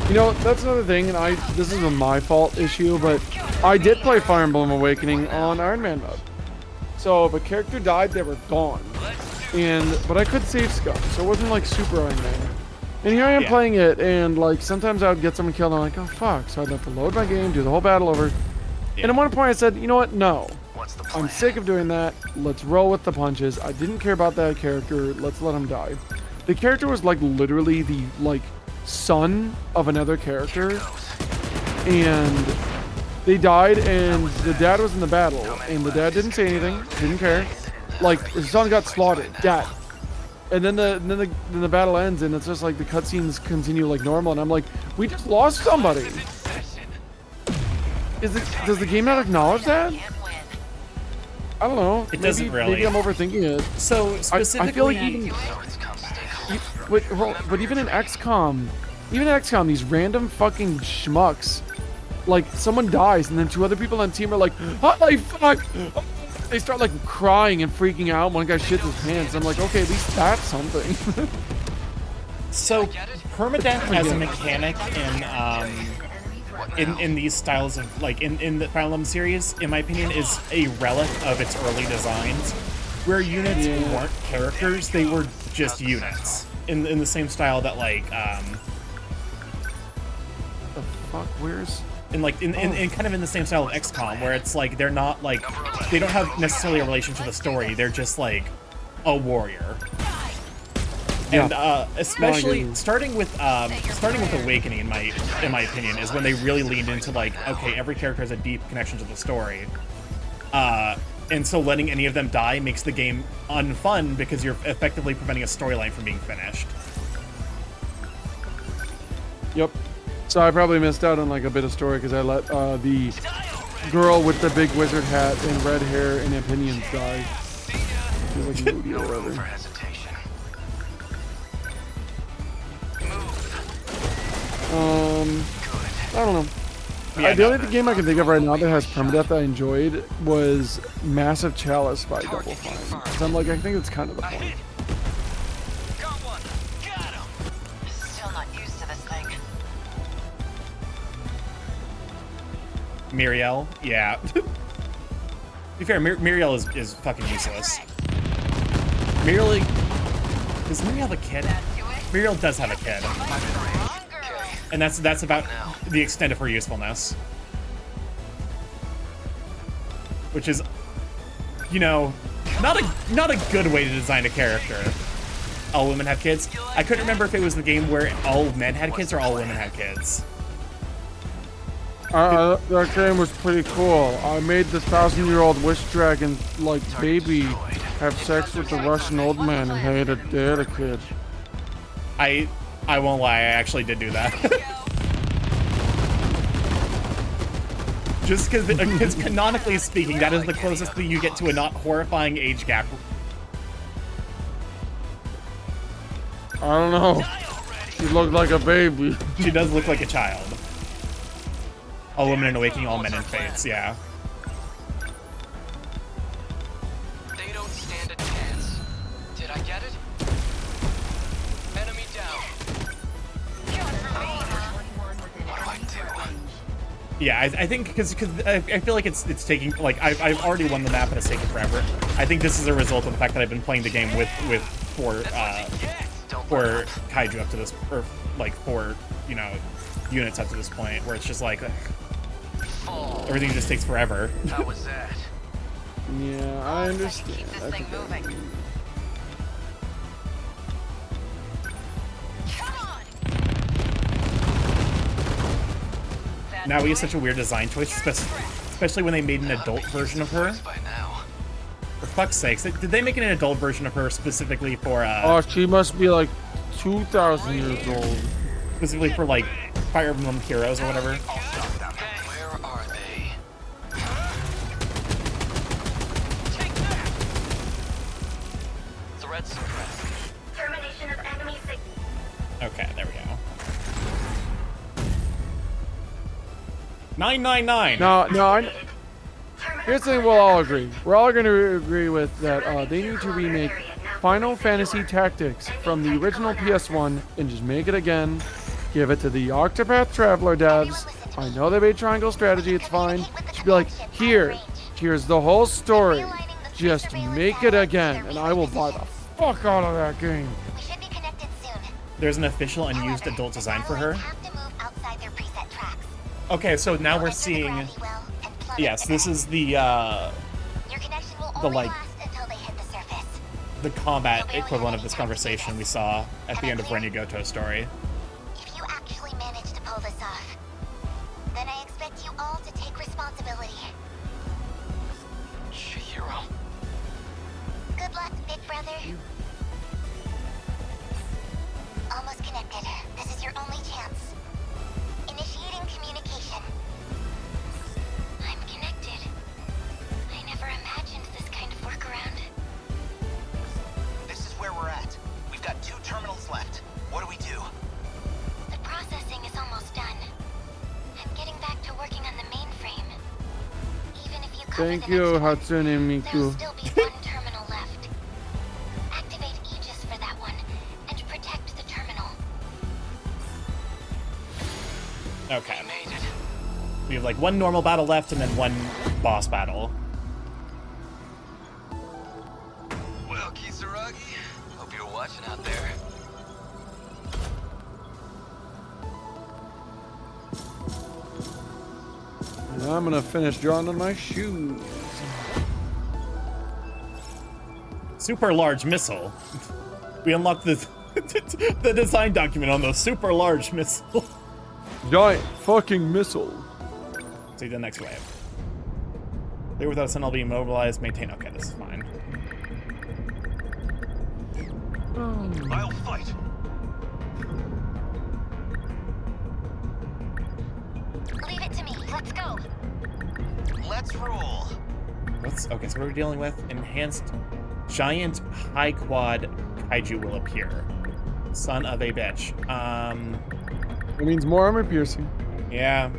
You know, that's another thing, and this is a my fault issue, but I did play Fire Emblem Awakening on Iron Man mode. So if a character died, they were gone. But I could save scum, so it wasn't like super Iron Man. And here I am Yeah. playing it, and like sometimes I would get someone killed, and I'm like, oh fuck. So I'd have to load my game, do the whole battle over. And at one point I said, you know what? No. I'm sick of doing that. Let's roll with the punches. I didn't care about that character. Let's let him die. The character was like literally the like son of another character, and they died, and the dad was in the battle, and the dad didn't say anything, didn't care. Like his son got slaughtered, dad. And then the battle ends, and it's just like the cutscenes continue like normal, and I'm like, we just lost somebody. Does the game not acknowledge that? I don't know. It doesn't really. Maybe I'm overthinking it. So specifically, I feel like but even in XCOM, these random fucking schmucks, like someone dies, and then two other people on the team are like, "Holy fuck!" They start like crying and freaking out. One guy shits his pants. I'm like, okay, at least that's something. So permadeath as a mechanic in these styles of like in the Fire Emblem series, in my opinion, is a relic of its early designs, where units weren't characters; they were just units in the same style that like the fuck, where's in kind of in the same style of XCOM, where it's like they're not like they don't have necessarily a relation to the story; they're just like a warrior. And especially starting with Awakening, in my opinion, is when they really leaned into like, okay, every character has a deep connection to the story, and so letting any of them die makes the game unfun because you're effectively preventing a storyline from being finished. Yep. So I probably missed out on like a bit of story because I let the girl with the big wizard hat and red hair and opinions die. She's like moody or whatever. I don't know. Yeah, the only game I can think of right now that has permadeath I enjoyed was Massive Chalice by Double Fine. Because I'm like, I think it's kind of the point. Still not used to this thing. Miriel, yeah. To be fair, Miriel is fucking useless. Does Miriel have a kid? Miriel does have a kid. And that's about the extent of her usefulness. Which is, you know, not a good way to design a character. All women have kids. I couldn't remember if it was the game where all men had kids or all women had kids. That game was pretty cool. I made the 1,000-year-old wish dragon like baby have sex with the Russian old man, and they had a kid. I won't lie, I actually did do that. Just because canonically speaking, that is the closest thing you get to a not horrifying age gap. I don't know. She looked like a baby. She does look like a child. All women in Awakening, all men in Fates, yeah. They don't stand a chance. Did I get it? Enemy down. What do I do? Yeah, I think because I feel like it's taking like I've already won the map and it's taken forever. I think this is a result of the fact that I've been playing the game with four kaiju up to this, or like four, you know, units up to this point, where it's just like everything just takes forever. How was that? Yeah, I understand. Keep this thing moving. Now we have such a weird design choice, especially when they made an adult version of her. For fuck's sakes, did they make an adult version of her specifically for Oh, she must be like 2,000 years old. Specifically for like Fire Emblem Heroes or whatever? Where are they? Threat suppressed. Termination of enemy signal. Okay, there we go. 999. No. Here's the thing we'll all agree. We're all going to agree with that they need to remake Final Fantasy Tactics from the original PS1 and just make it again. Give it to the Octopath Traveler devs. I know they made Triangle Strategy, it's fine. Just be like, here's the whole story. Just make it again, and I will buy the fuck out of that game. We should be connected soon. there's an official unused adult design for her. Have to move outside their preset tracks. Okay, so now we're seeing. Yes, this is the Your connection will only like last until they hit the surface. the combat equivalent of this conversation we saw at the end of Renigoto's story. If you actually manage to pull this off, then I expect you all to take responsibility. Chihiro. Good luck, big brother. Almost connected. This is your only chance. Initiating communication. I'm connected. I never imagined this kind of workaround. This is where we're at. We've got 2 terminals left. What do we do? The processing is almost done. I'm getting back to working on the mainframe. Even if you cover Thank the you, next one, Hatsune there'll Miku. still be one terminal left. Activate Aegis for that one and protect the terminal. Okay. We have like one normal battle left and then one boss battle. Well, Kisaragi, hope you're watching out there. And I'm gonna finish drawing on my shoes. Super large missile. We unlocked the the design document on the super large missile. Giant fucking missile. See the next wave. They without a sentinel being mobilized, maintain. Okay, this is fine. I'll fight. Leave it to me. Let's go. Let's roll. What's okay? So what we're dealing with enhanced giant high quad kaiju will appear. Son of a bitch. It means more armor piercing. Yeah.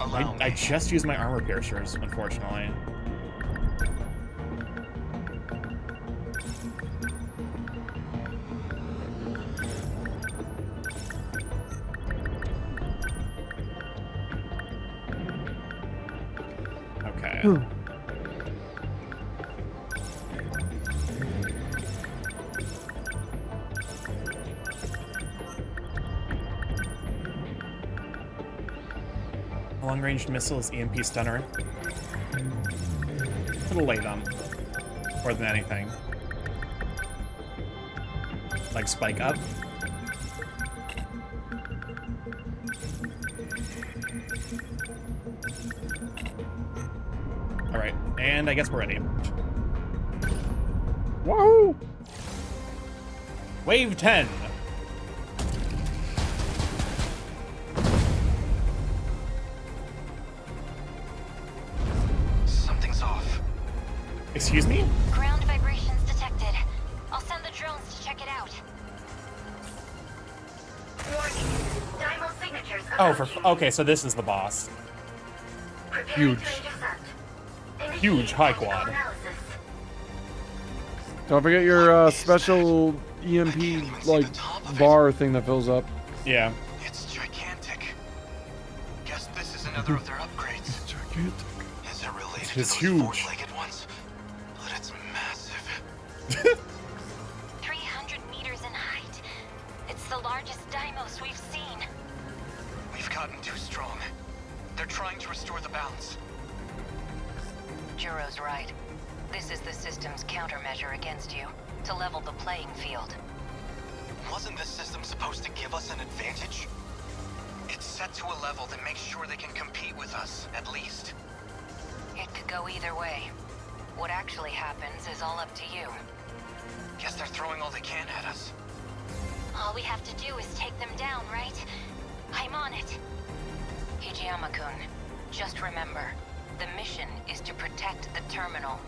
I just used my armor piercers, unfortunately. Okay. Long-range missile is EMP stunner. It'll lay them. More than anything. Like spike up. Alright, and I guess we're ready. Whoa! Wave 10. Something's off. Excuse me? Ground vibrations detected. I'll send the drones to check it out. Oh, okay, so this is the boss. Huge. Huge high quad. Don't forget your special EMP like bar thing that fills up. Yeah. It's gigantic. Guess this is another of their upgrades. It's gigantic. Is it related It's to those huge. four-legged ones? But it's massive. 300 meters in height. It's the largest Deimos we've seen. We've gotten too strong. They're trying to restore the balance. Juro's right. This is the system's countermeasure against you, to level the playing field. Wasn't this system supposed to give us an advantage? It's set to a level that makes sure they can compete with us, at least. It could go either way. What actually happens is all up to you. Guess they're throwing all they can at us. All we have to do is take them down, right? I'm on it. Hijiyama-kun, just remember, the mission is to protect the terminal.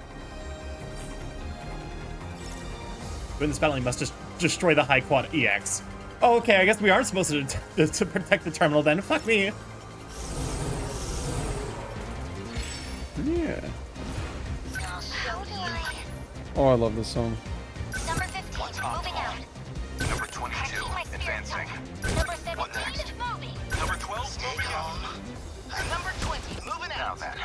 Win this battle, you must just destroy the high quad EX. Oh, okay, I guess we aren't supposed to protect the terminal then. Fuck me. Yeah. How do I... Oh, I love this song. Number 15, moving out. Number 22, advancing. Number 17, What next? moving. Number 12, moving on. Number 20, moving Now out. then.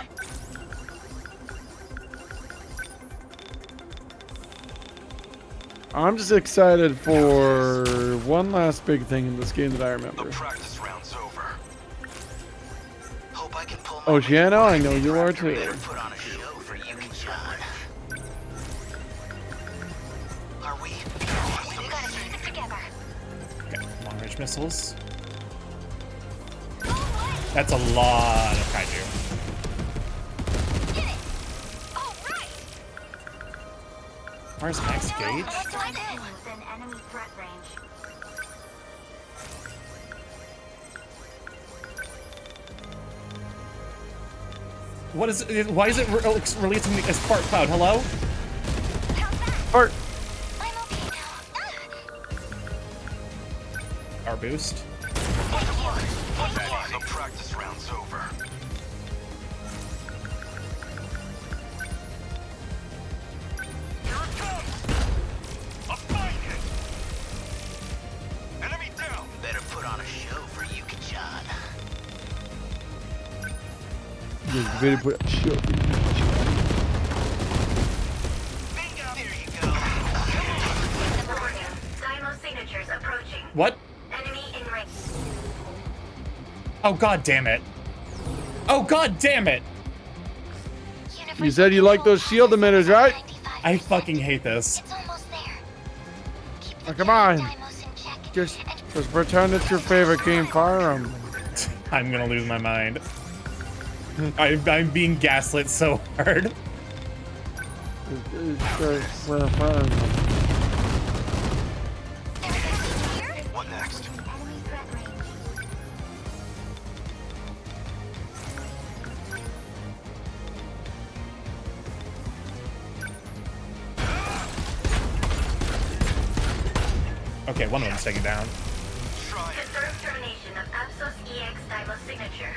I'm just excited for one last big thing in this game that I remember. Practice round's over. Hope I can pull Oceano, I know you are too. Put on a show for you and John. Are we? We gotta keep it together. Okay, long-range missiles. That's a lot of kaiju. Where's Max Gage? Within enemy threat range. What is it? Why is it releasing a spark cloud? Hello? Fart. Our boost. The practice round's over. Enemy down. Better put on a show for you and John. You better put a show. Dynamo signatures approaching. What? Enemy in range. Oh god damn it. Oh god damn it. You said you like those shield emitters, right? I fucking hate this. Oh, come on. Just pretend it's your favorite game, Fire Emblem. I'm gonna lose my mind. I'm being gaslit so hard. Well, Fire Emblem. What next? Enemy threat range. Okay, one of them's taken down. Confirmed termination of Apsos EX Dynamo signature.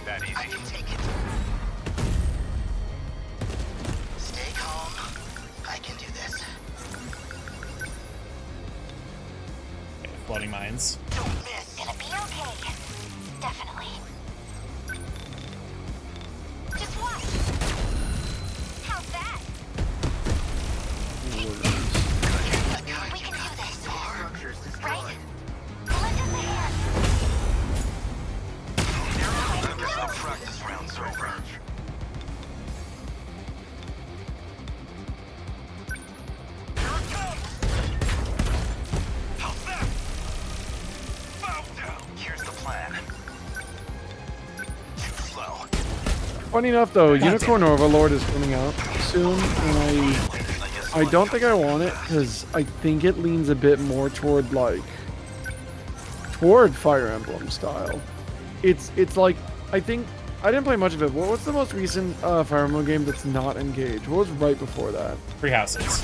That easy. I can take it. Stay calm. I can do this. Okay, floating mines. Don't miss. Gonna be okay. Definitely. Just watch. How's that? We can do this. Right? Lend us a hand. I guess the practice round's over. How's that? Bow down. Here's the plan. Too slow. Funny enough, though, God Unicorn Overlord is coming out soon, and I don't think I want it because I think it leans a bit more toward Fire Emblem style. It's like I think I didn't play much of it. What's the most recent Fire Emblem game that's not Engage? What was right before that? Three houses.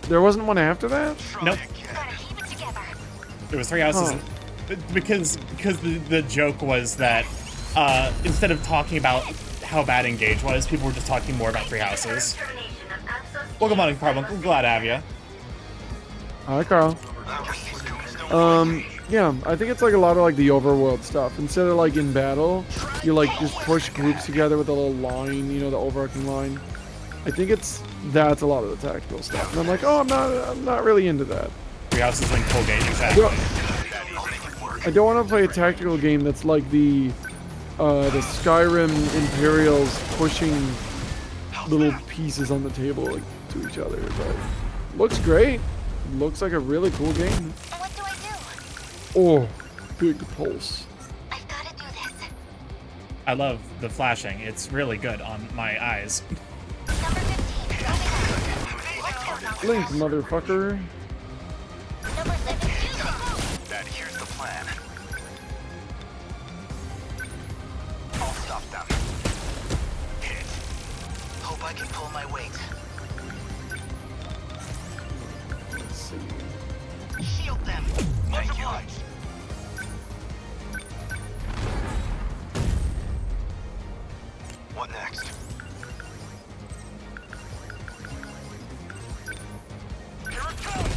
There wasn't one after that? Nope. It was three houses. Huh. Because the joke was that instead of talking about how bad Engage was, people were just talking more about three houses. Welcome on, Carl. I'm glad to have you. Hi, Carl. Yeah, I think it's like a lot of like the overworld stuff. Instead of like in battle, you like just push groups together with a little line, you know, the overarching line. I think that's a lot of the tactical stuff. And I'm like, oh, I'm not really into that. Three houses link full game, exactly. I don't want to play a tactical game that's like the Skyrim Imperials pushing little pieces on the table like to each other. But looks great. Looks like a really cool game. What do I do? Oh, big pulse. I've gotta do this. I love the flashing. It's really good on my eyes. Number 15. Link, motherfucker. Number 17. Here's the plan. I'll stop them. Hit. Hope I can pull my weight. Let's see. Shield them. Thank you. What next? Here it comes.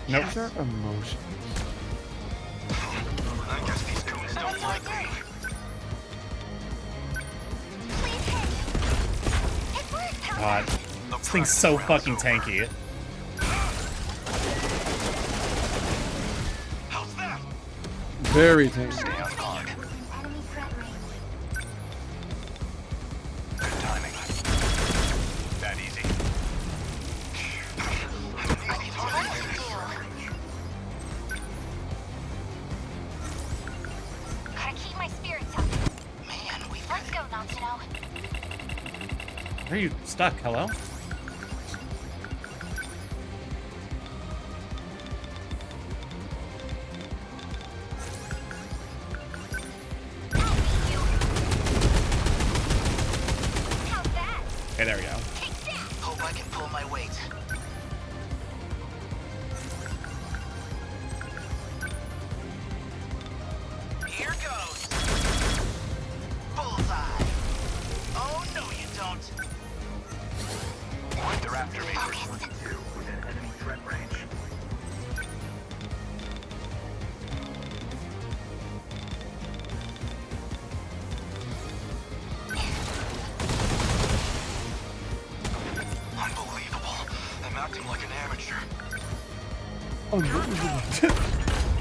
Nope. These are emotions. I guess these goons don't like me. Please hit. god. This thing's so fucking tanky. Very tanky. Stay on guard. Good timing. That easy. Gotta keep my spirits up. Man, let's go, Natsuno. Are you stuck? Hello? Okay, there we go. Hope I can pull my weight. Here goes. Bullseye. Oh, no, you don't. They're after me. Within enemy threat range. Unbelievable. I'm acting like an amateur. I'm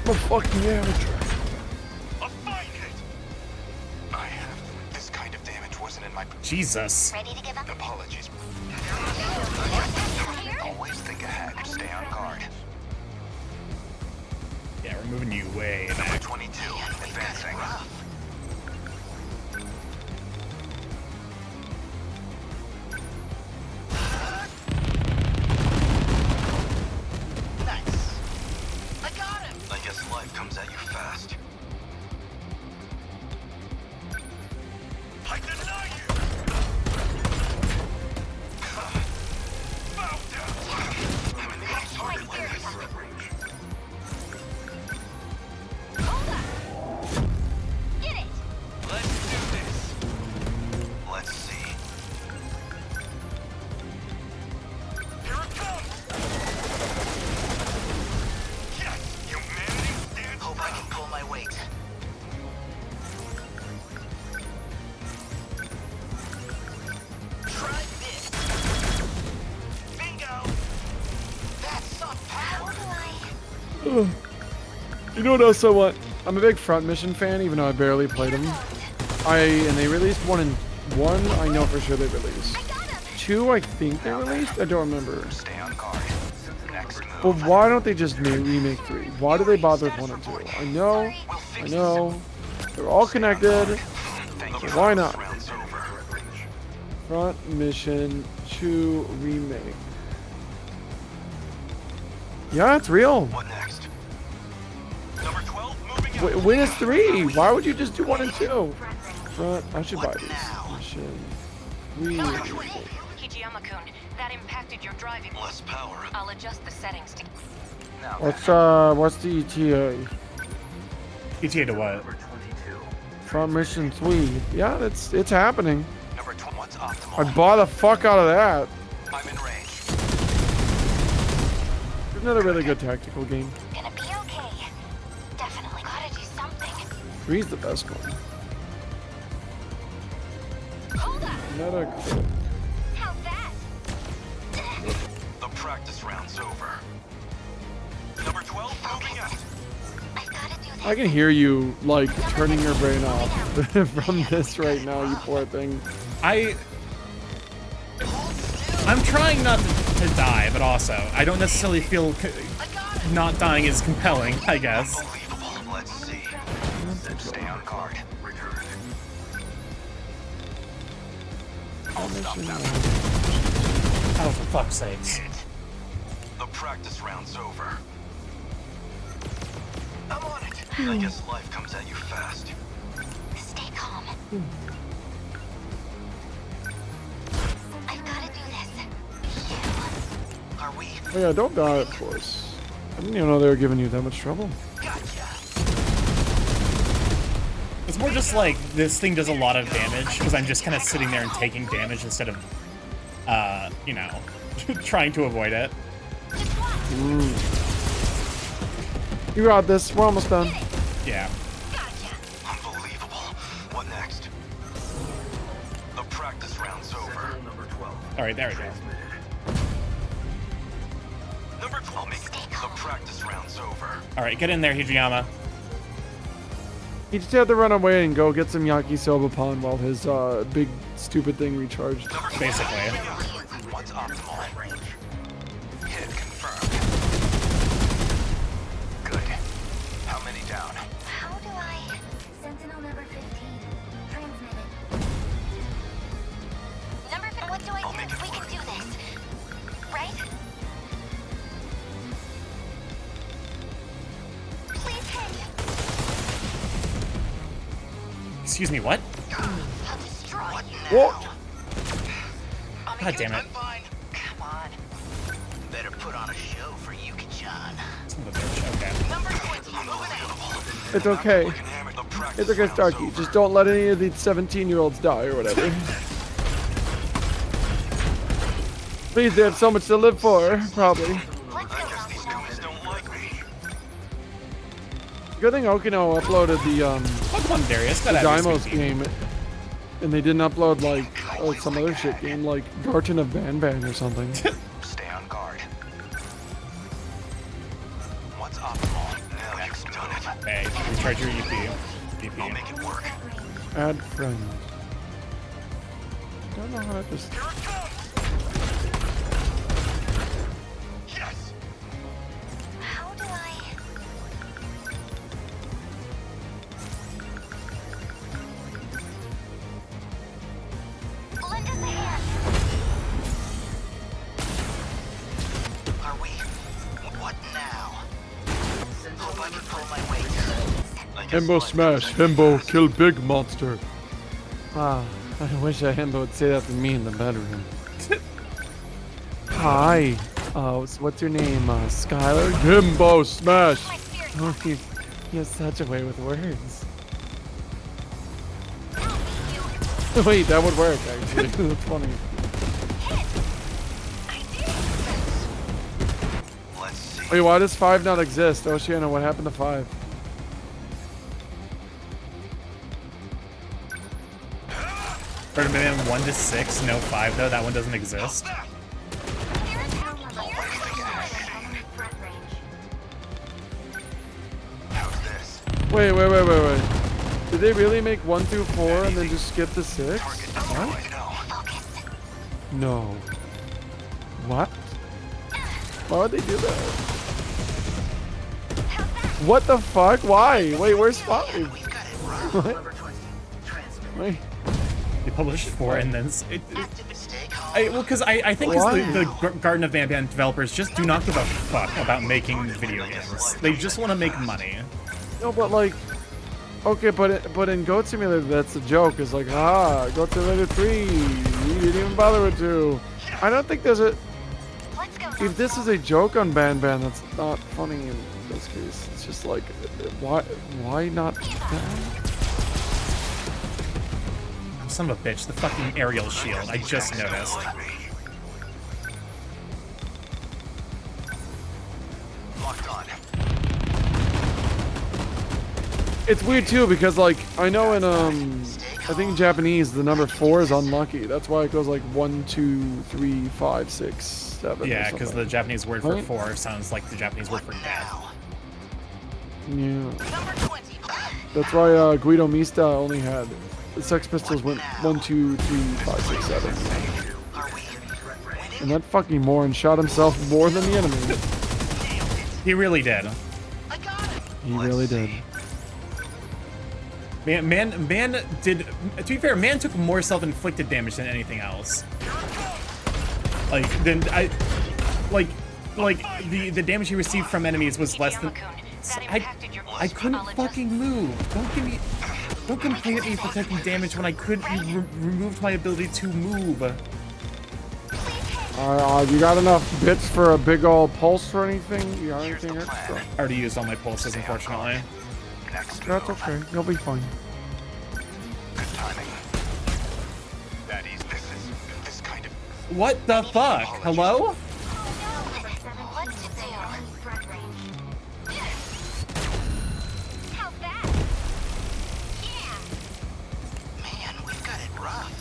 a fucking amateur. A fine hit. This kind of damage wasn't in my... Jesus. Ready to give up? Apologies. Always think ahead. Stay on guard. Yeah, we're moving you way Number back. 22. Advancing. Nice. I got him. I guess life comes at you fast. I deny you! Bow down! I'm in the target range. Hold up. Get it. Let's do this. Let's see. Here it comes! Yes! Humanity stands Hope I can pull my weight. Try this. Bingo! That's some power. You know what else I want? I'm a big Front Mission fan, even though I barely played them. And they released one I know for sure they released. 2 I think they released? I don't remember. Stay on guard. Next But why don't they just remake 3? Why do they bother with 1 and 2? I know. They're all connected. So why not? Front Mission 2 remake. Yeah, it's real. What next? Number 12 moving When is 3? Why would you just do 1 and 2? Front, I should buy these. Mission 3 remake. Kijiyama-kun, that impacted your driving. Less power. I'll adjust the settings to... What's the ETA? ETA to what? Front Mission 3. Yeah, it's happening. Number 12. What's optimal? I'd buy the fuck out of that. I'm in range. It's another really good tactical game. Gonna be okay. Definitely gotta do something. 3's the best one. Hold up. Medic. How's that? The practice round's over. Number 12 moving out. I can hear you, like, turning your brain off from this right now, you poor thing. I'm trying not to die, but also, I don't necessarily feel not dying is compelling, I guess. Unbelievable. Let's see. Stay on guard. I'll stop that. Oh, for fuck's sakes. The practice round's over. I'm on it. I guess life comes at you fast. Stay calm. I've gotta do this. Are we? Oh yeah, don't die, of course. I didn't even know they were giving you that much trouble. It's more just like this thing does a lot of damage because I'm just kind of sitting there and taking damage instead of, you know, trying to avoid it. You got this. We're almost done. Yeah. Unbelievable. What next? The practice round's over. All right, there we go. Number 12, make it. The practice round's over. All right, get in there, Hijiyama. He just had to run away and go get some yakisoba pon while his big stupid thing recharged. Basically. What's optimal? Hit confirmed. Good. How many down? How do I... Sentinel number 15. Transmitted. Number 15, what do I do? We can do this. Right? Please hit. Excuse me, what? I'll destroy you. What? God damn it. Come on. Better put on a show for Yuki-chan. Son of a bitch. Okay. Number 20, moving out. It's okay. It's okay, Starky. Just don't let any of these 17-year-olds die or whatever. Please, they have so much to live for, probably. Good thing Okino uploaded the Pokemon Darius, the gotta have Daimos your sweet game, and they didn't upload like some other shit game like Garten of Banban or something. Stay on guard. What's optimal? Now you've done it. Hey, recharge your EP. I'll make it work. Add friend. Don't know how to just. Yes. How do I... Lend us a hand. Are we? What now? Hope I can pull my weight. Himbo smash. Himbo kill big monster. Ah, I wish a Himbo would say that to me in the bedroom. Hi. What's your name? Skylar? Himbo smash. Oh, you have such a way with words. Wait, that would work actually. That's funny. Let's see. Wait, why does 5 not exist? Oceana, what happened to 5? Birdman 1 to 6, no 5 though. That one doesn't exist. How's this? Wait. Did they really make 1 through 4 and then just skip to 6? What? No. What? Why would they do that? What the fuck? Why? Wait, where's 5? What? Wait. They published 4 and then well, because I think it's the Garden of Banban developers just do not give a fuck about making video games. They just want to make money. No, but like, okay, but in Goat Simulator, that's the joke. It's like, Goat Simulator 3, you didn't even bother with 2. I don't think there's a. If this is a joke on Banban, that's not funny in this case. It's just like, why not? Son of a bitch, the fucking aerial shield. I just noticed. It's weird too because like I know in I think in Japanese the number 4 is unlucky. That's why it goes like 1, 2, 3, 5, 6, 7. Yeah, because the Japanese word for 4 sounds like the Japanese word for death. Yeah. That's why Guido Mista only had. The Sex Pistols went 1, 2, 3, 5, 6, 7. And that fucking moron shot himself more than the enemy. He really did. He really did. Man did. To be fair, man took more self-inflicted damage than anything else. The damage he received from enemies was less than. I couldn't fucking move. Don't complain at me for taking damage when I couldn't removed my ability to move. You got enough bits for a big old pulse or anything? You got anything extra? I already used all my pulses, unfortunately. That's okay. You'll be fine. Good timing. That is, this kind of. What the fuck? Hello? Man, we've got it rough.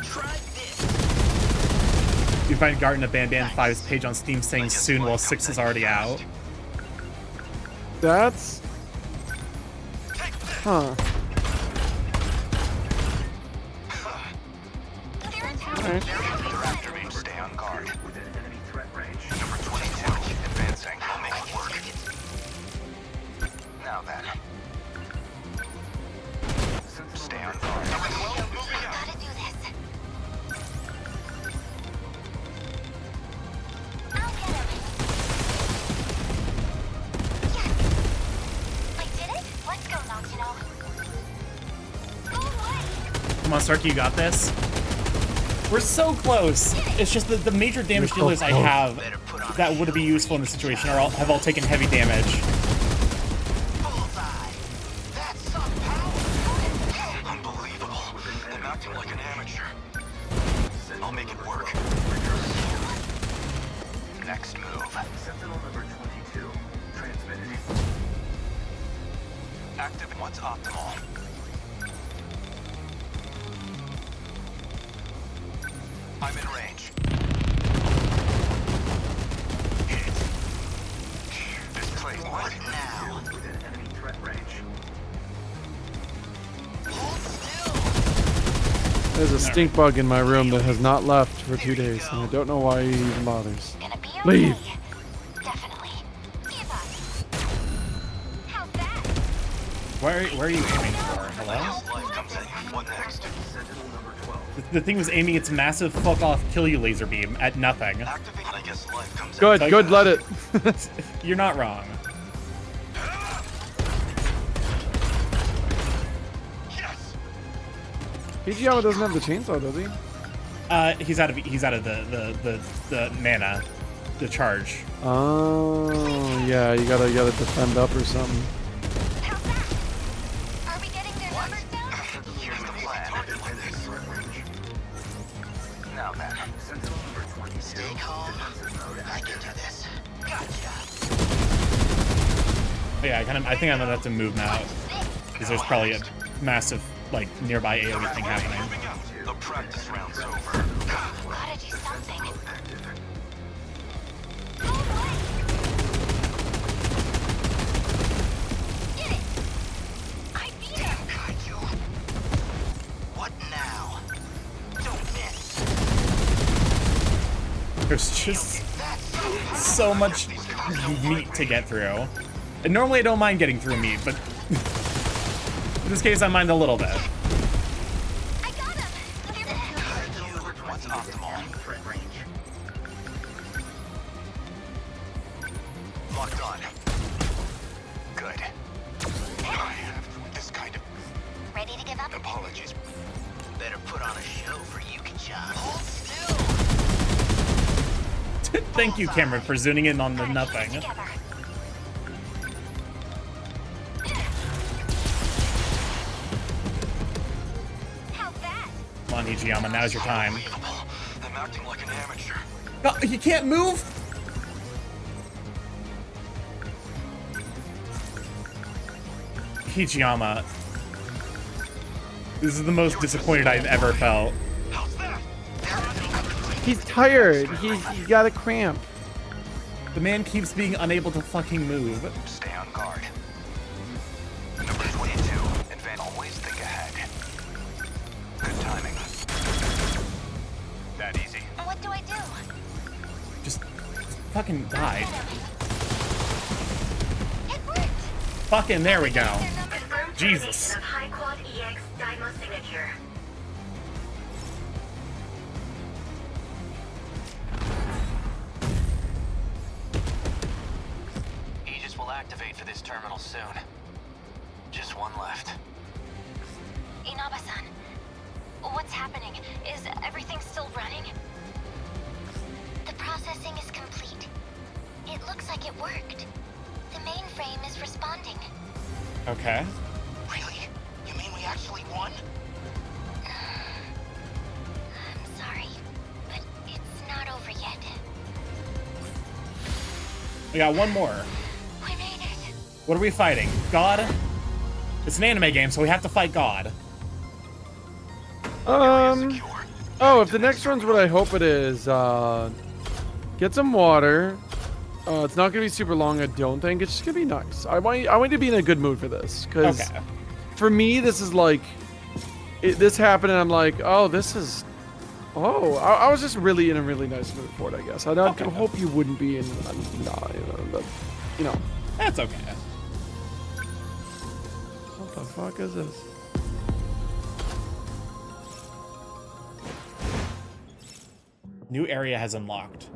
Try this. find Garten Abandoned 5's page on Steam saying soon while 6 is already out. That's... Huh. Alright. Stay on guard. Within enemy threat range. Number 22, advancing. I'll make it work. Now then. Stay on guard. Gotta do this. I'll get him. Yes! I did it? Let's go, Nocturnal. Go away! Come on, Starky, you got this. We're so close. It's just that the major damage so dealers I close. have that would be useful in this situation have all taken heavy damage. Unbelievable. I'm acting like an amateur. I'll make it work. Next move. Sentinel number 22. Transmitted. Active. What's optimal? I'm in range. Hit. This place. What now? Within enemy threat range. There's a stink bug in my room that has not left for 2 days, and I don't know why he even bothers. Leave! Where are you aiming for? Hello? What next? Sentinel number 12. The thing was aiming its massive fuck off kill you laser beam at nothing. I guess life comes Good, Like- good, let it. You're not wrong. Hijiyama doesn't have the chainsaw, does he? He's out of the mana, the charge. Oh, yeah, you gotta defend up or something. Are we getting their numbers down? Here's the plan. Now then. Sentinel number 22. Stay calm. I can do this. Gotcha. Oh, yeah, I think I'm gonna have to move now because there's probably a massive like nearby AoE thing happening. The practice round's over. Gotta do something. Get it! I beat him! What now? Don't miss. There's just so much meat to get through. And normally I don't mind getting through meat, but in this case I mind a little bit. What's optimal? Threat range. Locked on. Good. I have this kind of Ready to give up? apologies. Better put on a show for Yuki-chan. Hold still. Thank you, Cameron, for zooming in on the nothing. Together. How's that? Come on, Hijiyama, now's your time. I'm acting like an amateur. Oh, you can't move? Hijiyama. This is the most disappointed I've ever felt. He's tired. He got a cramp. The man keeps being unable to fucking move. Stay on guard. Number 22. Advance. Always think ahead. Good timing. That easy. What do I do? Just fucking die. It worked! Fucking there we go. Jesus. High quad EX Dymo signature. Aegis will activate for this terminal soon. Just one left. Inaba-san, what's happening? Is everything still running? The processing is complete. It looks like it worked. The mainframe is responding. Okay. Really? You mean we actually won? I'm sorry, but it's not over yet. We got one more. We made it. What are we fighting? God? It's an anime game, so we have to fight God. Oh, if the next run's what I hope it is, get some water. It's not gonna be super long, I don't think. It's just gonna be nice. I want you to be in a good mood for this, because for me, this is like, this happened, and I'm like, oh, this is, oh, I was just really in a really nice mood for it, I guess. I hope you wouldn't be in, you know. That's okay. What the fuck is this? New area has unlocked.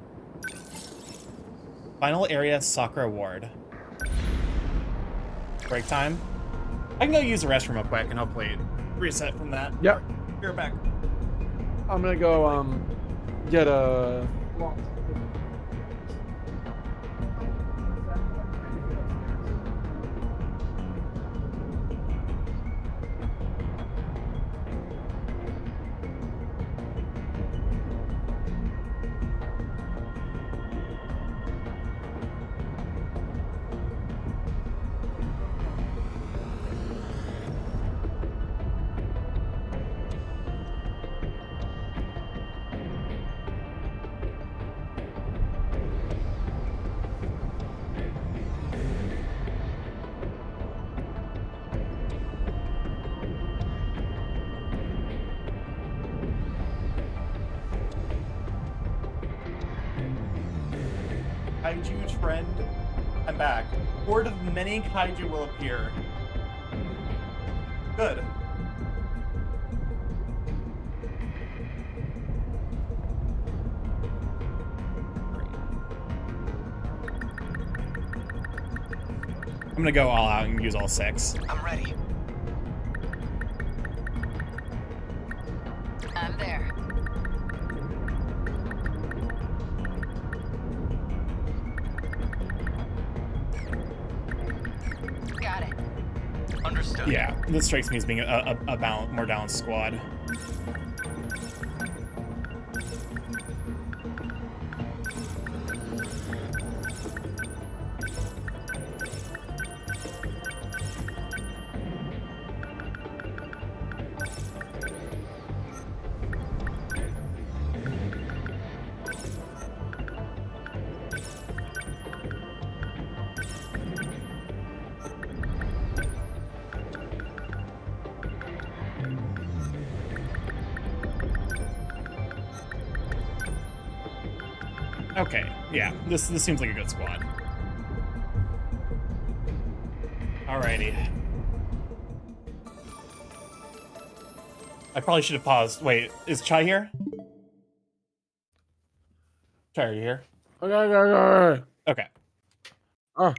Final area Sakura Ward. Break time. I can go use the restroom real quick and hopefully reset from that. Yep. Be right back. I'm gonna go get a. Kaiju trend. I'm back. Horde of many kaiju will appear. Good. I'm gonna go all out and use all 6. I'm ready. I'm there. Got it. Understood. Yeah, this strikes me as being a more balanced squad. Okay, yeah, this seems like a good squad. Alrighty. I probably should have paused. Wait, is Chai here? Chai, are you here? Okay. Oh.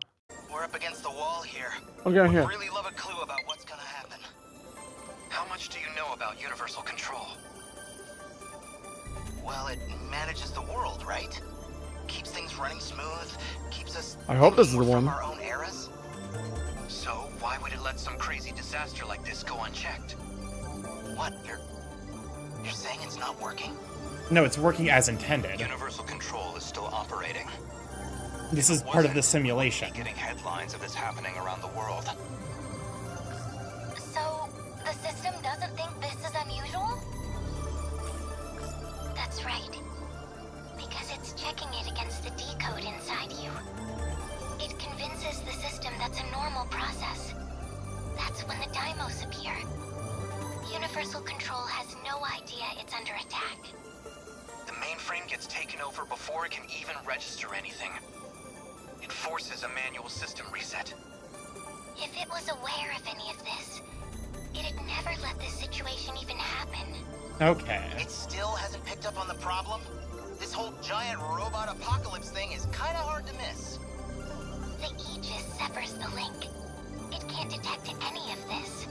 We're up against the wall here. Okay, here. Really love a clue about what's gonna happen. How much do you know about universal control? Well, it manages the world, right? Keeps things running smooth, keeps us I hope this is the from one. our own eras. So why would it let some crazy disaster like this go unchecked? What? You're saying it's not working? No, it's working as intended. Universal control is still operating. This is part of the simulation. Getting headlines of this happening around the world. So, the system doesn't think this is unusual? That's right. Because it's checking it against the decode inside you. It convinces the system that's a normal process. That's when the Deimos appear. Universal Control has no idea it's under attack. The mainframe gets taken over before it can even register anything. It forces a manual system reset. If it was aware of any of this, it'd never let this situation even happen. Okay. It still hasn't picked up on the problem? This whole giant robot apocalypse thing is kinda hard to miss. The Aegis severs the link. It can't detect any of this.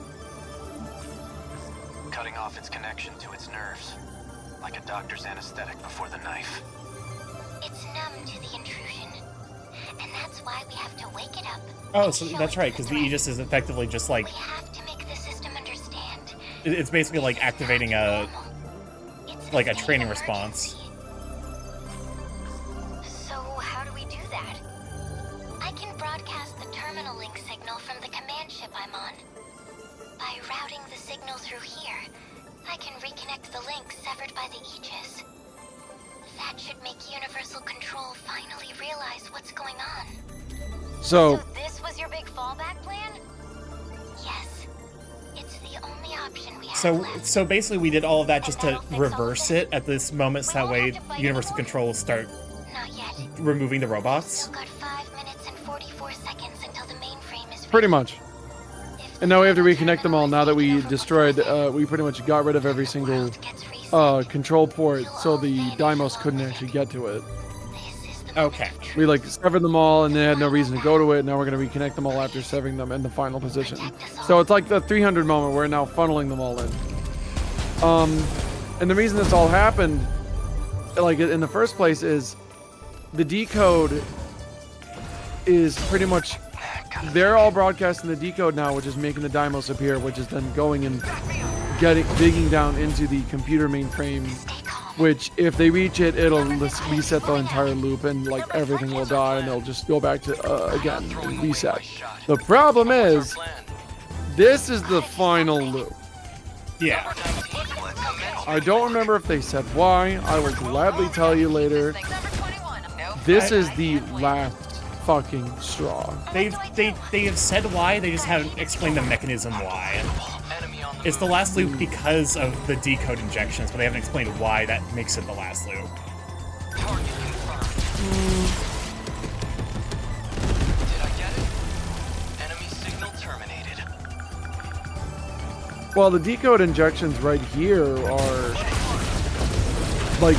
Cutting off its connection to its nerves. Like a doctor's anesthetic before the knife. It's numb to the intrusion. And that's why we have to wake it up. Oh, so that's right, because the Aegis is effectively just like... We have to make the system understand. It's basically like activating a... like a training response. So how do we do that? I can broadcast the terminal link signal from the command ship I'm on. By routing the signal through here, I can reconnect the link severed by the Aegis. That should make Universal Control finally realize what's going on. So this was your big fallback plan? Yes. It's the only option we have. So basically we did all of that just to reverse it at this moment, so that way Universal Control will start removing the robots. Got 5 minutes and 44 seconds until the mainframe is pretty much. And now we have to reconnect them all. Now that we destroyed, we pretty much got rid of every single control port, so the Deimos couldn't actually get to it. Okay. We like severed them all, and they had no reason to go to it. Now we're gonna reconnect them all after severing them in the final position. So it's like the 300 moment. We're now funneling them all in. And the reason this all happened, like in the first place, is the decode is pretty much. They're all broadcasting the decode now, which is making the Deimos appear, which is then going and digging down into the computer mainframe, which if they reach it, it'll reset the entire loop and like everything will die and they'll just go back to again and reset. The problem is, this is the final loop. Yeah. I don't remember if they said why. I will gladly tell you later. This is the last fucking straw. They have said why, they just haven't explained the mechanism why. It's the last loop because of the decode injections, but they haven't explained why that makes it the last loop. Did I get it? Enemy signal terminated. Well, the decode injections right here are like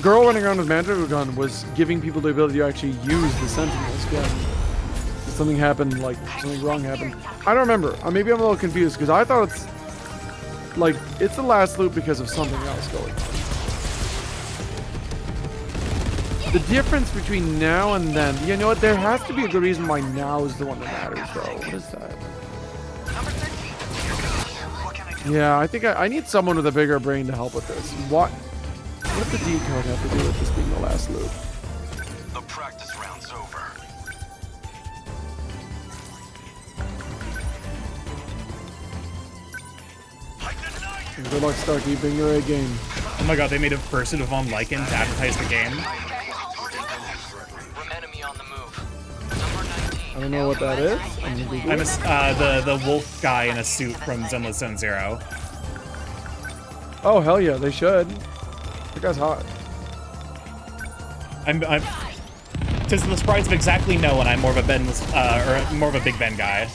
girl running around with Mandragora gun was giving people the ability to actually use the Sentinels gun. Something happened, like something wrong happened. I don't remember. Maybe I'm a little confused because I thought it's like it's the last loop because of something else going on. The difference between now and then, you know what? There has to be a good reason why now is the one that matters, though. What is that? Yeah, I think I need someone with a bigger brain to help with this. What does the decode have to do with this being the last loop? The practice round's over. Good luck, Starky. Bring your A game. Oh my god, they made a Pursuit of Von Lycan to advertise the game. I don't know what that is. I'm the wolf guy in a suit from Zenless Zone Zero. Oh hell yeah, they should. That guy's hot. I'm to the surprise of exactly no one. I'm more of a or more of a Big Ben guy.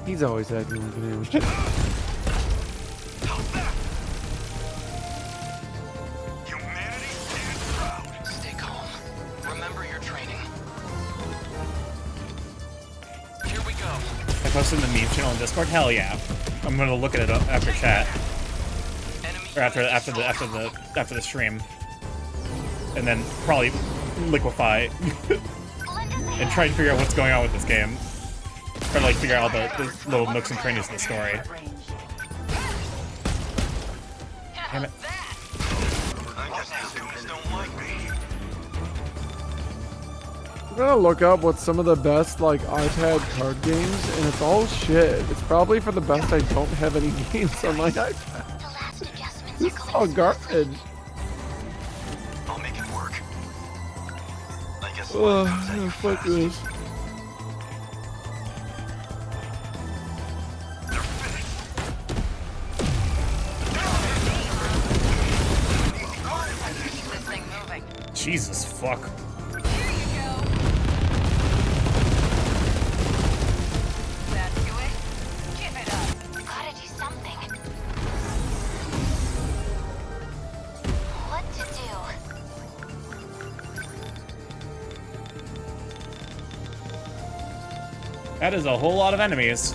He's always acting like an amateur. Stay calm. Remember your training. Here we go. I posted in the meme channel in Discord. Hell yeah! I'm gonna look at it after chat, or after the stream, and then probably liquefy and try to figure out what's going on with this game. Try to like figure out all the little nooks and crannies of the story. Damn it. I'm gonna look up what's some of the best like iPad card games, and it's all shit. It's probably for the best I don't have any games on my iPad. This is all garbage. I'll make it work. I guess Fuck this. Jesus fuck. That is a whole lot of enemies.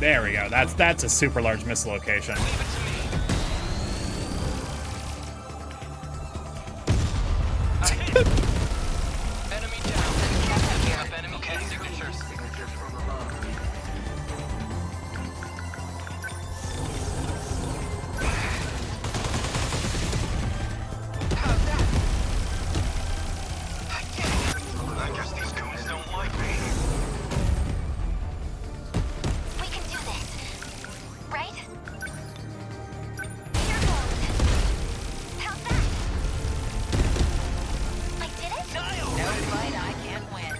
There we go. That's a super large missile location. Enemy down. Up enemy signatures. From above. I guess these goons don't like me. We can do this, right? Here goes. How's that? I did it? No fight I can't win.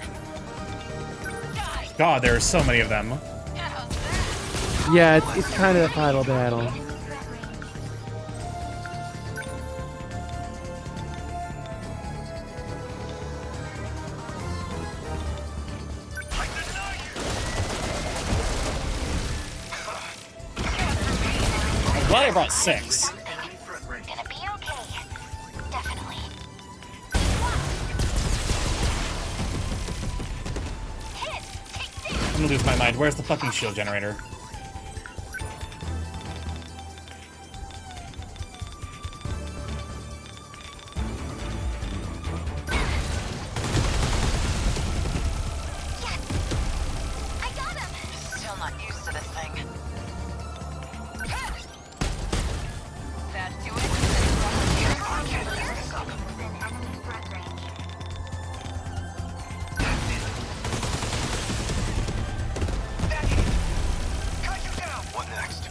God, there are so many of them. Yeah, it's kind of a final battle. I'm glad I brought 6. Gonna be okay. Definitely. I'm gonna lose my mind. Where's the fucking shield generator? Still not used to this thing. That do What next?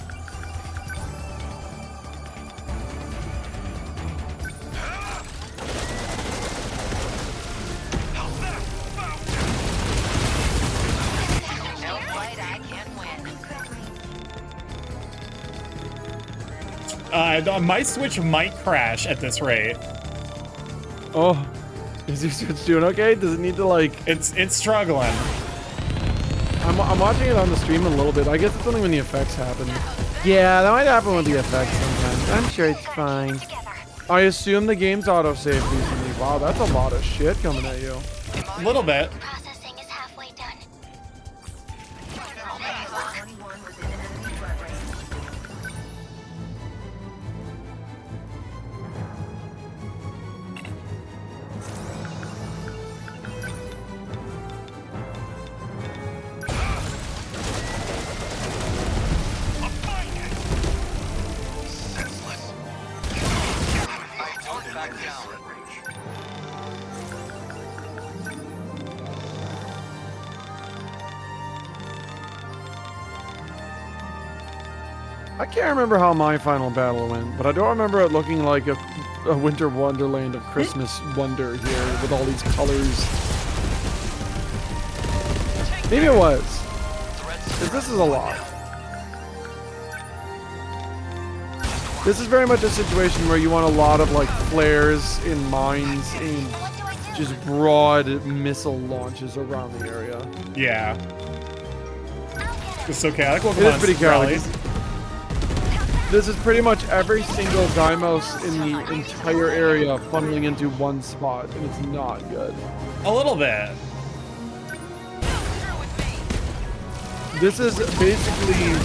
No fight I can't win. My Switch might crash at this rate. Oh, is your Switch doing okay? Does it need to like? It's struggling. I'm watching it on the stream a little bit. I guess it's only when the effects happen. Yeah, that might happen with the effects sometimes. I'm sure it's fine. I assume the game's autosave recently. Wow, that's a lot of shit coming at you. A little bit. Processing is halfway done. I can't remember how my final battle went, but I don't remember it looking like a winter wonderland of Christmas wonder here with all these colors. Maybe it was. 'Cause this is a lot. This is very much a situation where you want a lot of like flares in mines and just broad missile launches around the area. Yeah. It's so chaotic. It is pretty chaotic. This is pretty much every single Deimos in the entire area funneling into one spot, and it's not good. A little bit. This is basically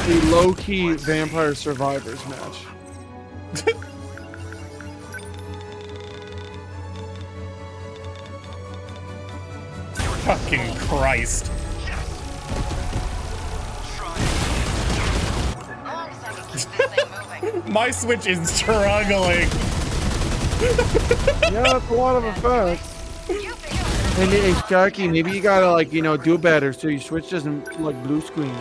a low-key Vampire Survivors match. Fucking Christ. My Switch is struggling. Yeah, that's a lot of effects. And hey, Starky, maybe you gotta like, you know, do better so your Switch doesn't like blue screen.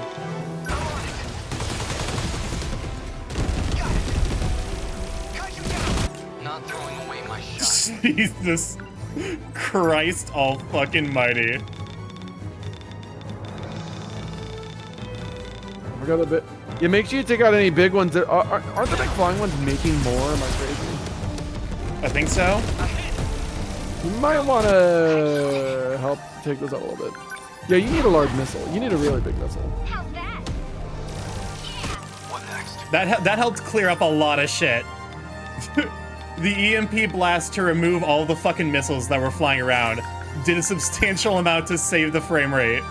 Not throwing away my shot. Jesus Christ all fucking mighty. I got a bit. Yeah, make sure you take out any big ones. That aren't the big flying ones making more? Am I crazy? I think so. You might want to help take those out a little bit. Yeah, you need a large missile. You need a really big missile. That helped clear up a lot of shit. The EMP blast to remove all the fucking missiles that were flying around did a substantial amount to save the frame rate.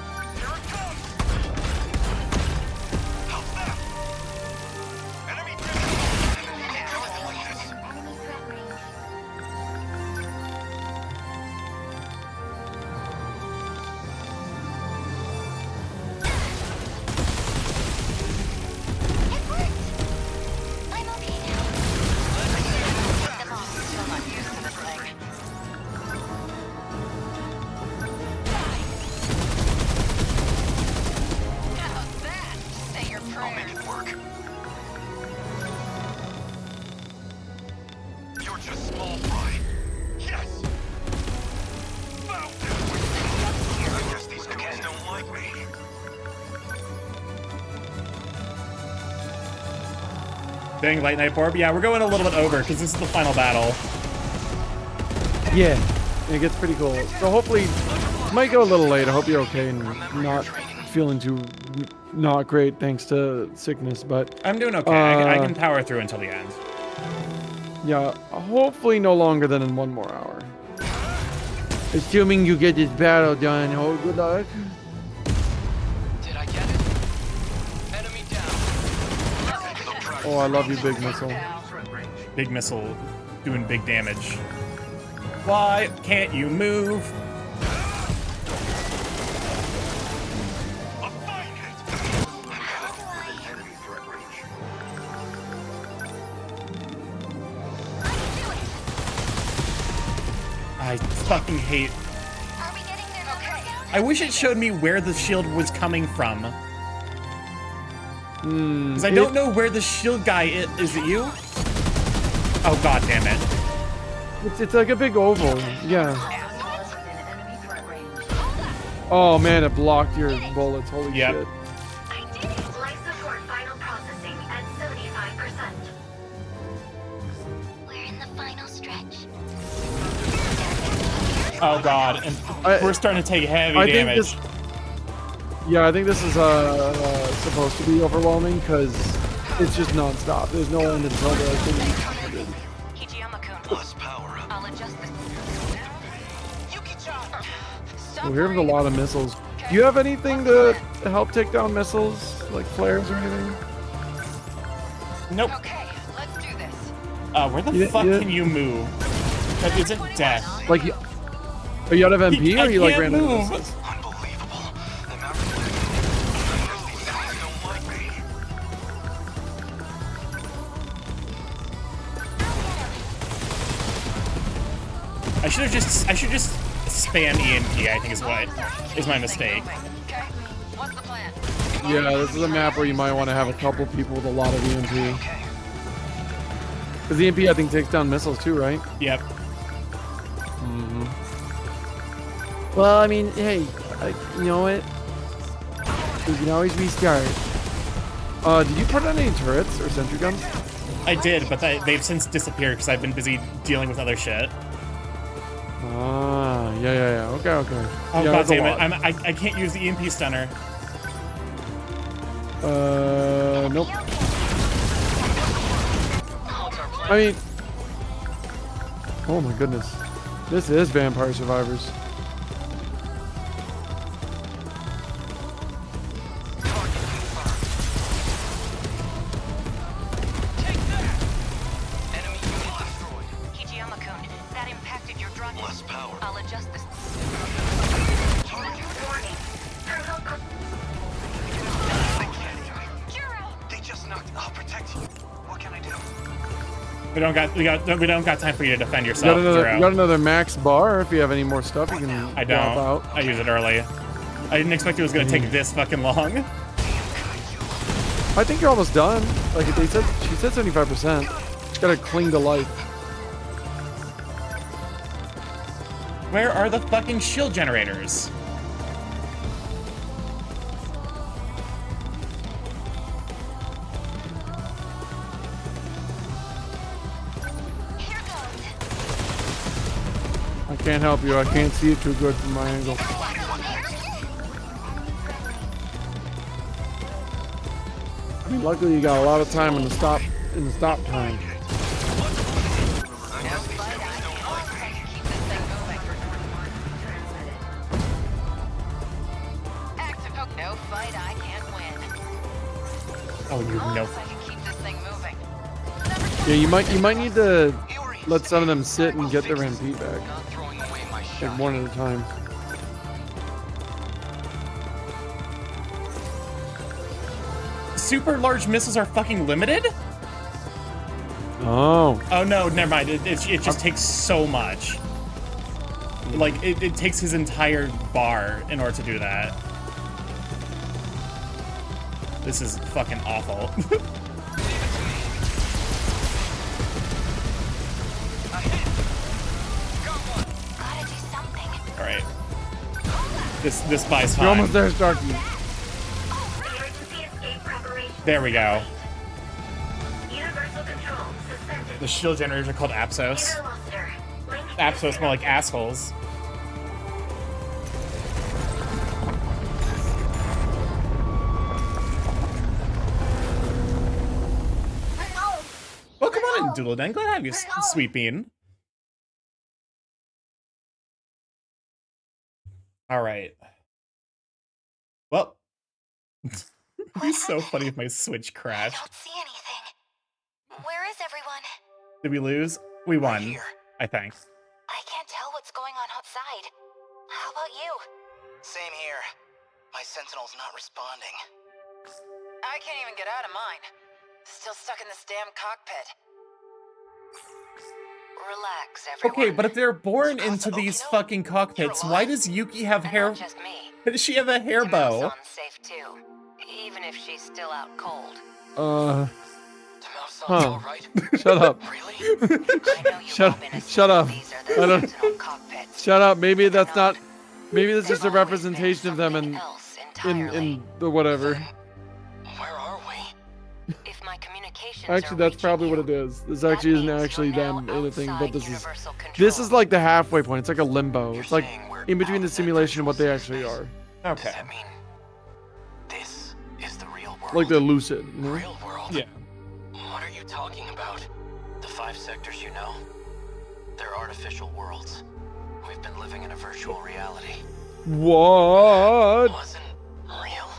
Dang, Light Knife Orb. Yeah, we're going a little bit over because this is the final battle. Yeah, it gets pretty cool. So hopefully, might go a little late. I hope you're okay and not feeling too not great thanks to sickness. But I'm doing okay. I can power through until the end. Yeah, hopefully no longer than in 1 more hour. Assuming you get this battle done. Oh, good luck. Did I get it? Enemy down. Oh, I love you, Big Missile. Big Missile doing big damage. Why can't you move? I fucking hate. I wish it showed me where the shield was coming from. Because I don't know where the shield guy is. Is it you? Oh, god damn it. It's like a big oval. Yeah. Oh man, it blocked your bullets. Holy shit. Life support final processing at 75%. We're in the final stretch. Oh god, and we're starting to take heavy damage. I think this is supposed to be overwhelming because it's just non-stop. There's no end until the thing. Plus power. I'll adjust this. We're hearing a lot of missiles. Do you have anything to help take down missiles, like flares or anything? Nope. Okay, let's do this. Where the fuck can you move? That isn't death. Like, are you out of MP or are you like random? Move. I should just spam EMP, I think is my mistake. Yeah, this is a map where you might want to have a couple people with a lot of EMP. Because EMP, I think, takes down missiles too, right? Yep. Well, I mean, hey, you know what? We can always restart. Did you put on any turrets or sentry guns? I did, but they've since disappeared because I've been busy dealing with other shit. Ah, yeah. Okay. Oh yeah, god damn it! I can't use the EMP stunner. Nope. I mean, oh my goodness, this is Vampire Survivors. We don't got time for you to defend yourself. You got another max bar. If you have any more stuff, you can. I don't. Out. I use it early. I didn't expect it was gonna take this fucking long. I think you're almost done. Like she said 75%. Just gotta cling to life. Where are the fucking shield generators? I can't help you. I can't see it too good from my angle. I mean, luckily you got a lot of time in the stop time. No fight I can't win. Oh, you know. Yeah, you might need to let some of them sit and get their MP back. Like one at a time. Super large missiles are fucking limited? Oh. Oh no, never mind. It just takes so much. Like, it takes his entire bar in order to do that. This is fucking awful. Alright. This buys time. You're almost there, Starky. There we go. Universal The shield generators are called Apsos. Apsos more like assholes. Well, come on in, Doodle Den. Glad to have you, Sweet Bean. All right. Well, it'd be so funny if my Switch crashed. I don't see anything. Where is everyone? Did we lose? We won, I think. I can't tell what's going on outside. How about you? Same here. My Sentinel's not responding. I can't even get out of mine. Still stuck in this damn cockpit. Relax, everyone. Okay, but if they're born into these fucking cockpits, why does Yuki have hair? Why does she have a hair bow? Safe too, even if she's still out cold. Huh. Shut up. Shut up. I don't. Shut up. Maybe that's not. Maybe that's just a representation of them in the whatever. Where are we? If my communications Actually, that's probably what it is. This actually isn't actually them anything, but this is like the halfway point. It's like a limbo. It's like in between the simulation and what they actually are. Okay. Does that mean this is the real world? Like the lucid. You know? Real world? Yeah. What are you talking about? The 5 sectors you know? They're artificial worlds. We've been living in a virtual reality. What? Wasn't real.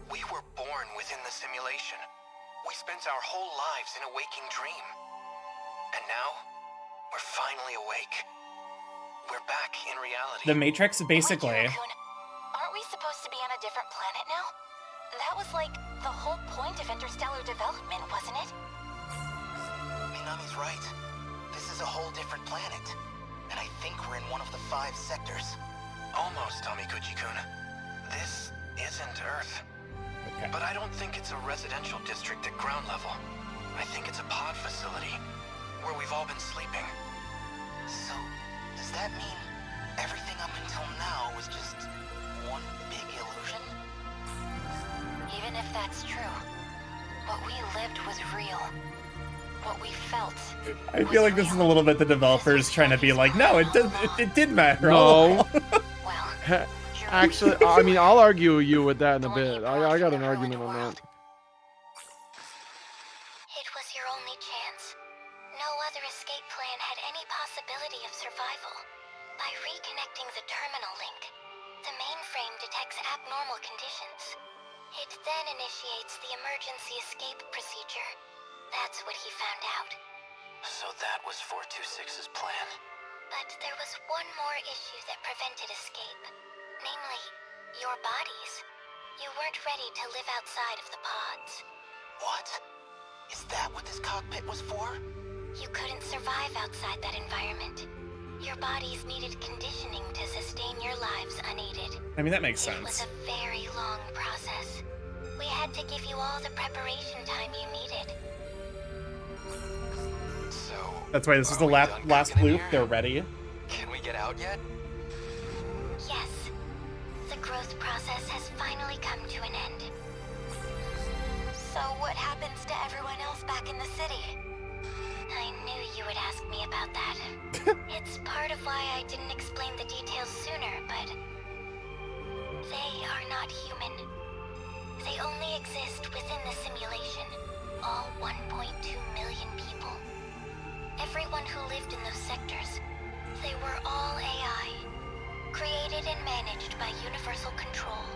We were born within the simulation. We spent our whole lives in a waking dream. And now, we're finally awake. We're back in reality. The Matrix, basically. Aren't we supposed to be on a different planet now? That was like the whole point of interstellar development, wasn't it? Minami's right. This is a whole different planet. And I think we're in one of the 5 sectors. Almost, Tamikuchi-kun. This isn't Earth. Okay. But I don't think it's a residential district at ground level. I think it's a pod facility where we've all been sleeping. So, does that mean everything up until now was just one big illusion? Even if that's true, what we lived was real. What we felt. I feel like this is a little bit the developers trying to be like, no, it did matter. No. Actually, I mean, I'll argue you with that in a bit. I got an argument on that. It was your only chance. No other escape plan had any possibility of survival. By reconnecting the terminal link, the mainframe detects abnormal conditions. It then initiates the emergency escape procedure. That's what he found out. So that was 426's plan. But there was one more issue that prevented escape. Namely, your bodies. You weren't ready to live outside of the pods. What? Is that what this cockpit was for? You couldn't survive outside that environment. Your bodies needed conditioning to sustain your lives unaided. I mean, that makes sense. It was a very long process. We had to give you all the preparation time you needed. So That's why this is the last loop. They're ready. Can we get out yet? Yes. The growth process has finally come to an end. So what happens to everyone else back in the city? I knew you would ask me about that. It's part of why I didn't explain the details sooner, but they are not human. They only exist within the simulation. All 1.2 million people. Everyone who lived in those sectors. They were all AI. Created and managed by universal control.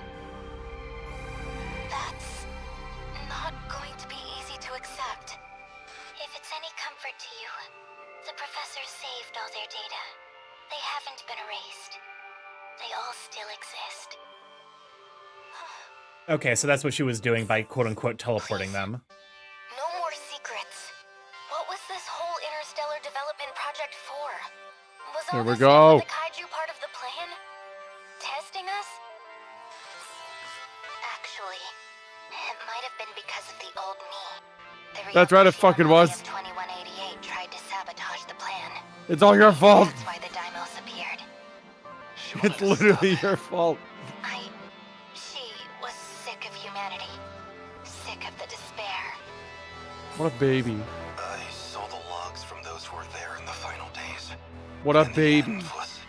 That's not going to be easy to accept. If it's any comfort to you, the professor saved all their data. They haven't been erased. They all still exist. Okay, so that's what she was doing by quote-unquote teleporting them. No more secrets. What was this whole interstellar development project for? Was all Here we this go. with the kaiju part of the plan? Testing us? Actually, it might have been because of the old me. The That's right, it fucking was. 2188 tried to sabotage the plan. It's all your fault. That's why the Deimos appeared. It's literally your fault. She was sick of humanity. Sick of the despair. What a baby. I those who were there in the final days. What a baby. Was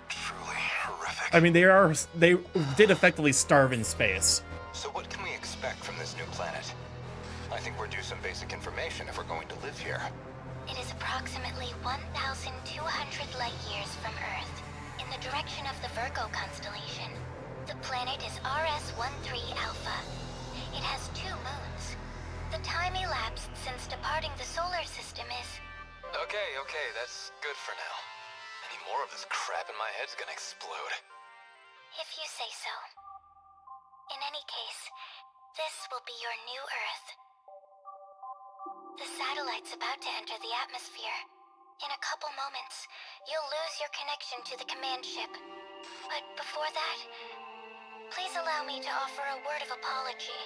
truly horrific. I mean, they did effectively starve in space. So what can we expect from this new planet? I think we're due some basic information if we're going to live here. It is approximately 1,200 light years from Earth, in the direction of the Virgo constellation. The planet is RS-13 Alpha. It has 2 moons. The time elapsed since departing the solar system is... Okay, that's good for now. Any more of this crap and my head's gonna explode. If you say so. In any case, this will be your new Earth. The satellite's about to enter the atmosphere. In a couple moments, you'll lose your connection to the command ship. But before that, please allow me to offer a word of apology.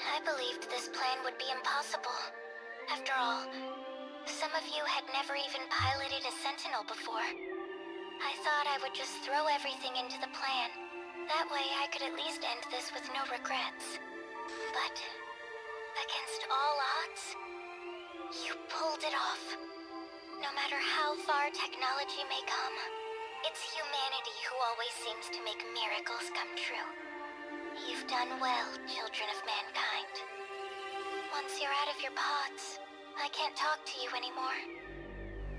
I believed this plan would be impossible. After all, some of you had never even piloted a Sentinel before. I thought I would just throw everything into the plan. That way I could at least end this with no regrets. But, against all odds, you pulled it off. No matter how far technology may come, it's humanity who always seems to make miracles come true. You've done well, children of mankind. Once you're out of your pods, I can't talk to you anymore.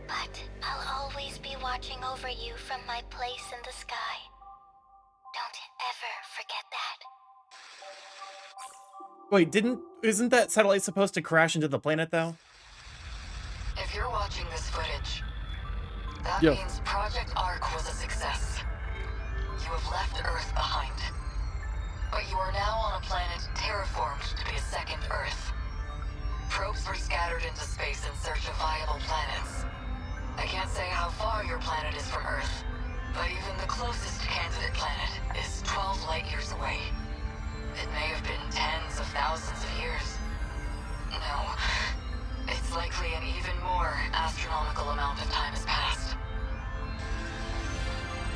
But I'll always be watching over you from my place in the sky. Don't ever forget that. Wait, isn't that satellite supposed to crash into the planet, though? If you're watching this footage, that means Project Ark was a success. You have left Earth behind. But you are now on a planet terraformed to be a second Earth. Probes were scattered into space in search of viable planets. I can't say how far your planet is from Earth, but even the closest candidate planet is 12 light years away. It may have been tens of thousands of years. No, it's likely an even more astronomical amount of time has passed.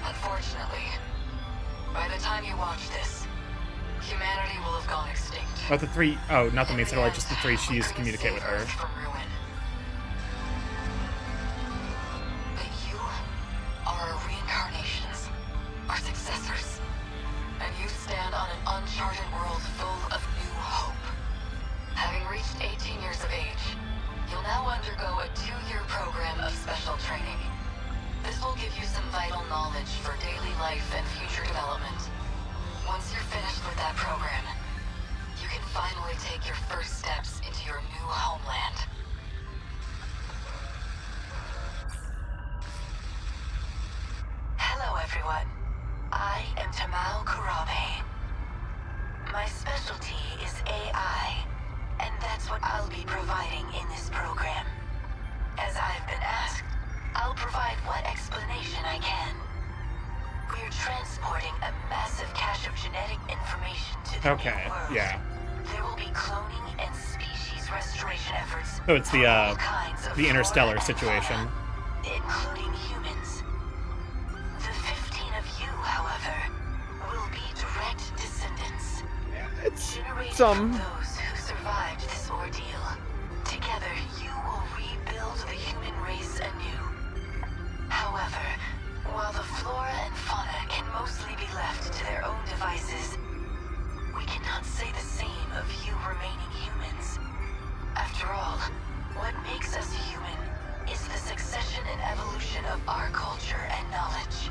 Unfortunately, by the time you watch this, humanity will have gone extinct. Oh, not the main satellite, just the 3 she used to communicate with her. From ruin. But you are our reincarnations, our successors. And you stand on an uncharted world full of new hope. Having reached 18 years of age, you'll now undergo a 2-year program of special training. This will give you some vital knowledge for daily life and future development. Once you're finished with that program, you can finally take your first steps into your new homeland. Hello, everyone. I am Tamao Kurabe. My specialty is AI, and that's what I'll be providing in this program. As I've been asked, I'll provide what explanation I can. We're transporting a massive cache of genetic information to the new world. Yeah. There will be cloning and species restoration efforts. So it's for all kinds of the interstellar flora and situation. fauna, including humans. The 15 of you, however, will be direct descendants. Generated from those who survived this ordeal. Together, you will rebuild the human race anew. However, while the flora and fauna can mostly be left to their own devices, we cannot say the same of you remaining humans. After all, what makes us human is the succession and evolution of our culture and knowledge.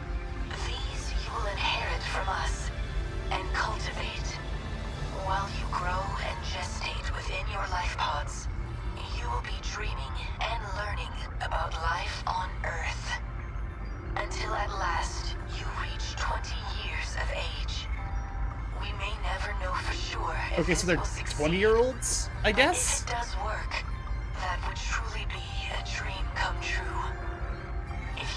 These you will inherit from us and cultivate. While you grow and gestate within your life pods, you will be dreaming and learning about life on Earth. Until at last, you reach 20 years of age. We may never know for sure if Okay, so they're 20-year-olds, I guess? if it does work, that would truly be a dream come true.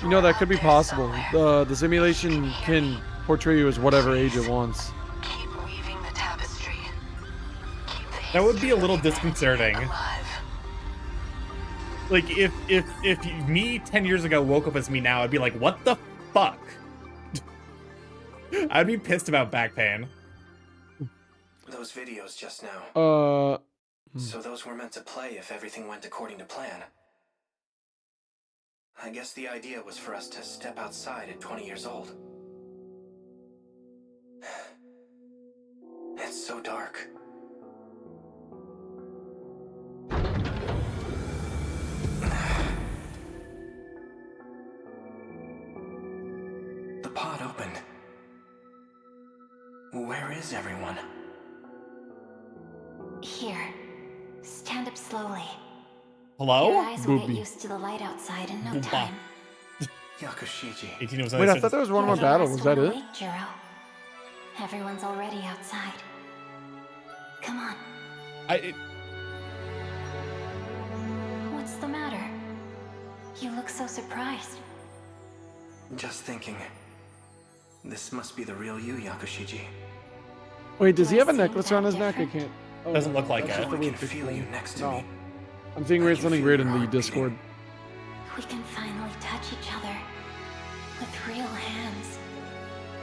You know, that could be possible. The simulation can portray you as whatever age it wants. Keep weaving the tapestry. That would be a little disconcerting. Like, if me 10 years ago woke up as me now, I'd be like, what the fuck? I'd be pissed about back pain. Those videos just now. So those were meant to play if everything went according to plan. I guess the idea was for us to step outside at 20 years old. It's so dark. The pod opened. Where is everyone? Here. Stand up slowly. Hello? Your eyes will get used to the light outside in no time. Yakushiji. 18 was Wait, I thought there was one more battle. Was that it? Wait, Jiro. Everyone's already outside. Come on. What's the matter? You look so surprised. Just thinking. This must be the real you, Yakushiji. Wait, does he have a necklace around his neck? I can't. Oh, Doesn't look like that's it. just a I weird can feel picture. you next to No. me. I'm seeing something weird in the Discord. We can finally touch each other. With real hands.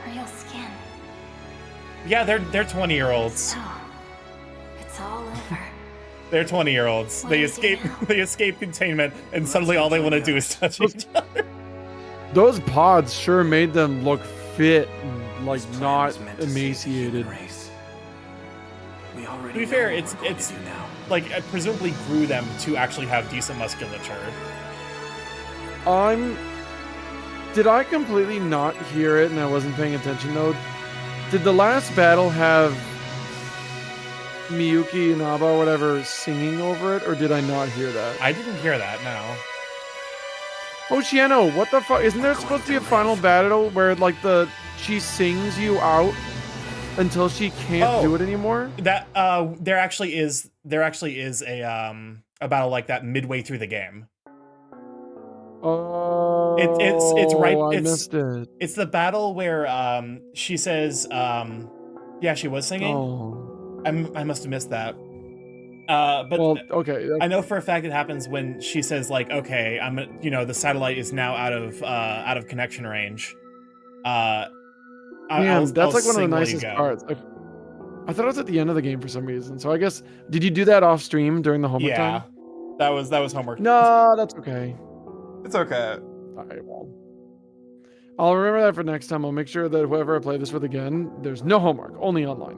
Real skin. Yeah, they're 20-year-olds. So, it's all over. They're 20-year-olds. What They do we escape do now? they escape containment, and suddenly all they want to do is touch each other. Those pods sure made them look fit and like not emaciated. To be fair, it's like I presumably grew them to actually have decent musculature. Did I completely not hear it and I wasn't paying attention though? Did the last battle have Miyuki and Aba or whatever singing over it, or did I not hear that? I didn't hear that, no. Oh, Shiano, what the fuck? Isn't there supposed to be a final battle where like she sings you out until she can't do it anymore? That there actually is a battle like that midway through the game. Oh, It's right. I missed it. It's the battle where she says yeah, she was singing. Oh. I must have missed that. But well, okay. I know for a fact it happens when she says like, okay, the satellite is now out of connection range. That's like one of the nicest parts. I thought it was at the end of the game for some reason. So I guess, did you do that off stream during the homework time? That was homework. No, that's okay. It's okay. All right, well, I'll remember that for next time. I'll make sure that whoever I play this with again, there's no homework, only online.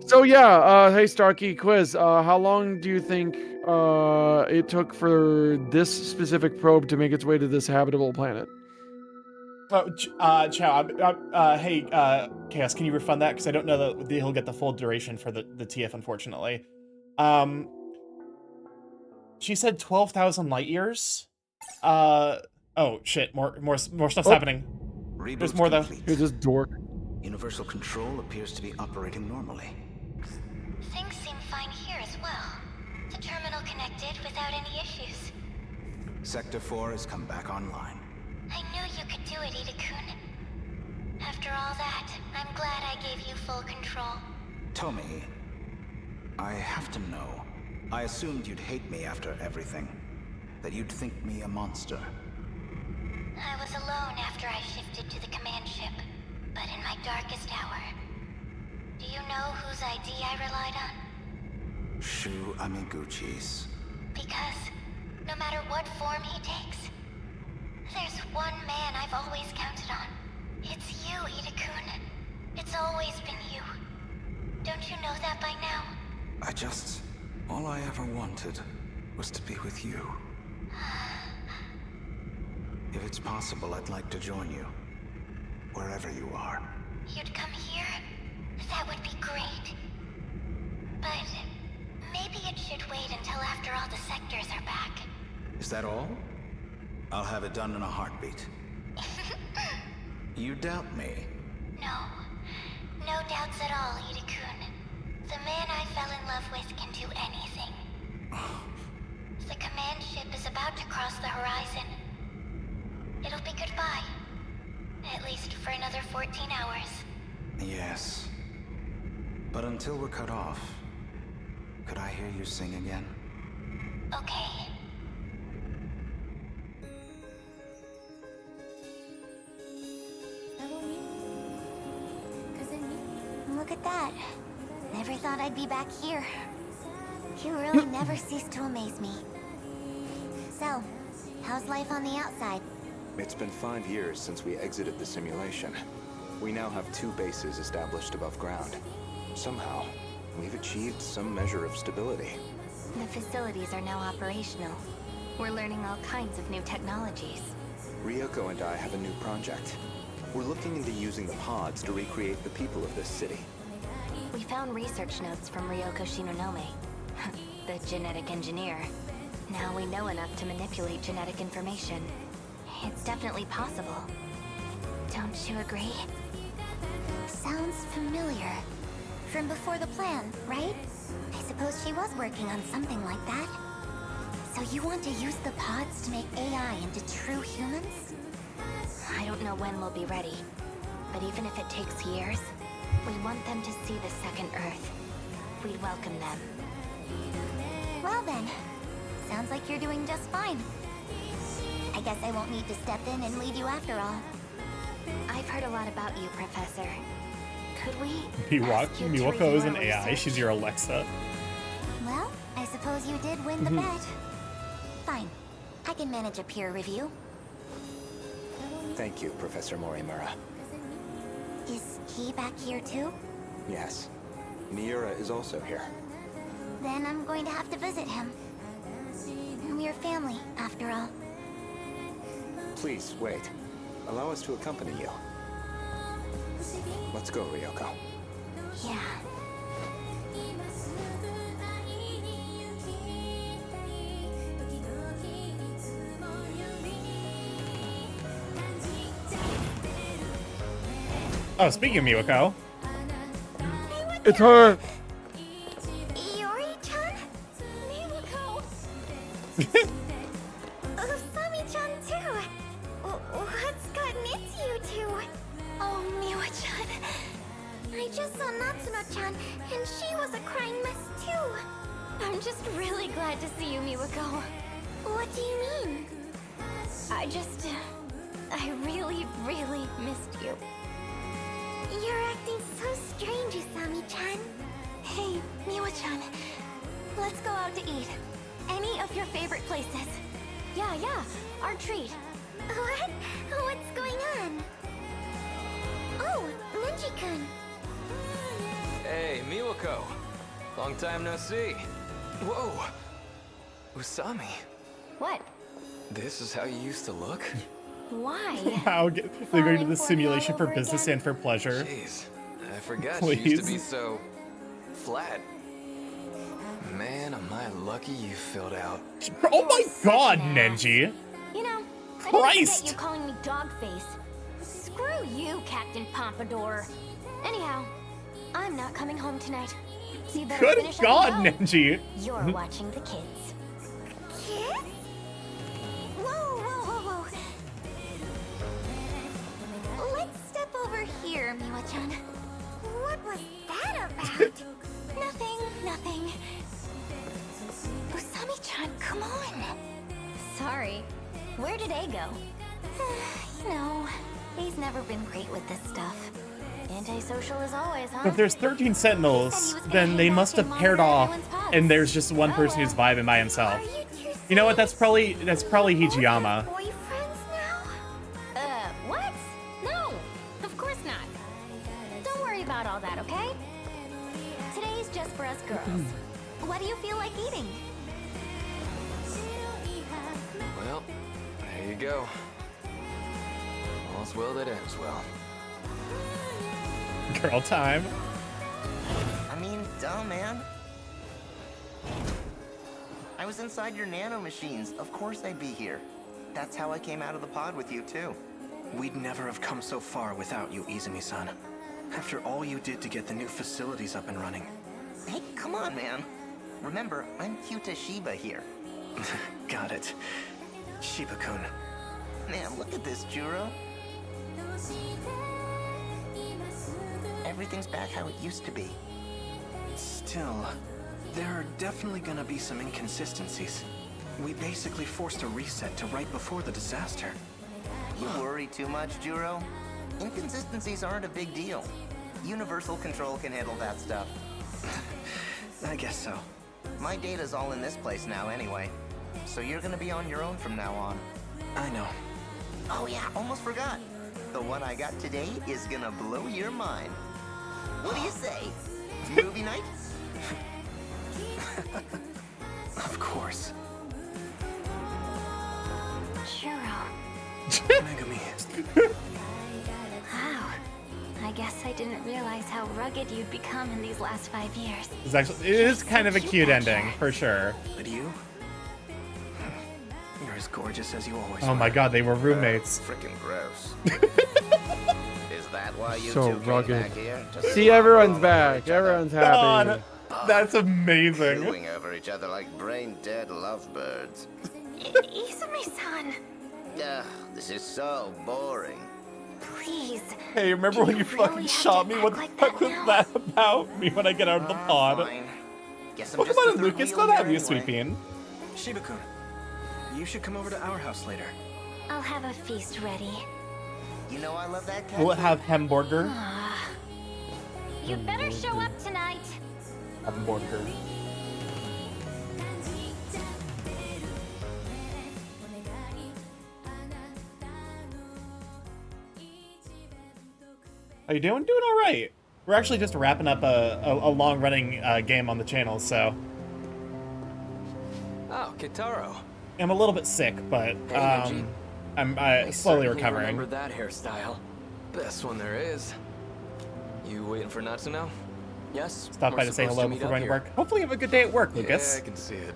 So yeah, hey Starky, quiz. How long do you think it took for this specific probe to make its way to this habitable planet? Chow, hey, Chaos, can you refund that? Because I don't know that he'll get the full duration for the TF, unfortunately. She said 12,000 light years. Oh shit! More stuff's happening. There's more though. Here's this dork. Universal control appears to be operating normally. Things seem fine here as well. The terminal connected without any issues. Sector 4 has come back online. I knew you could do it, Ida-kun. After all that, I'm glad I gave you full control. Tommy, I have to know. I assumed you'd hate me after everything. That you'd think me a monster. I was alone after I shifted to the command ship, but in my darkest hour. Do you know whose ID I relied on? Shu Amiguchi's. Because, no matter what form he takes, there's one man I've always counted on. It's you, Ida-kun. It's always been you. Don't you know that by now? All I ever wanted was to be with you. If it's possible, I'd like to join you. Wherever you are. You'd come here? That would be great. But maybe it should wait until after all the sectors are back. Is that all? I'll have it done in a heartbeat. You doubt me? No. No doubts at all, Ida-kun. The man I fell in love with can do anything. The command ship is about to cross the horizon. It'll be goodbye. At least for another 14 hours. Yes. But until we're cut off, could I hear you sing again? Okay. Look at that. Never thought I'd be back here. You really never cease to amaze me. So, How's life on the outside? It's been 5 years since we exited the simulation. We now have 2 bases established above ground. Somehow, we've achieved some measure of stability. The facilities are now operational. We're learning all kinds of new technologies. Ryoko and I have a new project. We're looking into using the pods to recreate the people of this city. We found research notes from Ryoko Shinonome, the genetic engineer. Now we know enough to manipulate genetic information. It's definitely possible. Don't you agree? Sounds familiar. From before the plan, right? I suppose she was working on something like that. So you want to use the pods to make AI into true humans? I don't know when we'll be ready, but even if it takes years, we want them to see the second Earth. We'd welcome them. Well then, sounds like you're doing just fine. I guess I won't need to step in and lead you after all. I've heard a lot about you, Professor. Could we? Miwako is an AI. She's your Alexa. Well, I suppose you did win the bet. Fine. I can manage a peer review. Thank you, Professor Morimura. Is he back here too? Yes. Miura is also here. Then I'm going to have to visit him. We're family, after all. Please, wait. Allow us to accompany you. Let's go, Ryoko. Yeah. Oh, speaking of Miwako. It's her! Iori-chan? Miwako! Usami-chan too! What's gotten into you two? Oh, Miwa-chan. I just saw Natsuno-chan, and she was a crying mess too. I'm just really glad to see you, Miwako. What do you mean? I really, really missed you. You're acting so strange, Usami-chan. Hey, Miwa-chan. Let's go out to eat. Any of your favorite places. Yeah, our treat. What? What's going on? Oh, Nenji-kun. Hey, Miwako. Long time no see. Whoa! Usami. What? This is how you used to look? Why? How they're going to the simulation for business and for pleasure. Jeez, I forgot Please. she used to be so flat. Man, am I lucky you filled out. Oh my god, Nenji! You know, I Christ! didn't get you calling me Dogface. Screw you, Captain Pompadour. Anyhow, I'm not coming home tonight. So you better Good finish god, up and go. Nenji! You're watching the kids. Kids? Whoa. Let's step over here, Miwa-chan. What was that about? Nothing. Usami-chan, come on. Sorry. Where did A go? You know, he's never been great with this stuff. Antisocial as always, huh? But if there's 13 Sentinels, then they must have paired off, and there's just one person who's vibing by himself. You know what? That's probably Hijiyama. What? No, of course not. Don't worry about all that, okay? Today's just for us girls. What do you feel like eating? Well, there you go. All's well that ends well. Girl time. I mean, duh, man. I was inside your nano machines. Of course I'd be here. That's how I came out of the pod with you, too. We'd never have come so far without you, Izumi-san. After all you did to get the new facilities up and running. Hey, come on, man. Remember, I'm Kyuta Shiba here. Got it. Shiba-kun. Man, look at this, Juro. Everything's back how it used to be. Still, there are definitely gonna be some inconsistencies. We basically forced a reset to right before the disaster. You worry too much, Juro. Inconsistencies aren't a big deal. Universal Control can handle that stuff. I guess so. My data's all in this place now anyway. So you're gonna be on your own from now on. I know. Oh yeah, almost forgot. The one I got today is gonna blow your mind. What do you say? Movie night? Of course. Churro. Megami. Wow. I guess I didn't realize how rugged you'd become in these last 5 years. It is kind of a cute ending, for sure. But you? You're as gorgeous as you always Oh were. my god, they were roommates. Freaking gross. Is that why you So two rugged. came back here? To See, everyone's back. Everyone's happy. God, that's amazing. Chewing over each other like brain-dead lovebirds. Izumi-san, Ugh, this is so boring. please. Hey, remember when you fucking shot me? What the fuck was that about me when I get out of the pod? Guess I'm Well, just come the on, third Lucas. wheel Glad to have here you, Sweet anyway. Bean. Shiba-kun, you should come over to our house later. I'll have a feast ready. You know I love that cat. Will it have hamburger? You better show up tonight. Hamburger. How you doing? Doing all right. We're actually just wrapping up a long-running game on the channel, so Oh, Kitaro. I'm a little bit sick, but Hey, I'm I slowly certainly recovering. remember that hairstyle. Best one there is. You waiting for Natsuno? Yes. Stop by we're to say supposed hello meet before up going to here. work. Hopefully you have a good day at work, Lucas. Yeah, I can see it.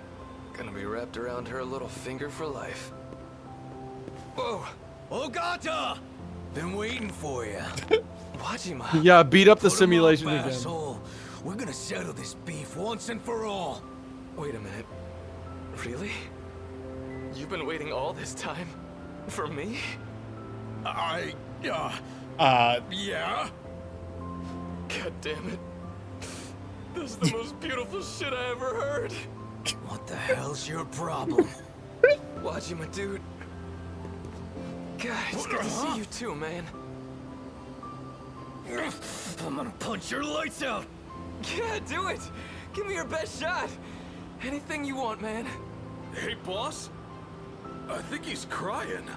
Gonna be wrapped around her little finger for life. Whoa! Ogata! Been waiting for you. Wajima. Yeah, beat up the Put 'em simulation up, again. asshole. We're gonna settle this beef once and for all. Wait a minute. Really? You've been waiting all this time? For me? Yeah. God damn it. This is the most beautiful shit I ever heard. What the hell's your problem? Wajima, dude. God, it's good to see you too, man. I'm gonna punch your lights out. Yeah, do it. Give me your best shot. Anything you want, man. Hey, boss. I think he's crying.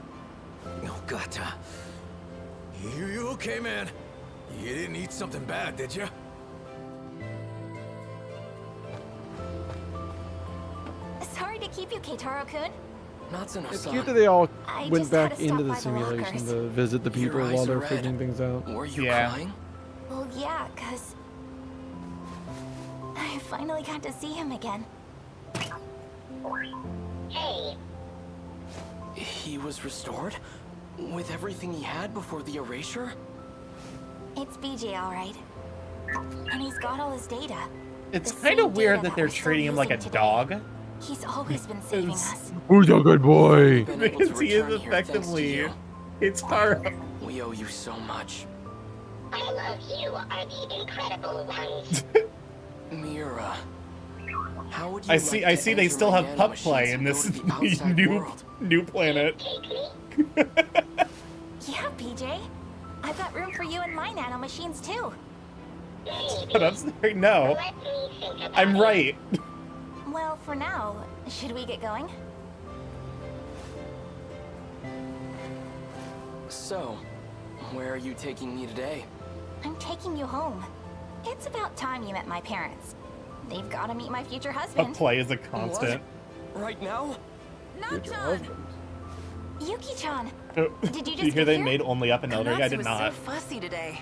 Oh, Gata. You okay, man? You didn't eat something bad, did you? Sorry to keep you, Keitaro-kun. Natsuno-san. It's cute that they all I went just had back to stop into the by the simulation lockers. to visit the people Your eyes while they're are red. figuring things out. Were you Yeah. crying? Well, yeah, 'cause I finally got to see him again. Hey, He was restored? With everything he had before the erasure? It's BJ, all right. And he's got all his data. It's The kind same of weird data that that they're we're still treating him like a using today. dog. He's always been saving us. Who's a good boy? Been able to Because he is return here thanks to effectively you. it's hard. We owe you so much. I love you are the incredible ones. Mira. How would you I like see. to I see. They enter still my have pup nanomachines play in and this go to the outside new world? new planet. Yeah, PJ. I've got room for you in my nanomachines too. But I'm sorry, no. I'm right. Well, for now, should we get going? So, where are you taking me today? I'm taking you home. It's about time you met my parents. They've got to meet my future Pup husband. play is a constant. Right now? Not-chan! Yuki-chan! Oh, Did you you hear get they here? made only up and Eldering? I did was not. so fussy today.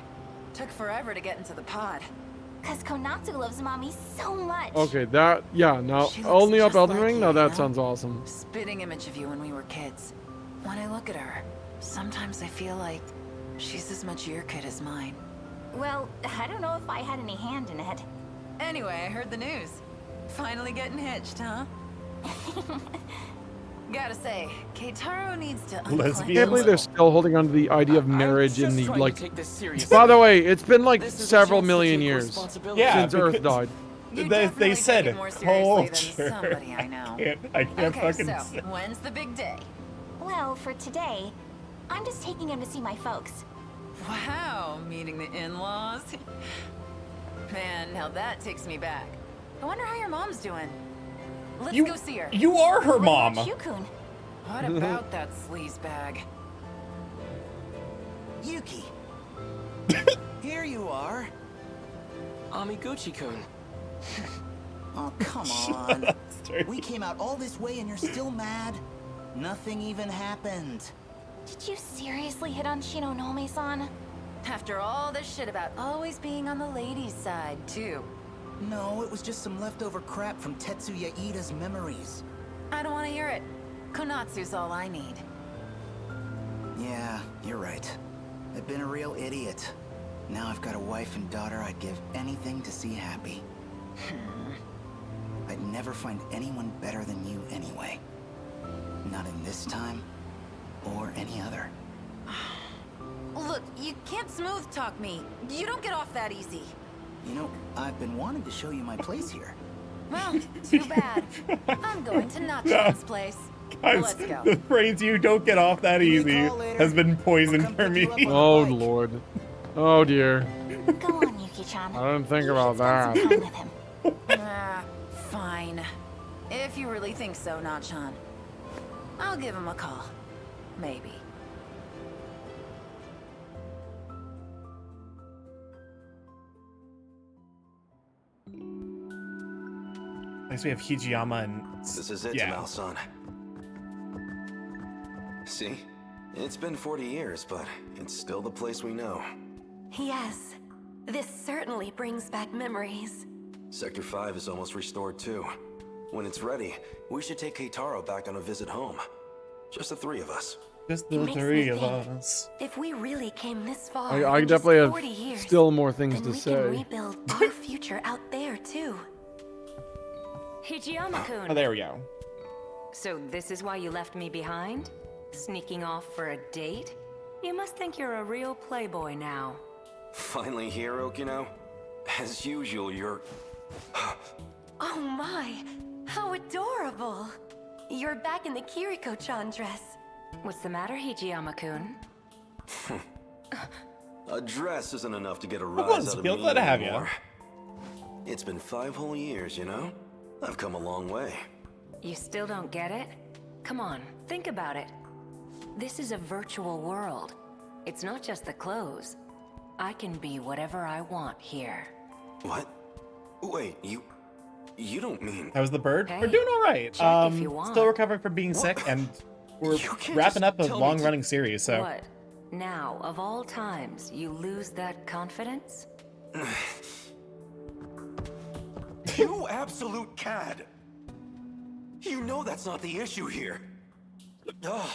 Took forever to get into the pod. Cause Konatsu loves Mommy so much. Okay, that, yeah, now She looks only up just Elden like Ring? you, Now you that know? sounds awesome. Spitting image of you when we were kids. When I look at her, sometimes I feel like she's as much your kid as mine. Well, I don't know if I had any hand in it. Anyway, I heard the news. Finally getting hitched, huh? Gotta say, Keitaro needs to I can't believe they're still holding on to the idea of marriage in the, trying to like... take this seriously. By the way, it's been like This is a several chance to million take years responsibility. since Earth died. They said it more seriously than culture. somebody I know. I can't Okay, fucking so say. when's the big day? Well, for today, I'm just taking him to see my folks. Wow, meeting the in-laws. Man, now that takes me back. I wonder how your mom's doing. Let's You- go see her. You are her What mom. about you, Kun? What about that sleaze bag? Yuki! Here you are. Amiguchi-kun. Oh, come on. We came out all this way and you're still mad? Nothing even happened. Did you seriously hit on Shinonome-san? After all this shit about always being on the ladies' side, too. No, it was just some leftover crap from Tetsuya Ida's memories. I don't want to hear it. Konatsu's all I need. Yeah, you're right. I've been a real idiot. Now I've got a wife and daughter I'd give anything to see happy. I'd never find anyone better than you anyway. Not in this time, or any other. Look, you can't smooth talk me. You don't get off that easy. You know, I've been wanting to show you my place here. Well, too bad. I'm going to Nachan's place. Let's go. The phrase "you don't get off that easy" has been poisoned for me. Oh lord. Oh dear. Go on, Yuki-chan. I didn't think about that. Fine. If you really think so, Nachan. I'll give him a call. Maybe. Next we have Hijiyama and... This is it, yeah. Tamao-san. See? It's been 40 years, but it's still the place we know. Yes. This certainly brings back memories. Sector 5 is almost restored too. When it's ready, we should take Keitaro back on a visit home. Just the three of us. Just It the makes me three of think, us. If we really came this far I in just definitely 40 have years, still more things then to we say. can rebuild our future out there too. Hijiyama-kun. Oh, there we go. So this is why you left me behind? Sneaking off for a date? You must think you're a real playboy now. Finally here, Okino? As usual, you're... Oh my, how adorable! You're back in the Kiriko-chan dress. What's the matter, Hijiyama-kun? A dress isn't enough to get a Well, rise out of feel me glad to have you. anymore. It's been 5 whole years, you know? I've come a long way. You still don't get it? Come on, think about it. This is a virtual world. It's not just the clothes. I can be whatever I want here. What? Wait, you don't mean... That was the bird. Hey, We're doing all right. check if you want. Still recovering from being sick, and we're can't wrapping up just a tell me long-running series. So What? Now, of all times, you lose that confidence? You absolute cad! You know that's not the issue here. Ugh.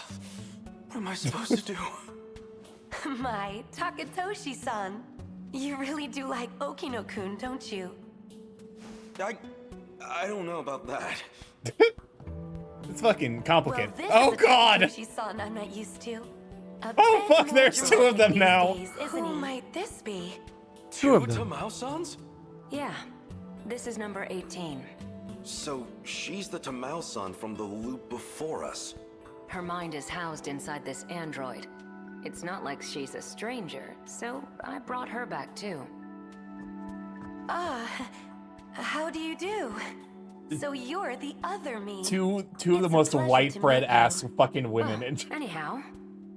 What am I supposed to do? My, Takatoshi-san. You really do like Okino-kun, don't you? I don't know about that. it's fucking complicated. Well, this Oh is the God! Takatoshi-san I'm not used to. A Oh bit fuck! more There's two of them dramatic now. these days, isn't he? Who might this be? Two of them. Tamao-sans? Yeah. This is number 18. So she's the Tamao-san from the loop before us. Her mind is housed inside this android. It's not like she's a stranger, so I brought her back too. Ah, how do you do? So you're the other me. Two of the most pleasure white to bread meet ass fucking women. Anyhow,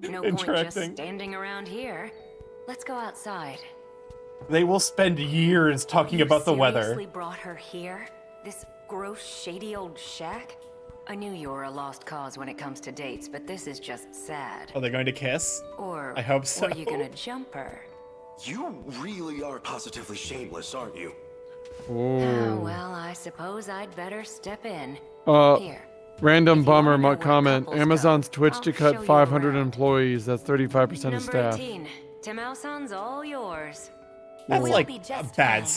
no point just Interacting. standing around here. Let's go outside. They will spend years talking about the weather. Seriously brought her here? This gross, shady old shack? I knew you were a lost cause when it comes to dates, but this is just sad. Are they going to kiss? Or I hope so. Were you gonna jump her? You really are positively shameless, aren't you? Oh, well, I suppose I'd better step in. Uh, Here. Random bummer know where comment. couples Amazon's go, Twitch I'll to show cut you 500 around. employees. That's 35% of Number staff. 18. Tamao-san's all yours. That's We'll like be a just bad fine.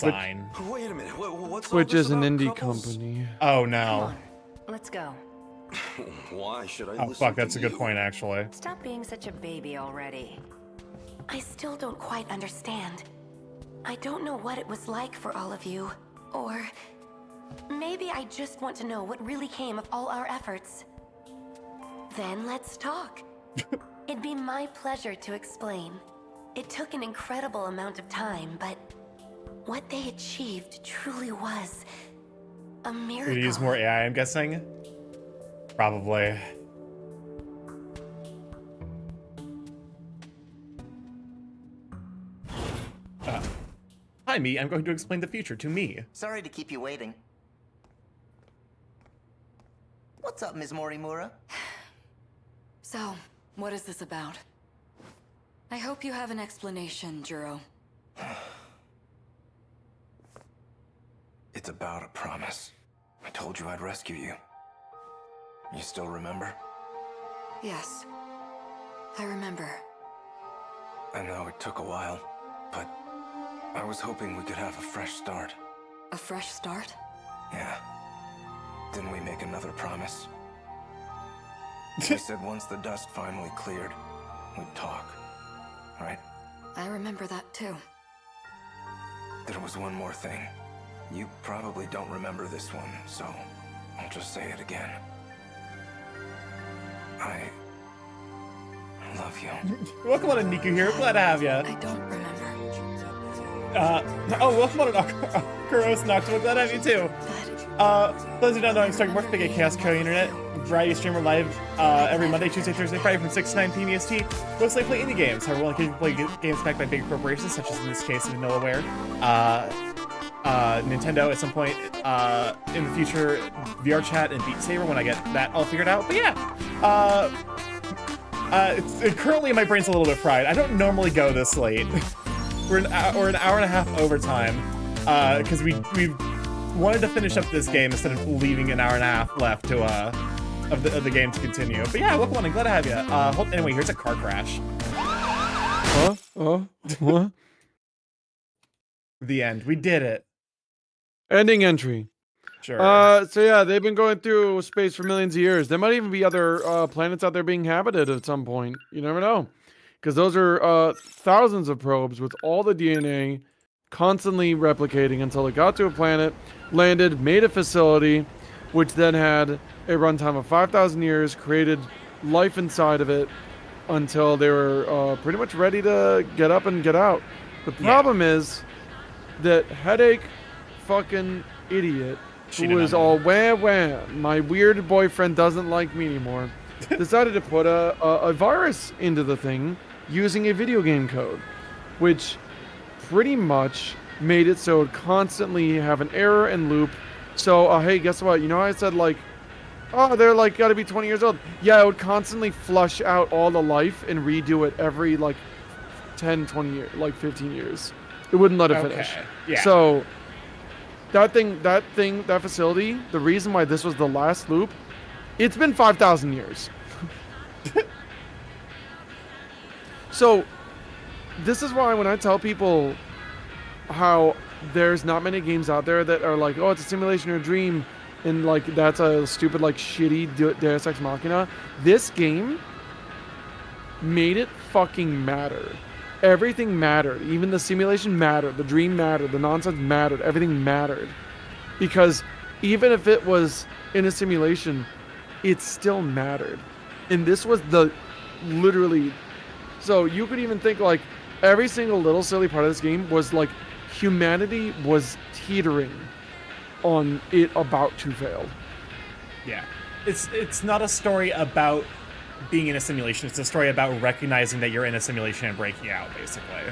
sign. Wait a minute, what's all Twitch this is an about indie couples? company. Oh no. Let's go. Why should I Oh listen fuck, that's to a good you? point actually. Stop being such a baby already. I still don't quite understand. I don't know what it was like for all of you. Or maybe I just want to know what really came of all our efforts. Then let's talk. It'd be my pleasure to explain. It took an incredible amount of time, but what they achieved truly was a Could miracle. use more AI, I'm guessing. Probably. behind me. I'm going to explain the future to me. Sorry to keep you waiting. What's up, Ms. Morimura? So, what is this about? I hope you have an explanation, Juro. It's about a promise. I told you I'd rescue you. You still remember? Yes. I remember. I know it took a while, but I was hoping we could have a fresh start. A fresh start? Yeah. Didn't we make another promise? We said once the dust finally cleared, we'd talk. Right? I remember that too. There was one more thing. You probably don't remember this one, so I'll just say it again. I love you. Welcome on, Niku here. Glad to have you. I don't remember. Welcome on, Kuros Noctua. Glad to have you too. Those who don't know, I'm StarkyMorph, big Chaos Co. Internet. Variety streamer live every Monday, Tuesday, Thursday, Friday from 6 to 9 p.m. EST. Mostly play indie games. However, we'll occasionally play games backed by big corporations, such as in this case Vanillaware. Nintendo at some point in the future, VR Chat and Beat Saber when I get that all figured out. But yeah, currently my brain's a little bit fried. I don't normally go this late. We're an hour and a half overtime because we wanted to finish up this game instead of leaving an hour and a half left to of the game to continue. But yeah, welcome on and glad to have you. Anyway, here's a car crash. What? The end. We did it. Ending entry. Sure. So yeah, they've been going through space for millions of years. There might even be other planets out there being inhabited at some point. You never know. Because those are thousands of probes with all the DNA constantly replicating until it got to a planet, landed, made a facility, which then had a runtime of 5,000 years, created life inside of it until they were pretty much ready to get up and get out. The problem is that headache fucking idiot who was all wah, my weird boyfriend doesn't like me anymore, decided to put a virus into the thing using a video game code, which pretty much made it so it constantly have an error and loop. So, hey, guess what? You know I said, like, oh, they're, like, gotta be 20 years old. Yeah, it would constantly flush out all the life and redo it every, like, 10, 20 years, like, 15 years. It wouldn't let it finish. Yeah. So, that facility, the reason why this was the last loop, it's been 5,000 years. So, this is why when I tell people how there's not many games out there that are like, oh, it's a simulation or a dream, and like that's a stupid, like, shitty Deus Ex Machina, this game made it fucking matter. Everything mattered. Even the simulation mattered. The dream mattered. The nonsense mattered. Everything mattered. Because even if it was in a simulation, it still mattered. And this was literally... So you could even think, like, every single little silly part of this game was, like, humanity was teetering on it about to fail. Yeah. It's not a story about being in a simulation. It's a story about recognizing that you're in a simulation and breaking out, basically.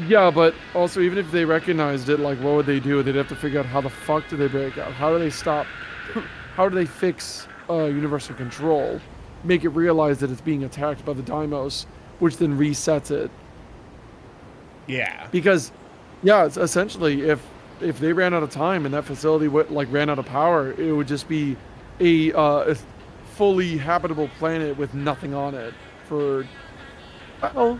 Yeah, but also, even if they recognized it, like, what would they do? They'd have to figure out how the fuck do they break out? How do they stop? How do they fix universal control? Make it realize that it's being attacked by the Deimos, which then resets it. Yeah. Because, yeah, it's essentially, if they ran out of time and that facility ran out of power, it would just be a fully habitable planet with nothing on it for, well,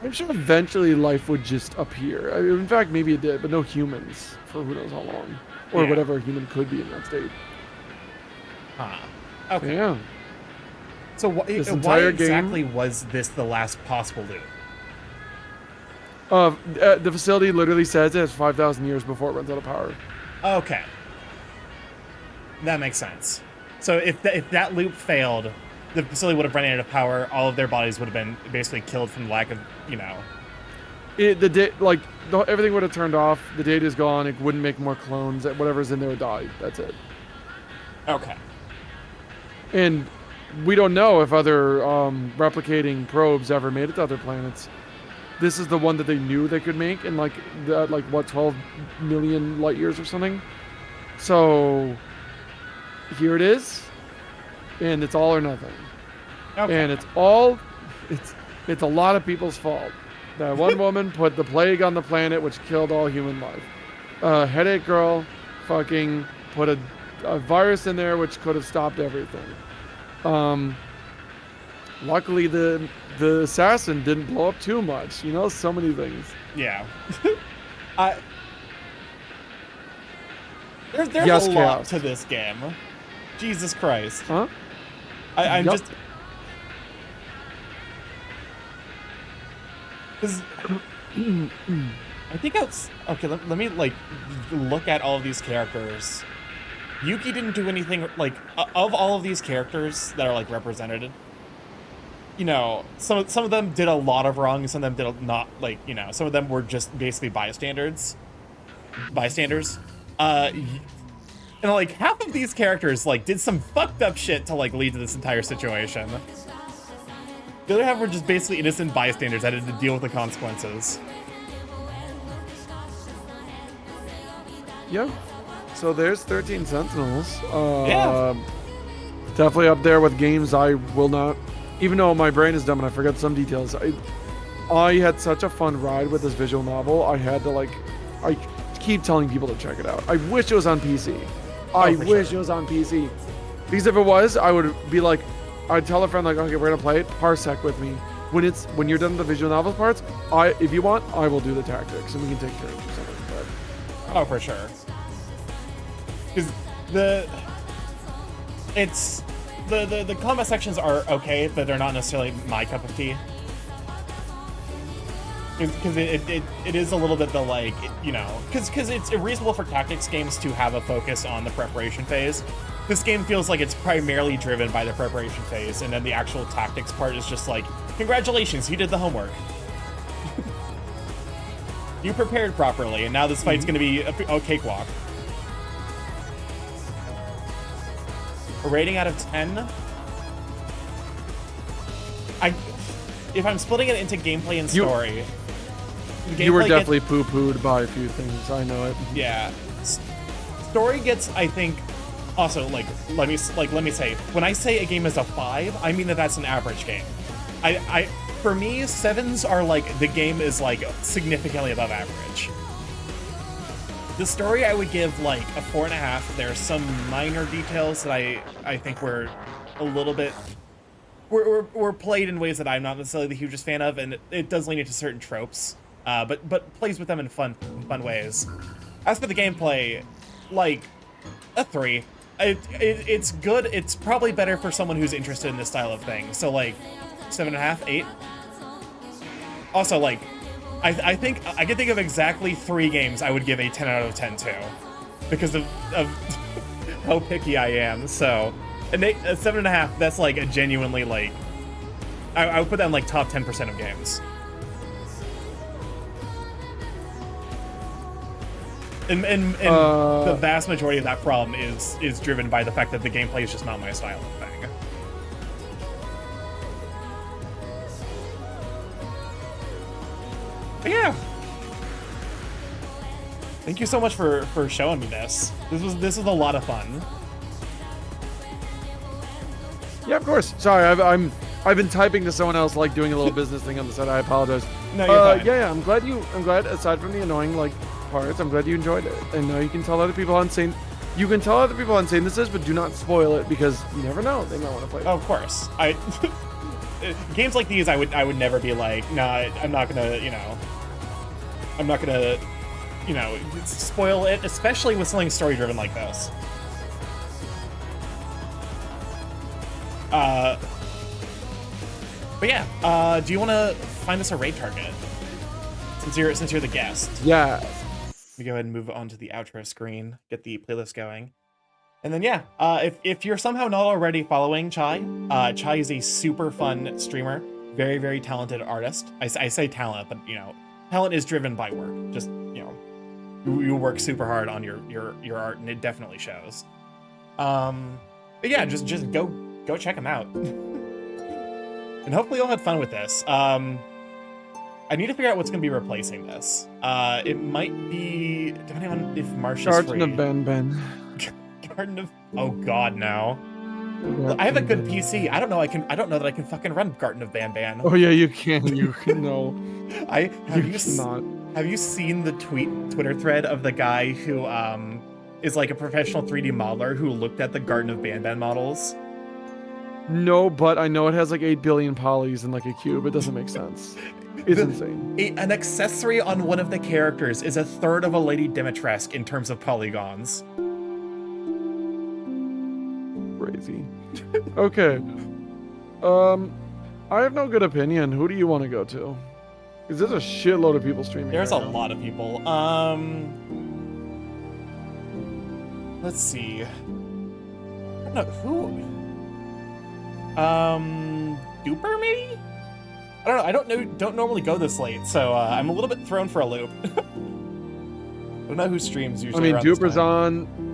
I'm sure eventually life would just appear. I mean, in fact, maybe it did, but no humans for who knows how long. Or whatever a human could be in that state. Huh. Okay. Yeah. So why exactly was this the last possible loop? The facility literally says it has 5,000 years before it runs out of power. Okay. That makes sense. So if that loop failed, the facility would have run out of power. All of their bodies would have been basically killed from lack of, everything would have turned off. The data's gone. It wouldn't make more clones. Whatever's in there would die. That's it. Okay. And we don't know if other replicating probes ever made it to other planets. this is the one that they knew they could make in like 12 million light years or something. So here it is, and it's all or nothing. Okay. And it's a lot of people's fault. That one woman put the plague on the planet, which killed all human life. Headache Girl fucking put a virus in there, which could have stopped everything. Luckily, the assassin didn't blow up too much. You know, so many things. Yeah. There's yes, a lot Chaos. to this game. Jesus Christ. Huh? I'm Yup. just... Because... I think okay, let me, like, look at all of these characters. Yuki didn't do anything, like, of all of these characters that are, like, represented, you know, some of them did a lot of wrong, some of them did not, like, you know, some of them were just basically bystanders. And, like, half of these characters, like, did some fucked up shit to, like, lead to this entire situation. The other half were just basically innocent bystanders that had to deal with the consequences. Yeah. So there's 13 Sentinels. Yeah. Definitely up there with games I will not... Even though my brain is dumb and I forget some details, I had such a fun ride with this visual novel. I had to, like... I keep telling people to check it out. I wish it was on PC. I wish it was on PC. Because if it was, I would be like... I'd tell a friend, like, okay, we're gonna play it. Parsec with me. When you're done with the visual novel parts, if you want, I will do the tactics and we can take care of something. But... Oh, for sure. Because the combat sections are okay, but they're not necessarily my cup of tea. Because it is a little bit the, like, you know, because it's reasonable for tactics games to have a focus on the preparation phase. This game feels like it's primarily driven by the preparation phase, and then the actual tactics part is just like, congratulations, you did the homework. You prepared properly, and now this fight's gonna be a cakewalk. A rating out of 10? If I'm splitting it into gameplay and story... You were definitely poo-pooed by a few things, I know it. Yeah. Story gets, I think... Also, like, let me say, when I say a game is a 5, I mean that that's an average game. For me, 7s are like, the game is like significantly above average. The story I would give like a 4.5. There's some minor details that I think were a little bit, were played in ways that I'm not necessarily the hugest fan of, and it does lean into certain tropes, but plays with them in fun ways. As for the gameplay, like, a 3. It's good. It's probably better for someone who's interested in this style of thing. So like 7.5, 8. Also, like, I think I can think of exactly 3 games I would give a 10 out of 10 to, because of how picky I am. So a 7.5. That's like a genuinely, like, I would put that in like top 10% of games. And the vast majority of that problem is driven by the fact that the gameplay is just not my style of thing. But yeah. Thank you so much for showing me this. This was a lot of fun. Yeah, of course. Sorry, I've been typing to someone else, like doing a little business thing on the side. I apologize. No, you're fine. Yeah, I'm glad aside from the annoying, like, parts, I'm glad you enjoyed it. And you can tell other people how insane this is, but do not spoil it, because you never know, they might want to play it. Oh, of course. Games like these, I would never be like, nah, I'm not gonna, you know, spoil it, especially with something story driven like this. But yeah, do you want to find us a raid target? Since you're the guest. Yeah. Let me go ahead and move on to the outro screen, get the playlist going. And then yeah, if you're somehow not already following Chai, Chai is a super fun streamer, very, very talented artist. I say talent, but you know, talent is driven by work. Just, you know, you work super hard on your art, and it definitely shows. But yeah, just go check him out. And hopefully you'll have fun with this. I need to figure out what's going to be replacing this. It might be, depending on if Marsh is Garden free. of Ben. Garden of, oh god, no. Yeah, I have a good PC. I don't know that I can fucking run Garden of Ban. Oh yeah, you can. You can know. Have you seen the Twitter thread of the guy who is like a professional 3D modeler who looked at the Garden of Ban models? No, but I know it has like 8 billion polys in like a cube. It doesn't make sense. It's insane. An accessory on one of the characters is a third of a Lady Dimitrescu in terms of polygons. Crazy. Okay. I have no good opinion. Who do you want to go to? Because there's a shitload of people streaming. There's right a now. lot of people. Let's see. I don't know who. Duper maybe? I don't know. I don't normally go this late, so I'm a little bit thrown for a loop. I don't know who streams I usually. mean, around this Duper's time. on.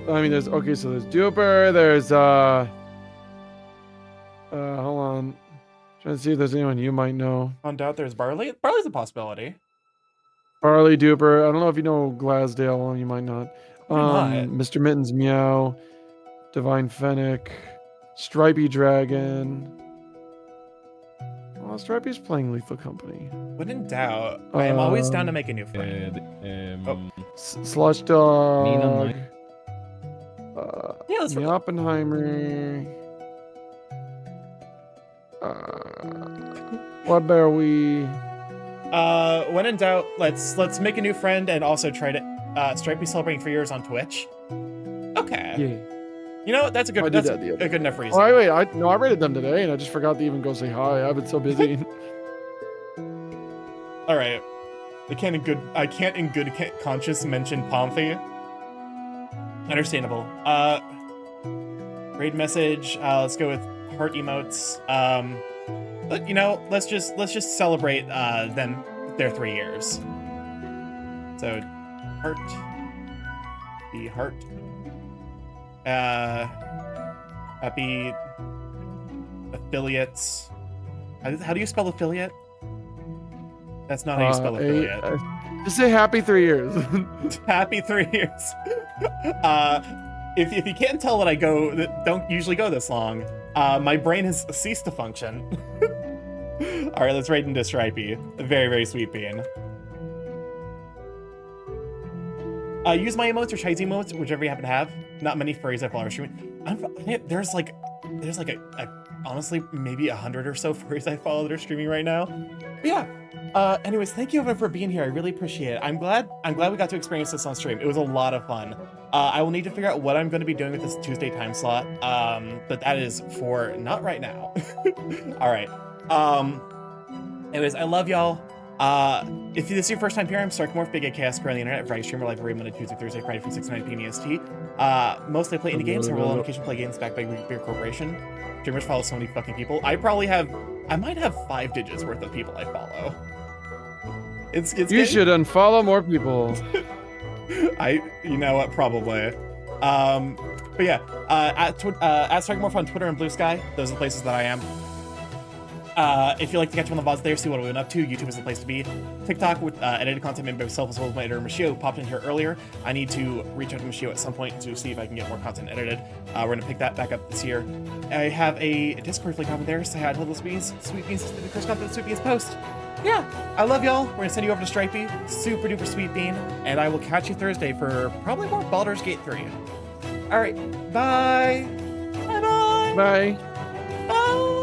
I mean, there's so there's Duper. There's hold on. Trying to see if there's anyone you might know. On doubt, there's Barley. Barley's a possibility. Barley, Duper. I don't know if you know Glasdale. You might not. not. Mr. Mittens Meow, Divine Fennec, Stripey Dragon. Oh, Stripey's playing Lethal Company. When in doubt, I am always down to make a new friend. Slush Dog. Yeah, let's the Oppenheimer. What bear we? When in doubt, let's make a new friend and also try to Stripey celebrating 3 years on Twitch. Okay. Yeah. You know what? That's a good. I did That's that the other a good enough reason. Oh, wait, I rated them today, and I just forgot to even go say hi. I've been so busy. All right. I can't in good conscience mention Pompey. Understandable. Raid message. Let's go with heart emotes. But you know, let's just celebrate them their 3 years. So, heart. The heart. Happy affiliates. How do you spell affiliate? That's not how you spell affiliate. Just say happy 3 years. Happy 3 years. If you can't tell that I don't usually go this long, my brain has ceased to function. All right, let's raid into Stripey. A very, very sweet bean. Use my emotes or Chai's emotes, whichever you happen to have. Not many furries I follow are streaming. There's like honestly maybe 100 or so furries I follow that are streaming right now. But yeah. Anyways, thank you everyone for being here. I really appreciate it. I'm glad we got to experience this on stream. It was a lot of fun. I will need to figure out what I'm going to be doing with this Tuesday time slot. But that is for not right now. All right. Anyways, I love y'all. If this is your first time here, I'm StarkyMorph, Big AKS, currently on the internet, Friday streamer, live every Monday, Tuesday, Thursday, Friday from 6 to 9 p.m. EST. Mostly I play indie games, and will on occasion play games backed by Beer Corporation. Streamers follow so many fucking people. I might have 5 digits worth of people I follow. You should unfollow more people. You know what, probably. But yeah, at StarkyMorph on Twitter and Blue Sky, those are the places that I am. If you like to catch me on the VODs there, see what we've been up to, YouTube is the place to be. TikTok with edited content made by myself as well as my editor Machio popped in here earlier. I need to reach out to Machio at some point to see if I can get more content edited. We're going to pick that back up this year. I have a Discord link over there. Say hi to Little Sweeties. Sweet Beans is the first content Sweet Beans post. Yeah, I love y'all. We're going to send you over to Stripey. Super duper sweet bean. And I will catch you Thursday for probably more Baldur's Gate 3. All right, bye. Bye-bye. Bye. Bye.